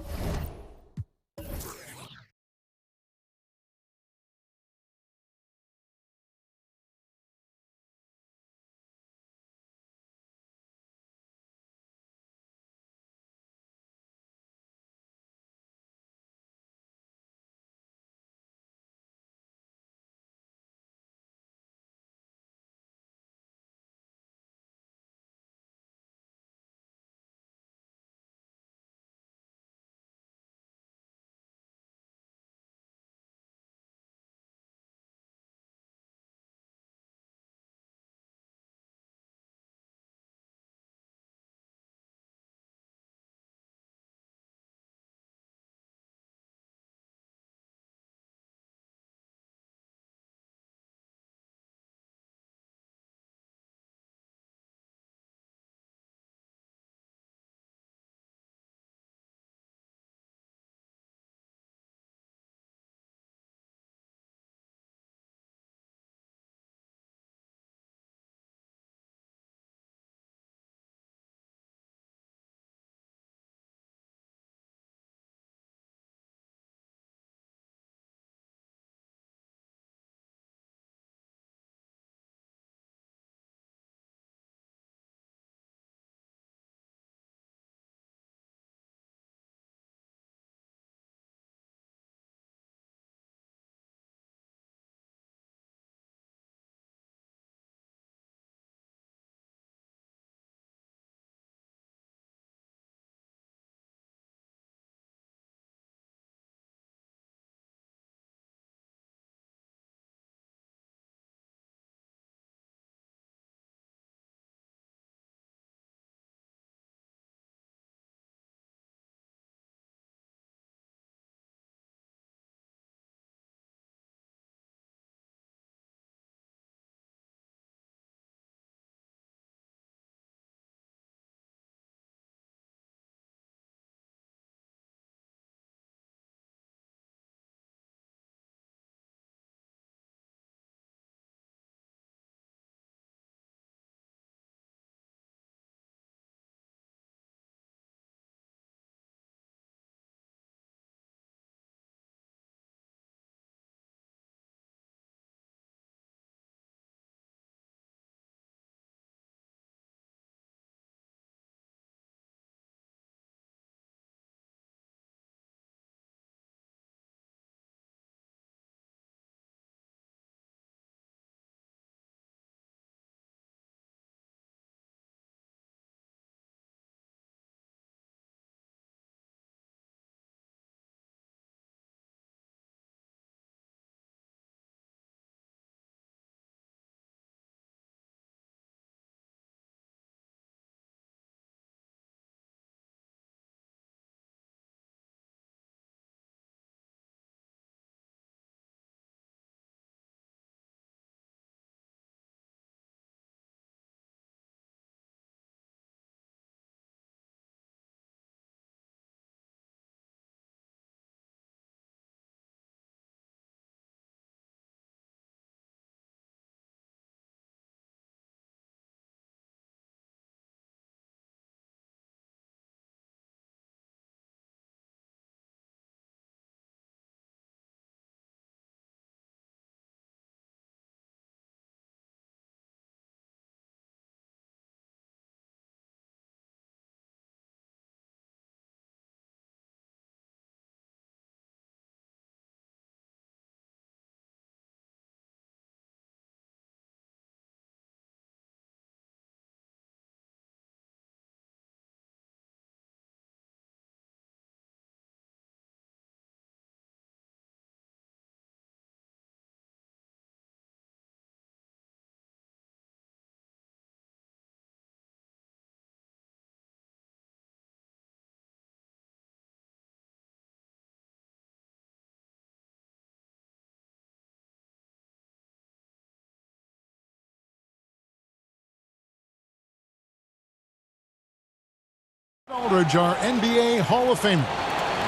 Aldridge, our NBA Hall of Famer.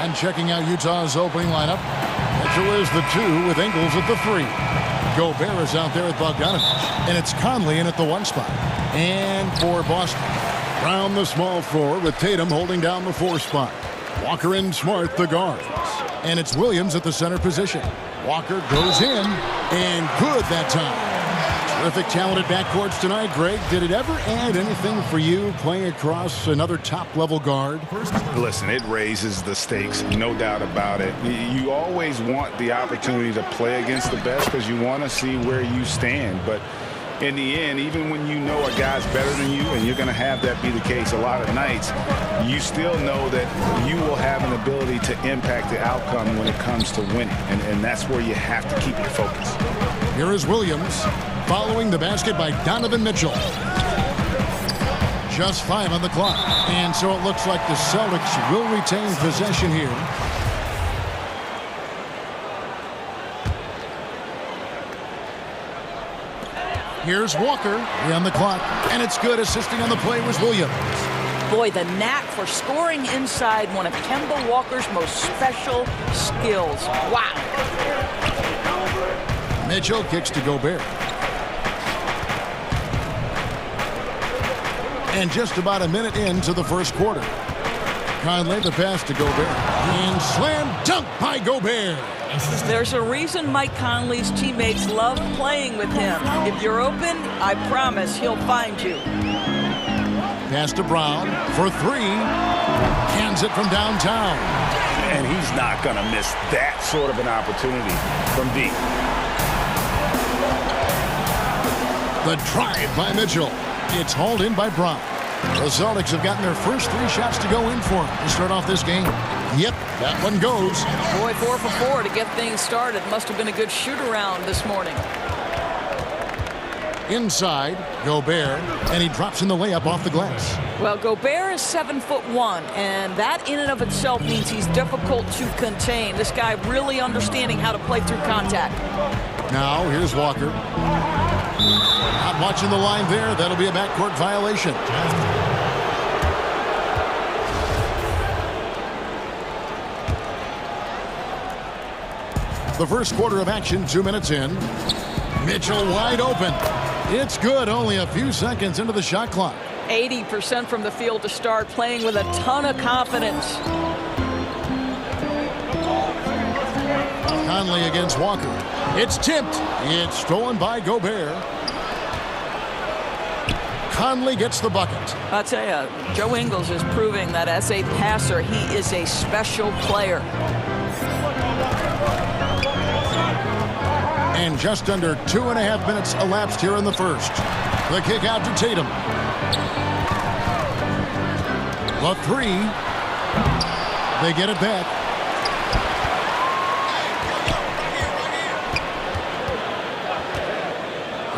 And checking out Utah's opening lineup, Mitchell is the 2 with Ingles at the 3. Gobert is out there with Bogdanovich, and it's Conley in at the 1 spot. And for Boston, Brown the small forward with Tatum holding down the 4 spot. Walker and Smart the guards. And it's Williams at the center position. Walker goes in, and good that time. Terrific talented backcourts tonight, Greg. Did it ever add anything for you playing across another top-level guard? Listen, it raises the stakes, no doubt about it. You always want the opportunity to play against the best because you want to see where you stand. But in the end, even when you know a guy's better than you, and you're going to have that be the case a lot of nights, you still know that you will have an ability to impact the outcome when it comes to winning. And that's where you have to keep your focus. Here is Williams following the basket by Donovan Mitchell. Just 5 on the clock. And so it looks like the Celtics will retain possession here. Here's Walker on the clock. And it's good. Assisting on the play was Williams. Boy, the knack for scoring inside, one of Kemba Walker's most special skills. Wow. Mitchell kicks to Gobert. And just about a minute into the first quarter. Conley the pass to Gobert. And slam dunk by Gobert. There's a reason Mike Conley's teammates love playing with him. If you're open, I promise he'll find you. Pass to Brown for 3. Cans it from downtown. And he's not going to miss that sort of an opportunity from deep. The drive by Mitchell. It's hauled in by Brown. The Celtics have gotten their first 3 shots to go in for him to start off this game. Yep, that one goes. Boy, 4 for 4 to get things started. Must have been a good shoot-around this morning. Inside, Gobert, and he drops in the layup off the glass. Well, Gobert is 7'1", and that in and of itself means he's difficult to contain. This guy really understanding how to play through contact. Now, here's Walker. Not watching the line there. That'll be a backcourt violation. The first quarter of action, 2 minutes in. Mitchell wide open. It's good, only a few seconds into the shot clock. 80% from the field to start, playing with a ton of confidence. Conley against Walker. It's tipped. It's stolen by Gobert. Conley gets the bucket. I'll tell you, Joe Ingles is proving that as a passer, he is a special player. And just under 2.5 minutes elapsed here in the first. The kick out to Tatum. The 3. They get it back.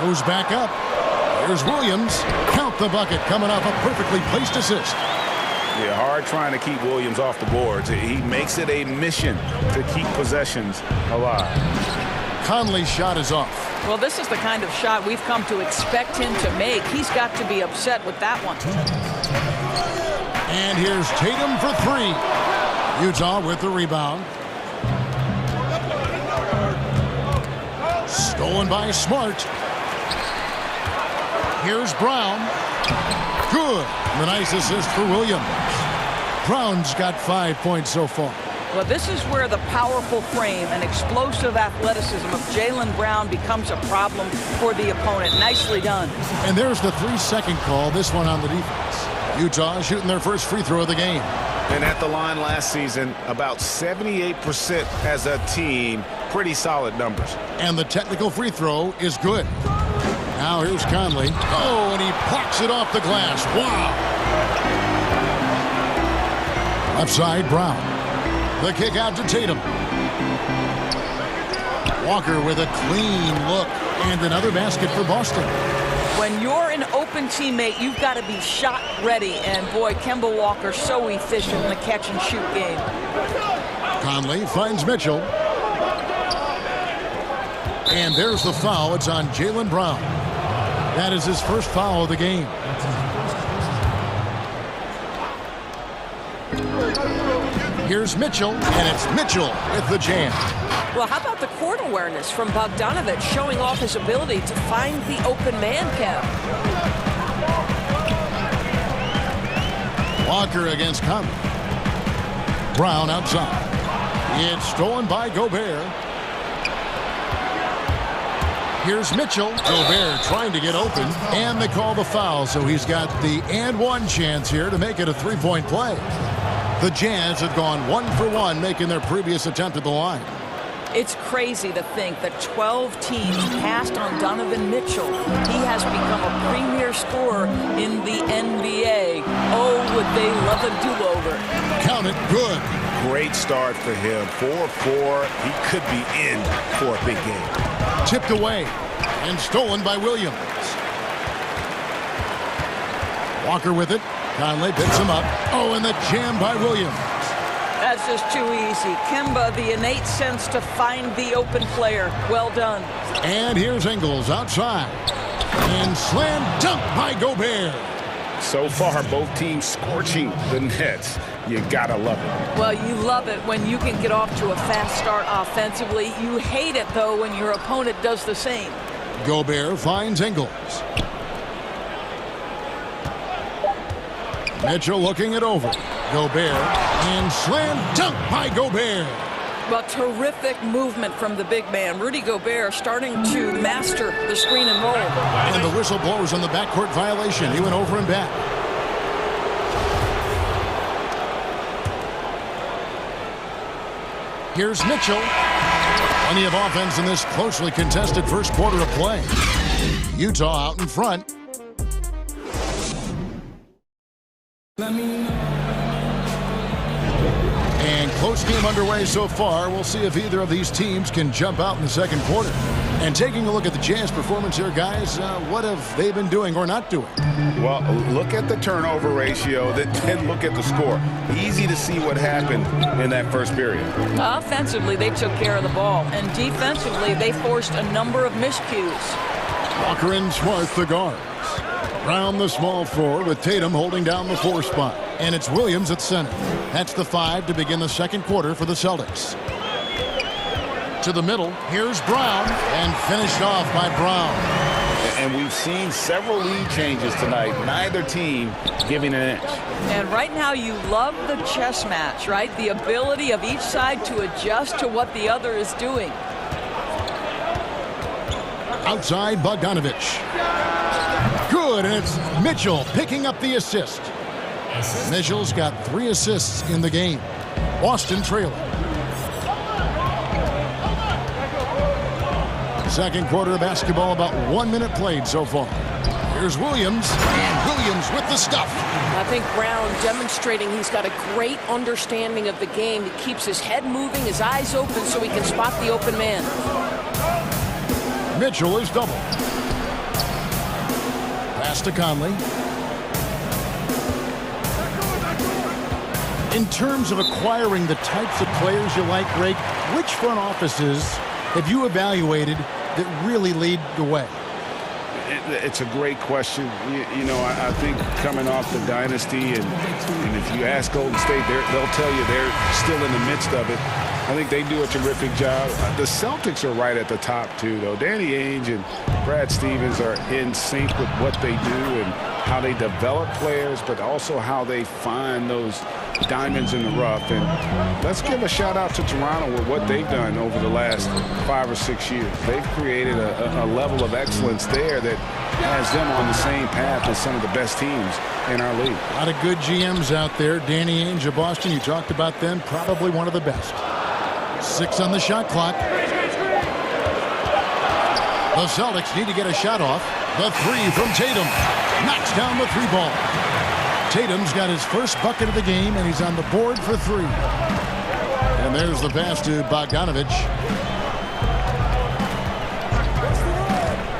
Goes back up. Here's Williams. Count the bucket coming off a perfectly placed assist. Yeah, hard trying to keep Williams off the boards. He makes it a mission to keep possessions alive. Conley's shot is off. Well, this is the kind of shot we've come to expect him to make. He's got to be upset with that one. And here's Tatum for 3. Utah with the rebound. Stolen by Smart. Here's Brown. Good. The nice assist for Williams. Brown's got 5 points so far. Well, this is where the powerful frame and explosive athleticism of Jaylen Brown becomes a problem for the opponent. Nicely done. And there's the 3-second call, this one on the defense. Utah shooting their first free throw of the game. And at the line last season, about 78% as a team. Pretty solid numbers. And the technical free throw is good. Now here's Conley. Oh, and he plucks it off the glass. Wow. Left side, Brown. The kick out to Tatum. Walker with a clean look. And another basket for Boston. When you're an open teammate, you've got to be shot ready. And boy, Kemba Walker so efficient in the catch and shoot game. Conley finds Mitchell. And there's the foul. It's on Jaylen Brown. That is his first foul of the game. Here's Mitchell, and it's Mitchell with the jam. Well, how about the court awareness from Bogdanovic showing off his ability to find the open man, Kev? Walker against Conley. Brown outside. It's stolen by Gobert. Here's Mitchell. Gobert trying to get open, and they call the foul, so he's got the and one chance here to make it a three-point play. The Jazz have gone 1 for 1, making their previous attempt at the line. It's crazy to think that 12 teams passed on Donovan Mitchell. He has become a premier scorer in the NBA. Oh, would they love a do-over. Count it good. Great start for him. 4-4. He could be in for a big game. Tipped away and stolen by Williams. Walker with it. Conley picks him up. Oh, and the jam by Williams. That's just too easy. Kemba, the innate sense to find the open player. Well done. And here's Ingles outside. And slam dunk by Gobert. So far, both teams scorching the Nets. You gotta love it. Well, you love it when you can get off to a fast start offensively. You hate it, though, when your opponent does the same. Gobert finds Ingles. Mitchell looking it over. Gobert, and slam dunk by Gobert. Well, terrific movement from the big man. Rudy Gobert starting to master the screen and roll. And the whistle blows on the backcourt violation. He went over and back. Here's Mitchell. Plenty of offense in this closely contested first quarter of play. Utah out in front. And close game underway so far. We'll see if either of these teams can jump out in the second quarter. And taking a look at the Jazz performance here, guys, what have they been doing or not doing? Well, look at the turnover ratio, then look at the score. Easy to see what happened in that first period. Offensively, they took care of the ball. And defensively, they forced a number of miscues. Walker and Smart, the guards. Round the small floor with Tatum holding down the 4 spot. And it's Williams at center. That's the 5 to begin the second quarter for the Celtics. To the middle, here's Brown, and finished off by Brown. And we've seen several lead changes tonight. Neither team giving an inch. And right now you love the chess match, right? The ability of each side to adjust to what the other is doing. Outside, Bogdanovic. Good, and it's Mitchell picking up the assist. Mitchell's got 3 assists in the game. Boston trailing. Second quarter of basketball, about 1 minute played so far. Here's Williams, and Williams with the stuff. I think Brown demonstrating he's got a great understanding of the game. He keeps his head moving, his eyes open so he can spot the open man. Mitchell is double. Pass to Conley. In terms of acquiring the types of players you like, Greg, which front offices have you evaluated that really lead the way? It's a great question. You know, I think coming off the dynasty, and if you ask Golden State, they'll tell you they're still in the midst of it. I think they do a terrific job. The Celtics are right at the top, too, though. Danny Ainge and Brad Stevens are in sync with what they do and how they develop players, but also how they find those diamonds in the rough. And let's give a shout out to Toronto with what they've done over the last 5 or 6 years. They've created a level of excellence there that has them on the same path as some of the best teams in our league. A lot of good GMs out there. Danny Ainge of Boston, you talked about them, probably one of the best. 6 on the shot clock. The Celtics need to get a shot off. The 3 from Tatum. Knocks down the 3 ball. Tatum's got his first bucket of the game, and he's on the board for 3. And there's the pass to Bogdanovic.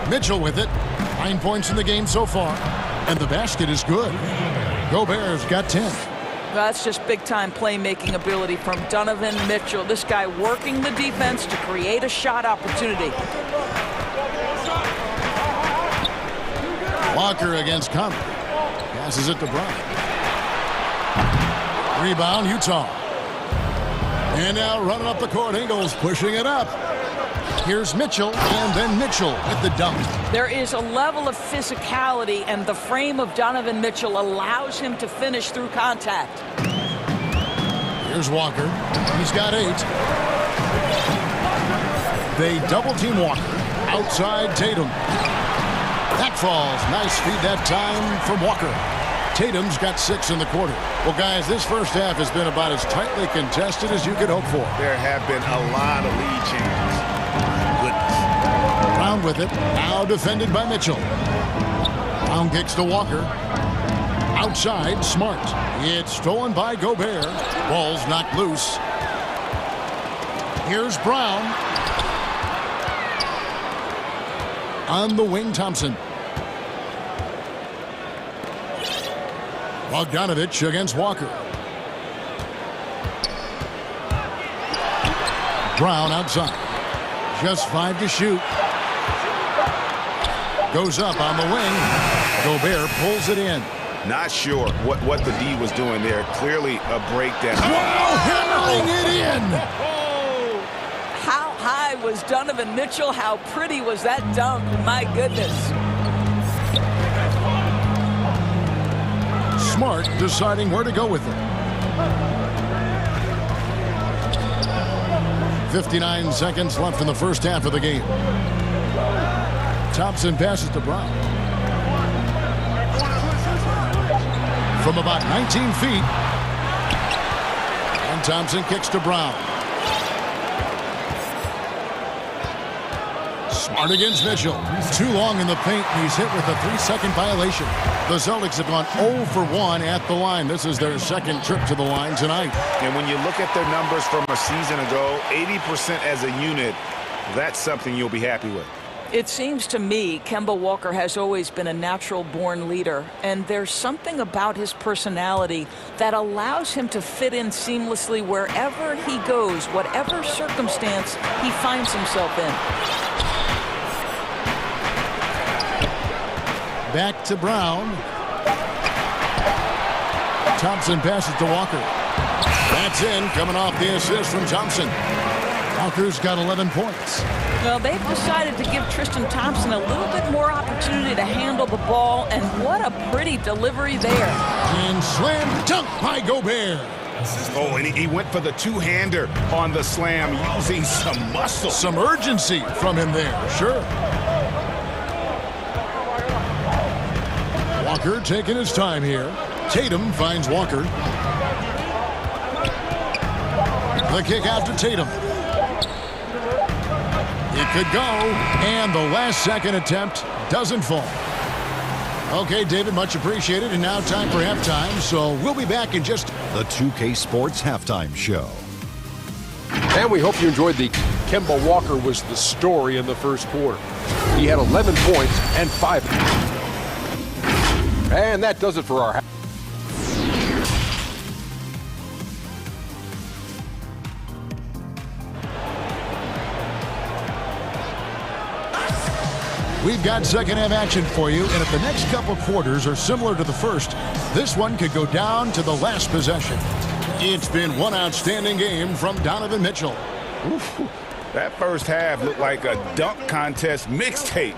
Mitchell with it. 9 points in the game so far. And the basket is good. Gobert's got 10. That's just big-time playmaking ability from Donovan Mitchell. This guy working the defense to create a shot opportunity. Walker against Conley. Passes it to Brown. Rebound, Utah. And now running up the court, Ingles pushing it up. Here's Mitchell, and then Mitchell with the dunk. There is a level of physicality, and the frame of Donovan Mitchell allows him to finish through contact. Here's Walker. He's got 8. They double-team Walker. Outside Tatum. That falls. Nice feed that time from Walker. Tatum's got 6 in the quarter. Well, guys, this first half has been about as tightly contested as you could hope for. There have been a lot of lead changes. Goodness. Brown with it. Now defended by Mitchell. Brown kicks to Walker. Outside, Smart. It's stolen by Gobert. Ball's knocked loose. Here's Brown. On the wing, Thompson. Bogdanovich against Walker. Brown outside. Just 5 to shoot. Goes up on the wing. Gobert pulls it in. Not sure what the D was doing there. Clearly a breakdown. Wow, hammering it in. How high was Donovan Mitchell? How pretty was that dunk? My goodness. Smart deciding where to go with it. 59 seconds left in the first half of the game. Thompson passes to Brown. From about 19 feet. And Thompson kicks to Brown. Smart against Mitchell. Too long in the paint, and he's hit with a 3-second violation. The Celtics have gone 0 for 1 at the line. This is their second trip to the line tonight. And when you look at their numbers from a season ago, 80% as a unit, that's something you'll be happy with. It seems to me Kemba Walker has always been a natural-born leader, and there's something about his personality that allows him to fit in seamlessly wherever he goes, whatever circumstance he finds himself in. Back to Brown. Thompson passes to Walker. That's in, coming off the assist from Thompson. Walker's got 11 points. Well, they've decided to give Tristan Thompson a little bit more opportunity to handle the ball, and what a pretty delivery there. And slam dunk by Gobert. Oh, and he went for the two-hander on the slam, using some muscle. Some urgency from him there, sure. Walker taking his time here. Tatum finds Walker. The kick out to Tatum. It could go, and the last second attempt doesn't fall. Okay, David, much appreciated, and now time for halftime, so we'll be back in just... The 2K Sports Halftime Show. And we hope you enjoyed the Kemba Walker was the story in the first quarter. He had 11 points and 5. And that does it for our... We've got second half action for you, and if the next couple quarters are similar to the first, this one could go down to the last possession. It's been one outstanding game from Donovan Mitchell. Oof, that first half looked like a dunk contest mixtape.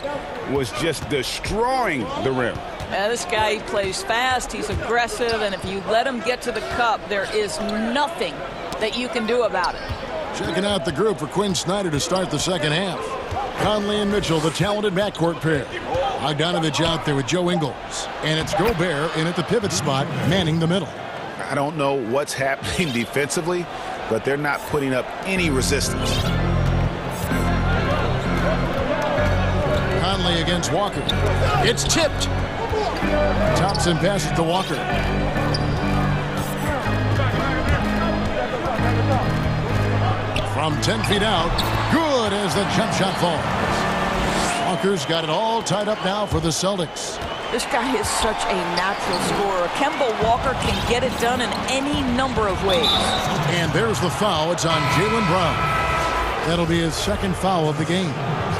Was just destroying the rim. This guy plays fast, he's aggressive, and if you let him get to the cup, there is nothing that you can do about it. Checking out the group for Quinn Snyder to start the second half. Conley and Mitchell, the talented backcourt pair. Bogdanovich out there with Joe Ingles. And it's Gobert in at the pivot spot, manning the middle. I don't know what's happening defensively, but they're not putting up any resistance. Conley against Walker. It's tipped. Thompson passes to Walker. From 10 feet out, good as the jump shot falls. Walker's got it all tied up now for the Celtics. This guy is such a natural scorer. Kemba Walker can get it done in any number of ways. And there's the foul. It's on Jaylen Brown. That'll be his second foul of the game.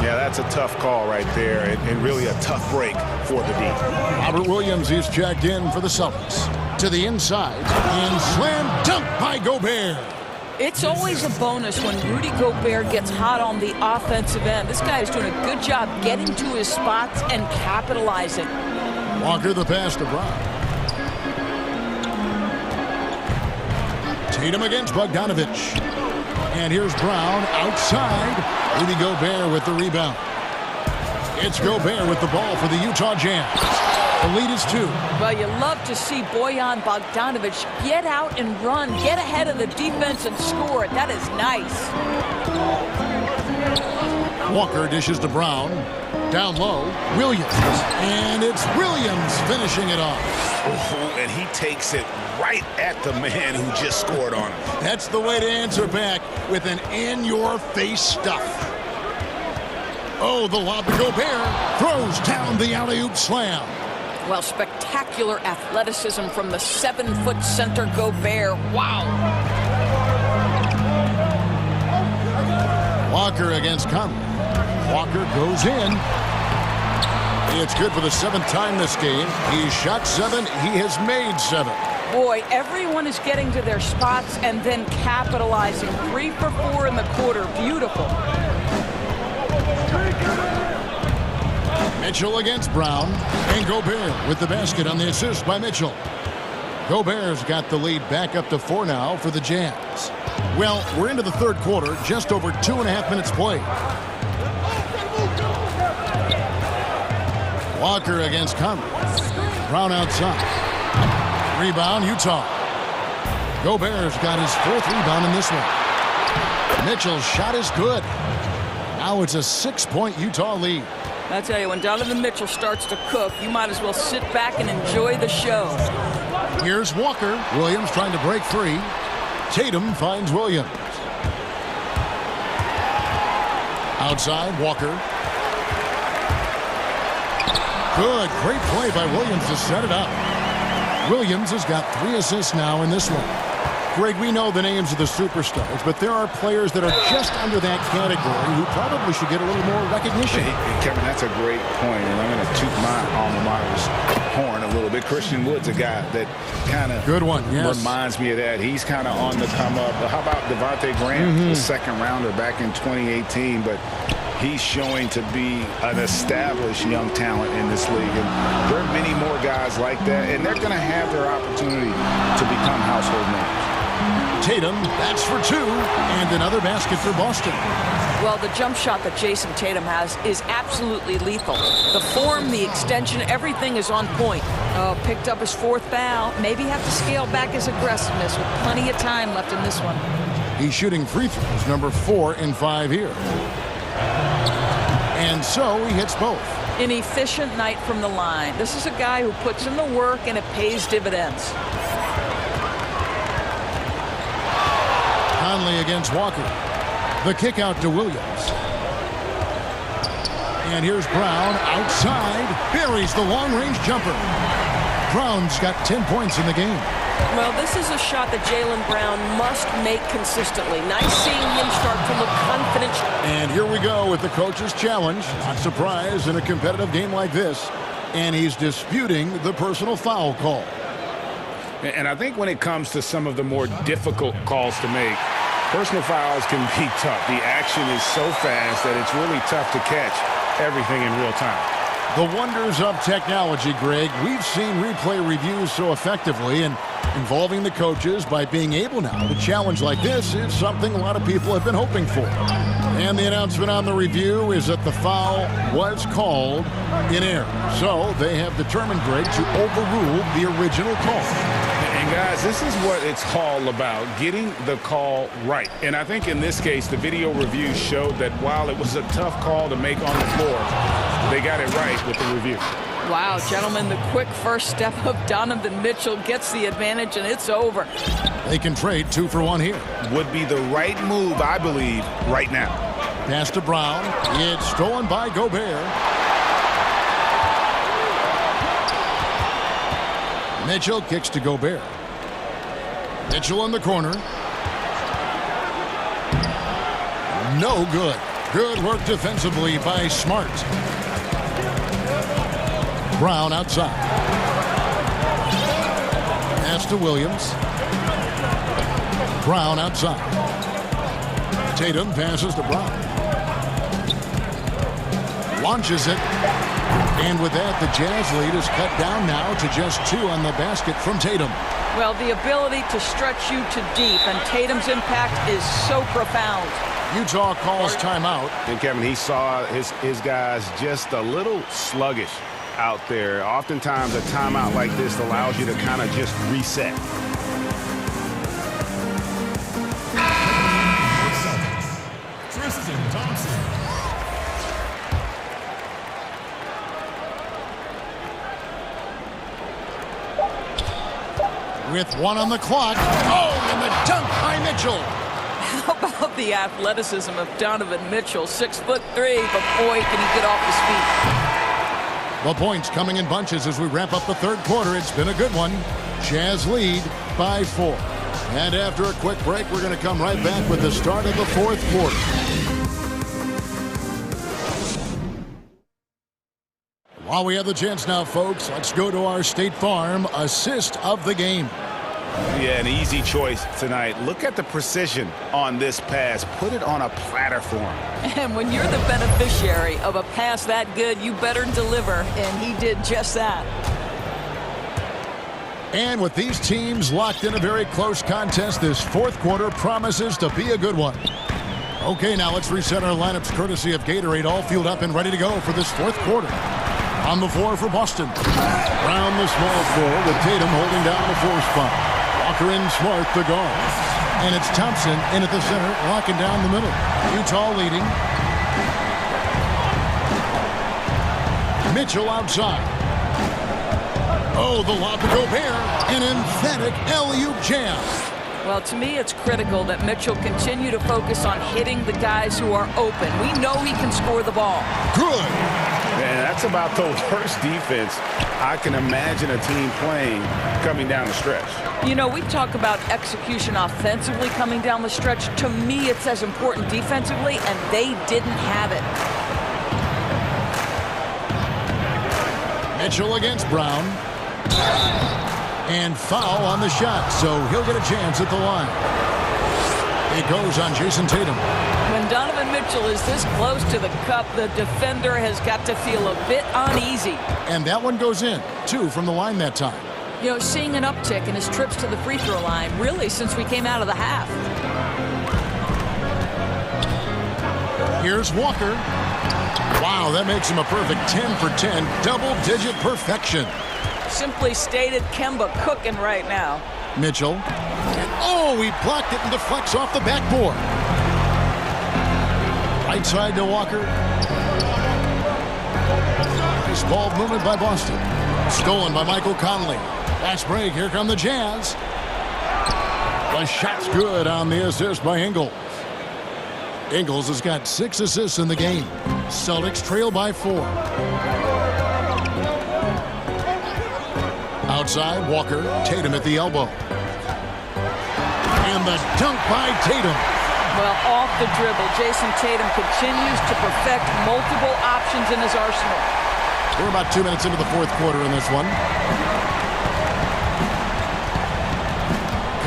Yeah, that's a tough call right there, and really a tough break for the D. Robert Williams is checked in for the Celtics. To the inside, and slam dunk by Gobert. It's always a bonus when Rudy Gobert gets hot on the offensive end. This guy is doing a good job getting to his spots and capitalizing. Walker the pass to Brown. Tatum against Bogdanovich. And here's Brown outside. Rudy Gobert with the rebound. It's Gobert with the ball for the Utah Jazz. The lead is 2. Well, you love to see Bojan Bogdanovich get out and run, get ahead of the defense and score. That is nice. Walker dishes to Brown. Down low, Williams. And it's Williams finishing it off. Oh, and he takes it right at the man who just scored on him. That's the way to answer back with an in-your-face stuff. Oh, the lob to Gobert. Throws down the alley-oop slam. Well, spectacular athleticism from the 7-foot center Gobert. Wow. Walker against Conley. Walker goes in. It's good for the 7th time this game. He shot 7. He has made 7. Boy, everyone is getting to their spots and then capitalizing. 3 for 4 in the quarter. Beautiful. Mitchell against Brown. And Gobert with the basket on the assist by Mitchell. Gobert's got the lead back up to 4 now for the Jazz. Well, we're into the 3rd quarter, just over 2.5 minutes played. Walker against Conley. Brown outside. Rebound, Utah. Gobert's got his 4th rebound in this one. Mitchell's shot is good. Now it's a 6-point Utah lead. I tell you, when Donovan Mitchell starts to cook, you might as well sit back and enjoy the show. Here's Walker. Williams trying to break free. Tatum finds Williams. Outside, Walker. Good, great play by Williams to set it up. Williams has got 3 assists now in this one. Greg, we know the names of the superstars, but there are players that are just under that category who probably should get a little more recognition. Hey, Kevin, that's a great point, and I'm going to toot my alma mater's horn a little bit. Christian Wood's a guy that kind of reminds me of that. He's kind of on the come up. But how about Devontae Graham, the 2nd rounder back in 2018, but he's showing to be an established young talent in this league. And there are many more guys like that, and they're going to have their opportunity to become household names. Tatum, that's for 2, and another basket for Boston. Well, the jump shot that Jason Tatum has is absolutely lethal. The form, the extension, everything is on point. Oh, picked up his 4th foul. Maybe have to scale back his aggressiveness with plenty of time left in this one. He's shooting free throws, number 4 in 5 here. And so he hits both. An efficient night from the line. This is a guy who puts in the work and it pays dividends. Conley against Walker. The kick out to Williams. And here's Brown outside. Buries the long-range jumper. Brown's got 10 points in the game. Well, this is a shot that Jaylen Brown must make consistently. Nice seeing him start to look confident. And here we go with the coach's challenge. Not surprised in a competitive game like this. And he's disputing the personal foul call. And I think when it comes to some of the more difficult calls to make, personal fouls can be tough. The action is so fast that it's really tough to catch everything in real time. The wonders of technology, Greg. We've seen replay reviews so effectively, and involving the coaches by being able now to challenge like this is something a lot of people have been hoping for. And the announcement on the review is that the foul was called in error. So they have determined, Greg, to overrule the original call. And guys, this is what it's all about, getting the call right. And I think in this case, the video review showed that while it was a tough call to make on the floor, they got it right with the review. Wow, gentlemen, the quick first step of Donovan Mitchell gets the advantage, and it's over. They can trade 2 for 1 here. Would be the right move, I believe, right now. Pass to Brown. It's stolen by Gobert. Mitchell kicks to Gobert. Mitchell in the corner. No good. Good work defensively by Smart. Brown outside. pass to Williams. Brown outside. Tatum passes to Brown. Launches it. And with that, the Jazz lead is cut down now to just 2 on the basket from Tatum. Well, the ability to stretch you to deep, and Tatum's impact is so profound. Utah calls timeout. And Kevin, he saw his guys just a little sluggish out there. Oftentimes a timeout like this allows you to kind of just reset. With 1 on the clock. Oh, and the dunk by Mitchell. How about the athleticism of Donovan Mitchell? 6'3", but boy, can he get off his feet. The points coming in bunches as we wrap up the third quarter. It's been a good one. Jazz lead by 4. And after a quick break, we're going to come right back with the start of the fourth quarter. While we have the chance now, folks, let's go to our State Farm assist of the game. Yeah, an easy choice tonight. Look at the precision on this pass. Put it on a platter for him. And when you're the beneficiary of a pass that good, you better deliver, and he did just that. And with these teams locked in a very close contest, this fourth quarter promises to be a good one. Okay, now let's reset our lineups courtesy of Gatorade, all fueled up and ready to go for this fourth quarter. On the floor for Boston. Round the small floor with Tatum holding down the 4 spot. Walker in Smart the guard. And it's Thompson in at the center, locking down the middle. Utah leading. Mitchell outside. Oh, the lob to Gobert. An emphatic alley-oop jam. Well, to me, it's critical that Mitchell continue to focus on hitting the guys who are open. We know he can score the ball. Good. Man, that's about the worst defense I can imagine a team playing coming down the stretch. You know, we talk about execution offensively coming down the stretch. To me, it's as important defensively, and they didn't have it. Mitchell against Brown. And foul on the shot, so he'll get a chance at the line. It goes on Jason Tatum. When Donovan Mitchell is this close to the cup, the defender has got to feel a bit uneasy. And that one goes in, 2 from the line that time. You know, seeing an uptick in his trips to the free throw line, really, since we came out of the half. Here's Walker. Wow, that makes him a perfect 10 for 10, double-digit perfection. Simply stated, Kemba cooking right now. Mitchell. Oh, he blocked it and deflects off the backboard. Right side to Walker. Nice ball movement by Boston. Stolen by Michael Conley. Fast break. Here come the Jazz. The shot's good on the assist by Ingles. Ingles has got 6 assists in the game. Celtics trail by 4. Outside, Walker. Tatum at the elbow. And the dunk by Tatum. Well, off the dribble, Jason Tatum continues to perfect multiple options in his arsenal. We're about 2 minutes into the fourth quarter in this one.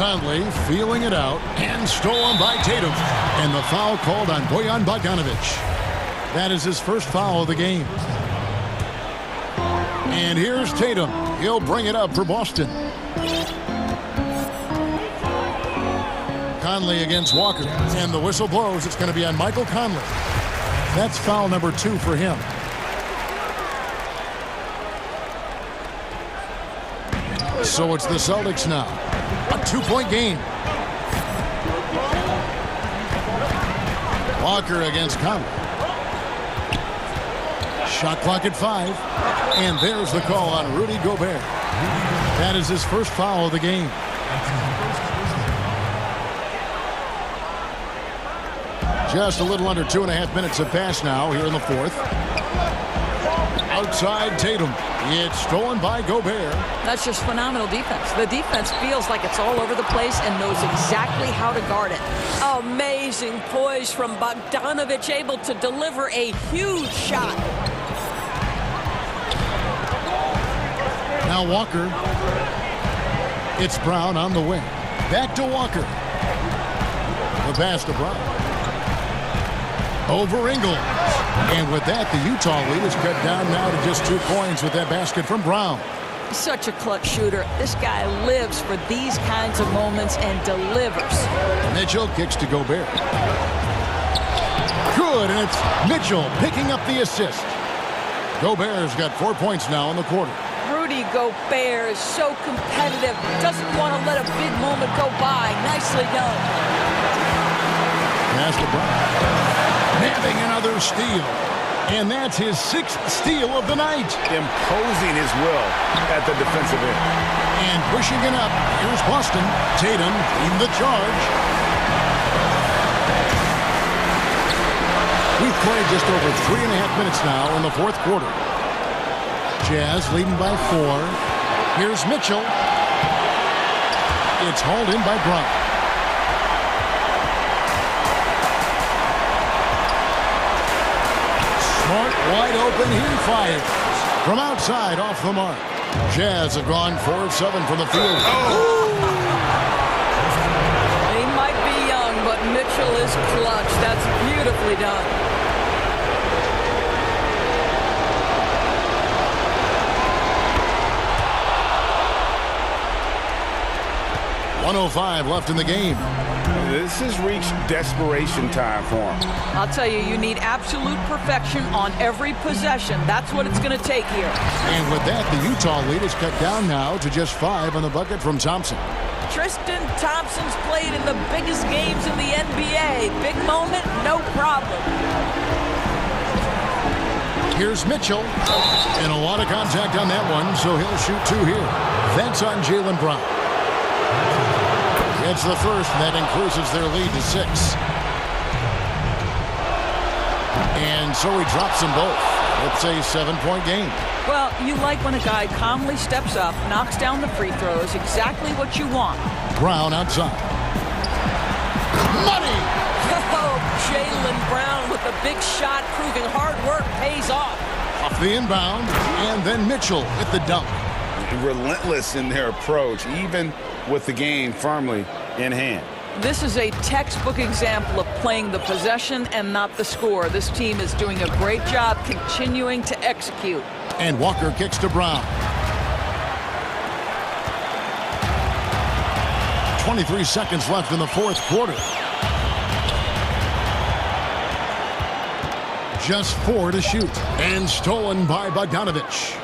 Conley feeling it out and stolen by Tatum. And the foul called on Bojan Bogdanovic. That is his first foul of the game. And here's Tatum. He'll bring it up for Boston. Conley against Walker. And the whistle blows. It's going to be on Michael Conley. That's foul number 2 for him. So it's the Celtics now. A 2-point game. Walker against Conley. Shot clock at 5. And there's the call on Rudy Gobert. That is his first foul of the game. Just a little under 2.5 minutes have passed now here in the fourth. Outside Tatum. It's stolen by Gobert. That's just phenomenal defense. The defense feels like it's all over the place and knows exactly how to guard it. Amazing poise from Bogdanovic, able to deliver a huge shot. Now Walker. It's Brown on the wing. Back to Walker. The pass to Brown. Over Ingles. And with that, the Utah lead is cut down now to just 2 points with that basket from Brown. Such a clutch shooter. This guy lives for these kinds of moments and delivers. Mitchell kicks to Gobert. Good, and it's Mitchell picking up the assist. Gobert's got 4 points now in the quarter. Rudy Gobert is so competitive. Doesn't want to let a big moment go by. Nicely done. Pass to Brown. Nabbing another steal. And that's his 6th steal of the night. Imposing his will at the defensive end. And pushing it up. Here's Boston. Tatum in the charge. We've played just over 3.5 minutes now in the 4th quarter. Jazz leading by 4. Here's Mitchell. It's hauled in by Brown. Smart, wide open, he fires. From outside, off the mark. Jazz have gone 4 of 7 from the field. He might be young, but Mitchell is clutch. That's beautifully done. .105 left in the game. This has reached desperation time for him. I'll tell you, you need absolute perfection on every possession. That's what it's going to take here. And with that, the Utah lead is cut down now to just 5 on the bucket from Thompson. Tristan Thompson's played in the biggest games in the NBA. Big moment, no problem. Here's Mitchell. And a lot of contact on that one, so he'll shoot 2 here. That's on Jaylen Brown. It's the first, and that increases their lead to 6. And so he drops them both. It's a 7-point game. Well, you like when a guy calmly steps up, knocks down the free throws, exactly what you want. Brown outside. Money! Oh, Jaylen Brown with a big shot, proving hard work pays off. Off the inbound, and then Mitchell with the dunk. Relentless in their approach, even with the game firmly in hand. This is a textbook example of playing the possession and not the score. This team is doing a great job continuing to execute. And Walker kicks to Brown. 23 seconds left in the 4th quarter. Just 4 to shoot. And stolen by Bogdanovich.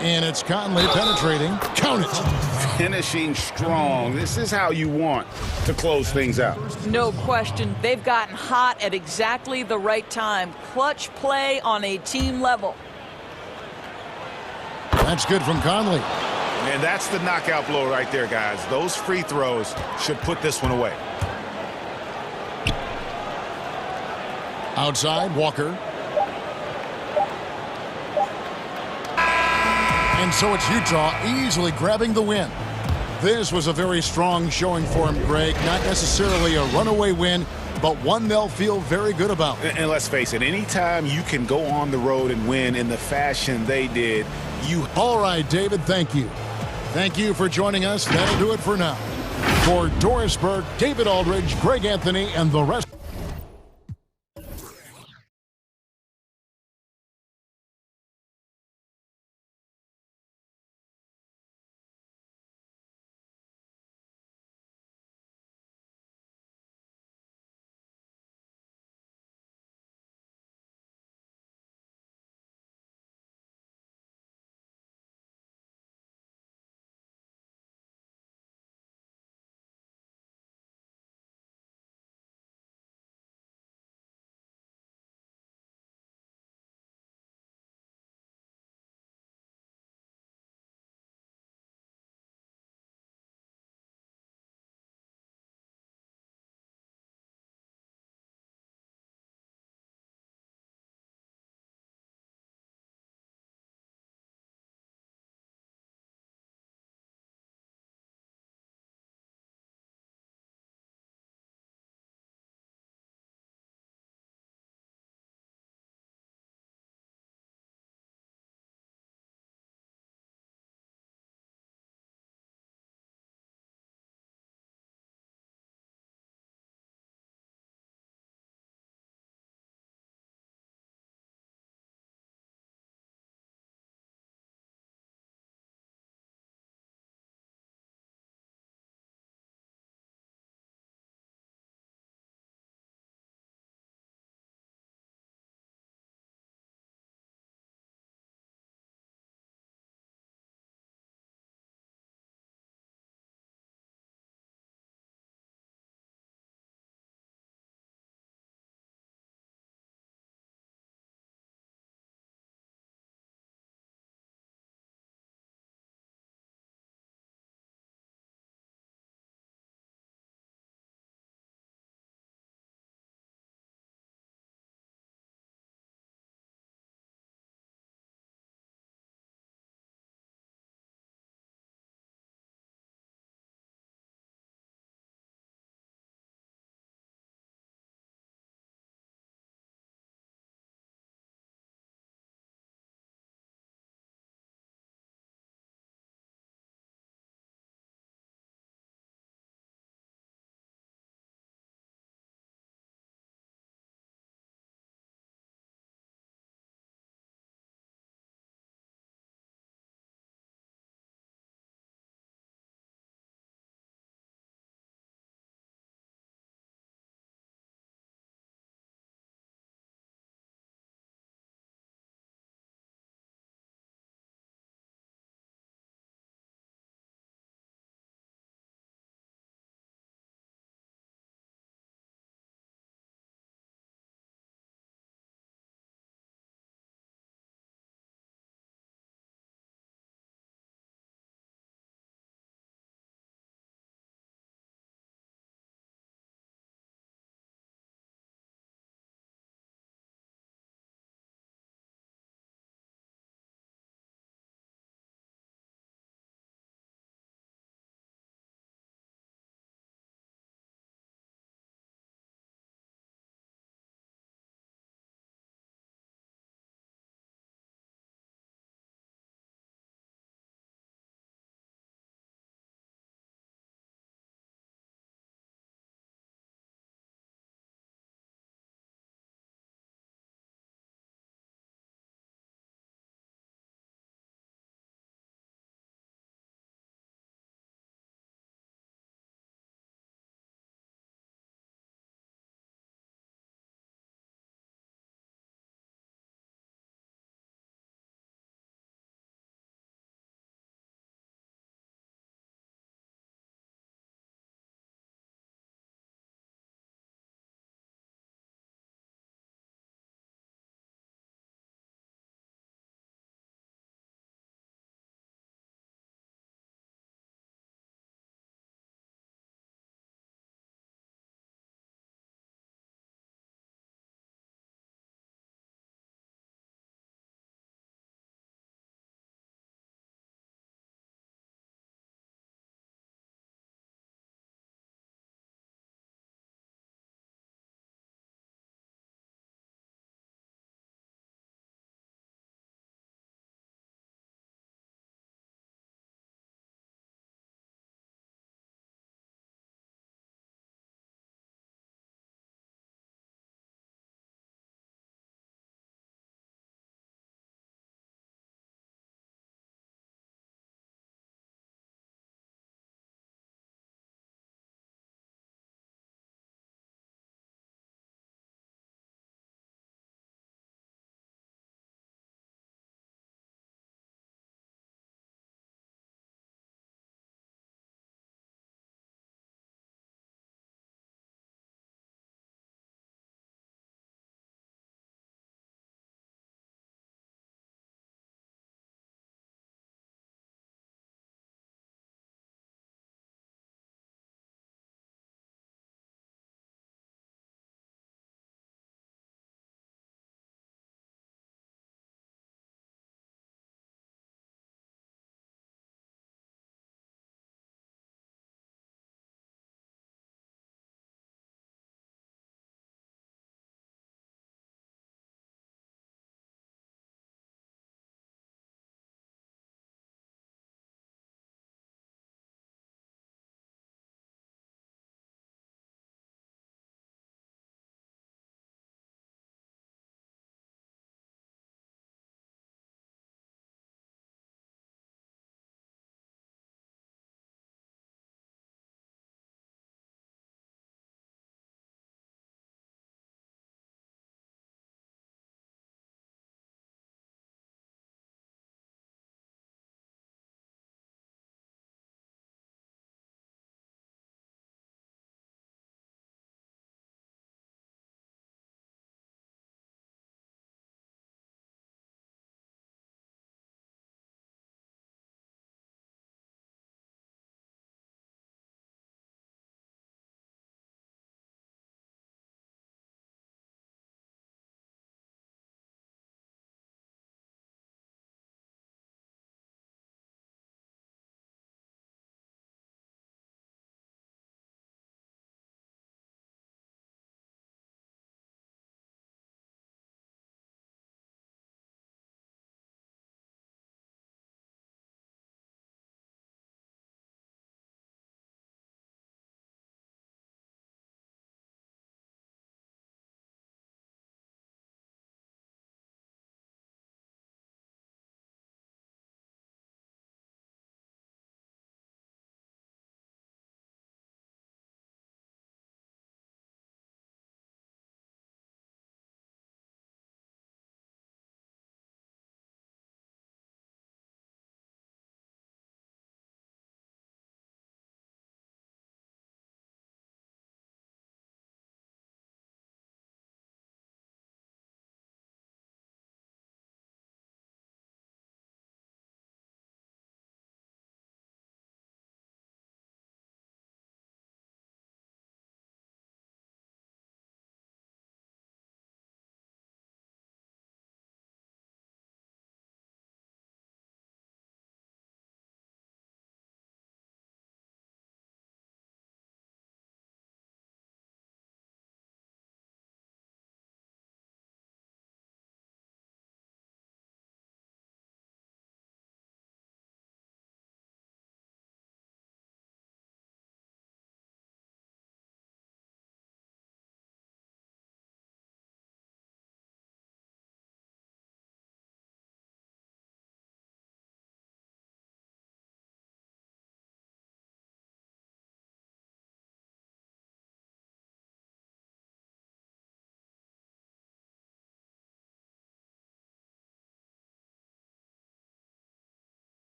And it's Conley penetrating. Count it. Finishing strong. This is how you want to close things out. No question. They've gotten hot at exactly the right time. Clutch play on a team level. That's good from Conley. And that's the knockout blow right there, guys. Those free throws should put this one away. Outside, Walker. And so it's Utah easily grabbing the win. This was a very strong showing for him, Greg. Not necessarily a runaway win, but one they'll feel very good about. And let's face it, anytime you can go on the road and win in the fashion they did, you... All right, David, thank you. Thank you for joining us. That'll do it for now. For Doris Burke, David Aldridge, Greg Anthony, and the rest...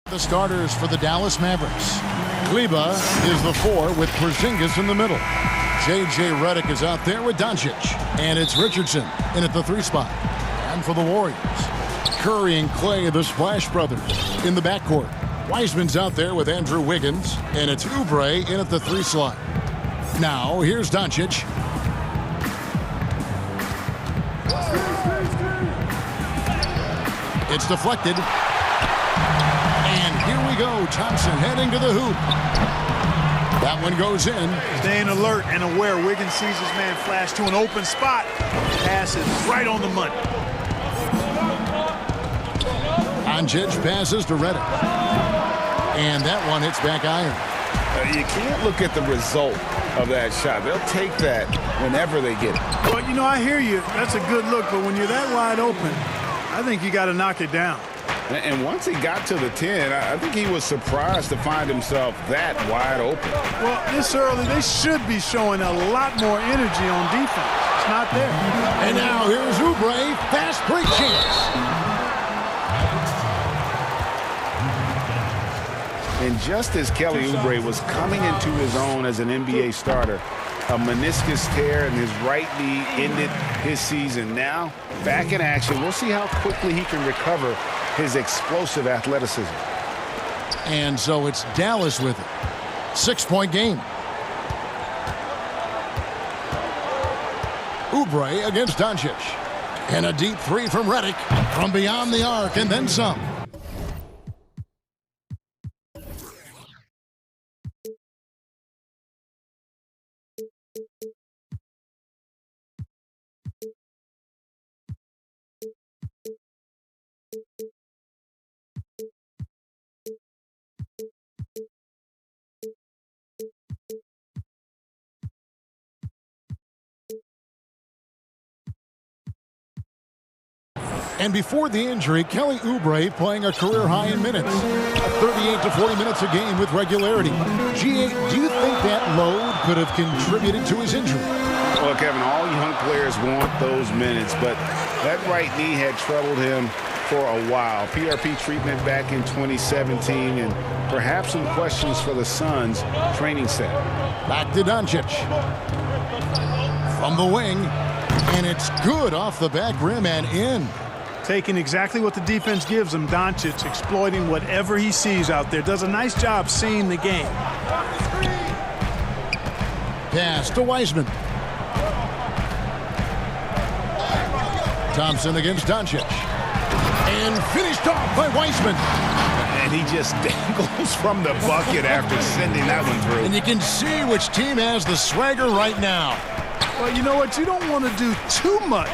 The starters for the Dallas Mavericks. Kleba is the 4 with Porzingis in the middle. J.J. Redick is out there with Doncic. And it's Richardson in at the 3 spot. And for the Warriors, Curry and Clay, the Splash Brothers, in the backcourt. Wiseman's out there with Andrew Wiggins. And it's Oubre in at the 3 slot. Now, here's Doncic. It's deflected. And here we go. Thompson heading to the hoop. That one goes in. Staying alert and aware. Wiggins sees his man flash to an open spot. Passes right on the money. Doncic passes to Redick. And that one hits back iron. You can't look at the result of that shot. They'll take that whenever they get it. Well, you know, I hear you. That's a good look. But when you're that wide open, I think you got to knock it down. And once he got to the 10, I think he was surprised to find himself that wide open. Well, this early, they should be showing a lot more energy on defense. It's not there. And now here's Oubre. Fast break chance. And just as Kelly Oubre was coming into his own as an NBA starter, a meniscus tear in his right knee ended his season. Now, back in action. We'll see how quickly he can recover his explosive athleticism. And so it's Dallas with it. 6-point game. Oubre against Doncic. And a deep 3 from Redick from beyond the arc and then some. And before the injury, Kelly Oubre playing a career high in minutes. 38 to 40 minutes a game with regularity. G8, do you think that load could have contributed to his injury? Well, Kevin, all young players want those minutes, but that right knee had troubled him for a while. PRP treatment back in 2017, and perhaps some questions for the Suns training staff. Back to Doncic. From the wing, and it's good off the back rim and in. Taking exactly what the defense gives him. Doncic exploiting whatever he sees out there. Does a nice job seeing the game. Pass to Wiseman. Thompson against Doncic. And finished off by Wiseman. And he just dangles from the bucket after sending that one through. And you can see which team has the swagger right now. Well, you know what? You don't want to do too much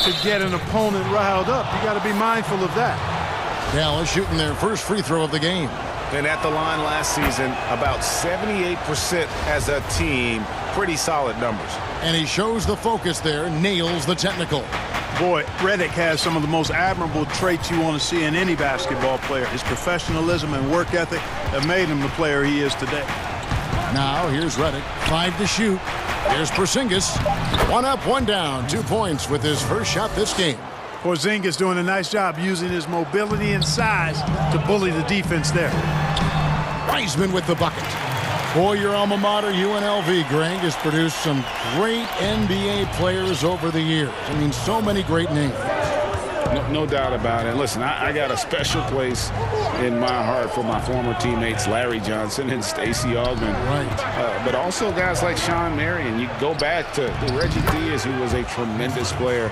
to get an opponent riled up. You got to be mindful of that. Dallas shooting their first free throw of the game. And at the line last season, about 78% as a team. Pretty solid numbers. And he shows the focus there, nails the technical. Boy, Redick has some of the most admirable traits you want to see in any basketball player. His professionalism and work ethic have made him the player he is today. Now here's Redick, 5 to shoot. Here's Porzingis. 1 up, 1 down. 2 points with his first shot this game. Porzingis doing a nice job using his mobility and size to bully the defense there. Wiseman with the bucket. Boy, your alma mater, UNLV, Greg, has produced some great NBA players over the years. I mean, so many great names. No doubt about it. Listen, I got a special place in my heart for my former teammates Larry Johnson and Stacey Augmon. Right. But also guys like Sean Marion. You go back to Reggie Diaz, who was a tremendous player.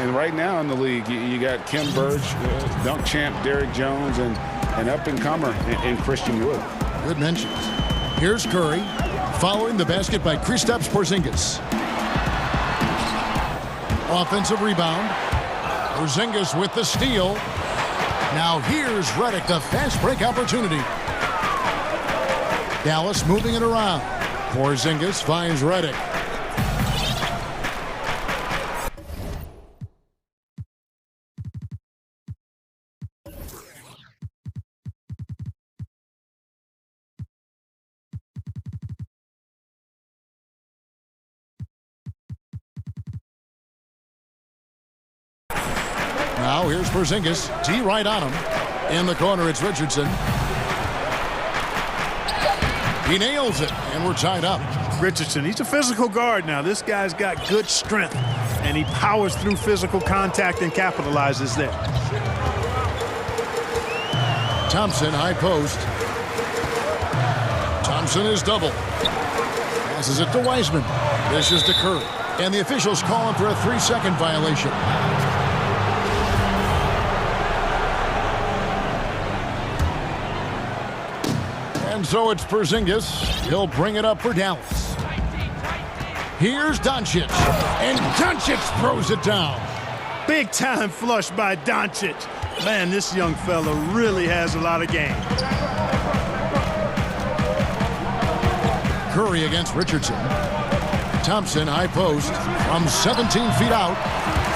And right now in the league, you got Kim Burge, dunk champ Derrick Jones, and an up-and-comer in Christian Wood. Good mentions. Here's Curry, following the basket by Kristaps Porzingis. Offensive rebound. Porzingis with the steal. Now here's Redick, the fast break opportunity. Dallas moving it around. Porzingis finds Redick. Now here's Porzingis. T right on him. In the corner, it's Richardson. He nails it, and we're tied up. Richardson, he's a physical guard now. This guy's got good strength, and he powers through physical contact and capitalizes there. Thompson, high post. Thompson is double. Passes it to Wiseman. This is to Curry. And the officials call him for a 3-second violation. And so it's Porzingis. He'll bring it up for Dallas. Here's Doncic. And Doncic throws it down. Big time flush by Doncic. Man, this young fella really has a lot of game. Curry against Richardson. Thompson, high post, from 17 feet out.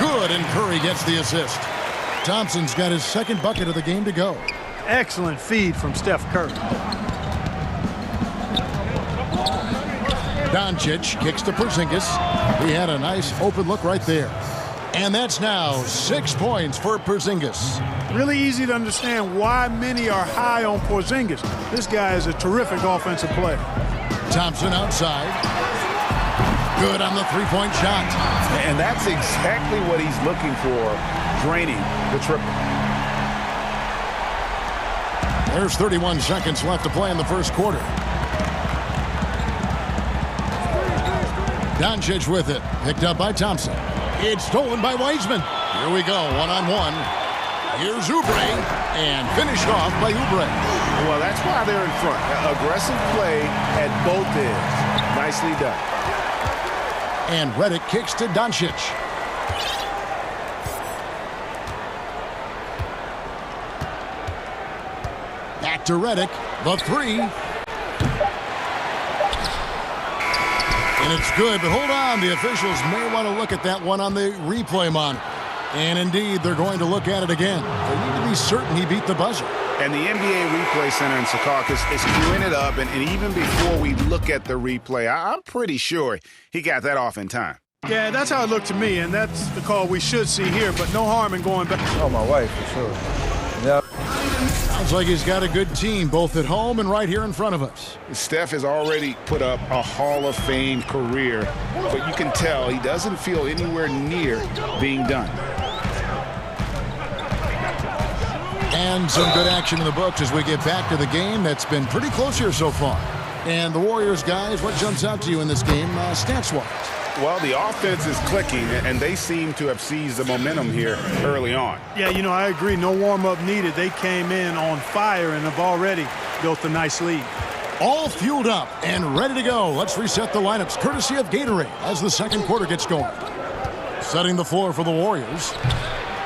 Good, and Curry gets the assist. Thompson's got his second bucket of the game to go. Excellent feed from Steph Curry. Doncic kicks to Porzingis. He had a nice open look right there. And that's now 6 points for Porzingis. Really easy to understand why many are high on Porzingis. This guy is a terrific offensive player. Thompson outside. Good on the three-point shot. And that's exactly what he's looking for, draining the triple. There's 31 seconds left to play in the first quarter. Doncic with it. Picked up by Thompson. It's stolen by Wiseman. Here we go, one-on-one. Here's Oubre, and finished off by Oubre. Well, that's why they're in front. Aggressive play at both ends. Nicely done. And Redick kicks to Doncic. Back to Redick. The three. And it's good, but hold on. The officials may want to look at that one on the replay monitor. And indeed, they're going to look at it again. They need to be certain he beat the buzzer. And the NBA Replay Center in Secaucus is queuing it up. And even before we look at the replay, I'm pretty sure he got that off in time. Yeah, that's how it looked to me, and that's the call we should see here, but no harm in going back. Oh, my wife, for sure. Yep. Sounds like he's got a good team, both at home and right here in front of us. Steph has already put up a Hall of Fame career, but you can tell he doesn't feel anywhere near being done. And some good action in the books as we get back to the game that's been pretty close here so far. And the Warriors, guys, what jumps out to you in this game, stats-wise? Well, the offense is clicking, and they seem to have seized the momentum here early on. Yeah, you know, I agree. No warm-up needed. They came in on fire and have already built a nice lead. All fueled up and ready to go. Let's reset the lineups, courtesy of Gatorade, as the second quarter gets going. Setting the floor for the Warriors.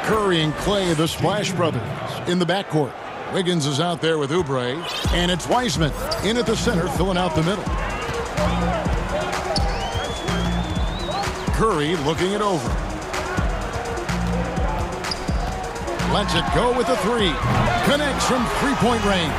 Curry and Clay, the Splash Brothers, in the backcourt. Wiggins is out there with Oubre, and it's Wiseman in at the center, filling out the middle. Curry looking it over. Lets it go with a three. Connects from three-point range.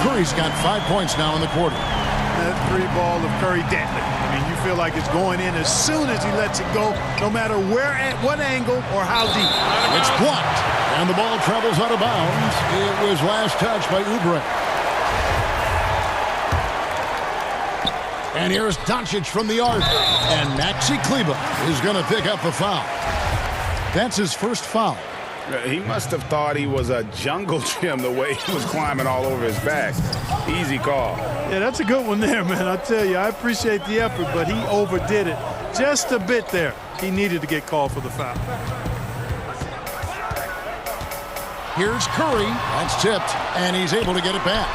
Curry's got 5 points now in the quarter. That three ball of Curry deadly. I mean, you feel like it's going in as soon as he lets it go, no matter where, at what angle, or how deep. It's blocked, and the ball travels out of bounds. It was last touched by Oubre. And here's Doncic from the arc. And Maxi Kleber is going to pick up the foul. That's his first foul. He must have thought he was a jungle gym the way he was climbing all over his back. Easy call. Yeah, that's a good one there, man. I tell you, I appreciate the effort, but he overdid it just a bit there. He needed to get called for the foul. Here's Curry. That's tipped, and he's able to get it back.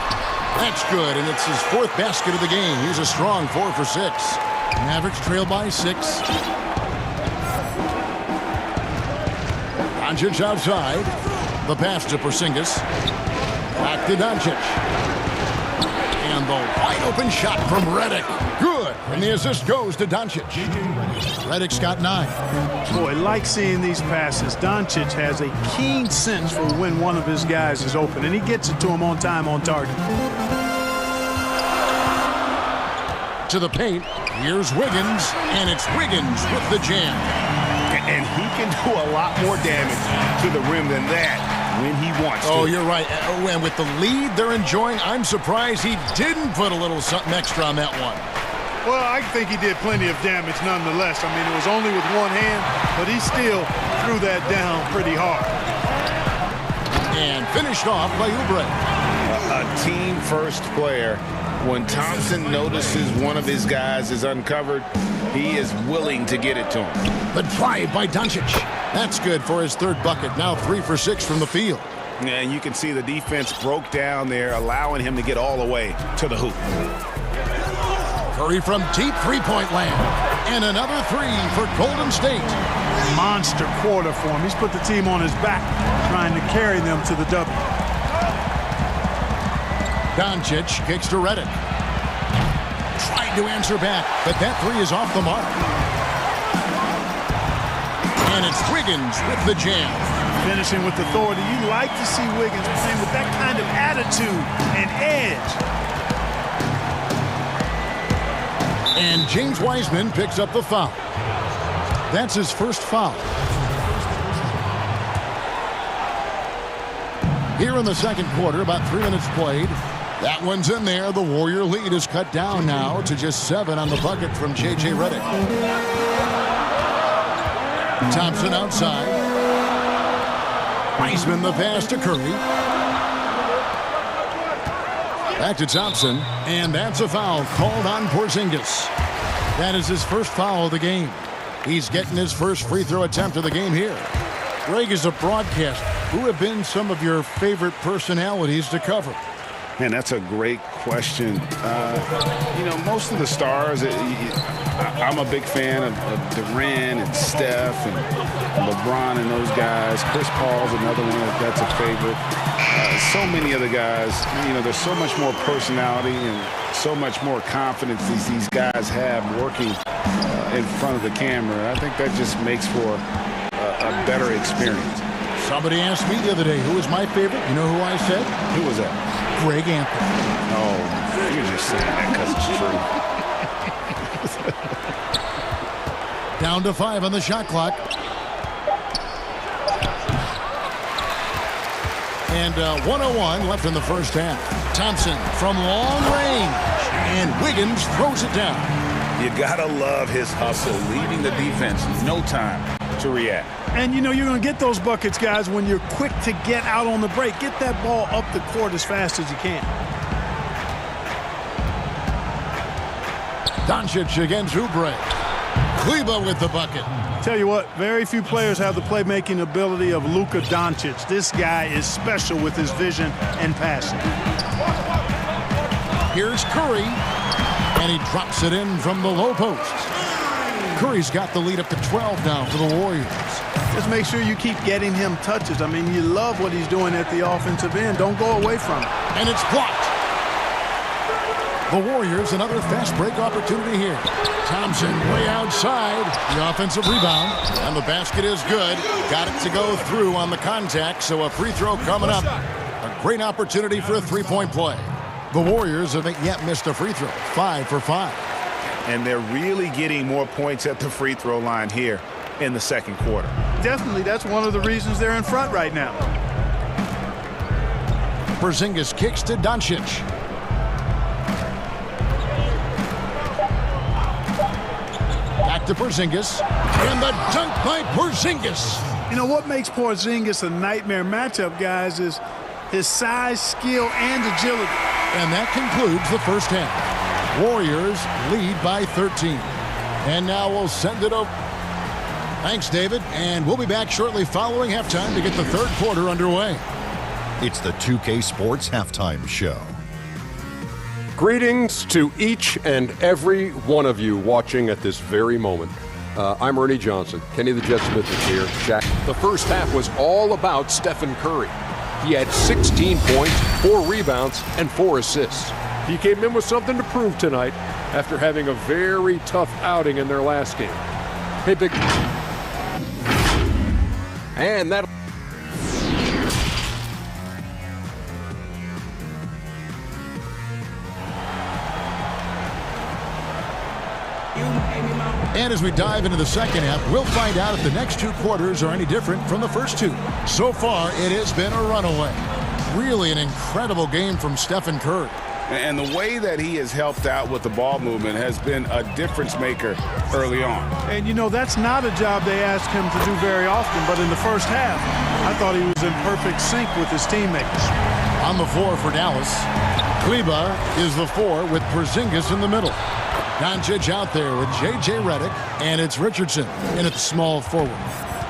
That's good, and it's his fourth basket of the game. He's a strong 4 for 6. Mavericks trail by 6. Doncic outside. The pass to Porzingis. Back to Doncic. And the wide open shot from Redick. Good. And the assist goes to Doncic. Redick's got 9. Boy, like seeing these passes. Doncic has a keen sense for when one of his guys is open, and he gets it to him on time, on target. To the paint. Here's Wiggins, and it's Wiggins with the jam. And he can do a lot more damage to the rim than that when he wants to. Oh, you're right. And with the lead they're enjoying, I'm surprised he didn't put a little something extra on that one. Well, I think he did plenty of damage nonetheless. I mean, it was only with one hand, but he still threw that down pretty hard. And finished off by Oubre. A team-first player. When Thompson notices one of his guys is uncovered, he is willing to get it to him. The drive by Doncic. That's good for his third bucket. Now 3 for 6 from the field. And you can see the defense broke down there, allowing him to get all the way to the hoop. Curry from deep three-point land. And another 3 for Golden State. Monster quarter for him. He's put the team on his back, trying to carry them to the W. Doncic kicks to Redick. Tried to answer back, but that 3 is off the mark. And it's Wiggins with the jam. Finishing with authority. You like to see Wiggins playing with that kind of attitude and edge. And James Wiseman picks up the foul. That's his first foul. Here in the second quarter, about 3 minutes played. That one's in there. The Warrior lead is cut down now to just 7 on the bucket from J.J. Redick. Thompson outside. Wiseman the pass to Curry. Back to Thompson, and that's a foul called on Porzingis. That is his first foul of the game. He's getting his first free throw attempt of the game here. Greg, is a broadcaster. Who have been some of your favorite personalities to cover? Man, that's a great question. You know, most of the stars, I'm a big fan of Durant and Steph and LeBron and those guys. Chris Paul's another one that's a favorite. So many of the guys, you know, there's so much more personality and so much more confidence these guys have working in front of the camera. I think that just makes for a better experience. Somebody asked me the other day, who was my favorite? You know who I said? Who was that? Greg Anthony. Oh, you're just saying that because it's true. Down to 5 on the shot clock. And 1:01 left in the first half. Thompson from long range. And Wiggins throws it down. You gotta love his hustle, leaving the defense no time to react. And, you know, you're going to get those buckets, guys, when you're quick to get out on the break. Get that ball up the court as fast as you can. Doncic against Oubre. Kleber with the bucket. Tell you what, very few players have the playmaking ability of Luka Doncic. This guy is special with his vision and passing. Here's Curry, and he drops it in from the low post. Curry's got the lead up to 12 now for the Warriors. Just make sure you keep getting him touches. I mean, you love what he's doing at the offensive end. Don't go away from it. And it's blocked. The Warriors, another fast break opportunity here. Thompson way outside. The offensive rebound. And the basket is good. Got it to go through on the contact, so a free throw coming up. A great opportunity for a three-point play. The Warriors haven't yet missed a free throw. 5 for 5. And they're really getting more points at the free throw line here in the second quarter. Definitely, that's one of the reasons they're in front right now. Porzingis kicks to Doncic. Back to Porzingis. And the dunk by Porzingis. You know, what makes Porzingis a nightmare matchup, guys, is his size, skill, and agility. And that concludes the first half. Warriors lead by 13. And now we'll send it over. Thanks, David. And we'll be back shortly following halftime to get the third quarter underway. It's the 2K Sports Halftime Show. Greetings to each and every one of you watching at this very moment. I'm Ernie Johnson. Kenny the Jet Smith is here. Shaq. The first half was all about Stephen Curry. He had 16 points, 4 rebounds, and 4 assists. He came in with something to prove tonight after having a very tough outing in their last game. Hey, big. And that. And as we dive into the second half, we'll find out if the next two quarters are any different from the first two. So far, it has been a runaway. Really an incredible game from Stephen Curry. And the way that he has helped out with the ball movement has been a difference maker early on. And, you know, that's not a job they ask him to do very often, but in the first half, I thought he was in perfect sync with his teammates. On the floor for Dallas, Kleba is the 4 with Porzingis in the middle. Doncic out there with J.J. Redick, and it's Richardson in at the small forward.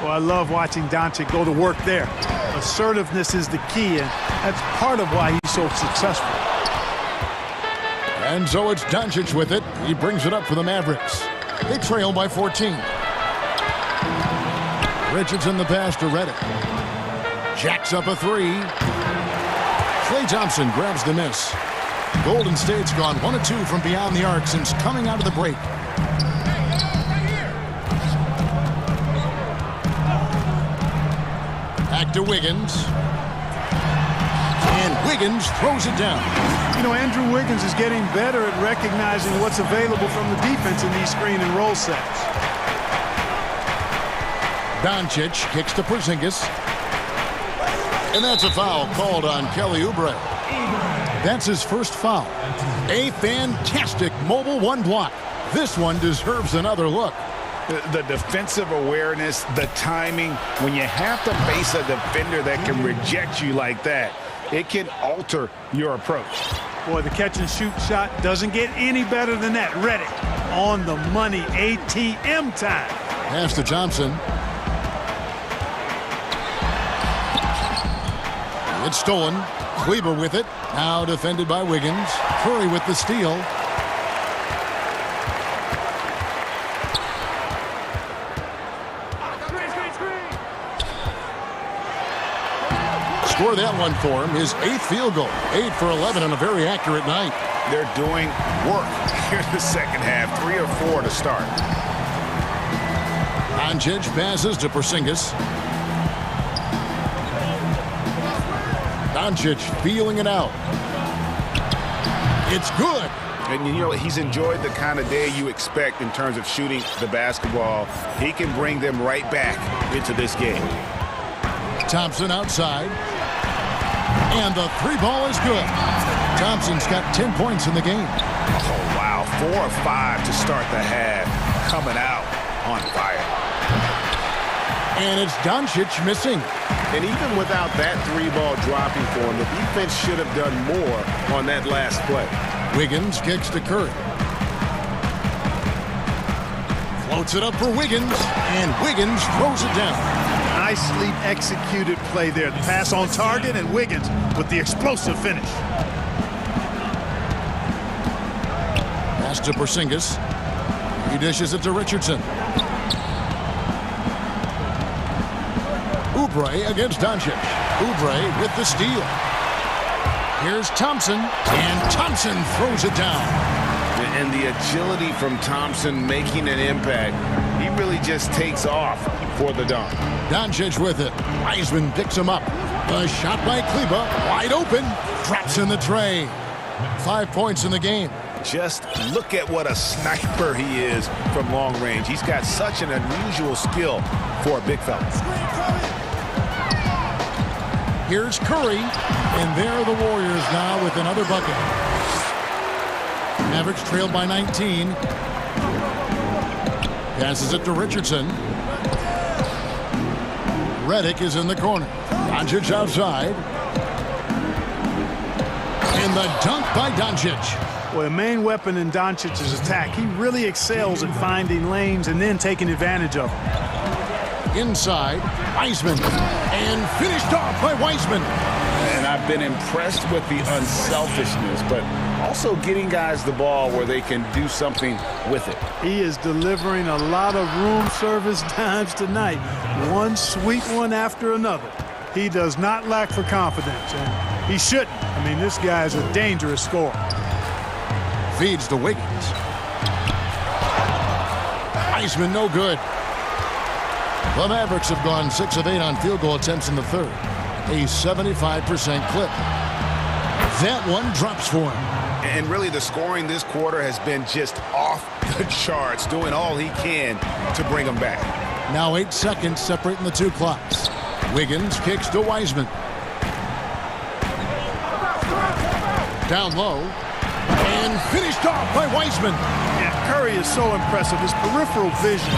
Well, I love watching Doncic go to work there. Assertiveness is the key, and that's part of why he's so successful. And so it's Doncic with it. He brings it up for the Mavericks. They trail by 14. Richardson the pass to Redick. Jacks up a 3. Klay Thompson grabs the miss. Golden State's gone 1 of 2 from beyond the arc since coming out of the break. Back to Wiggins. And Wiggins throws it down. You know, Andrew Wiggins is getting better at recognizing what's available from the defense in these screen and roll sets. Doncic kicks to Porzingis. And that's a foul called on Kelly Oubre. That's his first foul. A fantastic mobile 1 block. This one deserves another look. The defensive awareness, the timing, when you have to face a defender that can reject you like that, it can alter your approach. Boy, the catch-and-shoot shot doesn't get any better than that. Redick on the money, ATM time. Pass to Johnson. It's stolen. Kleber with it. Now defended by Wiggins. Curry with the steal. Score that one for him. His 8th field goal. 8 for 11 on a very accurate night. They're doing work here in the second half. 3 or 4 to start. Doncic passes to Porzingis. Doncic feeling it out. It's good. And, you know, he's enjoyed the kind of day you expect in terms of shooting the basketball. He can bring them right back into this game. Thompson outside. And the 3 ball is good. Thompson's got 10 points in the game. Oh, wow. 4 or 5 to start the half. Coming out on fire. And it's Doncic missing. And even without that 3 ball dropping for him, the defense should have done more on that last play. Wiggins kicks to Curry. Floats it up for Wiggins. And Wiggins throws it down. Nicely executed play there. The pass on target, and Wiggins with the explosive finish. Pass to Porzingis. He dishes it to Richardson. Oubre against Doncic. Oubre with the steal. Here's Thompson, and Thompson throws it down. And the agility from Thompson making an impact. He really just takes off for the dunk. Doncic with it. Wiseman picks him up. A shot by Kleba, wide open, drops in the tray. 5 points in the game. Just look at what a sniper he is from long range. He's got such an unusual skill for a big fella. Here's Curry, and there are the Warriors now with another bucket. Mavericks trailed by 19. Passes it to Richardson. Redick is in the corner. Doncic outside. And the dunk by Doncic. Well, the main weapon in Doncic's attack, he really excels at finding lanes and then taking advantage of them. Inside, Wiseman. And finished off by Wiseman. And I've been impressed with the unselfishness, but also getting guys the ball where they can do something with it. He is delivering a lot of room service times tonight. One sweet one after another. He does not lack for confidence, and he shouldn't. I mean, this guy is a dangerous scorer. Feeds to Wiggins. Wiseman no good. The Mavericks have gone 6 of 8 on field goal attempts in the third. A 75% clip. That one drops for him. And really, the scoring this quarter has been just off the charts, doing all he can to bring them back. Now 8 seconds separating the two clocks. Wiggins kicks to Wiseman. Down low. And finished off by Wiseman. Yeah, Curry is so impressive. His peripheral vision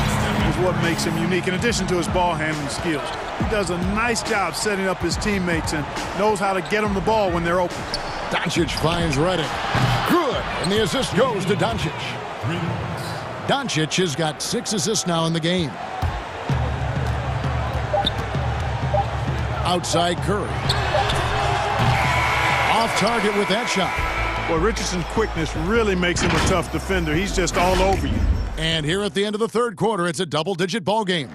is what makes him unique, in addition to his ball handling skills. He does a nice job setting up his teammates and knows how to get them the ball when they're open. Doncic finds Redick. Good. And the assist goes to Doncic. Doncic has got 6 assists now in the game. Outside Curry. Off target with that shot. Well, Richardson's quickness really makes him a tough defender. He's just all over you. And here at the end of the third quarter, it's a double-digit ball game.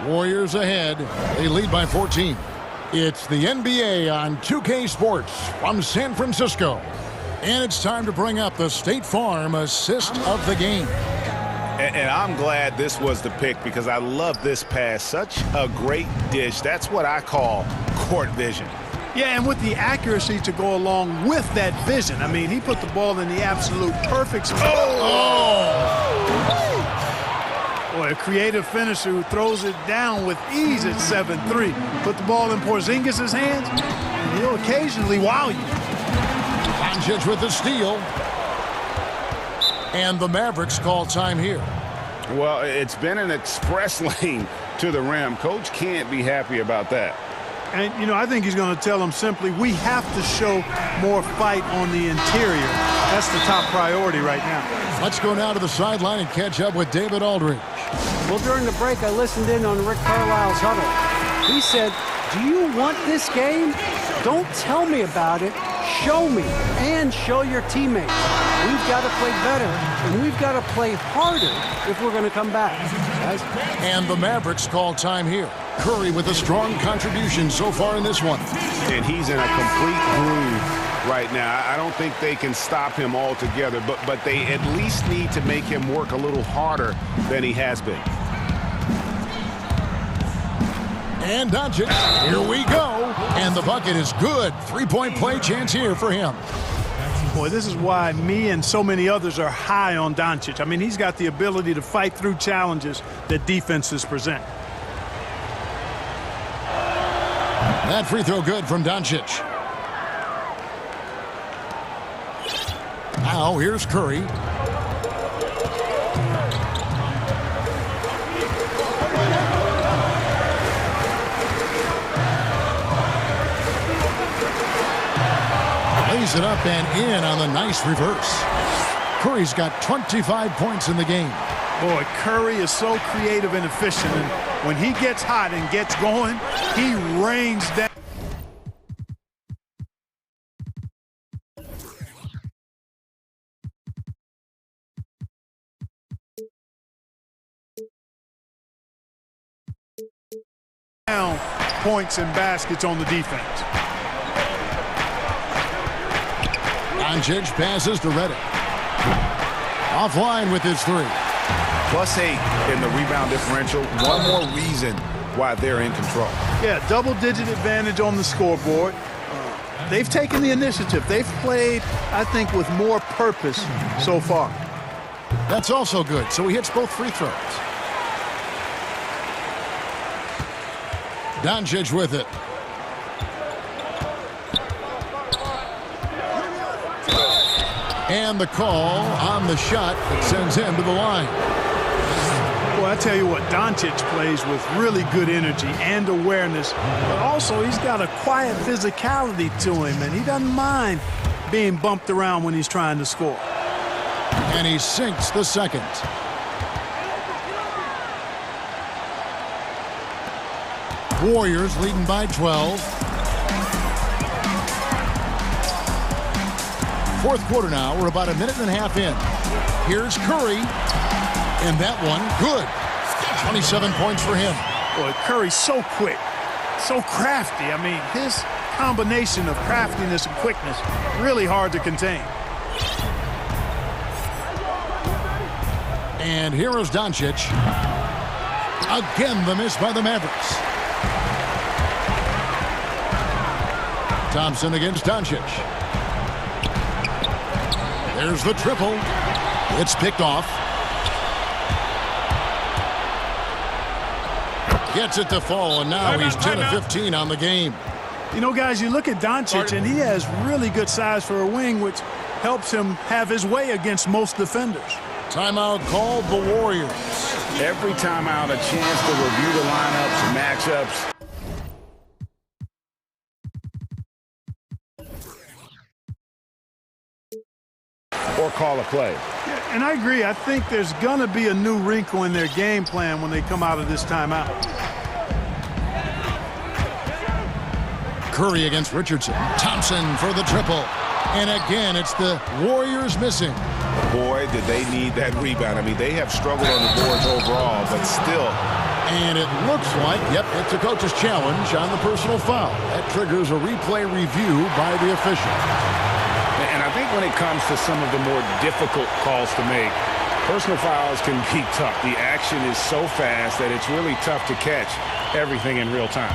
Warriors ahead. They lead by 14. It's the NBA on 2K Sports from San Francisco. And it's time to bring up the State Farm assist of the game. And I'm glad this was the pick because I love this pass. Such a great dish. That's what I call court vision. Yeah, and with the accuracy to go along with that vision. I mean, he put the ball in the absolute perfect spot. Boy, a creative finisher who throws it down with ease at 7-3. Put the ball in Porzingis' hands, and he'll occasionally wow you. Doncic with the steal. And the Mavericks call time here. Well, it's been an express lane to the rim. Coach can't be happy about that. And, you know, I think he's going to tell them simply, we have to show more fight on the interior. That's the top priority right now. Let's go now to the sideline and catch up with David Aldridge. Well, during the break, I listened in on Rick Carlisle's huddle. He said, do you want this game? Don't tell me about it. Show me and show your teammates. We've got to play better, and we've got to play harder if we're going to come back. Guys. And the Mavericks call time here. Curry with a strong contribution so far in this one. And he's in a complete groove right now. I don't think they can stop him altogether, but they at least need to make him work a little harder than he has been. And Doncic, here we go. And the bucket is good. 3-point play chance here for him. Boy, this is why me and so many others are high on Doncic. I mean, he's got the ability to fight through challenges that defenses present. That free throw good from Doncic. Now here's Curry. Lays it up and in on the nice reverse. Curry's got 25 points in the game. Boy, Curry is so creative and efficient, and when he gets hot and gets going, he rains down points and baskets on the defense. Doncic passes to Redick. Offline with his three. +8 in the rebound differential. One more reason why they're in control. Yeah, double-digit advantage on the scoreboard. They've taken the initiative. They've played, I think, with more purpose so far. That's also good. So he hits both free throws. Doncic with it. And the call on the shot that sends him to the line. Well, I tell you what, Doncic plays with really good energy and awareness, but also he's got a quiet physicality to him, and he doesn't mind being bumped around when he's trying to score. And he sinks the second. Warriors leading by 12. Fourth quarter now. We're about a minute and a half in. Here's Curry. And that one, good. 27 points for him. Boy, Curry's so quick, so crafty. I mean, his combination of craftiness and quickness, really hard to contain. And here is Doncic. Again, the miss by the Mavericks. Thompson against Doncic. There's the triple. It's picked off. Gets it to fall, and now he's 10 of 15 on the game. You know, guys, you look at Doncic, and he has really good size for a wing, which helps him have his way against most defenders. Timeout called the Warriors. Every timeout, a chance to review the lineups, matchups. Or call a play. Yeah, and I agree. I think there's going to be a new wrinkle in their game plan when they come out of this timeout. Curry against Richardson. Thompson for the triple. And again, it's the Warriors missing. Boy, did they need that rebound. I mean, they have struggled on the boards overall, but still. And it looks like, yep, it's a coach's challenge on the personal foul. That triggers a replay review by the official. And I think when it comes to some of the more difficult calls to make, personal fouls can be tough. The action is so fast that it's really tough to catch everything in real time.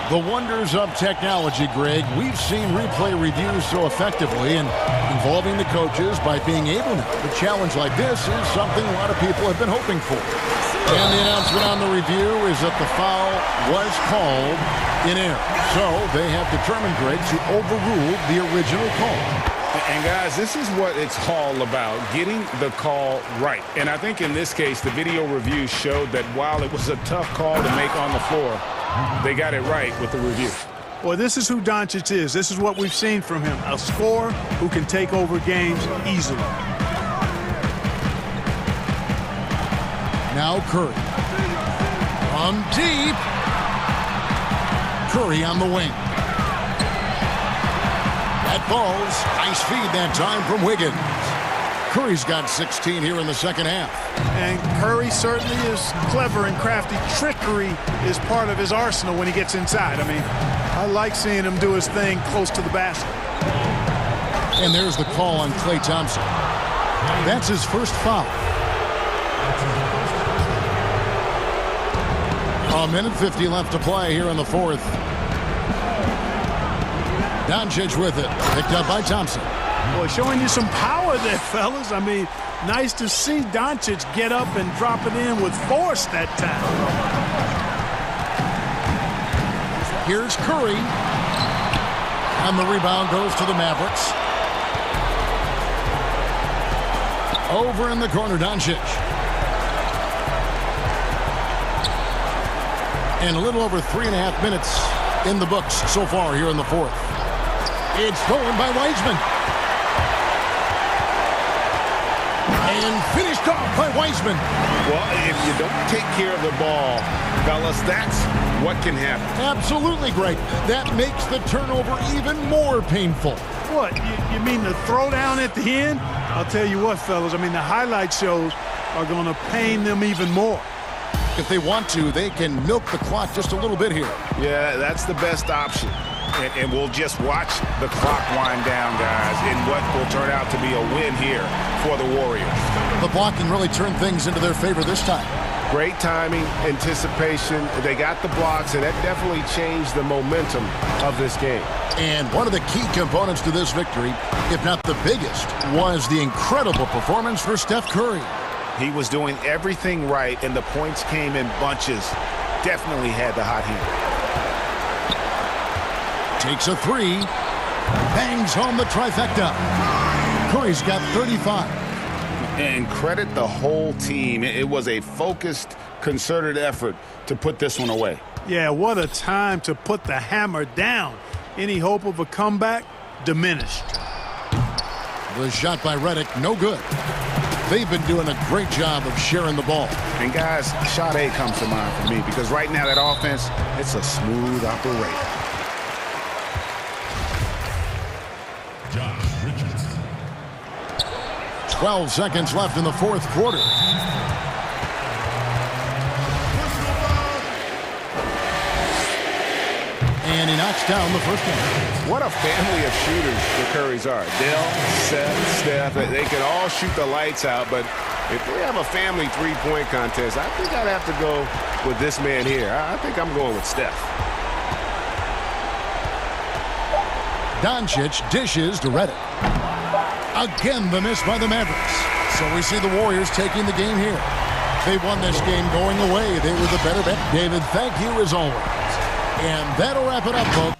The wonders of technology, Greg. We've seen replay reviews so effectively, and involving the coaches by being able to challenge like this is something a lot of people have been hoping for. And the announcement on the review is that the foul was called in error. So they have determined, Greg, to overrule the original call. And guys, this is what it's all about, getting the call right. And I think in this case, the video review showed that while it was a tough call to make on the floor, they got it right with the review. Well, this is who Doncic is. This is what we've seen from him. A scorer who can take over games easily. Now Curry. From deep. Curry on the wing. That falls. Nice feed that time from Wiggins. Curry's got 16 here in the second half. And Curry certainly is clever and crafty. Trickery is part of his arsenal when he gets inside. I mean, I like seeing him do his thing close to the basket. And there's the call on Klay Thompson. That's his first foul. A minute 50 left to play here in the fourth. Doncic with it. Picked up by Thompson. Boy, showing you some power there, fellas. I mean, nice to see Doncic get up and drop it in with force that time. Here's Curry. And the rebound goes to the Mavericks. Over in the corner, Doncic. And a little over 3.5 minutes in the books so far here in the fourth. It's stolen by Wiseman. And finished off by Wiseman. Well, if you don't take care of the ball, fellas, that's what can happen. Absolutely, Greg. That makes the turnover even more painful. What, you mean the throwdown at the end? I'll tell you what, fellas, I mean, the highlight shows are going to pain them even more. If they want to, they can milk the clock just a little bit here. Yeah, that's the best option. And we'll just watch the clock wind down, guys, in what will turn out to be a win here for the Warriors. The blocking really turned things into their favor this time. Great timing, anticipation. They got the blocks, and that definitely changed the momentum of this game. And one of the key components to this victory, if not the biggest, was the incredible performance for Steph Curry. He was doing everything right, and the points came in bunches. Definitely had the hot hand. Takes a three. Bangs home the trifecta. Curry's got 35. And credit the whole team. It was a focused, concerted effort to put this one away. Yeah, what a time to put the hammer down. Any hope of a comeback? Diminished. The shot by Redick, no good. They've been doing a great job of sharing the ball. And guys, shot A comes to mind for me because right now that offense, it's a smooth operation. 12 seconds left in the fourth quarter. And he knocks down the first one. What a family of shooters the Currys are. Dell, Seth, Steph, they can all shoot the lights out, but if they have a family three-point contest, I think I'd have to go with this man here. I think I'm going with Steph. Doncic dishes to Redick. Again, the miss by the Mavericks. So we see the Warriors taking the game here. They won this game going away. They were the better bet. David, thank you as always. And that'll wrap it up, folks.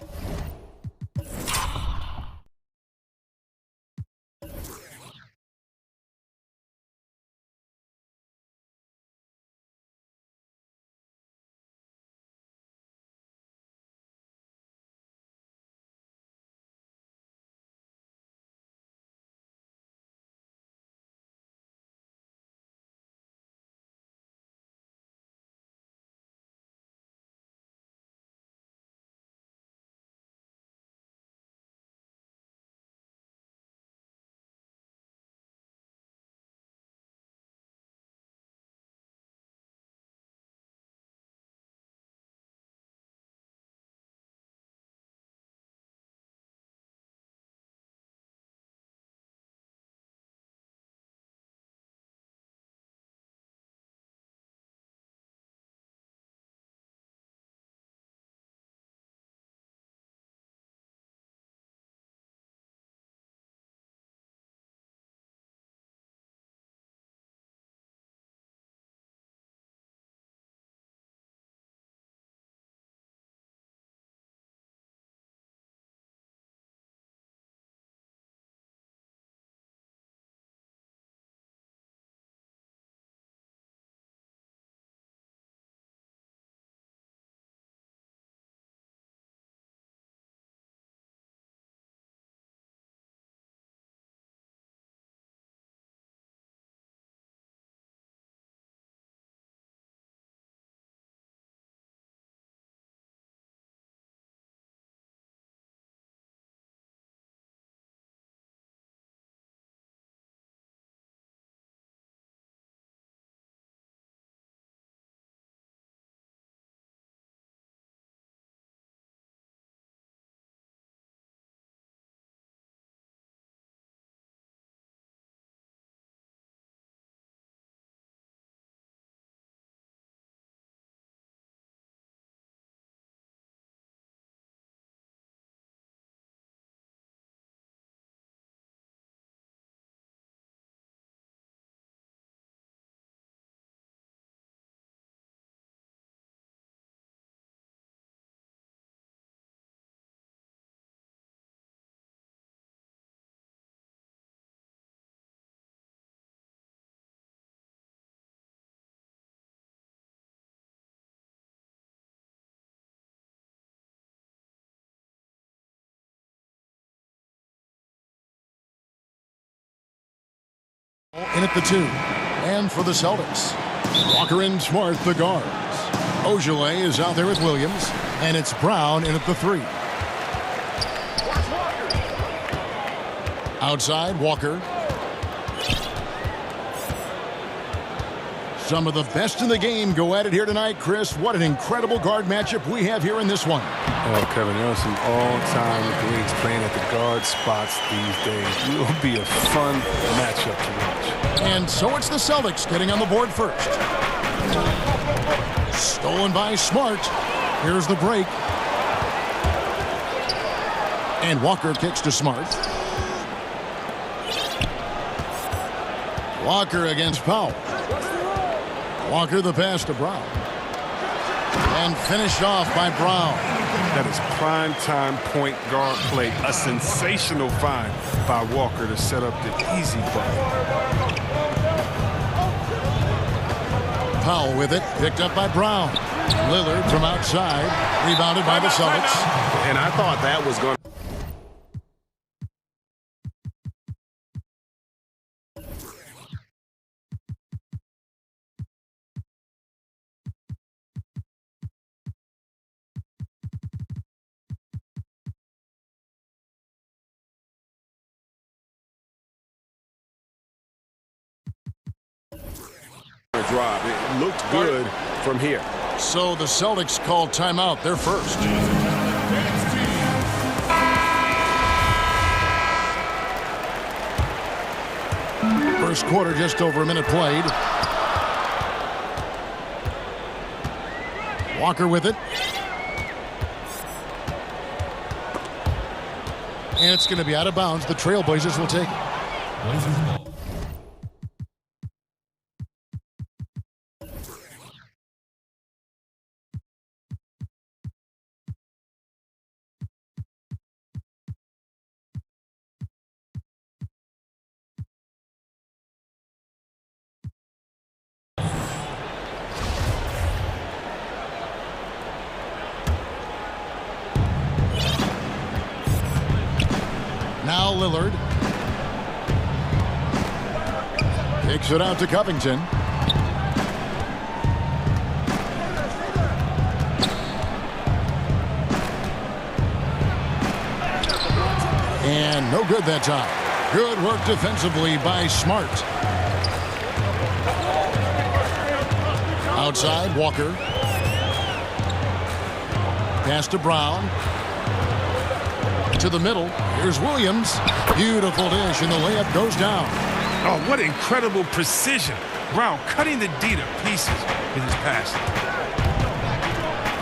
In at the 2. And for the Celtics, Walker and Smart, the guards. Ogilvy is out there with Williams. And it's Brown in at the 3. Outside, Walker. Some of the best in the game go at it here tonight, Chris. What an incredible guard matchup we have here in this one. Oh, Kevin, there are some all-time greats playing at the guard spots these days. It will be a fun matchup to watch. And so it's the Celtics getting on the board first. Stolen by Smart. Here's the break. And Walker kicks to Smart. Walker against Powell. Walker the pass to Brown. And finished off by Brown. That is prime-time point guard play. A sensational find by Walker to set up the easy ball. Powell with it, picked up by Brown. Lillard from outside, rebounded by the Celtics. And I thought that was going to... Drive. It looked good from here. So the Celtics called timeout. They're first. First quarter, just over a minute played. Walker with it. And it's going to be out of bounds. The Trailblazers will take it. Now Lillard. Kicks it out to Covington. And no good that time. Good work defensively by Smart. Outside, Walker. Pass to Brown. To the middle. Here's Williams. Beautiful dish, and the layup goes down. Oh, what incredible precision. Brown cutting the D to pieces with his pass.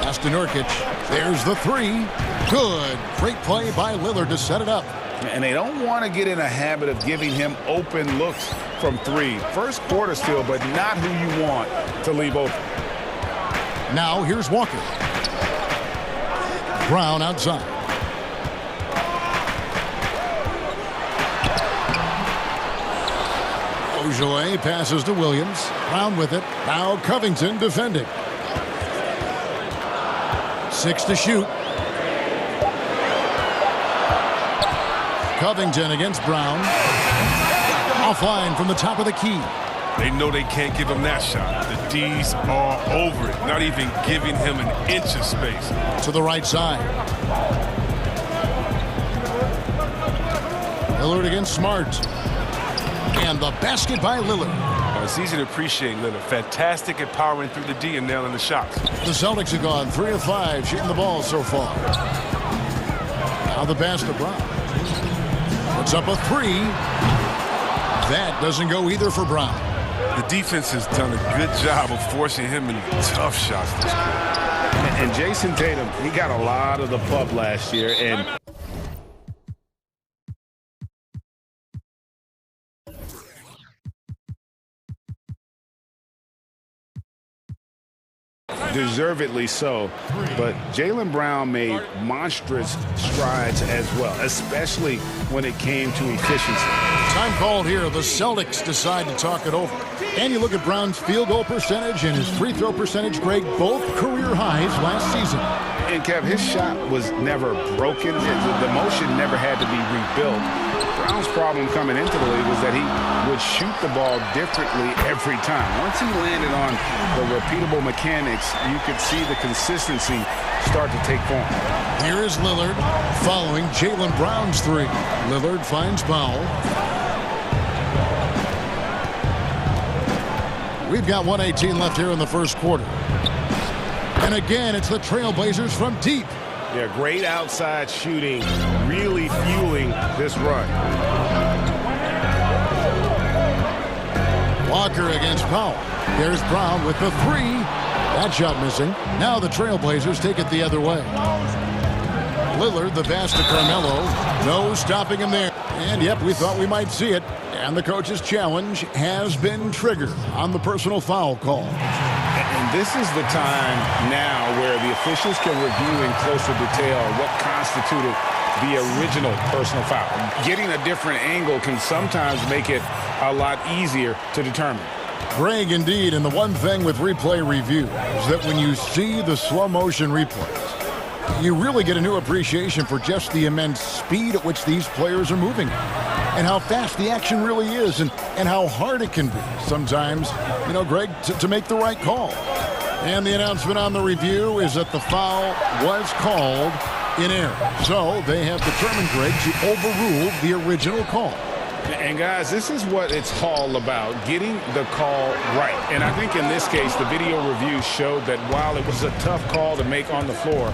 Pass to Nurkic. There's the three. Good. Great play by Lillard to set it up. And they don't want to get in a habit of giving him open looks from three. First quarter still, but not who you want to leave open. Now here's Walker. Brown outside. Ojale passes to Williams. Brown with it. Now Covington defending. 6 to shoot. Covington against Brown. Offline from the top of the key. They know they can't give him that shot. The D's are over it, not even giving him an inch of space. To the right side. Lillard against Smart. And the basket by Lillard. It's easy to appreciate Lillard. Fantastic at powering through the D and nailing the shots. The Celtics have gone 3 of 5 shooting the ball so far. Now the pass to Brown. Puts up a three. That doesn't go either for Brown. The defense has done a good job of forcing him into tough shots this game. And Jason Tatum, he got a lot of the pub last year. And deservedly so, but Jaylen Brown made monstrous strides as well, especially when it came to efficiency. Time called here. The Celtics decide to talk it over. And you look at Brown's field goal percentage and his free throw percentage, Greg, both career highs last season. And Kev, his shot was never broken. The motion never had to be rebuilt. Brown's problem coming into the league was that he would shoot the ball differently every time. Once he landed on the repeatable mechanics, you could see the consistency start to take form. Here is Lillard following Jaylen Brown's three. Lillard finds Powell. We've got 1:18 left here in the first quarter. And again, it's the Trailblazers from deep. Yeah, great outside shooting, really fueling this run. Walker against Powell. There's Brown with the three. That shot missing. Now the Trailblazers take it the other way. Lillard, the pass to Carmelo. No stopping him there. And yep, we thought we might see it. And the coach's challenge has been triggered on the personal foul call. And this is the time now where the officials can review in closer detail what constituted the original personal foul. Getting a different angle can sometimes make it a lot easier to determine. Greg, indeed, and the one thing with replay review is that when you see the slow motion replays, you really get a new appreciation for just the immense speed at which these players are moving and how fast the action really is and how hard it can be sometimes, you know, Greg, to make the right call. And the announcement on the review is that the foul was called in error. So they have determined, Greg, to overrule the original call. And guys, this is what it's all about, getting the call right. And I think in this case, the video review showed that while it was a tough call to make on the floor,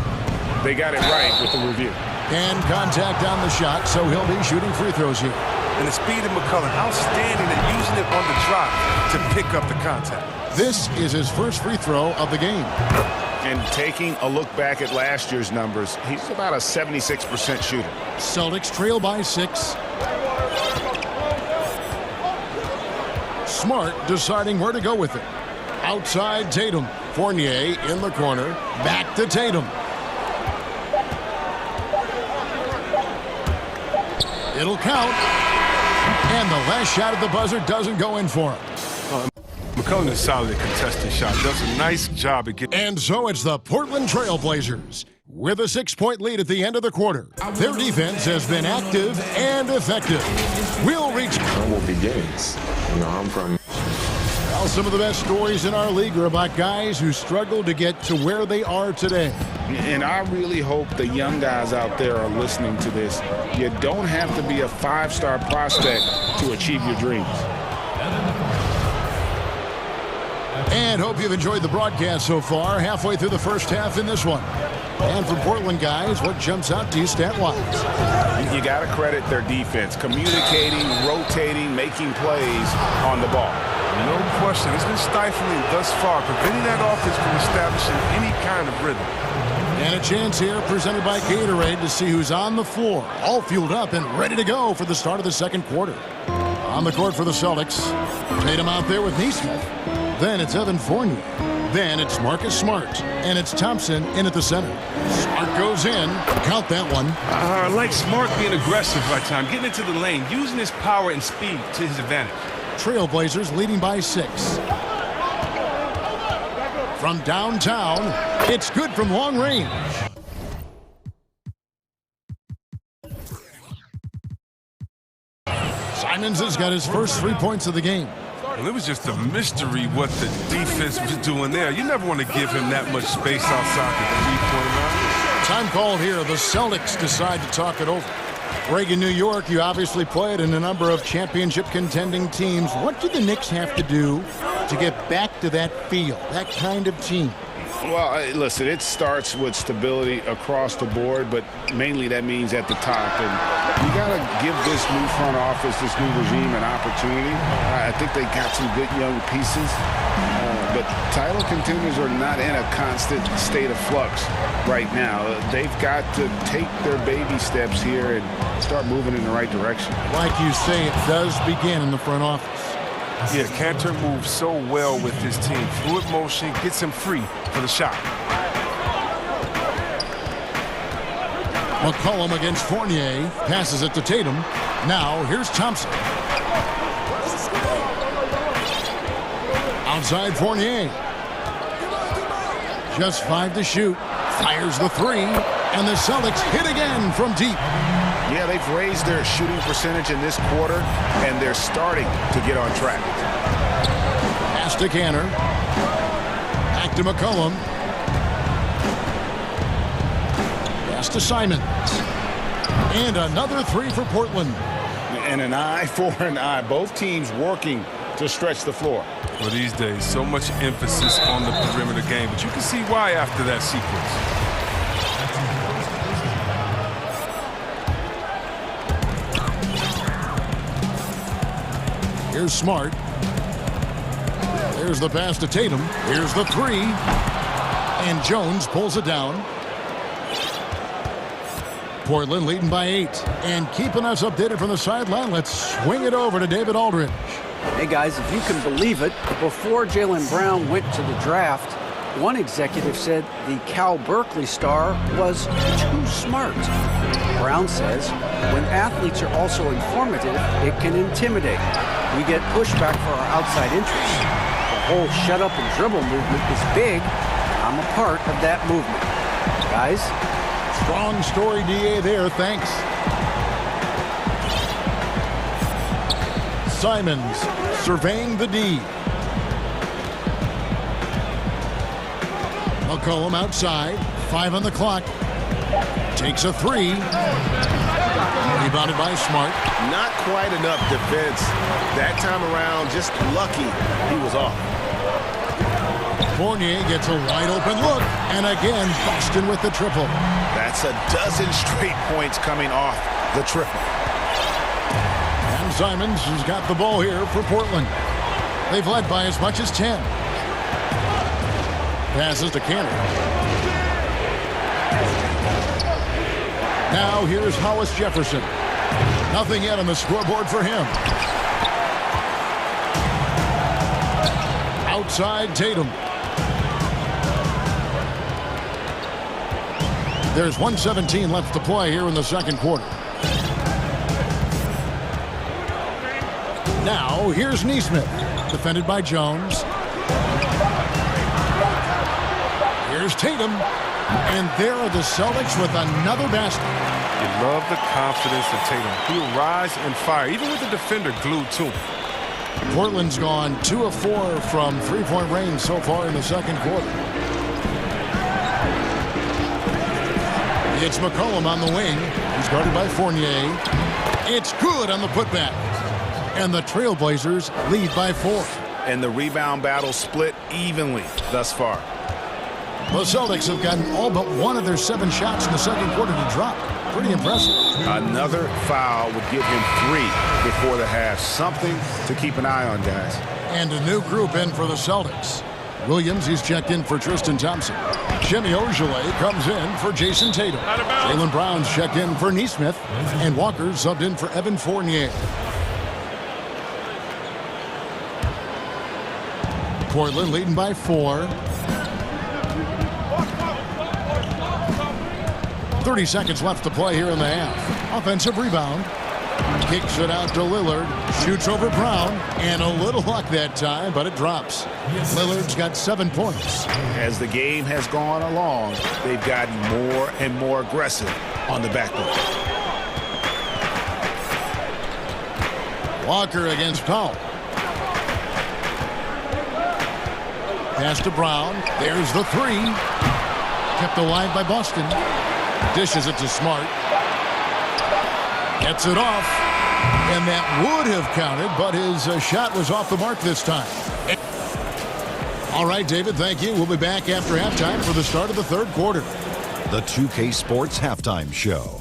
they got it right with the review. And contact on the shot, so he'll be shooting free throws here. And the speed of McCullough, outstanding at using it on the drop to pick up the contact. This is his first free throw of the game. And taking a look back at last year's numbers, he's about a 76% shooter. Celtics trail by 6. Smart deciding where to go with it. Outside Tatum. Fournier in the corner. Back to Tatum. It'll count. And the last shot at the buzzer doesn't go in for him. McCollum is solid at contested shot. Does a nice job at getting. And so it's the Portland Trail Blazers with a 6-point lead at the end of the quarter. Their defense has been active and effective. We'll reach humble beginnings. I'm from. Well, some of the best stories in our league are about guys who struggled to get to where they are today. And I really hope the young guys out there are listening to this. You don't have to be a 5-star prospect to achieve your dreams. And hope you've enjoyed the broadcast so far. Halfway through the first half in this one. And for Portland guys, what jumps out to you stat-wise? You got to credit their defense. Communicating, rotating, making plays on the ball. No question. It's been stifling thus far, preventing that offense from establishing any kind of rhythm. And a chance here presented by Gatorade to see who's on the floor. All fueled up and ready to go for the start of the second quarter. On the court for the Celtics. Tatum out there with Nesmith. Then it's Evan Fournier. Then it's Marcus Smart. And it's Thompson in at the center. Smart goes in. Count that one. I like Smart being aggressive right time, getting into the lane, using his power and speed to his advantage. Trailblazers leading by 6. From downtown, it's good from long range. Simons has got his first 3 points of the game. Well, it was just a mystery what the defense was doing there. You never want to give him that much space outside the three-point line. Time called here. The Celtics decide to talk it over. Greg, in New York, you obviously played in a number of championship contending teams. What do the Knicks have to do to get back to that feel, that kind of team? Well, listen, it starts with stability across the board, but mainly that means at the top. And you got to give this new front office, this new regime, an opportunity. I think they got some good young pieces, but title contenders are not in a constant state of flux right now. They've got to take their baby steps here and start moving in the right direction. Like you say, it does begin in the front office. Yeah, Cantor moves so well with his team. Fluid motion gets him free for the shot. McCollum against Fournier. Passes it to Tatum. Now, here's Thompson. Outside Fournier. Just 5 to shoot. Fires the 3. And the Celtics hit again from deep. Yeah, they've raised their shooting percentage in this quarter, and they're starting to get on track. Pass to Cantor. Back to McCollum. Pass to Simons. And another 3 for Portland. And an eye for an eye. Both teams working to stretch the floor. Well, these days, so much emphasis on the perimeter game, but you can see why after that sequence. Here's Smart. There's the pass to Tatum. Here's the 3. And Jones pulls it down. Portland leading by 8. And keeping us updated from the sideline, let's swing it over to David Aldridge. Hey, guys, if you can believe it, before Jaylen Brown went to the draft, one executive said the Cal Berkeley star was too smart. Brown says, when athletes are also informative, it can intimidate. We get pushback for our outside interests. The whole shut up and dribble movement is big. I'm a part of that movement. Guys? Strong story, DA, there. Thanks. Simons surveying the D. McCollum outside. 5 on the clock. Takes a 3. Rebounded by Smart. Not quite enough defense. That time around, just lucky he was off. Fournier gets a wide open look. And again, Boston with the triple. That's a dozen straight points coming off the triple. And Simons has got the ball here for Portland. They've led by as much as 10. Passes to Cantor. Now here's Hollis Jefferson. Nothing yet on the scoreboard for him. Outside Tatum. There's 1:17 left to play here in the second quarter. Now, here's Neesmith, defended by Jones. Here's Tatum. And there are the Celtics with another basket. You love the confidence of Tatum. He'll rise and fire, even with the defender glued to him. Portland's gone 2 of 4 from three-point range so far in the second quarter. It's McCollum on the wing. He's guarded by Fournier. It's good on the putback. And the Trailblazers lead by 4. And the rebound battle split evenly thus far. The Celtics have gotten all but one of their 7 shots in the second quarter to drop. Pretty impressive. Another foul would give him 3 before the half. Something to keep an eye on, guys. And a new group in for the Celtics. Williams, he's checked in for Tristan Thompson. Jimmy Ojeleye comes in for Jason Tatum. Jaylen Brown's checked in for Neesmith. And Walker subbed in for Evan Fournier. Portland leading by 4. 30 seconds left to play here in the half. Offensive rebound. Kicks it out to Lillard. Shoots over Brown. And a little luck that time, but it drops. Lillard's got 7 points. As the game has gone along, they've gotten more and more aggressive on the backboard. Walker against Powell. Pass to Brown. There's the 3. Kept alive by Boston. Dishes it to Smart. Gets it off. And that would have counted, but his shot was off the mark this time. All right, David, thank you. We'll be back after halftime for the start of the third quarter. The 2K Sports Halftime Show.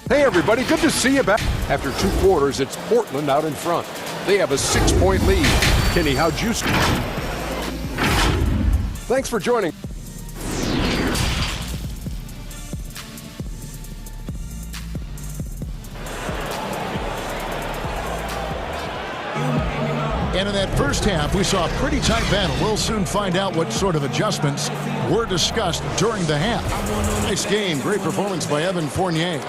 Hey, everybody. Good to see you back. After 2 quarters, it's Portland out in front. They have a 6-point lead. Kenny, how'd you score? Thanks for joining. And in that first half, we saw a pretty tight battle. We'll soon find out what sort of adjustments were discussed during the half. Nice game. Great performance by Evan Fournier.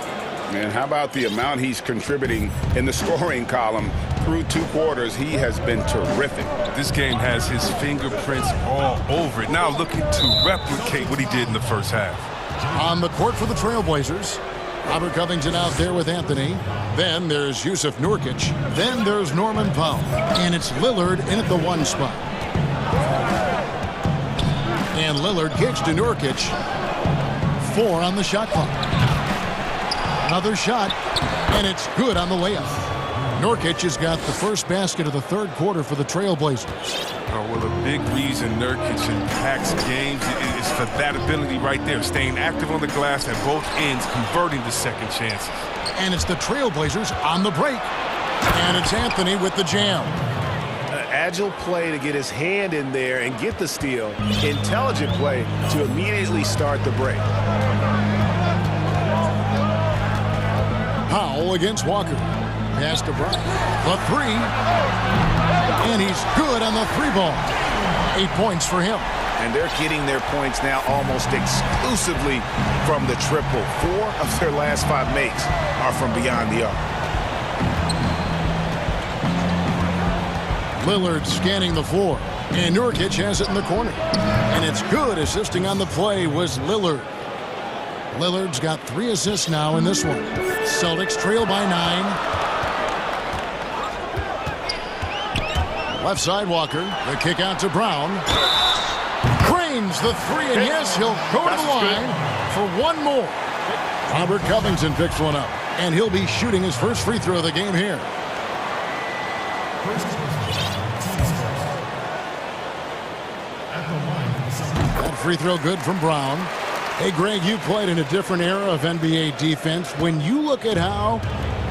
And how about the amount he's contributing in the scoring column through 2 quarters? He has been terrific. This game has his fingerprints all over it. Now looking to replicate what he did in the first half. On the court for the Trailblazers, Robert Covington out there with Anthony. Then there's Yusuf Nurkic. Then there's Norman Powell. And it's Lillard in at the 1 spot. And Lillard kicks to Nurkic. 4 on the shot clock. Another shot, and it's good on the layup. Nurkic has got the first basket of the third quarter for the Trailblazers. Oh, well, a big reason Nurkic impacts games is for that ability right there, staying active on the glass at both ends, converting the second chances. And it's the Trailblazers on the break. And it's Anthony with the jam. Agile play to get his hand in there and get the steal. Intelligent play to immediately start the break. Powell against Walker. Pass to Brown. The 3. And he's good on the 3 ball. 8 points for him. And they're getting their points now almost exclusively from the triple. 4 of their last 5 makes are from beyond the arc. Lillard scanning the floor. And Nurkic has it in the corner. And it's good. Assisting on the play was Lillard. Lillard's got 3 assists now in this one. Celtics trail by 9. Left side Walker. The kick out to Brown. Cranes the 3, and yes, he'll go to the line for 1 more. Robert Covington picks one up, and he'll be shooting his first free throw of the game here. That free throw good from Brown. Hey, Greg, you played in a different era of NBA defense. When you look at how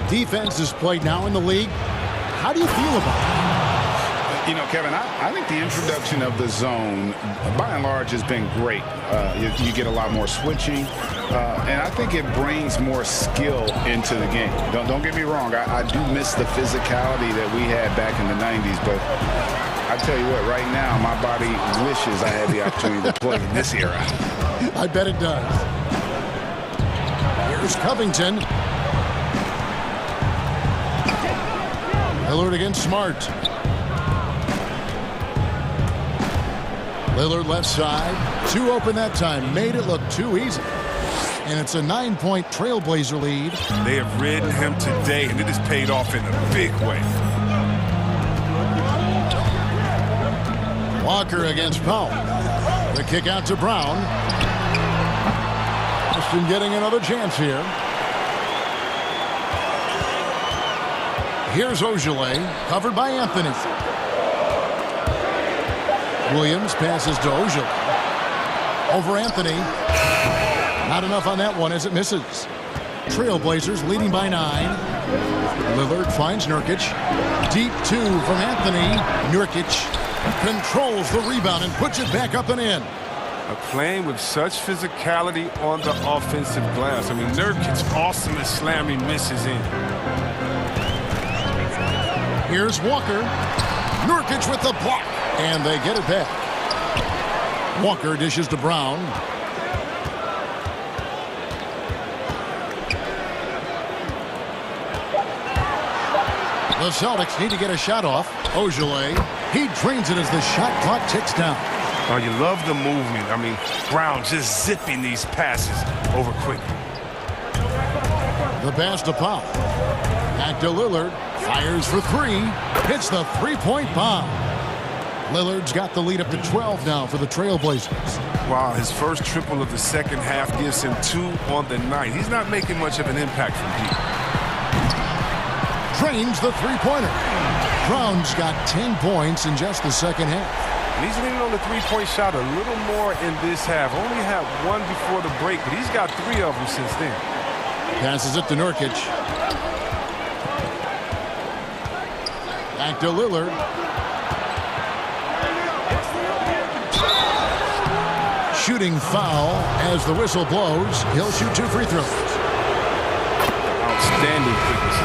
defense is played now in the league, how do you feel about it? You know, Kevin, I think the introduction of the zone, by and large, has been great. You get a lot more switching, and I think it brings more skill into the game. Don't get me wrong. I do miss the physicality that we had back in the 90s, but I tell you what, right now, my body wishes I had the opportunity to play in this era. I bet it does. Here's Covington. Lillard against Smart. Lillard left side. Two open that time. Made it look too easy. And it's a 9-point Trailblazer lead. They have ridden him today, and it has paid off in a big way. Walker against Powell. The kick out to Brown. Boston getting another chance here. Here's Ogilvy, covered by Anthony. Williams passes to Ogilvy. Over Anthony. Not enough on that one as it misses. Trailblazers leading by 9. Lillard finds Nurkic. Deep 2 from Anthony. Nurkic controls the rebound and puts it back up and in. Playing with such physicality on the offensive glass. I mean, Nurkic awesome at slamming misses in. Here's Walker. Nurkic with the block. And they get it back. Walker dishes to Brown. The Celtics need to get a shot off. Ogilvy, he drains it as the shot clock ticks down. Oh, you love the movement. I mean, Brown just zipping these passes over quickly. The pass to Powell. Back to Lillard. Fires for 3. Hits the three-point bomb. Lillard's got the lead up to 12 now for the Trailblazers. Wow, his first triple of the second half gives him 2 on the night. He's not making much of an impact from deep. Drains the three-pointer. Brown's got 10 points in just the second half. And he's leaning on the three-point shot a little more in this half. Only had 1 before the break, but he's got 3 of them since then. Passes it to Nurkic. Back to Lillard. Shooting foul as the whistle blows. He'll shoot 2 free throws. Outstanding quickness.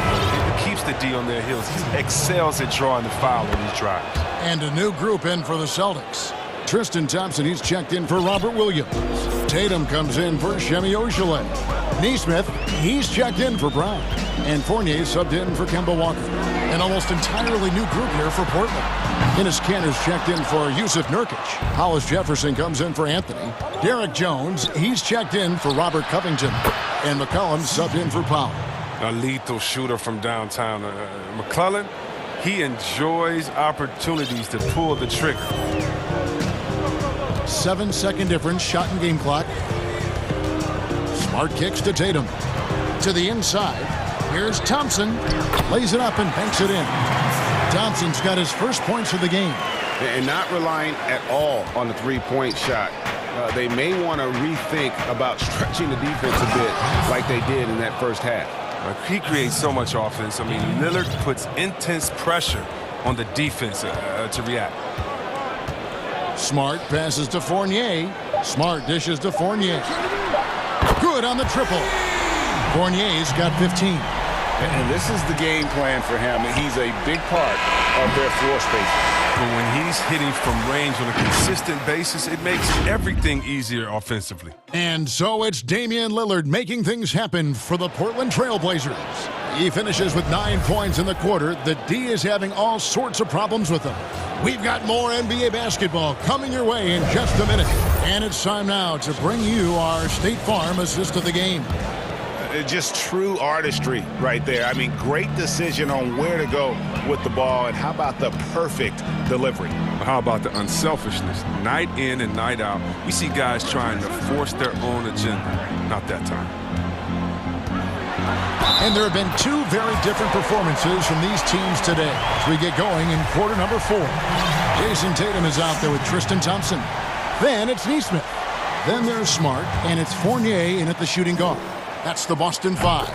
He keeps the D on their heels. He excels at drawing the foul on these drives. And a new group in for the Celtics. Tristan Thompson, he's checked in for Robert Williams. Tatum comes in for Shemi Ogilvy. Neesmith, he's checked in for Brown. And Fournier subbed in for Kemba Walker. An almost entirely new group here for Portland. Enes Kanter's checked in for Yusuf Nurkic. Hollis Jefferson comes in for Anthony. Derek Jones, he's checked in for Robert Covington. And McCollum subbed in for Powell. A lethal shooter from downtown. McClellan, he enjoys opportunities to pull the trigger. 7-second difference, shot and game clock. Smart kicks to Tatum. To the inside. Here's Thompson. Lays it up and banks it in. Thompson's got his first points of the game. And not relying at all on the three-point shot. They may want to rethink about stretching the defense a bit like they did in that first half. He creates so much offense. I mean, Lillard puts intense pressure on the defense to react. Smart passes to Fournier. Smart dishes to Fournier. Good on the triple. Fournier's got 15. And this is the game plan for him. He's a big part of their floor space. But when he's hitting from range on a consistent basis, it makes everything easier offensively. And so it's Damian Lillard making things happen for the Portland Trailblazers. He finishes with 9 points in the quarter. The D is having all sorts of problems with him. We've got more NBA basketball coming your way in just a minute. And it's time now to bring you our State Farm assist of the game. Just true artistry right there. I mean, great decision on where to go with the ball. And how about the perfect delivery? How about the unselfishness? Night in and night out, we see guys trying to force their own agenda. Not that time. And there have been 2 very different performances from these teams today as we get going in quarter number 4. Jason Tatum is out there with Tristan Thompson. Then it's Neesmith. Then there's Smart, and it's Fournier in at the shooting guard. That's the Boston 5.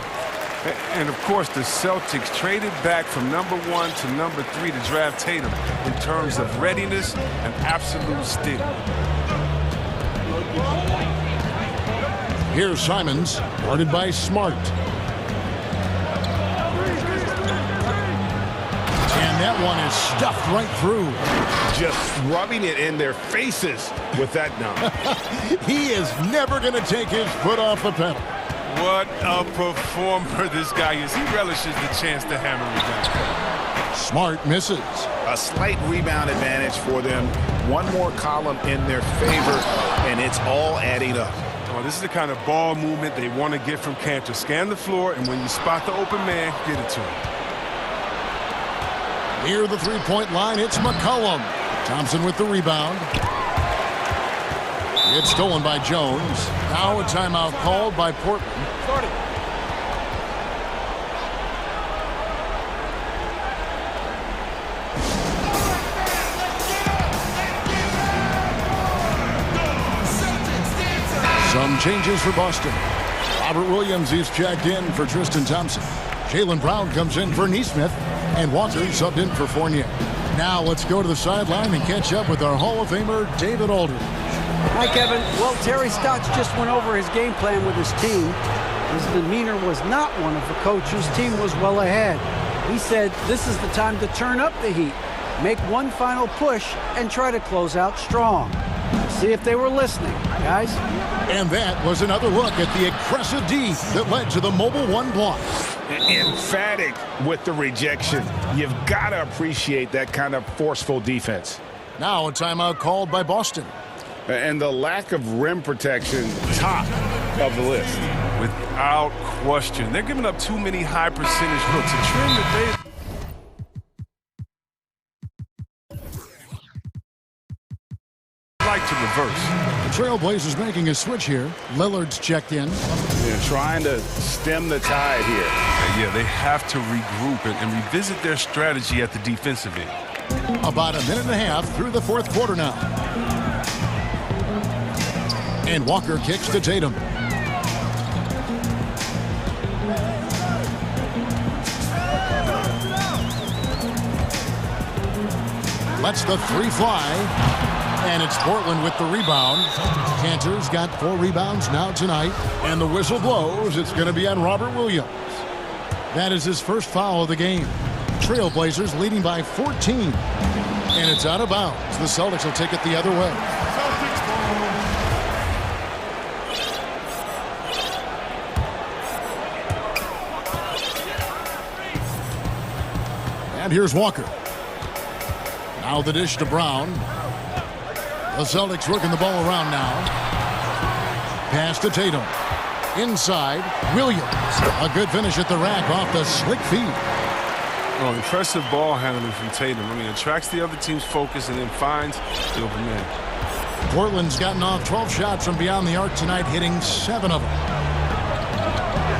And, of course, the Celtics traded back from number 1 to number 3 to draft Tatum in terms of readiness and absolute steal. Here's Simons, guarded by Smart. 10 And that one is stuffed right through. Just rubbing it in their faces with that dunk. He is never going to take his foot off the pedal. What a performer this guy is. He relishes the chance to hammer it down. Smart misses. A slight rebound advantage for them. One more column in their favor, and it's all adding up. Oh, this is the kind of ball movement they want to get from Cantor. Scan the floor, and when you spot the open man, get it to him. Near the three-point line, it's McCollum. Thompson with the rebound. It's stolen by Jones. Now a timeout called by Portland. Some changes for Boston. Robert Williams is checked in for Tristan Thompson. Jaylen Brown comes in for Nesmith. And Walker subbed in for Fournier. Now let's go to the sideline and catch up with our Hall of Famer, David Aldridge. Hi, Kevin. Well, Terry Stotts just went over his game plan with his team. His demeanor was not one of the coach's. Team was well ahead. He said this is the time to turn up the heat, make one final push, and try to close out strong. See if they were listening, guys. And that was another look at the aggressive D that led to the mobile one block. Emphatic with the rejection. You've got to appreciate that kind of forceful defense. Now a timeout called by Boston. And the lack of rim protection, top of the list. Without question. They're giving up too many high percentage looks. A trend that they... like to reverse. The Trailblazers making a switch here. Lillard's checked in. They're trying to stem the tide here. Yeah, they have to regroup and revisit their strategy at the defensive end. About a minute and a half through the fourth quarter now. And Walker kicks to Tatum. Lets the three fly. And it's Portland with the rebound. Cantor's got 4 rebounds now tonight. And the whistle blows. It's going to be on Robert Williams. That is his first foul of the game. Trailblazers leading by 14. And it's out of bounds. The Celtics will take it the other way. And here's Walker. Now the dish to Brown. The Celtics working the ball around now. Pass to Tatum. Inside, Williams. A good finish at the rack off the slick feed. Oh, impressive ball handling from Tatum. I mean, attracts the other team's focus and then finds the open man. Portland's gotten off 12 shots from beyond the arc tonight, hitting 7 of them.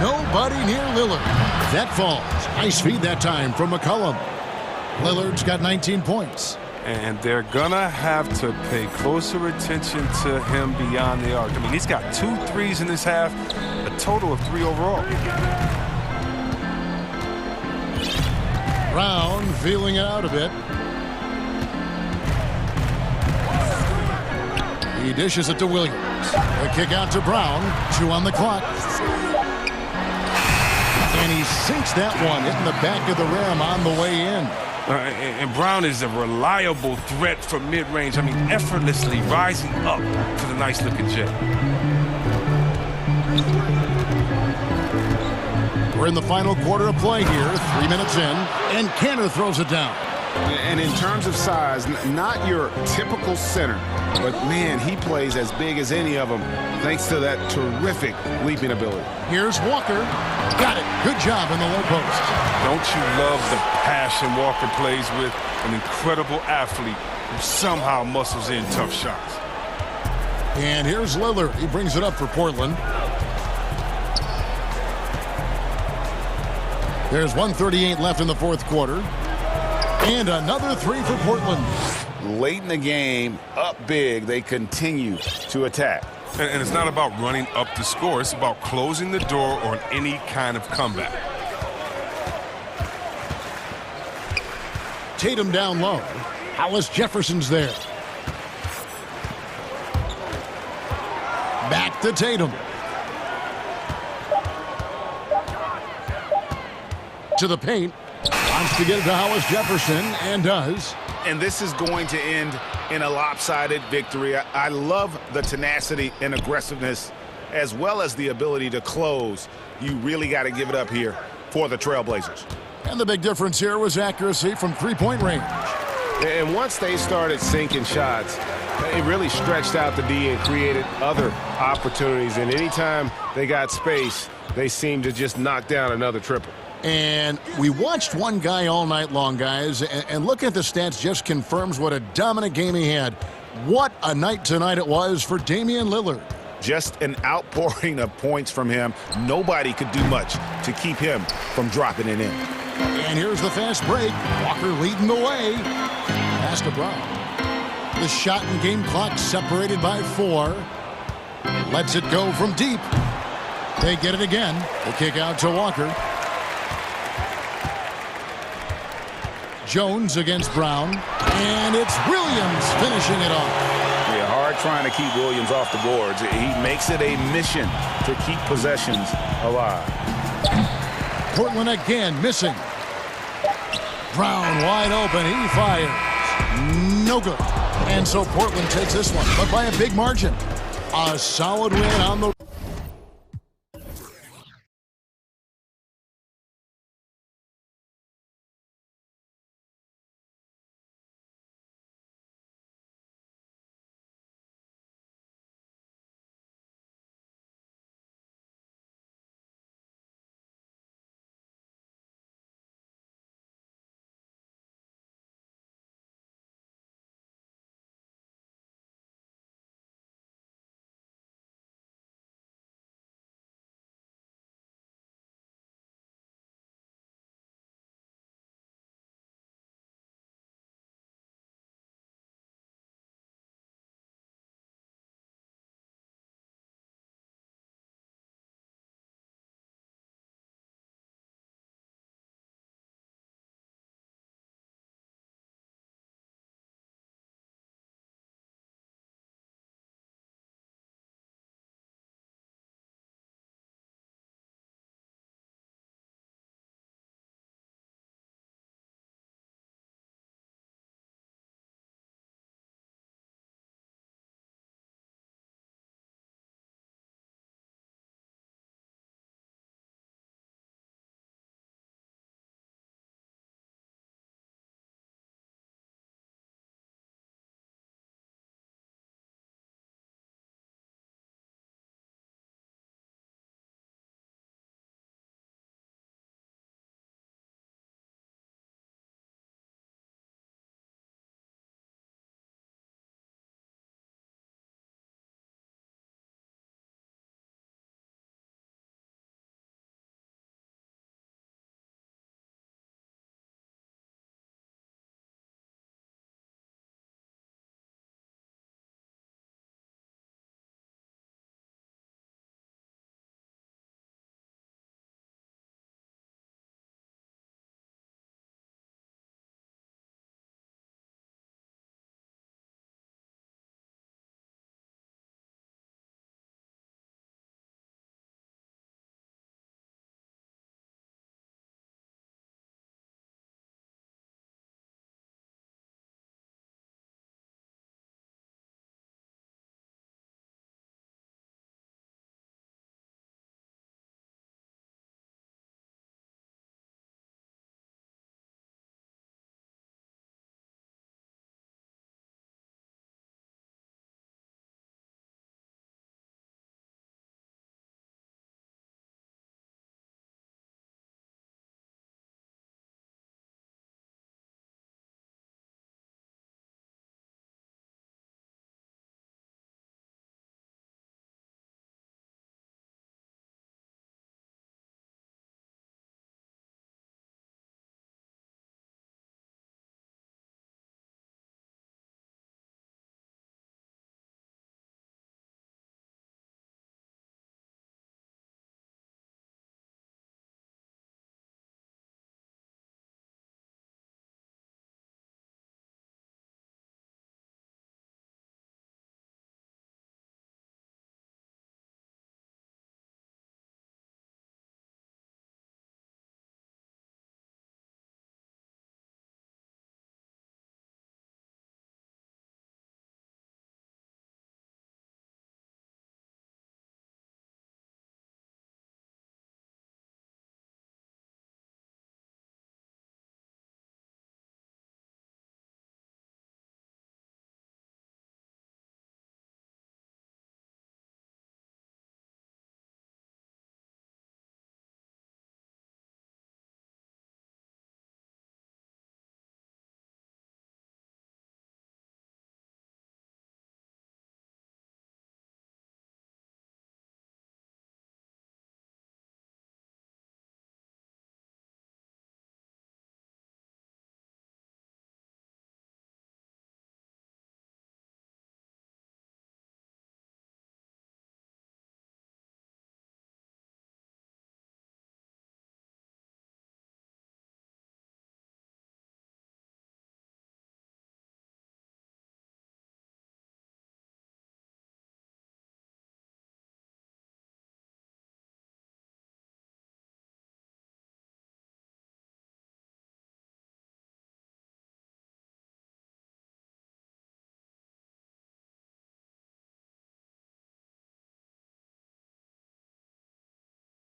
Nobody near Lillard. That falls. Nice feed that time from McCollum. Lillard's got 19 points. And they're going to have to pay closer attention to him beyond the arc. I mean, he's got 2 threes in this half, a total of 3 overall. Brown feeling it out a bit. He dishes it to Williams. The kick out to Brown. 2 on the clock. And he sinks that one, hitting the back of the rim on the way in. And Brown is a reliable threat from mid-range. I mean, effortlessly rising up for the nice-looking jet. We're in the final quarter of play here, 3 minutes in, and Cantor throws it down. And in terms of size, not your typical center, but man, he plays as big as any of them thanks to that terrific leaping ability. Here's Walker. Got it. Good job in the low post. Don't you love the passion Walker plays with? An incredible athlete who somehow muscles in tough shots. And here's Lillard. He brings it up for Portland. There's 1:38 left in the fourth quarter. And another 3 for Portland. Late in the game, up big, they continue to attack. And it's not about running up the score. It's about closing the door on any kind of comeback. Tatum down low. Alice Jefferson's there. Back to Tatum. To the paint. Wants to get it to Hollis Jefferson, and does. And this is going to end in a lopsided victory. I love the tenacity and aggressiveness, as well as the ability to close. You really got to give it up here for the Trailblazers. And the big difference here was accuracy from three-point range. And once they started sinking shots, it really stretched out the D and created other opportunities. And anytime they got space, they seemed to just knock down another triple. And we watched one guy all night long, guys, and looking at the stats just confirms what a dominant game he had. What a night tonight it was for Damian Lillard. Just an outpouring of points from him. Nobody could do much to keep him from dropping it in. And here's the fast break. Walker leading the way. Pass to Brown. The shot and game clock separated by 4. Lets it go from deep. They get it again. The kick out to Walker. Jones against Brown. And it's Williams finishing it off. Yeah, hard trying to keep Williams off the boards. He makes it a mission to keep possessions alive. Portland again missing. Brown wide open. He fires. No good. And so Portland takes this one, but by a big margin. A solid win on the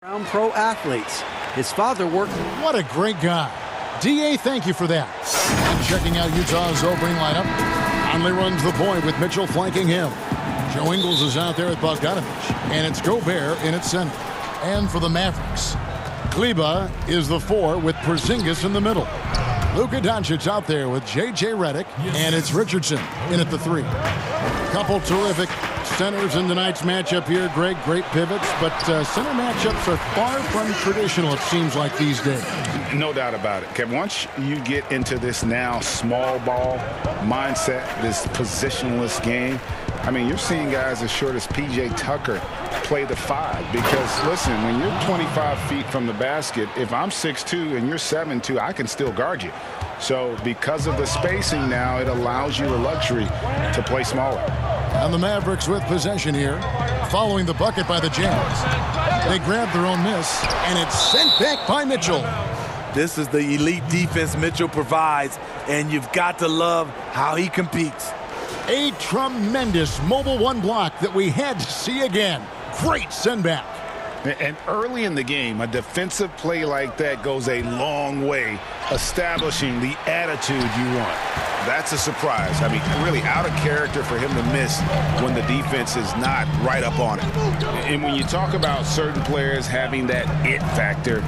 Around pro athletes. His father worked. What a great guy. D.A., thank you for that. And checking out Utah's opening lineup. Conley runs the point with Mitchell flanking him. Joe Ingles is out there with Bogdanovich. And it's Gobert in at center. And for the Mavericks, Kleber is the 4 with Porzingis in the middle. Luka Doncic out there with J.J. Redick. And it's Richardson in at the 3. Couple terrific centers in tonight's matchup here, Greg. Great pivots, but center matchups are far from traditional, it seems like, these days. No doubt about it, Kev. Once you get into this now small ball mindset, this positionless game, I mean, you're seeing guys as short as P.J. Tucker play the 5. Because, listen, when you're 25 feet from the basket, if I'm 6'2" and you're 7'2", I can still guard you. So because of the spacing now, it allows you the luxury to play smaller. And the Mavericks with possession here, following the bucket by the Jazz. They grab their own miss, and it's sent back by Mitchell. This is the elite defense Mitchell provides, and you've got to love how he competes. A tremendous mobile 1 block that we had to see again. Great send back. And early in the game, a defensive play like that goes a long way, establishing the attitude you want. That's a surprise. I mean, really out of character for him to miss when the defense is not right up on it. And when you talk about certain players having that it factor,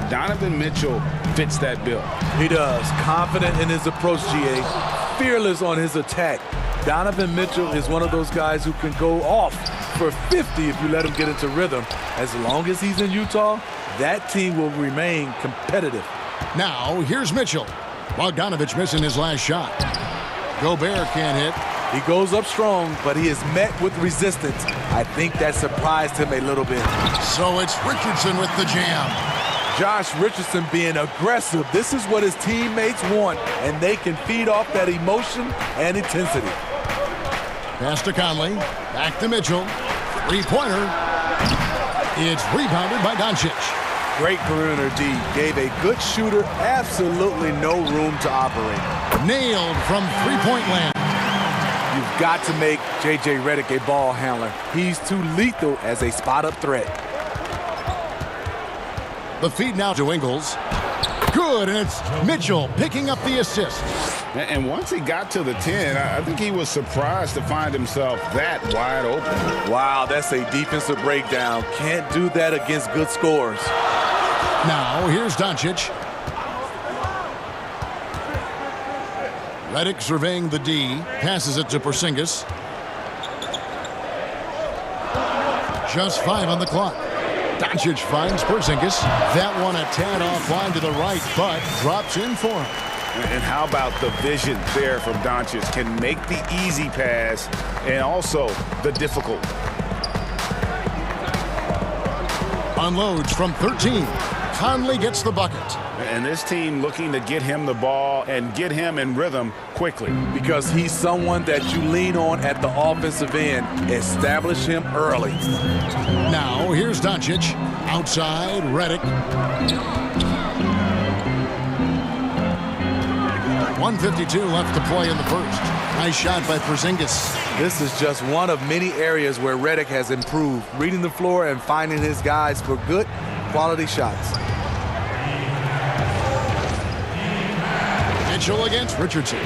Donovan Mitchell fits that bill. He does. Confident in his approach, GA. Fearless on his attack. Donovan Mitchell is one of those guys who can go off for 50 if you let him get into rhythm. As long as he's in Utah, that team will remain competitive. Now, here's Mitchell. Bogdanovich missing his last shot. Gobert can't hit. He goes up strong, but he is met with resistance. I think that surprised him a little bit. So it's Richardson with the jam. Josh Richardson being aggressive. This is what his teammates want, and they can feed off that emotion and intensity. Pass to Conley. Back to Mitchell. 3-pointer. It's rebounded by Doncic. Great perimeter D. Gave a good shooter absolutely no room to operate. Nailed from three-point land. You've got to make J.J. Redick a ball handler. He's too lethal as a spot-up threat. The feed now to Ingles. Good, and it's Mitchell picking up the assist. And once he got to the 10, I think he was surprised to find himself that wide open. Wow, that's a defensive breakdown. Can't do that against good scores. Now, here's Doncic. Redick surveying the D. Passes it to Porzingis. Just 5 on the clock. Doncic finds Porzingis. That one a tad offline to the right, but drops in for him. And how about the vision there from Doncic? Can make the easy pass and also the difficult. Unloads from 13. Conley gets the bucket. And this team looking to get him the ball and get him in rhythm quickly. Because he's someone that you lean on at the offensive end. Establish him early. Now, here's Doncic. Outside, Redick. 1:52 left to play in the first. Nice shot by Porzingis. This is just one of many areas where Redick has improved, reading the floor and finding his guys for good quality shots. Mitchell against Richardson.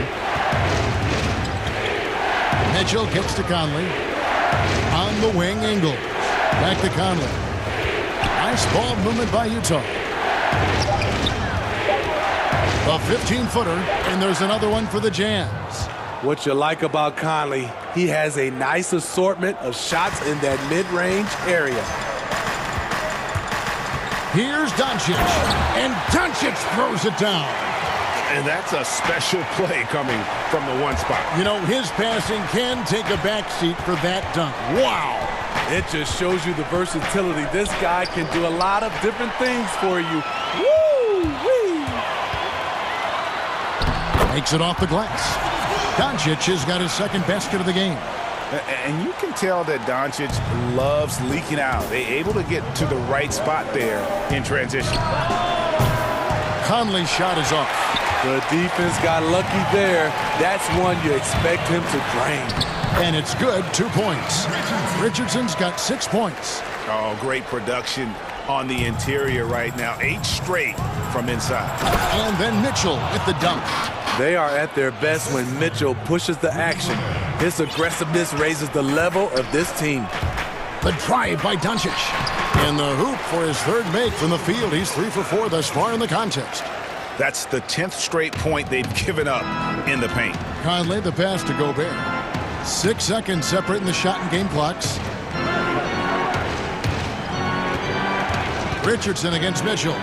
Mitchell kicks to Conley. On the wing, Ingles. Back to Conley. Nice ball movement by Utah. A 15-footer, and there's another one for the Jazz. What you like about Conley, he has a nice assortment of shots in that mid-range area. Here's Doncic, and Doncic throws it down. And that's a special play coming from the one spot. You know, his passing can take a backseat for that dunk. Wow. It just shows you the versatility. This guy can do a lot of different things for you. Woo-wee! Makes it off the glass. Doncic has got his second basket of the game. And you can tell that Doncic loves leaking out. They're able to get to the right spot there in transition. Conley's shot is off. The defense got lucky there. That's one you expect him to drain. And it's good, 2 points. Richardson's got 6 points. Oh, great production on the interior right now. 8 straight from inside. And then Mitchell with the dunk. They are at their best when Mitchell pushes the action. His aggressiveness raises the level of this team. The drive by Doncic. And the hoop for his 3rd make from the field. He's 3 for 4 thus far in the contest. That's the 10th straight point they've given up in the paint. Conley, the pass to Gobert. 6 seconds separating the shot and game clocks. Richardson against Mitchell.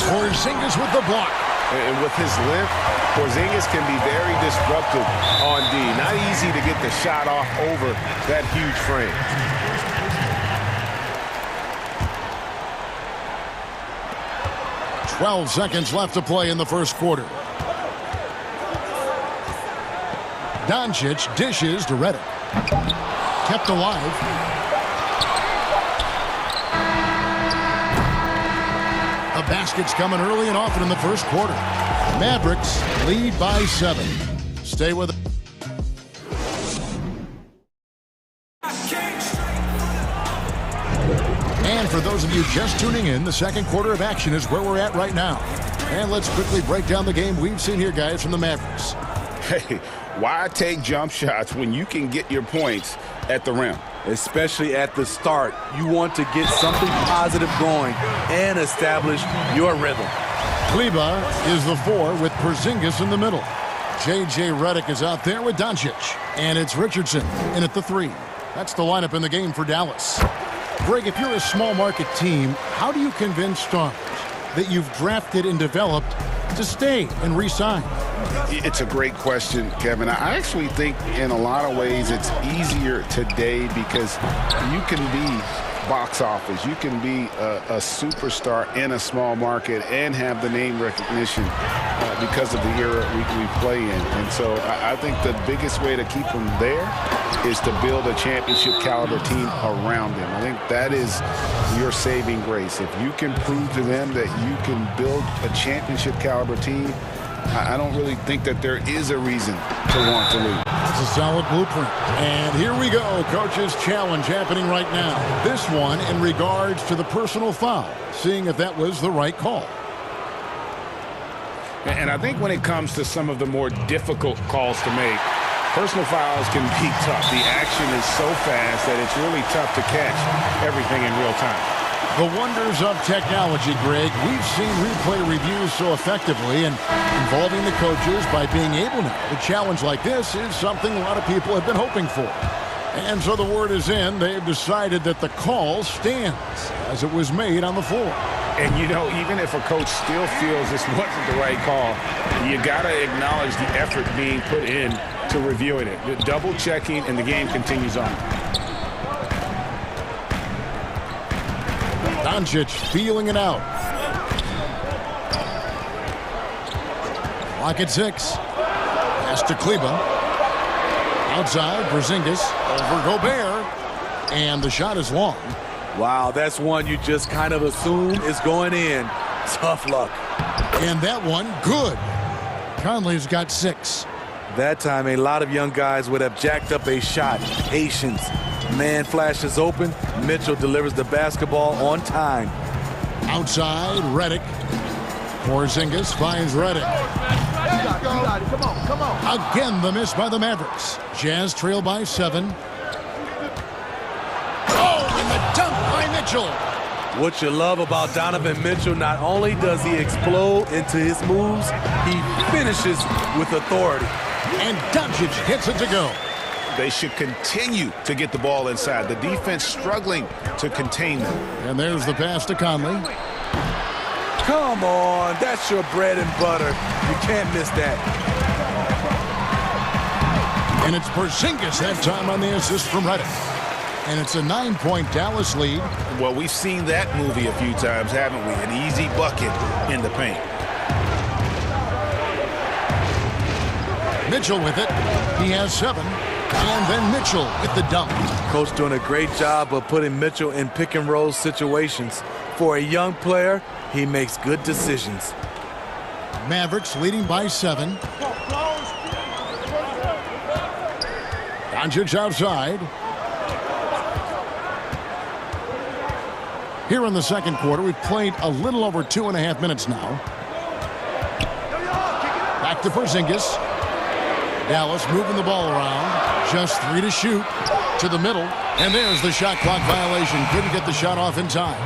Porzingis with the block. And with his length, Porzingis can be very disruptive on D. Not easy to get the shot off over that huge frame. "12 seconds left to play in the first quarter. Doncic dishes to Redick. Kept alive. The basket's coming early and often in the first quarter. Mavericks lead by 7. Stay with it. And for those of you just tuning in, the second quarter of action is where we're at right now. And let's quickly break down the game we've seen here, guys, from the Mavericks. Hey, why take jump shots when you can get your points at the rim? Especially at the start. You want to get something positive going and establish your rhythm. Kleba is the 4 with Porzingis in the middle. J.J. Redick is out there with Doncic. And it's Richardson in at the 3. That's the lineup in the game for Dallas. Greg, if you're a small market team, how do you convince stars that you've drafted and developed to stay and re-sign? It's a great question, Kevin. I actually think in a lot of ways it's easier today because you can be box office. You can be a superstar in a small market and have the name recognition because of the era we play in. And so I think the biggest way to keep them there is to build a championship caliber team around them. I think that is your saving grace. If you can prove to them that you can build a championship caliber team, I don't really think that there is a reason to want to leave. That's a solid blueprint. And here we go. Coach's challenge happening right now. This one in regards to the personal foul, seeing if that was the right call. And I think when it comes to some of the more difficult calls to make, personal fouls can be tough. The action is so fast that it's really tough to catch everything in real time. The wonders of technology, Greg. We've seen replay reviews so effectively, and involving the coaches by being able to. A challenge like this is something a lot of people have been hoping for. And so the word is in. They've decided that the call stands as it was made on the floor. And, you know, even if a coach still feels this wasn't the right call, you got to acknowledge the effort being put in to reviewing it. The double checking, and the game continues on. Doncic feeling it out. Clock at 6. Pass to Kleba. Outside, Porzingis over Gobert. And the shot is long. Wow, that's one you just kind of assume is going in. Tough luck. And that one, good. Conley's got 6. That time, a lot of young guys would have jacked up a shot. Patience. Man flashes open. Mitchell delivers the basketball on time. Outside, Redick. Porzingis finds Redick. Come on. Again, the miss by the Mavericks. Jazz trail by 7. Oh, and the dunk by Mitchell. What you love about Donovan Mitchell, not only does he explode into his moves, he finishes with authority. And Doncic hits it to go. They should continue to get the ball inside. The defense struggling to contain them. And there's the pass to Conley. Come on, that's your bread and butter. You can't miss that. And it's Porzingis that time on the assist from Redick. And it's a 9-point Dallas lead. Well, we've seen that movie a few times, haven't we? An easy bucket in the paint. Mitchell with it. He has 7. And then Mitchell with the dunk. Coach doing a great job of putting Mitchell in pick and roll situations. For a young player, he makes good decisions. Mavericks leading by 7. Doncic outside. Here in the second quarter, we've played a little over 2.5 minutes now. Back to Porzingis. Dallas moving the ball around. Just 3 to shoot. To the middle. And there's the shot clock violation. Couldn't get the shot off in time.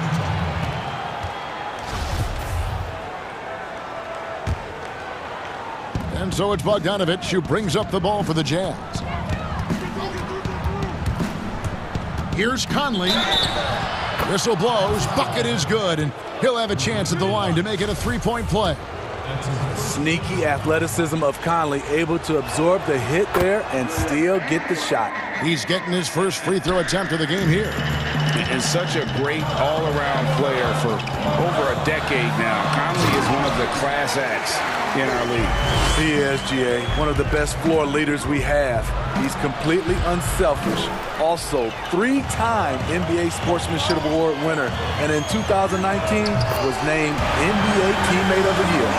And so it's Bogdanovich who brings up the ball for the Jazz. Here's Conley. Whistle blows. Bucket is good. And he'll have a chance at the line to make it a 3-point play. Sneaky athleticism of Conley, able to absorb the hit there and still get the shot. He's getting his first free throw attempt of the game here. And such a great all-around player for over a decade now. Conley is one of the class acts in our league. He is, GA, one of the best floor leaders we have. He's completely unselfish. Also, 3-time NBA Sportsmanship Award winner, and in 2019 was named NBA Teammate of the Year.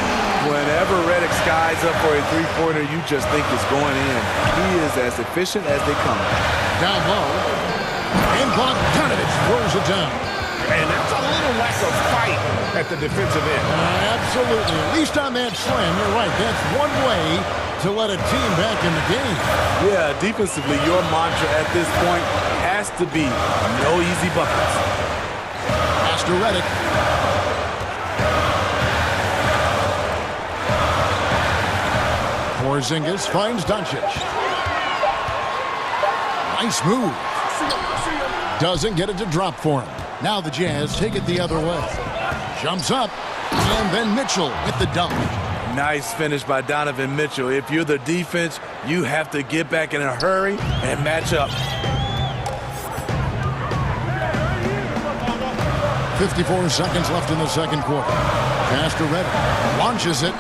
Whenever Redick skies up for a three-pointer, you just think it's going in. He is as efficient as they come. Down low, and Bogdanovich throws it down. And that's a little lack of fight at the defensive end. Absolutely. At least on that slam, you're right. That's one way to let a team back in the game. Yeah, defensively, your mantra at this point has to be no easy buckets. Pass to Redick. Porzingis finds Doncic. Nice move. Doesn't get it to drop for him. Now the Jazz take it the other way. Jumps up, and then Mitchell with the dunk. Nice finish by Donovan Mitchell. If you're the defense, you have to get back in a hurry and match up. 54 seconds left in the second quarter. Pass to Redick. Launches it.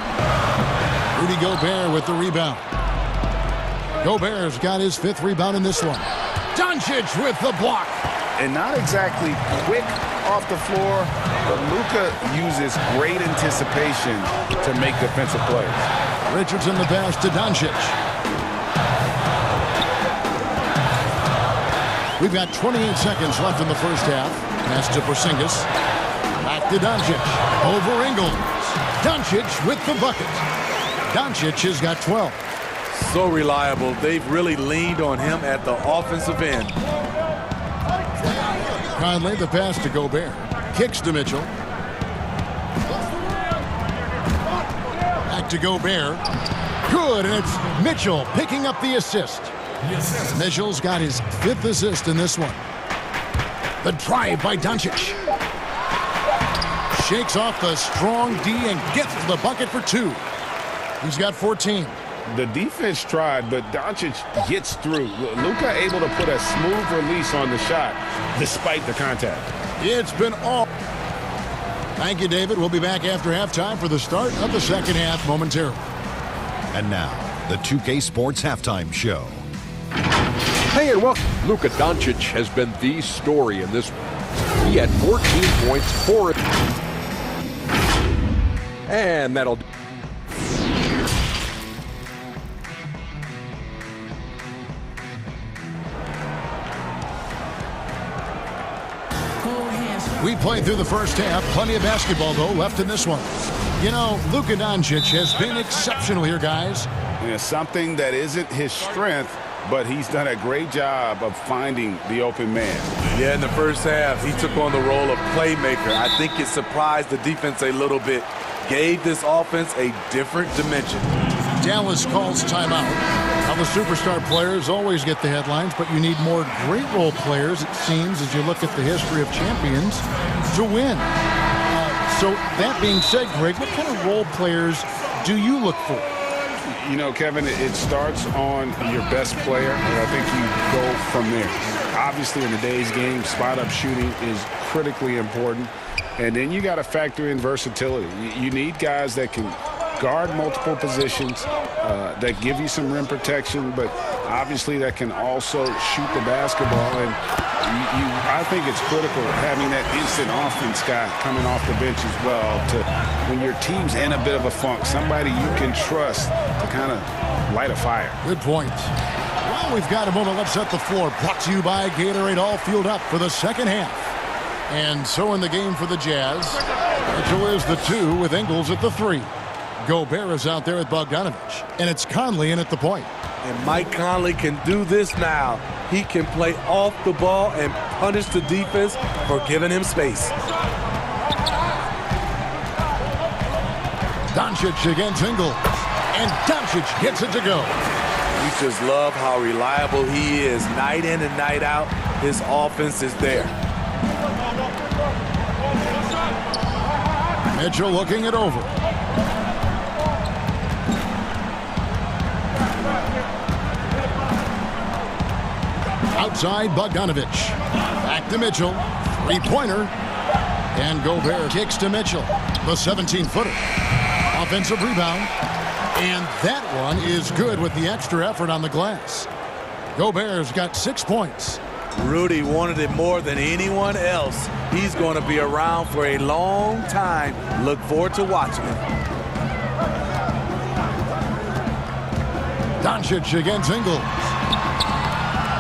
Rudy Gobert with the rebound. Gobert's got his 5th rebound in this one. Doncic with the block. And not exactly quick off the floor, but Luka uses great anticipation to make defensive plays. Richardson the pass to Doncic. We've got 28 seconds left in the first half. Pass to Porzingis. Back to Doncic. Over Ingles. Doncic with the bucket. Doncic has got 12. So reliable. They've really leaned on him at the offensive end. Conley the pass to Gobert. Kicks to Mitchell. Back to Gobert. Good, and it's Mitchell picking up the assist. Mitchell's got his 5th assist in this one. The drive by Doncic. Shakes off the strong D and gets to the bucket for 2. He's got 14. The defense tried, but Doncic gets through. Luka able to put a smooth release on the shot despite the contact. It's been all. Thank you, David. We'll be back after halftime for the start of the second half momentarily. And now, the 2K Sports Halftime Show. Hey, and welcome. Luka Doncic has been the story in this. He had 14 points for it. And that'll do. We played through the first half. Plenty of basketball, though, left in this one. You know, Luka Doncic has been exceptional here, guys. Yeah, something that isn't his strength, but he's done a great job of finding the open man. Yeah, in the first half, he took on the role of playmaker. I think it surprised the defense a little bit. Gave this offense a different dimension. Dallas calls timeout. Now, the superstar players always get the headlines, but you need more great role players, it seems, as you look at the history of champions, to win. So that being said, Greg, what kind of role players do you look for? You know, Kevin, it starts on your best player, and I think you go from there. Obviously, in today's game, spot-up shooting is critically important. And then you got to factor in versatility. You need guys that can guard multiple positions, that give you some rim protection, but obviously that can also shoot the basketball. And I think it's critical having that instant offense guy coming off the bench as well to when your team's in a bit of a funk, somebody you can trust to kind of light a fire. Good point. Well, we've got a moment. Let's set the floor. Brought to you by Gatorade. All fueled up for the second half. And so in the game for the Jazz, Mitchell is the 2 with Ingles at the 3. Gobert is out there with Bogdanovich, and it's Conley in at the point. And Mike Conley can do this now. He can play off the ball and punish the defense for giving him space. Doncic against Ingles, and Doncic gets it to go. You just love how reliable he is. Night in and night out, his offense is there. Mitchell looking it over. Outside Bogdanovich. Back to Mitchell. Three-pointer. And Gobert kicks to Mitchell. The 17-footer. Offensive rebound. And that one is good with the extra effort on the glass. Gobert's got 6 points. Rudy wanted it more than anyone else. He's going to be around for a long time. Look forward to watching him. Doncic against Ingles.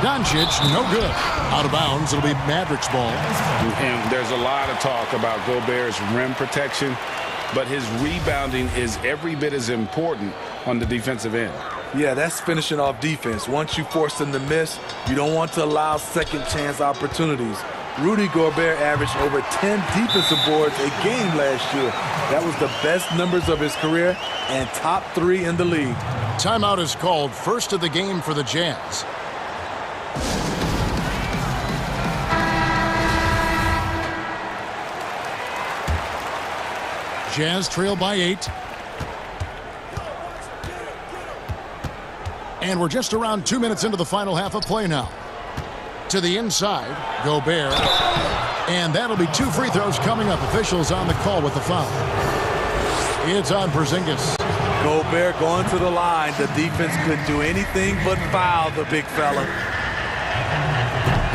Doncic, no good. Out of bounds, it'll be Mavericks ball. And there's a lot of talk about Gobert's rim protection, but his rebounding is every bit as important on the defensive end. Yeah, that's finishing off defense. Once you force them to miss, you don't want to allow second chance opportunities. Rudy Gobert averaged over 10 defensive boards a game last year. That was the best numbers of his career and top 3 in the league. Timeout is called, first of the game for the Jazz. Jazz trail by 8. And we're just around 2 minutes into the final half of play now. To the inside, Gobert. And that'll be 2 free throws coming up. Officials on the call with the foul. It's on Porzingis. Gobert going to the line. The defense couldn't do anything but foul the big fella.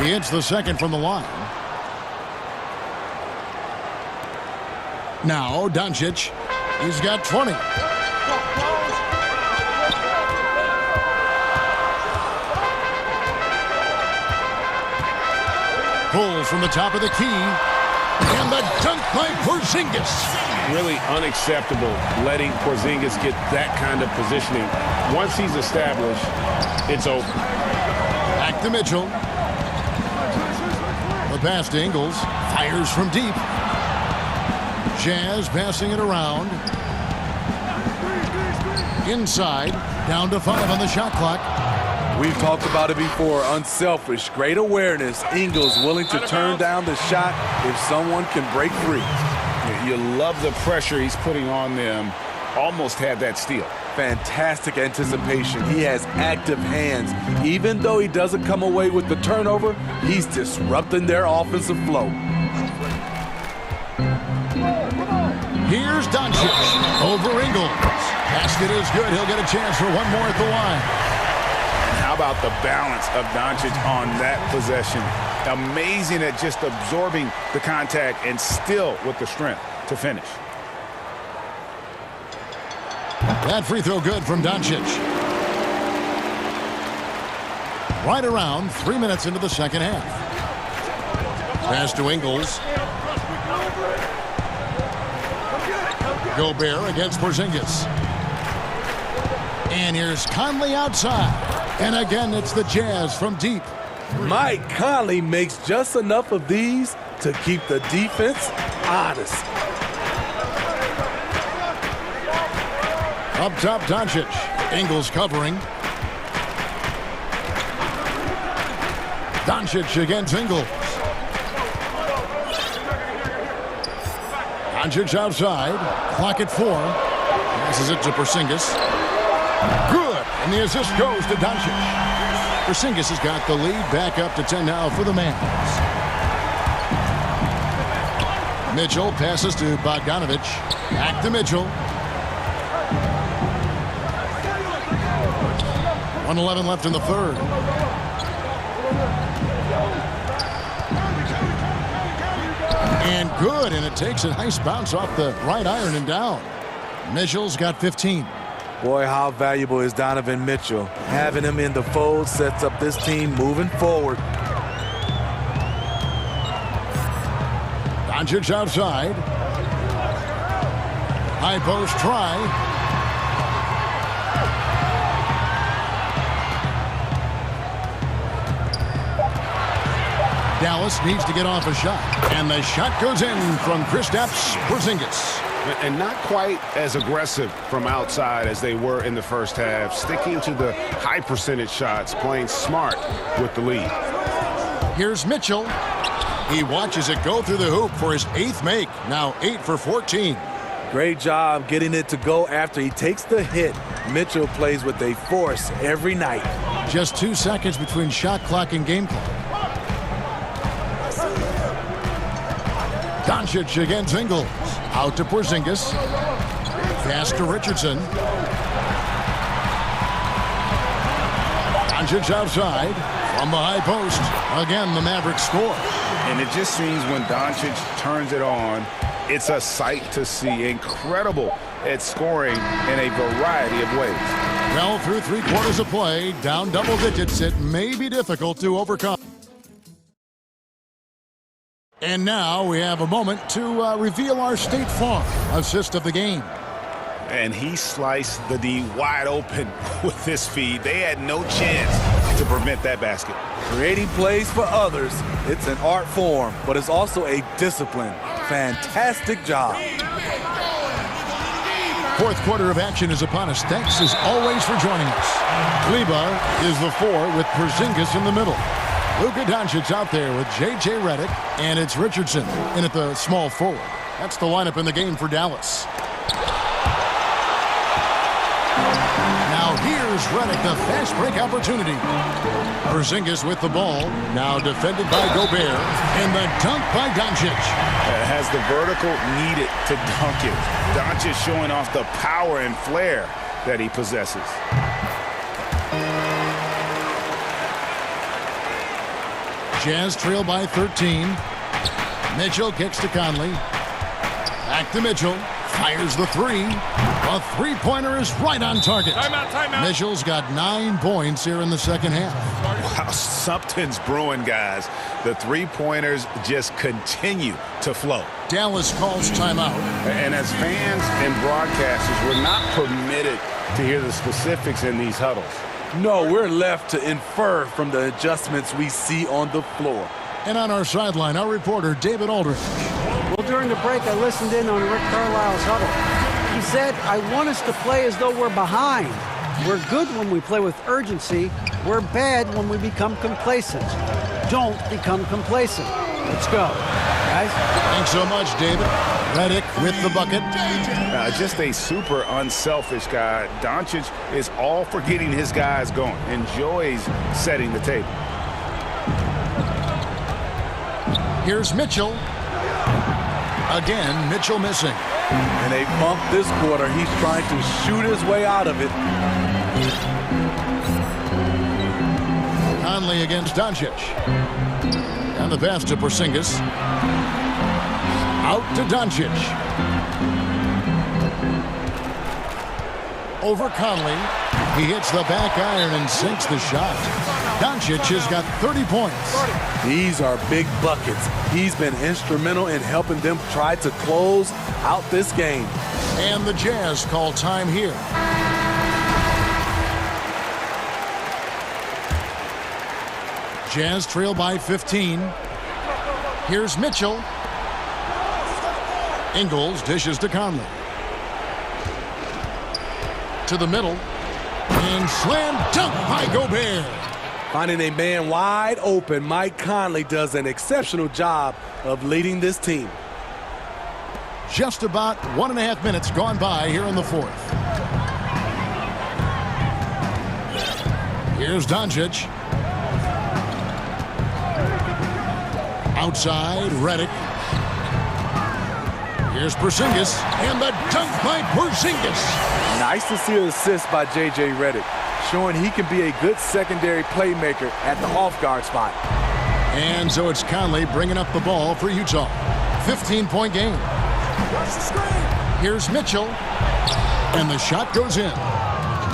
He hits the second from the line. Now, Doncic. He's got 20. Pulls from the top of the key. And the dunk by Porzingis. Really unacceptable letting Porzingis get that kind of positioning. Once he's established, it's over. Back to Mitchell. The pass to Ingles. Fires from deep. Jazz passing it around. Inside. Down to 5 on the shot clock. We've talked about it before. Unselfish. Great awareness. Ingles willing to turn down the shot if someone can break free. You love the pressure he's putting on them. Almost had that steal. Fantastic anticipation. He has active hands. Even though he doesn't come away with the turnover, he's disrupting their offensive flow. Here's Doncic over Ingles. Basket is good. He'll get a chance for one more at the line. How about the balance of Doncic on that possession? Amazing at just absorbing the contact and still with the strength to finish. That free throw good from Doncic. Right around 3 minutes into the second half. Pass to Ingles. Gobert against Porzingis. And here's Conley outside. And again, it's the Jazz from deep. Mike Conley makes just enough of these to keep the defense honest. Up top, Doncic. Ingles covering. Doncic against Ingles. Doncic outside. Clock at 4. Passes it to Porzingis. Good. And the assist goes to Doncic. Porzingis has got the lead back up to 10 now for the Mavs. Mitchell passes to Bogdanovich. Back to Mitchell. 1:11 left in the third. And good, and it takes a nice bounce off the right iron and down. Mitchell's got 15. Boy, how valuable is Donovan Mitchell? Having him in the fold sets up this team moving forward. Doncic outside. High post try. Dallas needs to get off a shot. And the shot goes in from Kristaps Porzingis. And not quite as aggressive from outside as they were in the first half. Sticking to the high percentage shots, playing smart with the lead. Here's Mitchell. He watches it go through the hoop for his 8th make. Now 8 for 14. Great job getting it to go after he takes the hit. Mitchell plays with a force every night. Just 2 seconds between shot clock and game clock. Doncic against Ingles. Out to Porzingis. Pass to Richardson. Doncic outside. From the high post. Again, the Mavericks score. And it just seems when Doncic turns it on, it's a sight to see. Incredible at scoring in a variety of ways. Well, through 3 quarters of play, down double digits, it may be difficult to overcome. And now we have a moment to reveal our State Farm assist of the game. And he sliced the D wide open with this feed. They had no chance to prevent that basket. Creating plays for others, it's an art form, but it's also a discipline. Fantastic job. 4th quarter of action is upon us. Thanks as always for joining us. Kleba is the 4 with Porzingis in the middle. Luka Doncic out there with J.J. Redick, and it's Richardson in at the small forward. That's the lineup in the game for Dallas. Now here's Redick, the fast break opportunity. Porzingis with the ball, now defended by Gobert, and the dunk by Doncic. Has the vertical needed to dunk it. Doncic showing off the power and flair that he possesses. Jazz trail by 13. Mitchell kicks to Conley. Back to Mitchell. Fires the 3. A 3-pointer is right on target. Timeout. Mitchell's got 9 points here in the second half. Wow, something's brewing, guys. The 3-pointers just continue to flow. Dallas calls timeout. And as fans and broadcasters, we're not permitted to hear the specifics in these huddles. No, we're left to infer from the adjustments we see on the floor. And on our sideline, our reporter, David Aldridge. Well, during the break, I listened in on Rick Carlisle's huddle. He said, I want us to play as though we're behind. We're good when we play with urgency. We're bad when we become complacent. Don't become complacent. Let's go, guys. Thanks so much, David. Redick with the bucket. Just a super unselfish guy. Doncic is all for getting his guys going. Enjoys setting the table. Here's Mitchell. Again, Mitchell missing. And they bump this quarter. He's trying to shoot his way out of it. Conley against Doncic. And the pass to Porzingis. Out to Doncic. Over Conley. He hits the back iron and sinks the shot. Doncic has got 30 points. These are big buckets. He's been instrumental in helping them try to close out this game. And the Jazz call time here. Jazz trail by 15. Here's Mitchell. Ingles dishes to Conley. To the middle. And slam dunk by Gobert. Finding a man wide open, Mike Conley does an exceptional job of leading this team. Just about 1.5 minutes gone by here in the 4th. Here's Doncic. Outside, Redick. Here's Porzingis, and the dunk by Porzingis. Nice to see an assist by J.J. Redick, showing he can be a good secondary playmaker at the off-guard spot. And so it's Conley bringing up the ball for Utah. 15-point game. Here's Mitchell, and the shot goes in.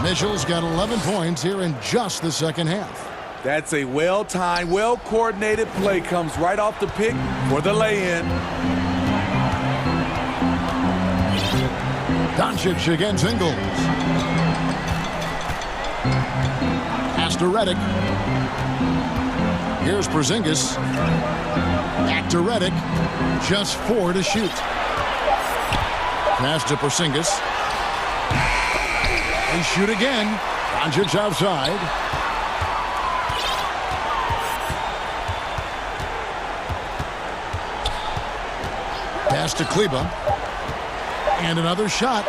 Mitchell's got 11 points here in just the second half. That's a well-timed, well-coordinated play. Comes right off the pick for the lay-in. Doncic against Ingles. Pass to Redick. Here's Porzingis. Back to Redick. Just 4 to shoot. Pass to Porzingis. They shoot again. Doncic outside. Pass to Kleba. And another shot.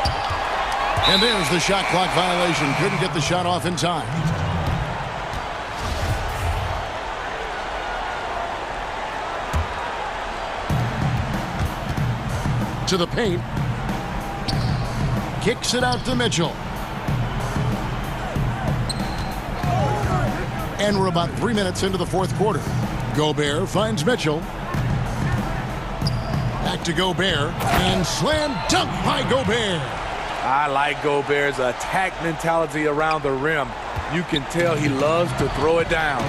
And there's the shot clock violation. Couldn't get the shot off in time. To the paint. Kicks it out to Mitchell. And we're about 3 minutes into the fourth quarter. Gobert finds Mitchell. Back to Gobert. And slam dunk by Gobert. I like Gobert's attack mentality around the rim. You can tell he loves to throw it down.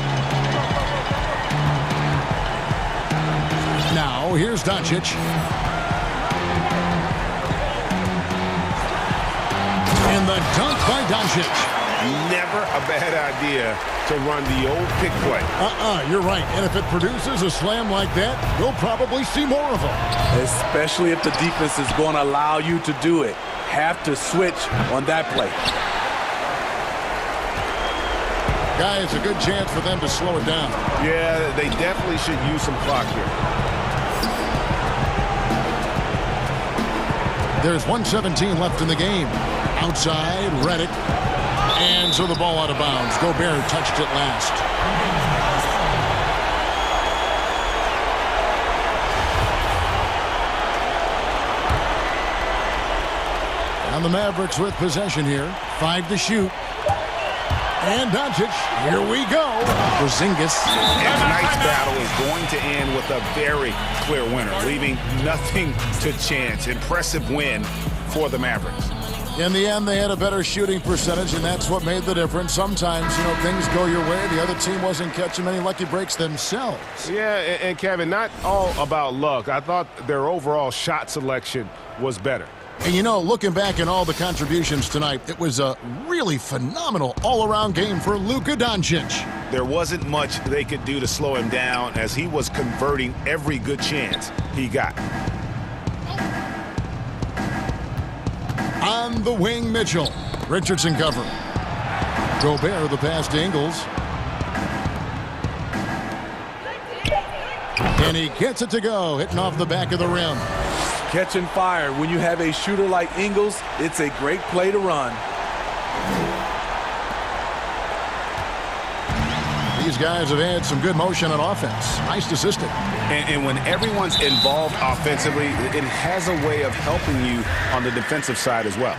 Now, here's Doncic. And the dunk by Doncic. Never a bad idea to run the old pick play. You're right. And if it produces a slam like that, we'll probably see more of them. Especially if the defense is going to allow you to do it. Have to switch on that play. Guys, a good chance for them to slow it down. Yeah, they definitely should use some clock here. There's 1:17 left in the game. Outside, Redick. And so the ball out of bounds. Gobert touched it last. And the Mavericks with possession here. 5 to shoot. And Doncic, here we go. Porzingis. And tonight's battle is going to end with a very clear winner, leaving nothing to chance. Impressive win for the Mavericks. In the end, they had a better shooting percentage, and that's what made the difference. Sometimes, things go your way. The other team wasn't catching many lucky breaks themselves. Yeah, and Kevin, not all about luck. I thought their overall shot selection was better. And looking back at all the contributions tonight, it was a really phenomenal all-around game for Luka Doncic. There wasn't much they could do to slow him down as he was converting every good chance he got. On the wing, Mitchell. Richardson cover. Gobert, the pass to Ingles. And he gets it to go, hitting off the back of the rim. Catching fire. When you have a shooter like Ingles, it's a great play to run. These guys have had some good motion on offense. Nice assisting. And when everyone's involved offensively, it has a way of helping you on the defensive side as well.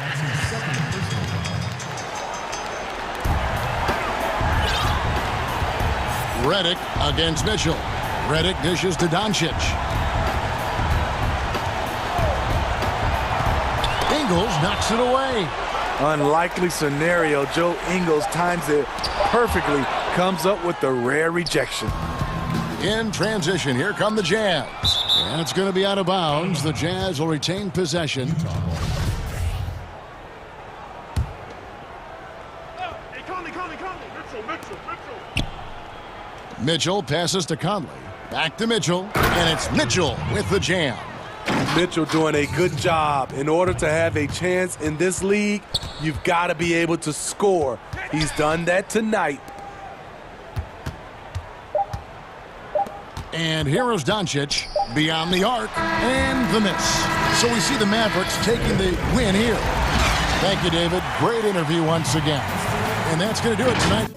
Redick against Mitchell. Redick dishes to Doncic. Ingles knocks it away. Unlikely scenario. Joe Ingles times it perfectly. Comes up with the rare rejection. In transition, here come the Jazz. And it's going to be out of bounds. The Jazz will retain possession. Mitchell passes to Conley. Back to Mitchell. And it's Mitchell with the jam. Mitchell doing a good job. In order to have a chance in this league, you've got to be able to score. He's done that tonight. And here is Doncic beyond the arc and the miss. So we see the Mavericks taking the win here. Thank you, David. Great interview once again. And that's going to do it tonight.